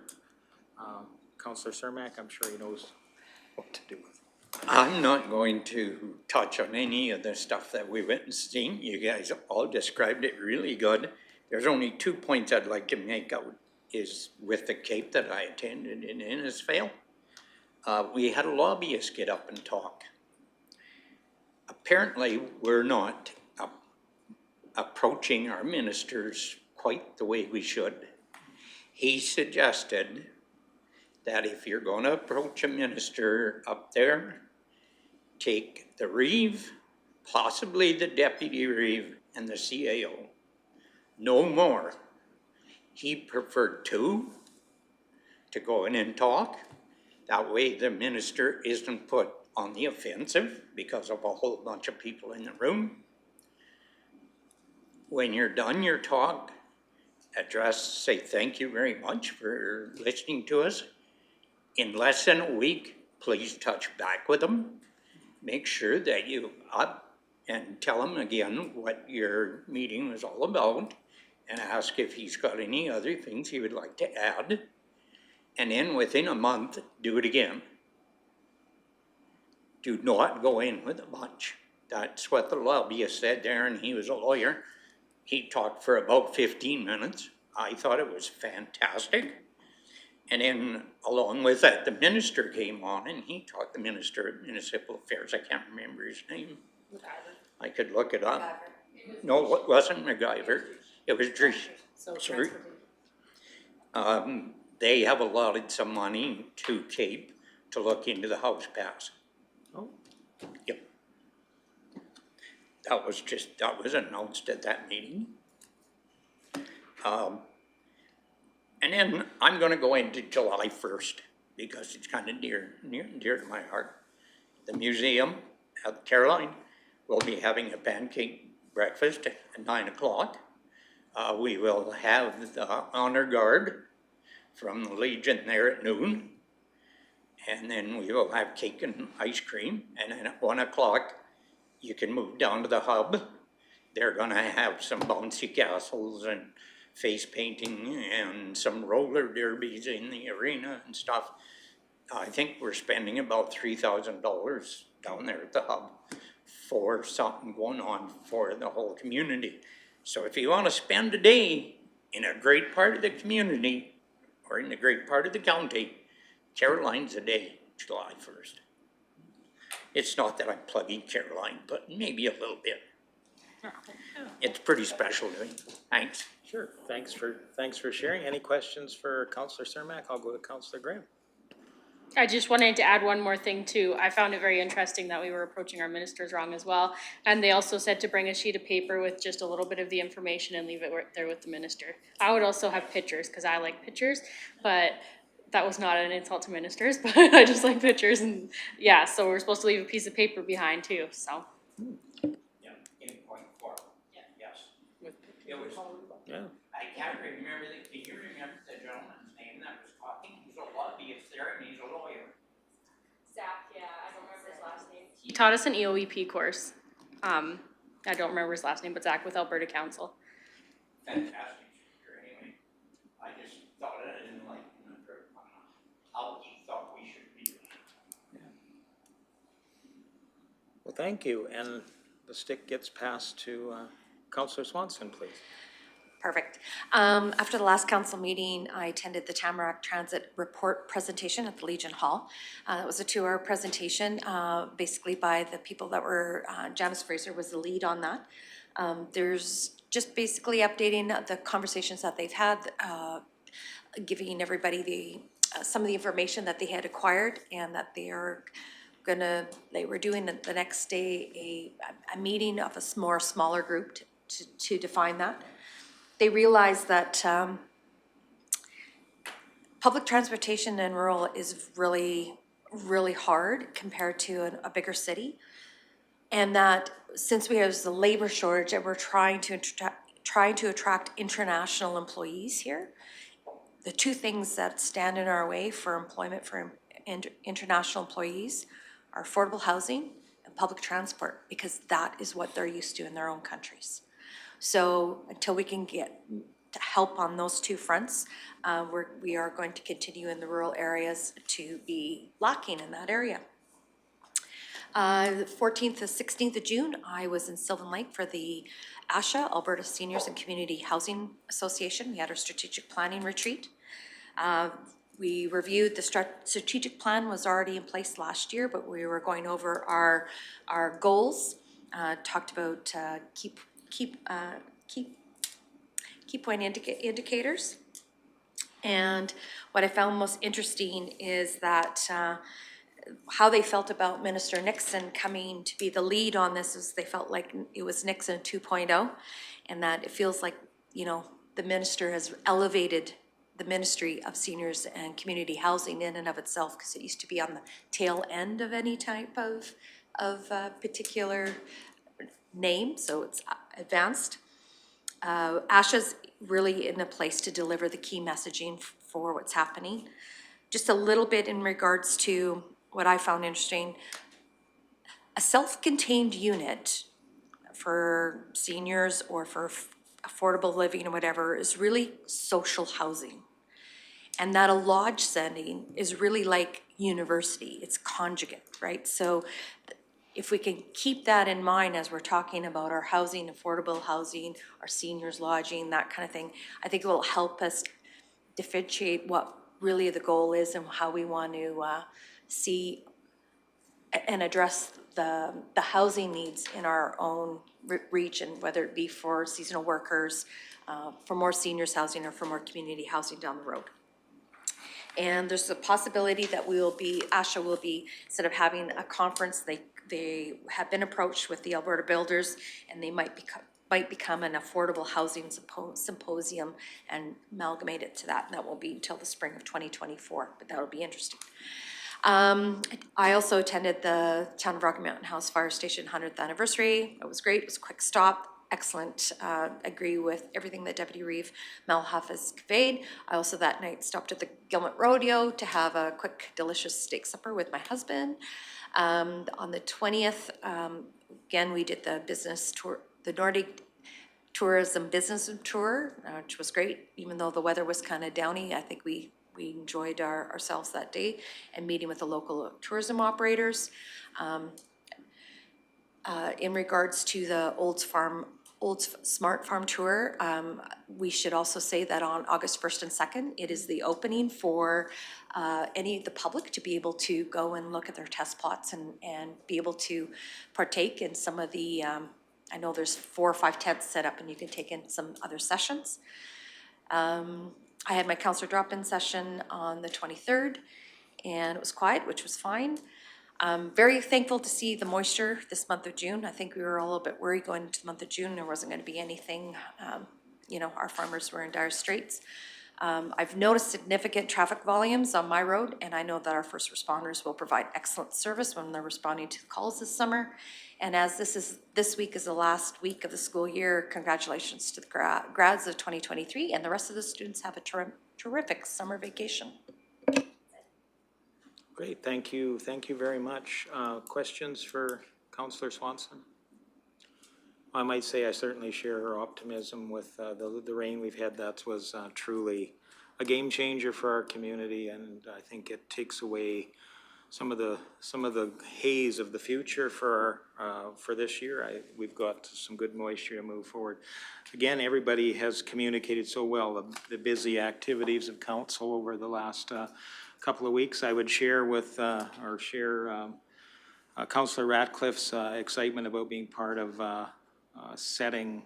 Councillor Cermak. I'm sure he knows what to do with it. I'm not going to touch on any of the stuff that we've seen. You guys all described it really good. There's only 2 points I'd like to make out is with the CAPE that I attended in Innisfail. We had a lobbyist get up and talk. Apparently, we're not approaching our ministers quite the way we should. He suggested that if you're gonna approach a minister up there, take the reeve, possibly the deputy reeve, and the CAO. No more. He preferred two to go in and talk. That way the minister isn't put on the offensive because of a whole bunch of people in the room. When you're done your talk, say thank you very much for listening to us. In less than a week, please touch back with them. Make sure that you up and tell him again what your meeting was all about and ask if he's got any other things he would like to add. And then within a month, do it again. Do not go in with a bunch. That's what the lobbyist said there, and he was a lawyer. He talked for about 15 minutes. I thought it was fantastic. And then along with that, the minister came on and he talked, the minister of municipal affairs. I can't remember his name. I could look it up. No, it wasn't MacGyver. It was Sorry. They have allotted some money to Cape to look into the house pass. Oh. Yep. That was announced at that meeting. And then I'm gonna go into July 1st because it's kind of near and dear to my heart. The museum at Caroline will be having a pancake breakfast at 9 o'clock. We will have the honor guard from the Legion there at noon. And then we will have cake and ice cream. And then at 1 o'clock, you can move down to the hub. They're gonna have some bouncy castles and face painting and some roller derbies in the arena and stuff. I think we're spending about $3,000 down there at the hub for something going on for the whole community. So if you want to spend a day in a great part of the community or in a great part of the county, Caroline's a day, July 1st. It's not that I'm plugging Caroline, but maybe a little bit. It's pretty special to me. Thanks. Sure, thanks for sharing. Any questions for Councillor Cermak? I'll go to Councillor Graham. I just wanted to add one more thing too. I found it very interesting that we were approaching our ministers wrong as well. And they also said to bring a sheet of paper with just a little bit of the information and leave it there with the minister. I would also have pictures because I like pictures, but that was not an insult to ministers, but I just like pictures. And yeah, so we're supposed to leave a piece of paper behind too, so. Yeah, in point form. Yeah. Yes. It was, Yeah. I can't remember, can you remember the gentleman's name that was talking? He's a lobbyist there and he's a lawyer. Zach, yeah, I don't remember his last name. He taught us an EOEP course. I don't remember his last name, but Zach with Alberta Council. Fantastic speaker anyway. I just thought I didn't like how he thought we should be. Well, thank you. And the stick gets passed to Councillor Swanson, please. Perfect. After the last council meeting, I attended the Tamarack Transit report presentation at the Legion Hall. It was a 2-hour presentation, basically by the people that were, Janice Fraser was the lead on that. There's just basically updating the conversations that they've had, giving everybody some of the information that they had acquired and that they were doing the next day a meeting of a more smaller group to define that. They realized that public transportation in rural is really, really hard compared to a bigger city. And that since we have the labor shortage and we're trying to attract international employees here, the two things that stand in our way for employment for international employees are affordable housing and public transport, because that is what they're used to in their own countries. So until we can get help on those two fronts, we are going to continue in the rural areas to be lacking in that area. The 14th to 16th of June, I was in Sylvan Lake for the ASHA, Alberta Seniors and Community Housing Association. We had our strategic planning retreat. We reviewed the strategic plan was already in place last year, but we were going over our keep key point indicators. And what I found most interesting is that how they felt about Minister Nixon coming to be the lead on this is they felt like it was Nixon 2.0, and that it feels like, you know, the minister has elevated the Ministry of Seniors and Community Housing in and of itself, because it used to be on the tail end of any type of particular name, so it's advanced. ASHA's really in a place to deliver the key messaging for what's happening. Just a little bit in regards to what I found interesting. A self-contained unit for seniors or for affordable living or whatever is really social housing. And that a lodge setting is really like university, it's conjugate, right? So if we can keep that in mind as we're talking about our housing, affordable housing, our seniors lodging, that kind of thing, I think it will help us differentiate what really the goal is and how we want to see and address the housing needs in our own region, whether it be for seasonal workers, for more seniors housing, or for more community housing down the road. And there's a possibility that ASHA will be, instead of having a conference, they have been approached with the Alberta Builders, and they might become an affordable housing symposium and amalgamate it to that. And that won't be until the spring of 2024, but that'll be interesting. I also attended the Town of Rocky Mountain House Fire Station 100th anniversary. It was great. It was a quick stop. Excellent. Agree with everything that Deputy Reeve Malhoff has conveyed. I also that night stopped at the Gilmont Rodeo to have a quick, delicious steak supper with my husband. On the 20th, again, we did the business tour, the Nordic Tourism Business Tour, which was great. Even though the weather was kind of downy, I think we enjoyed ourselves that day, and meeting with the local tourism operators. In regards to the Old Smart Farm Tour, we should also say that on August 1st and 2nd, it is the opening for any of the public to be able to go and look at their test plots and be able to partake in some of the, I know there's 4 or 5 tents set up and you can take in some other sessions. I had my counselor drop-in session on the 23rd, and it was quiet, which was fine. Very thankful to see the moisture this month of June. I think we were all a little bit worried going into the month of June. There wasn't going to be anything. You know, our farmers were in dire straits. I've noticed significant traffic volumes on my road, and I know that our first responders will provide excellent service when they're responding to calls this summer. And as this week is the last week of the school year, congratulations to the grads of 2023, and the rest of the students have a terrific summer vacation. Great, thank you very much. Questions for Councillor Swanson? I might say I certainly share her optimism with the rain we've had. That was truly a game changer for our community, and I think it takes away some of the haze of the future for this year. We've got some good moisture to move forward. Again, everybody has communicated so well the busy activities of council over the last couple of weeks. I would share with Councillor Ratcliffe's excitement about being part of setting,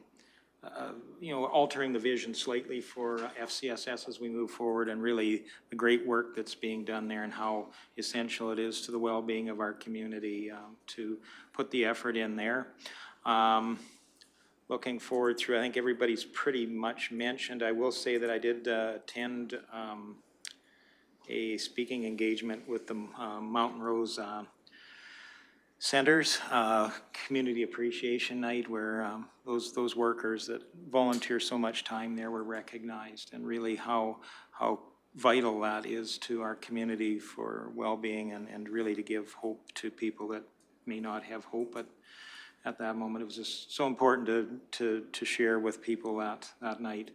altering the vision slightly for FCSS as we move forward, and really the great work that's being done there and how essential it is to the well-being of our community to put the effort in there. Looking forward through, I think everybody's pretty much mentioned. I will say that I did attend a speaking engagement with the Mountain Rose Centers, Community Appreciation Night, where those workers that volunteer so much time there were recognized, and really how vital that is to our community for well-being, and really to give hope to people that may not have hope. But at that moment, it was just so important to share with people that night.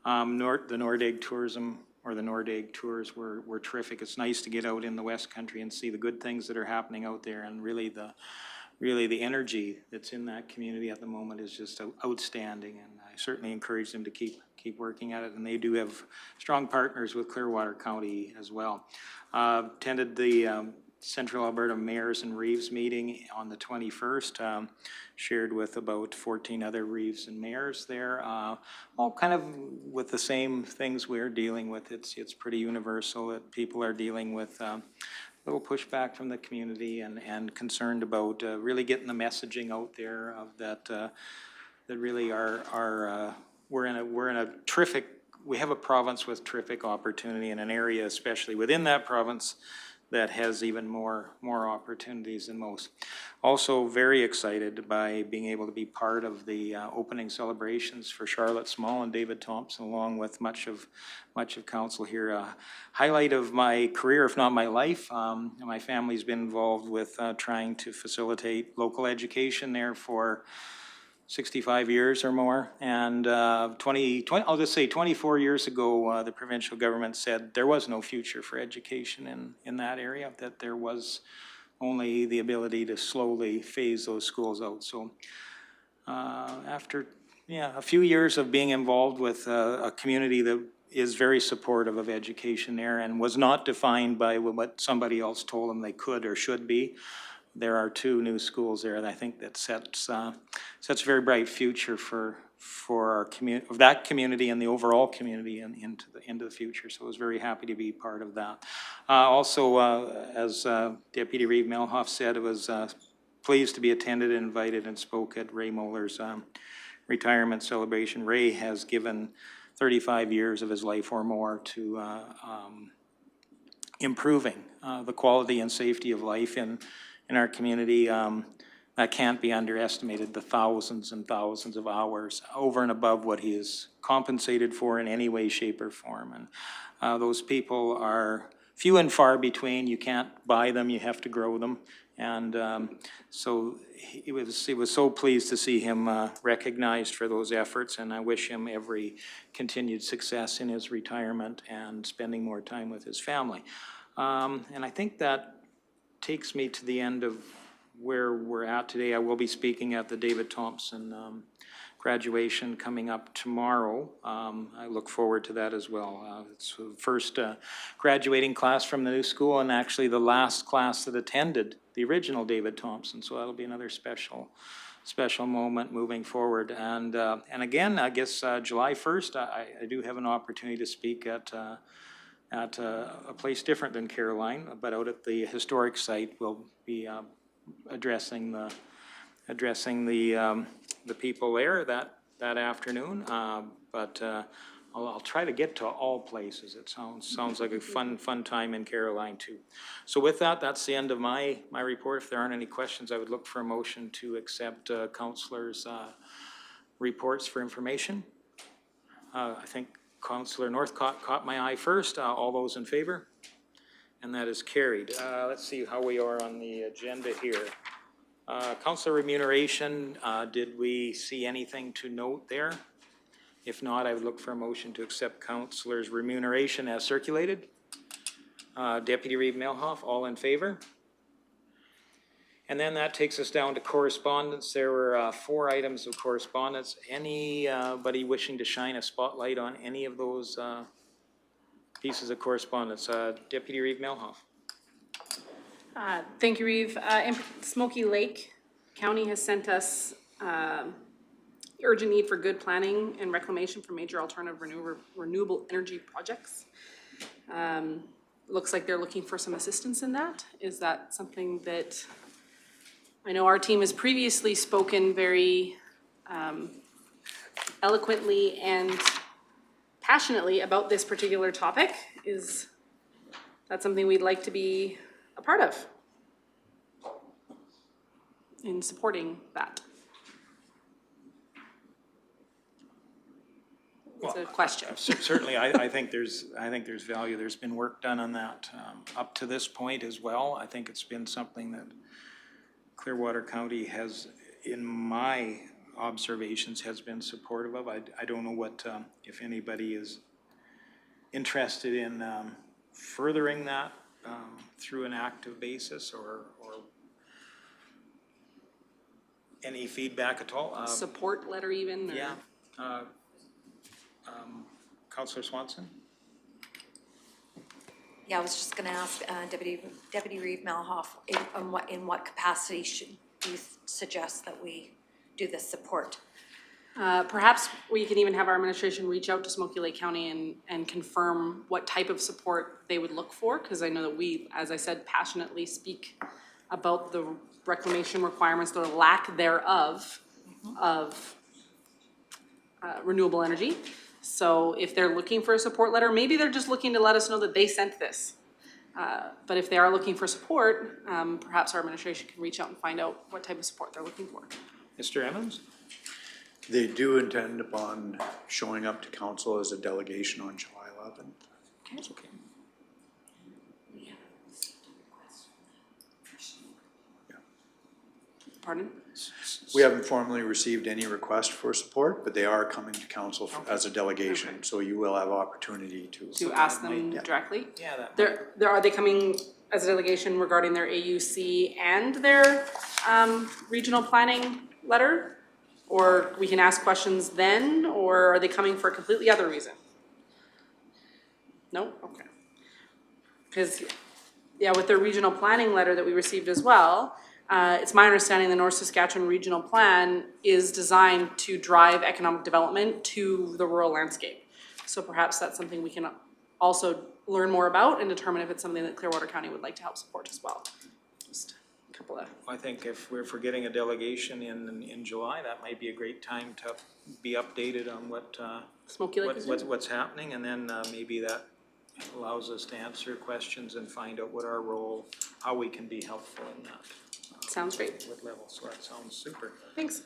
The Nordig tourism, or the Nordig tours, were terrific. It's nice to get out in the West Country and see the good things that are happening out there, and really the energy that's in that community at the moment is just outstanding, and I certainly encourage them to keep working at it, and they do have strong partners with Clearwater County as well. Attended the Central Alberta Mayors and Reeves meeting on the 21st, shared with about 14 other Reeves and mayors there, all kind of with the same things we're dealing with. It's pretty universal that people are dealing with a little pushback from the community and concerned about really getting the messaging out there of that really we're in a terrific, we have a province with terrific opportunity in an area, especially within that province, that has even more opportunities than most. Also very excited by being able to be part of the opening celebrations for Charlotte Small and David Thompson, along with much of council here. Highlight of my career, if not my life. My family's been involved with trying to facilitate local education there for 65 years or more, and I'll just say 24 years ago, the provincial government said there was no future for education in that area, that there was only the ability to slowly phase those schools out. So after a few years of being involved with a community that is very supportive of education there and was not defined by what somebody else told them they could or should be, there are 2 new schools there that I think that sets a very bright future for our community, of that community and the overall community into the future. So I was very happy to be part of that. Also, as Deputy Reeve Melhoff said, I was pleased to be attended, invited, and spoke at Ray Moeller's retirement celebration. Ray has given 35 years of his life or more to improving the quality and safety of life in our community. That can't be underestimated, the thousands and thousands of hours over and above what he is compensated for in any way, shape, or form. And those people are few and far between. You can't buy them, you have to grow them. And so he was so pleased to see him recognized for those efforts, and I wish him every continued success in his retirement and spending more time with his family. And I think that takes me to the end of where we're at today. I will be speaking at the David Thompson graduation coming up tomorrow. I look forward to that as well. It's the first graduating class from the new school, and actually the last class that attended the original David Thompson. So that'll be another special moment moving forward. And again, I guess July 1st, I do have an opportunity to speak at a place different than Caroline, but out at the historic site. We'll be addressing the people there that afternoon. But I'll try to get to all places. It sounds like a fun time in Caroline too. So with that, that's the end of my report. If there aren't any questions, I would look for a motion to accept councillors' reports for information. I think Councillor Northcott caught my eye first. All those in favor? And that is carried. Let's see how we are on the agenda here. Councillor remuneration, did we see anything to note there? If not, I would look for a motion to accept councillors' remuneration as circulated. Deputy Reeve Melhoff, all in favor? And then that takes us down to correspondence. There were 4 items of correspondence. Anybody wishing to shine a spotlight on any of those pieces of correspondence? Deputy Reeve Melhoff. Thank you, Reeve. In Smoky Lake County has sent us urgent need for good planning and reclamation for major alternative renewable energy projects. Looks like they're looking for some assistance in that. Is that something that, I know our team has previously spoken very eloquently and passionately about this particular topic. Is that something we'd like to be a part of in supporting that? It's a question. Certainly, I think there's value. There's been work done on that up to this point as well. I think it's been something that Clearwater County has, in my observations, has been supportive of. I don't know what if anybody is interested in furthering that through an active basis or any feedback at all. Support letter even? Or? Yeah. Councillor Swanson? Yeah, I was just gonna ask, Deputy Reeve Malhoff, in what capacity should you suggest that we do this support? Perhaps we can even have our administration reach out to Smoky Lake County and confirm what type of support they would look for, because I know that we, as I said, passionately speak about the reclamation requirements, the lack thereof of renewable energy. So if they're looking for a support letter, maybe they're just looking to let us know that they sent this. But if they are looking for support, perhaps our administration can reach out and find out what type of support they're looking for. Mr. Emmons? They do intend upon showing up to council as a delegation on July 11th. Okay. Pardon? We haven't formally received any request for support, but they are coming to council as a delegation, so you will have opportunity To ask them directly? Yeah, that. Are they coming as a delegation regarding their AUC and their regional planning letter? Or we can ask questions then, or are they coming for a completely other reason? No? Okay. Because, yeah, with their regional planning letter that we received as well, it's my understanding the North Saskatchewan Regional Plan is designed to drive economic development to the rural landscape. So perhaps that's something we can also learn more about and determine if it's something that Clearwater County would like to help support as well. Just a couple of. I think if we're getting a delegation in July, that might be a great time to be updated on Smoky Lake is doing? what's happening, and then maybe that allows us to answer questions and find out what our role, how we can be helpful in that. Sounds great. What level, so that sounds super. Thanks.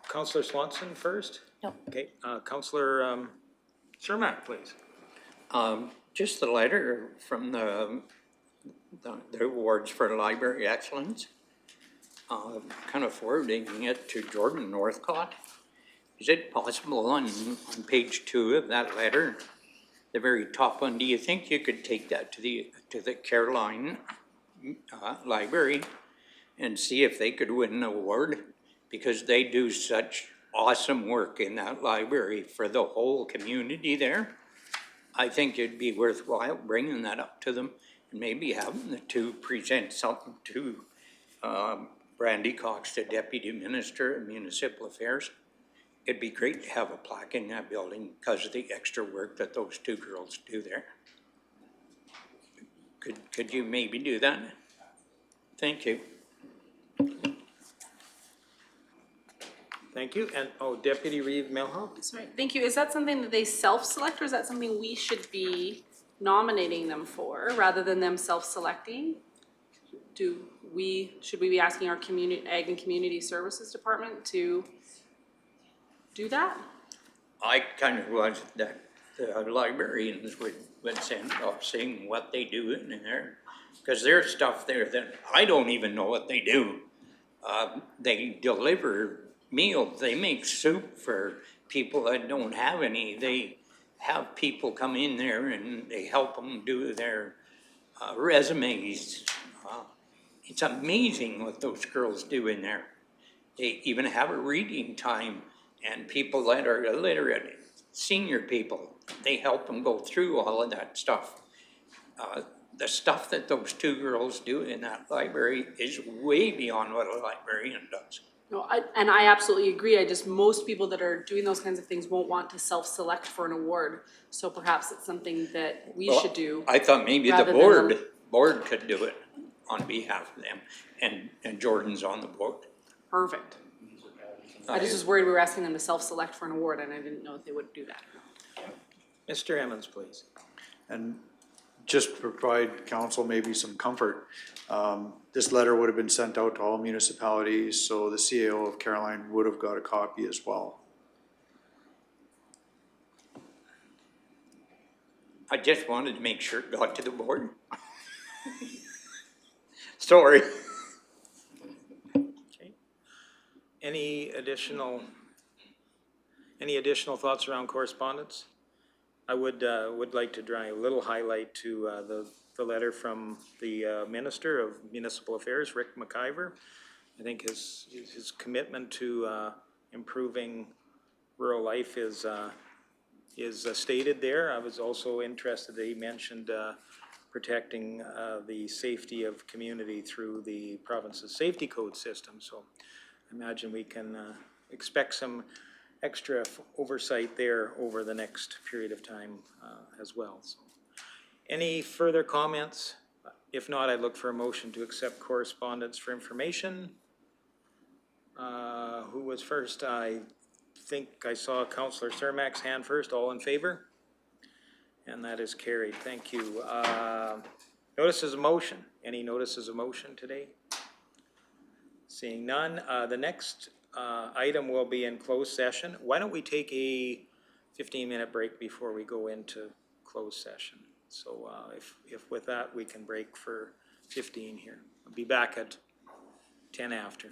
Councillor Swanson first? No. Okay, Councillor Cermak, please. Just the letter from the awards for library excellence, kind of forwarding it to Jordan Northcott. Is it possible on page 2 of that letter, the very top one, do you think you could take that to the Caroline library and see if they could win an award? Because they do such awesome work in that library for the whole community there. I think it'd be worthwhile bringing that up to them and maybe having the two present something to Brandy Cox, the Deputy Minister of Municipal Affairs. It'd be great to have a plaque in that building because of the extra work that those two girls do there. Could you maybe do that? Thank you. Thank you, and, Deputy Reeve Melhoff? Sorry, thank you. Is that something that they self-select, or is that something we should be nominating them for, rather than them self-selecting? Should we be asking our Ag and Community Services Department to do that? I kind of was that the librarians would send off seeing what they do in there, because there's stuff there that I don't even know what they do. They deliver meals, they make soup for people that don't have any. They have people come in there and they help them do their resumes. It's amazing what those girls do in there. They even have a reading time, and people that are illiterate, senior people, they help them go through all of that stuff. The stuff that those two girls do in that library is way beyond what a librarian does. No, I absolutely agree. Most people that are doing those kinds of things won't want to self-select for an award. So perhaps it's something that we should do. I thought maybe the board could do it on behalf of them, and Jordan's on the board. Perfect. I just was worried we were asking them to self-select for an award, and I didn't know if they would do that. Mr. Emmons, please. And just to provide council maybe some comfort, this letter would have been sent out to all municipalities, so the CAO of Caroline would have got a copy as well. I just wanted to make sure it got to the board. Sorry. Okay. Any additional thoughts around correspondence? I would like to draw a little highlight to the letter from the Minister of Municipal Affairs, Rick McIver. I think his commitment to improving rural life is is stated there. I was also interested that he mentioned protecting the safety of community through the province's safety code system. So I imagine we can expect some extra oversight there over the next period of time as well. So, any further comments? If not, I'd look for a motion to accept correspondence for information. Who was first? I think I saw Councillor Cermak's hand first. All in favor? And that is carried. Thank you. Notices of motion. Any notices of motion today? Seeing none. The next item will be in closed session. Why don't we take a 15-minute break before we go into closed session? So if with that, we can break for 15 here. I'll be back at 10 after.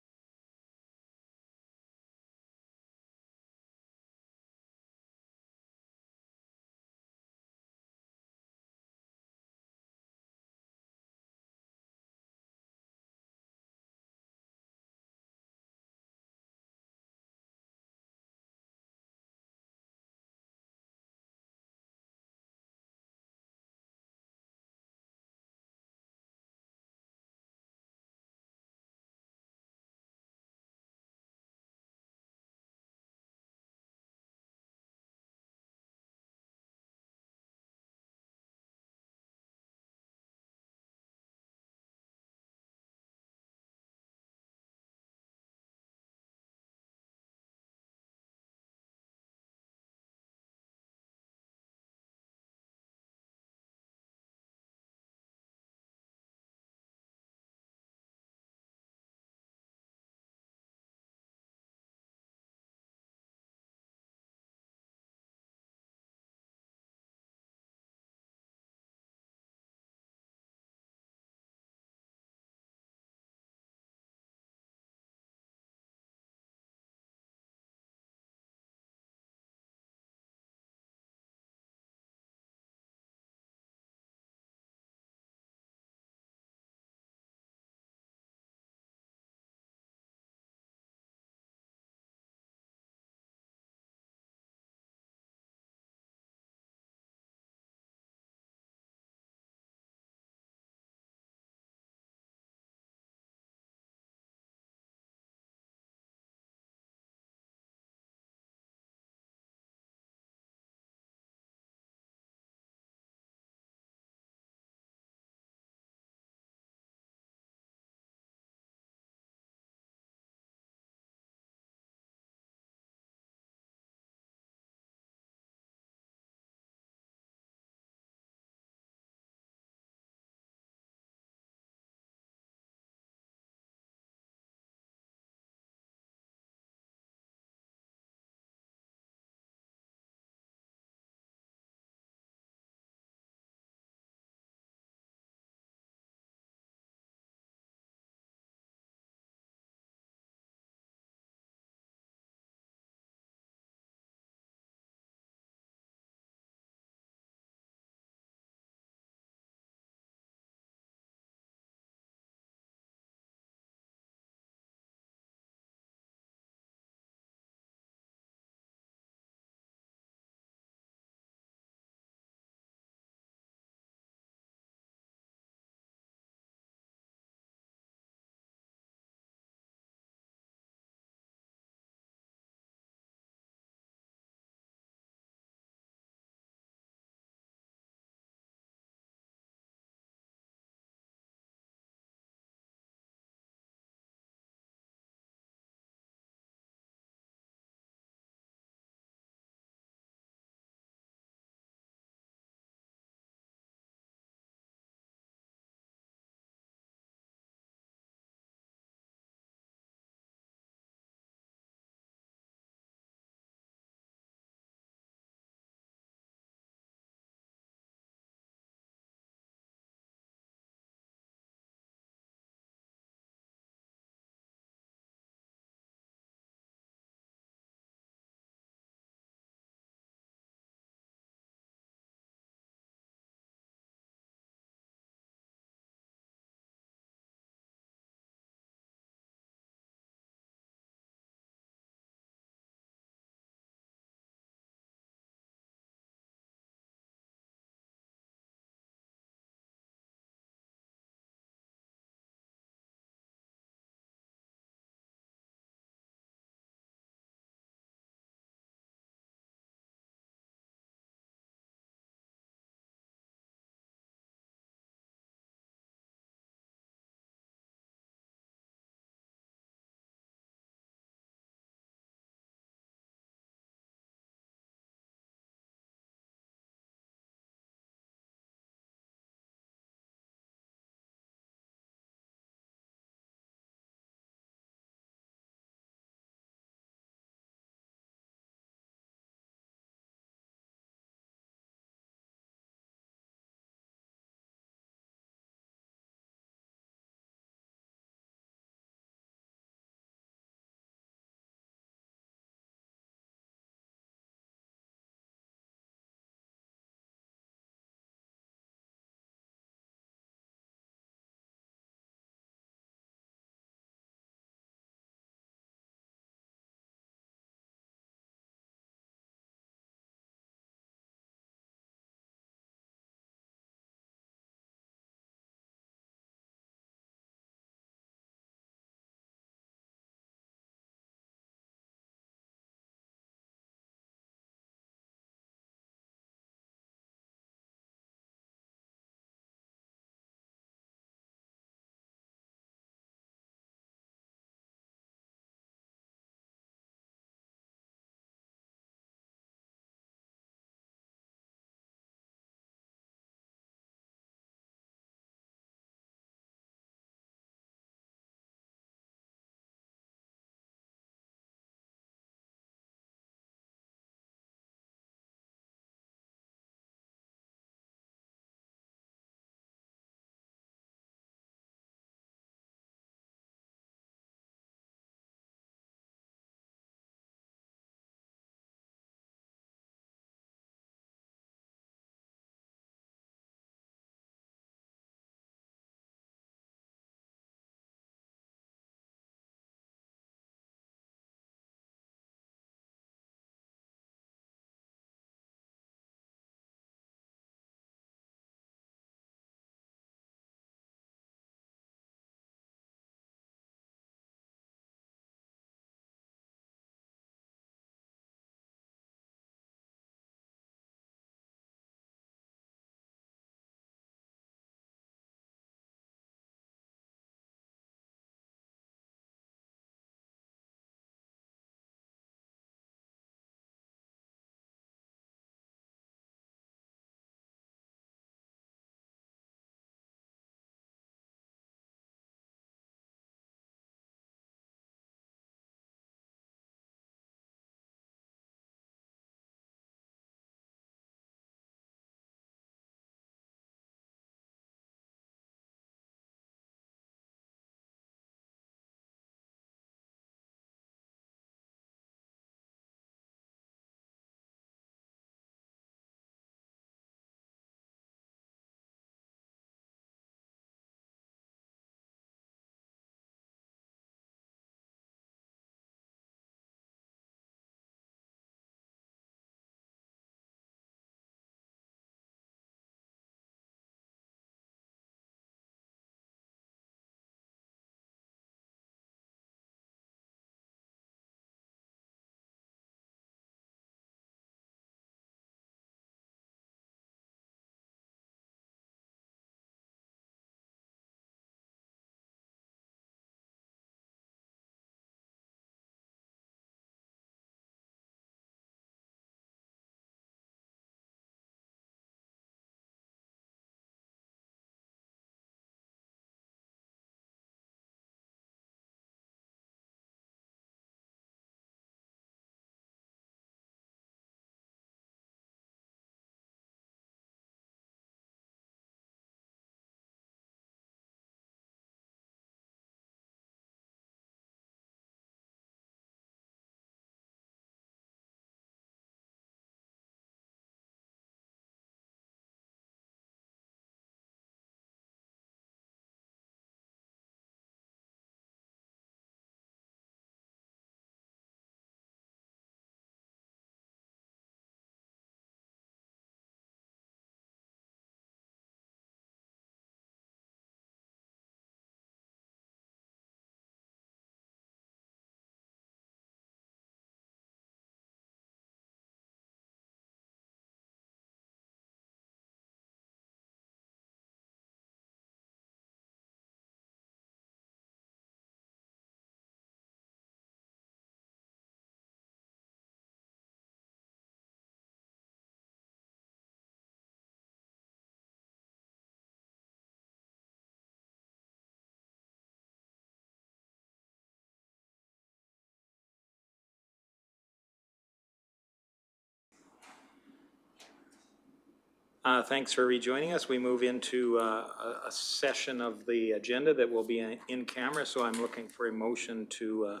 Thanks for rejoining us. We move into a session of the agenda that will be in camera, so I'm looking for a motion to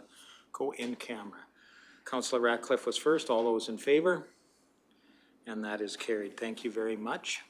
go in camera. Councillor Ratcliffe was first. All those in favor? And that is carried. Thank you very much.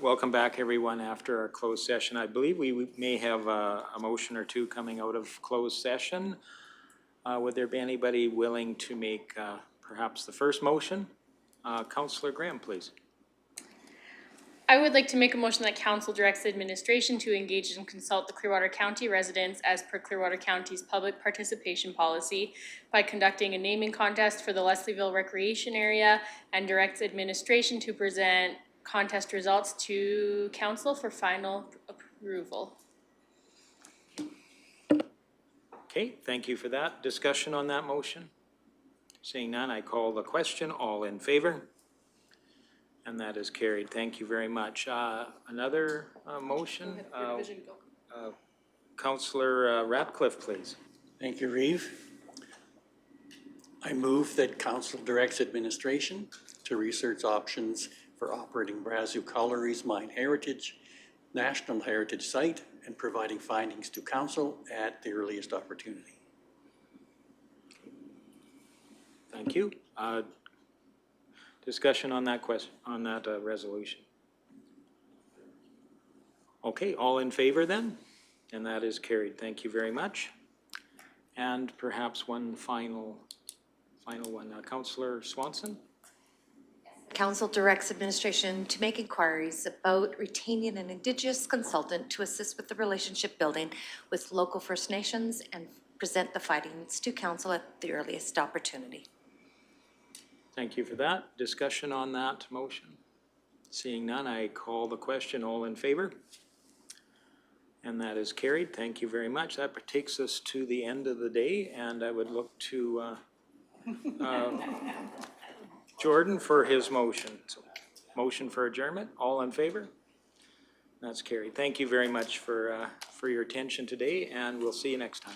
Welcome back, everyone, after our closed session. I believe we may have a motion or two coming out of closed session. Would there be anybody willing to make perhaps the first motion? Councillor Graham, please. I would like to make a motion that council directs administration to engage and consult the Clearwater County residents as per Clearwater County's public participation policy by conducting a naming contest for the Leslieville Recreation Area, and directs administration to present contest results to council for final approval. Okay, thank you for that. Discussion on that motion? Seeing none, I call the question. All in favor? And that is carried. Thank you very much. Another motion? Councillor Ratcliffe, please. Thank you, Reeve. I move that council directs administration to research options for operating Brazeau Colliery's Mine Heritage, National Heritage Site, and providing findings to council at the earliest opportunity. Thank you. Discussion on that question, on that resolution. Okay, all in favor then? And that is carried. Thank you very much. And perhaps one final one. Councillor Swanson? Council directs administration to make inquiries about retaining an Indigenous consultant to assist with the relationship building with local First Nations and present the findings to council at the earliest opportunity. Thank you for that. Discussion on that motion? Seeing none, I call the question. All in favor? And that is carried. Thank you very much. That takes us to the end of the day, and I would look to Jordan for his motion. So, motion for adjournment. All in favor? That's carried. Thank you very much for your attention today, and we'll see you next time.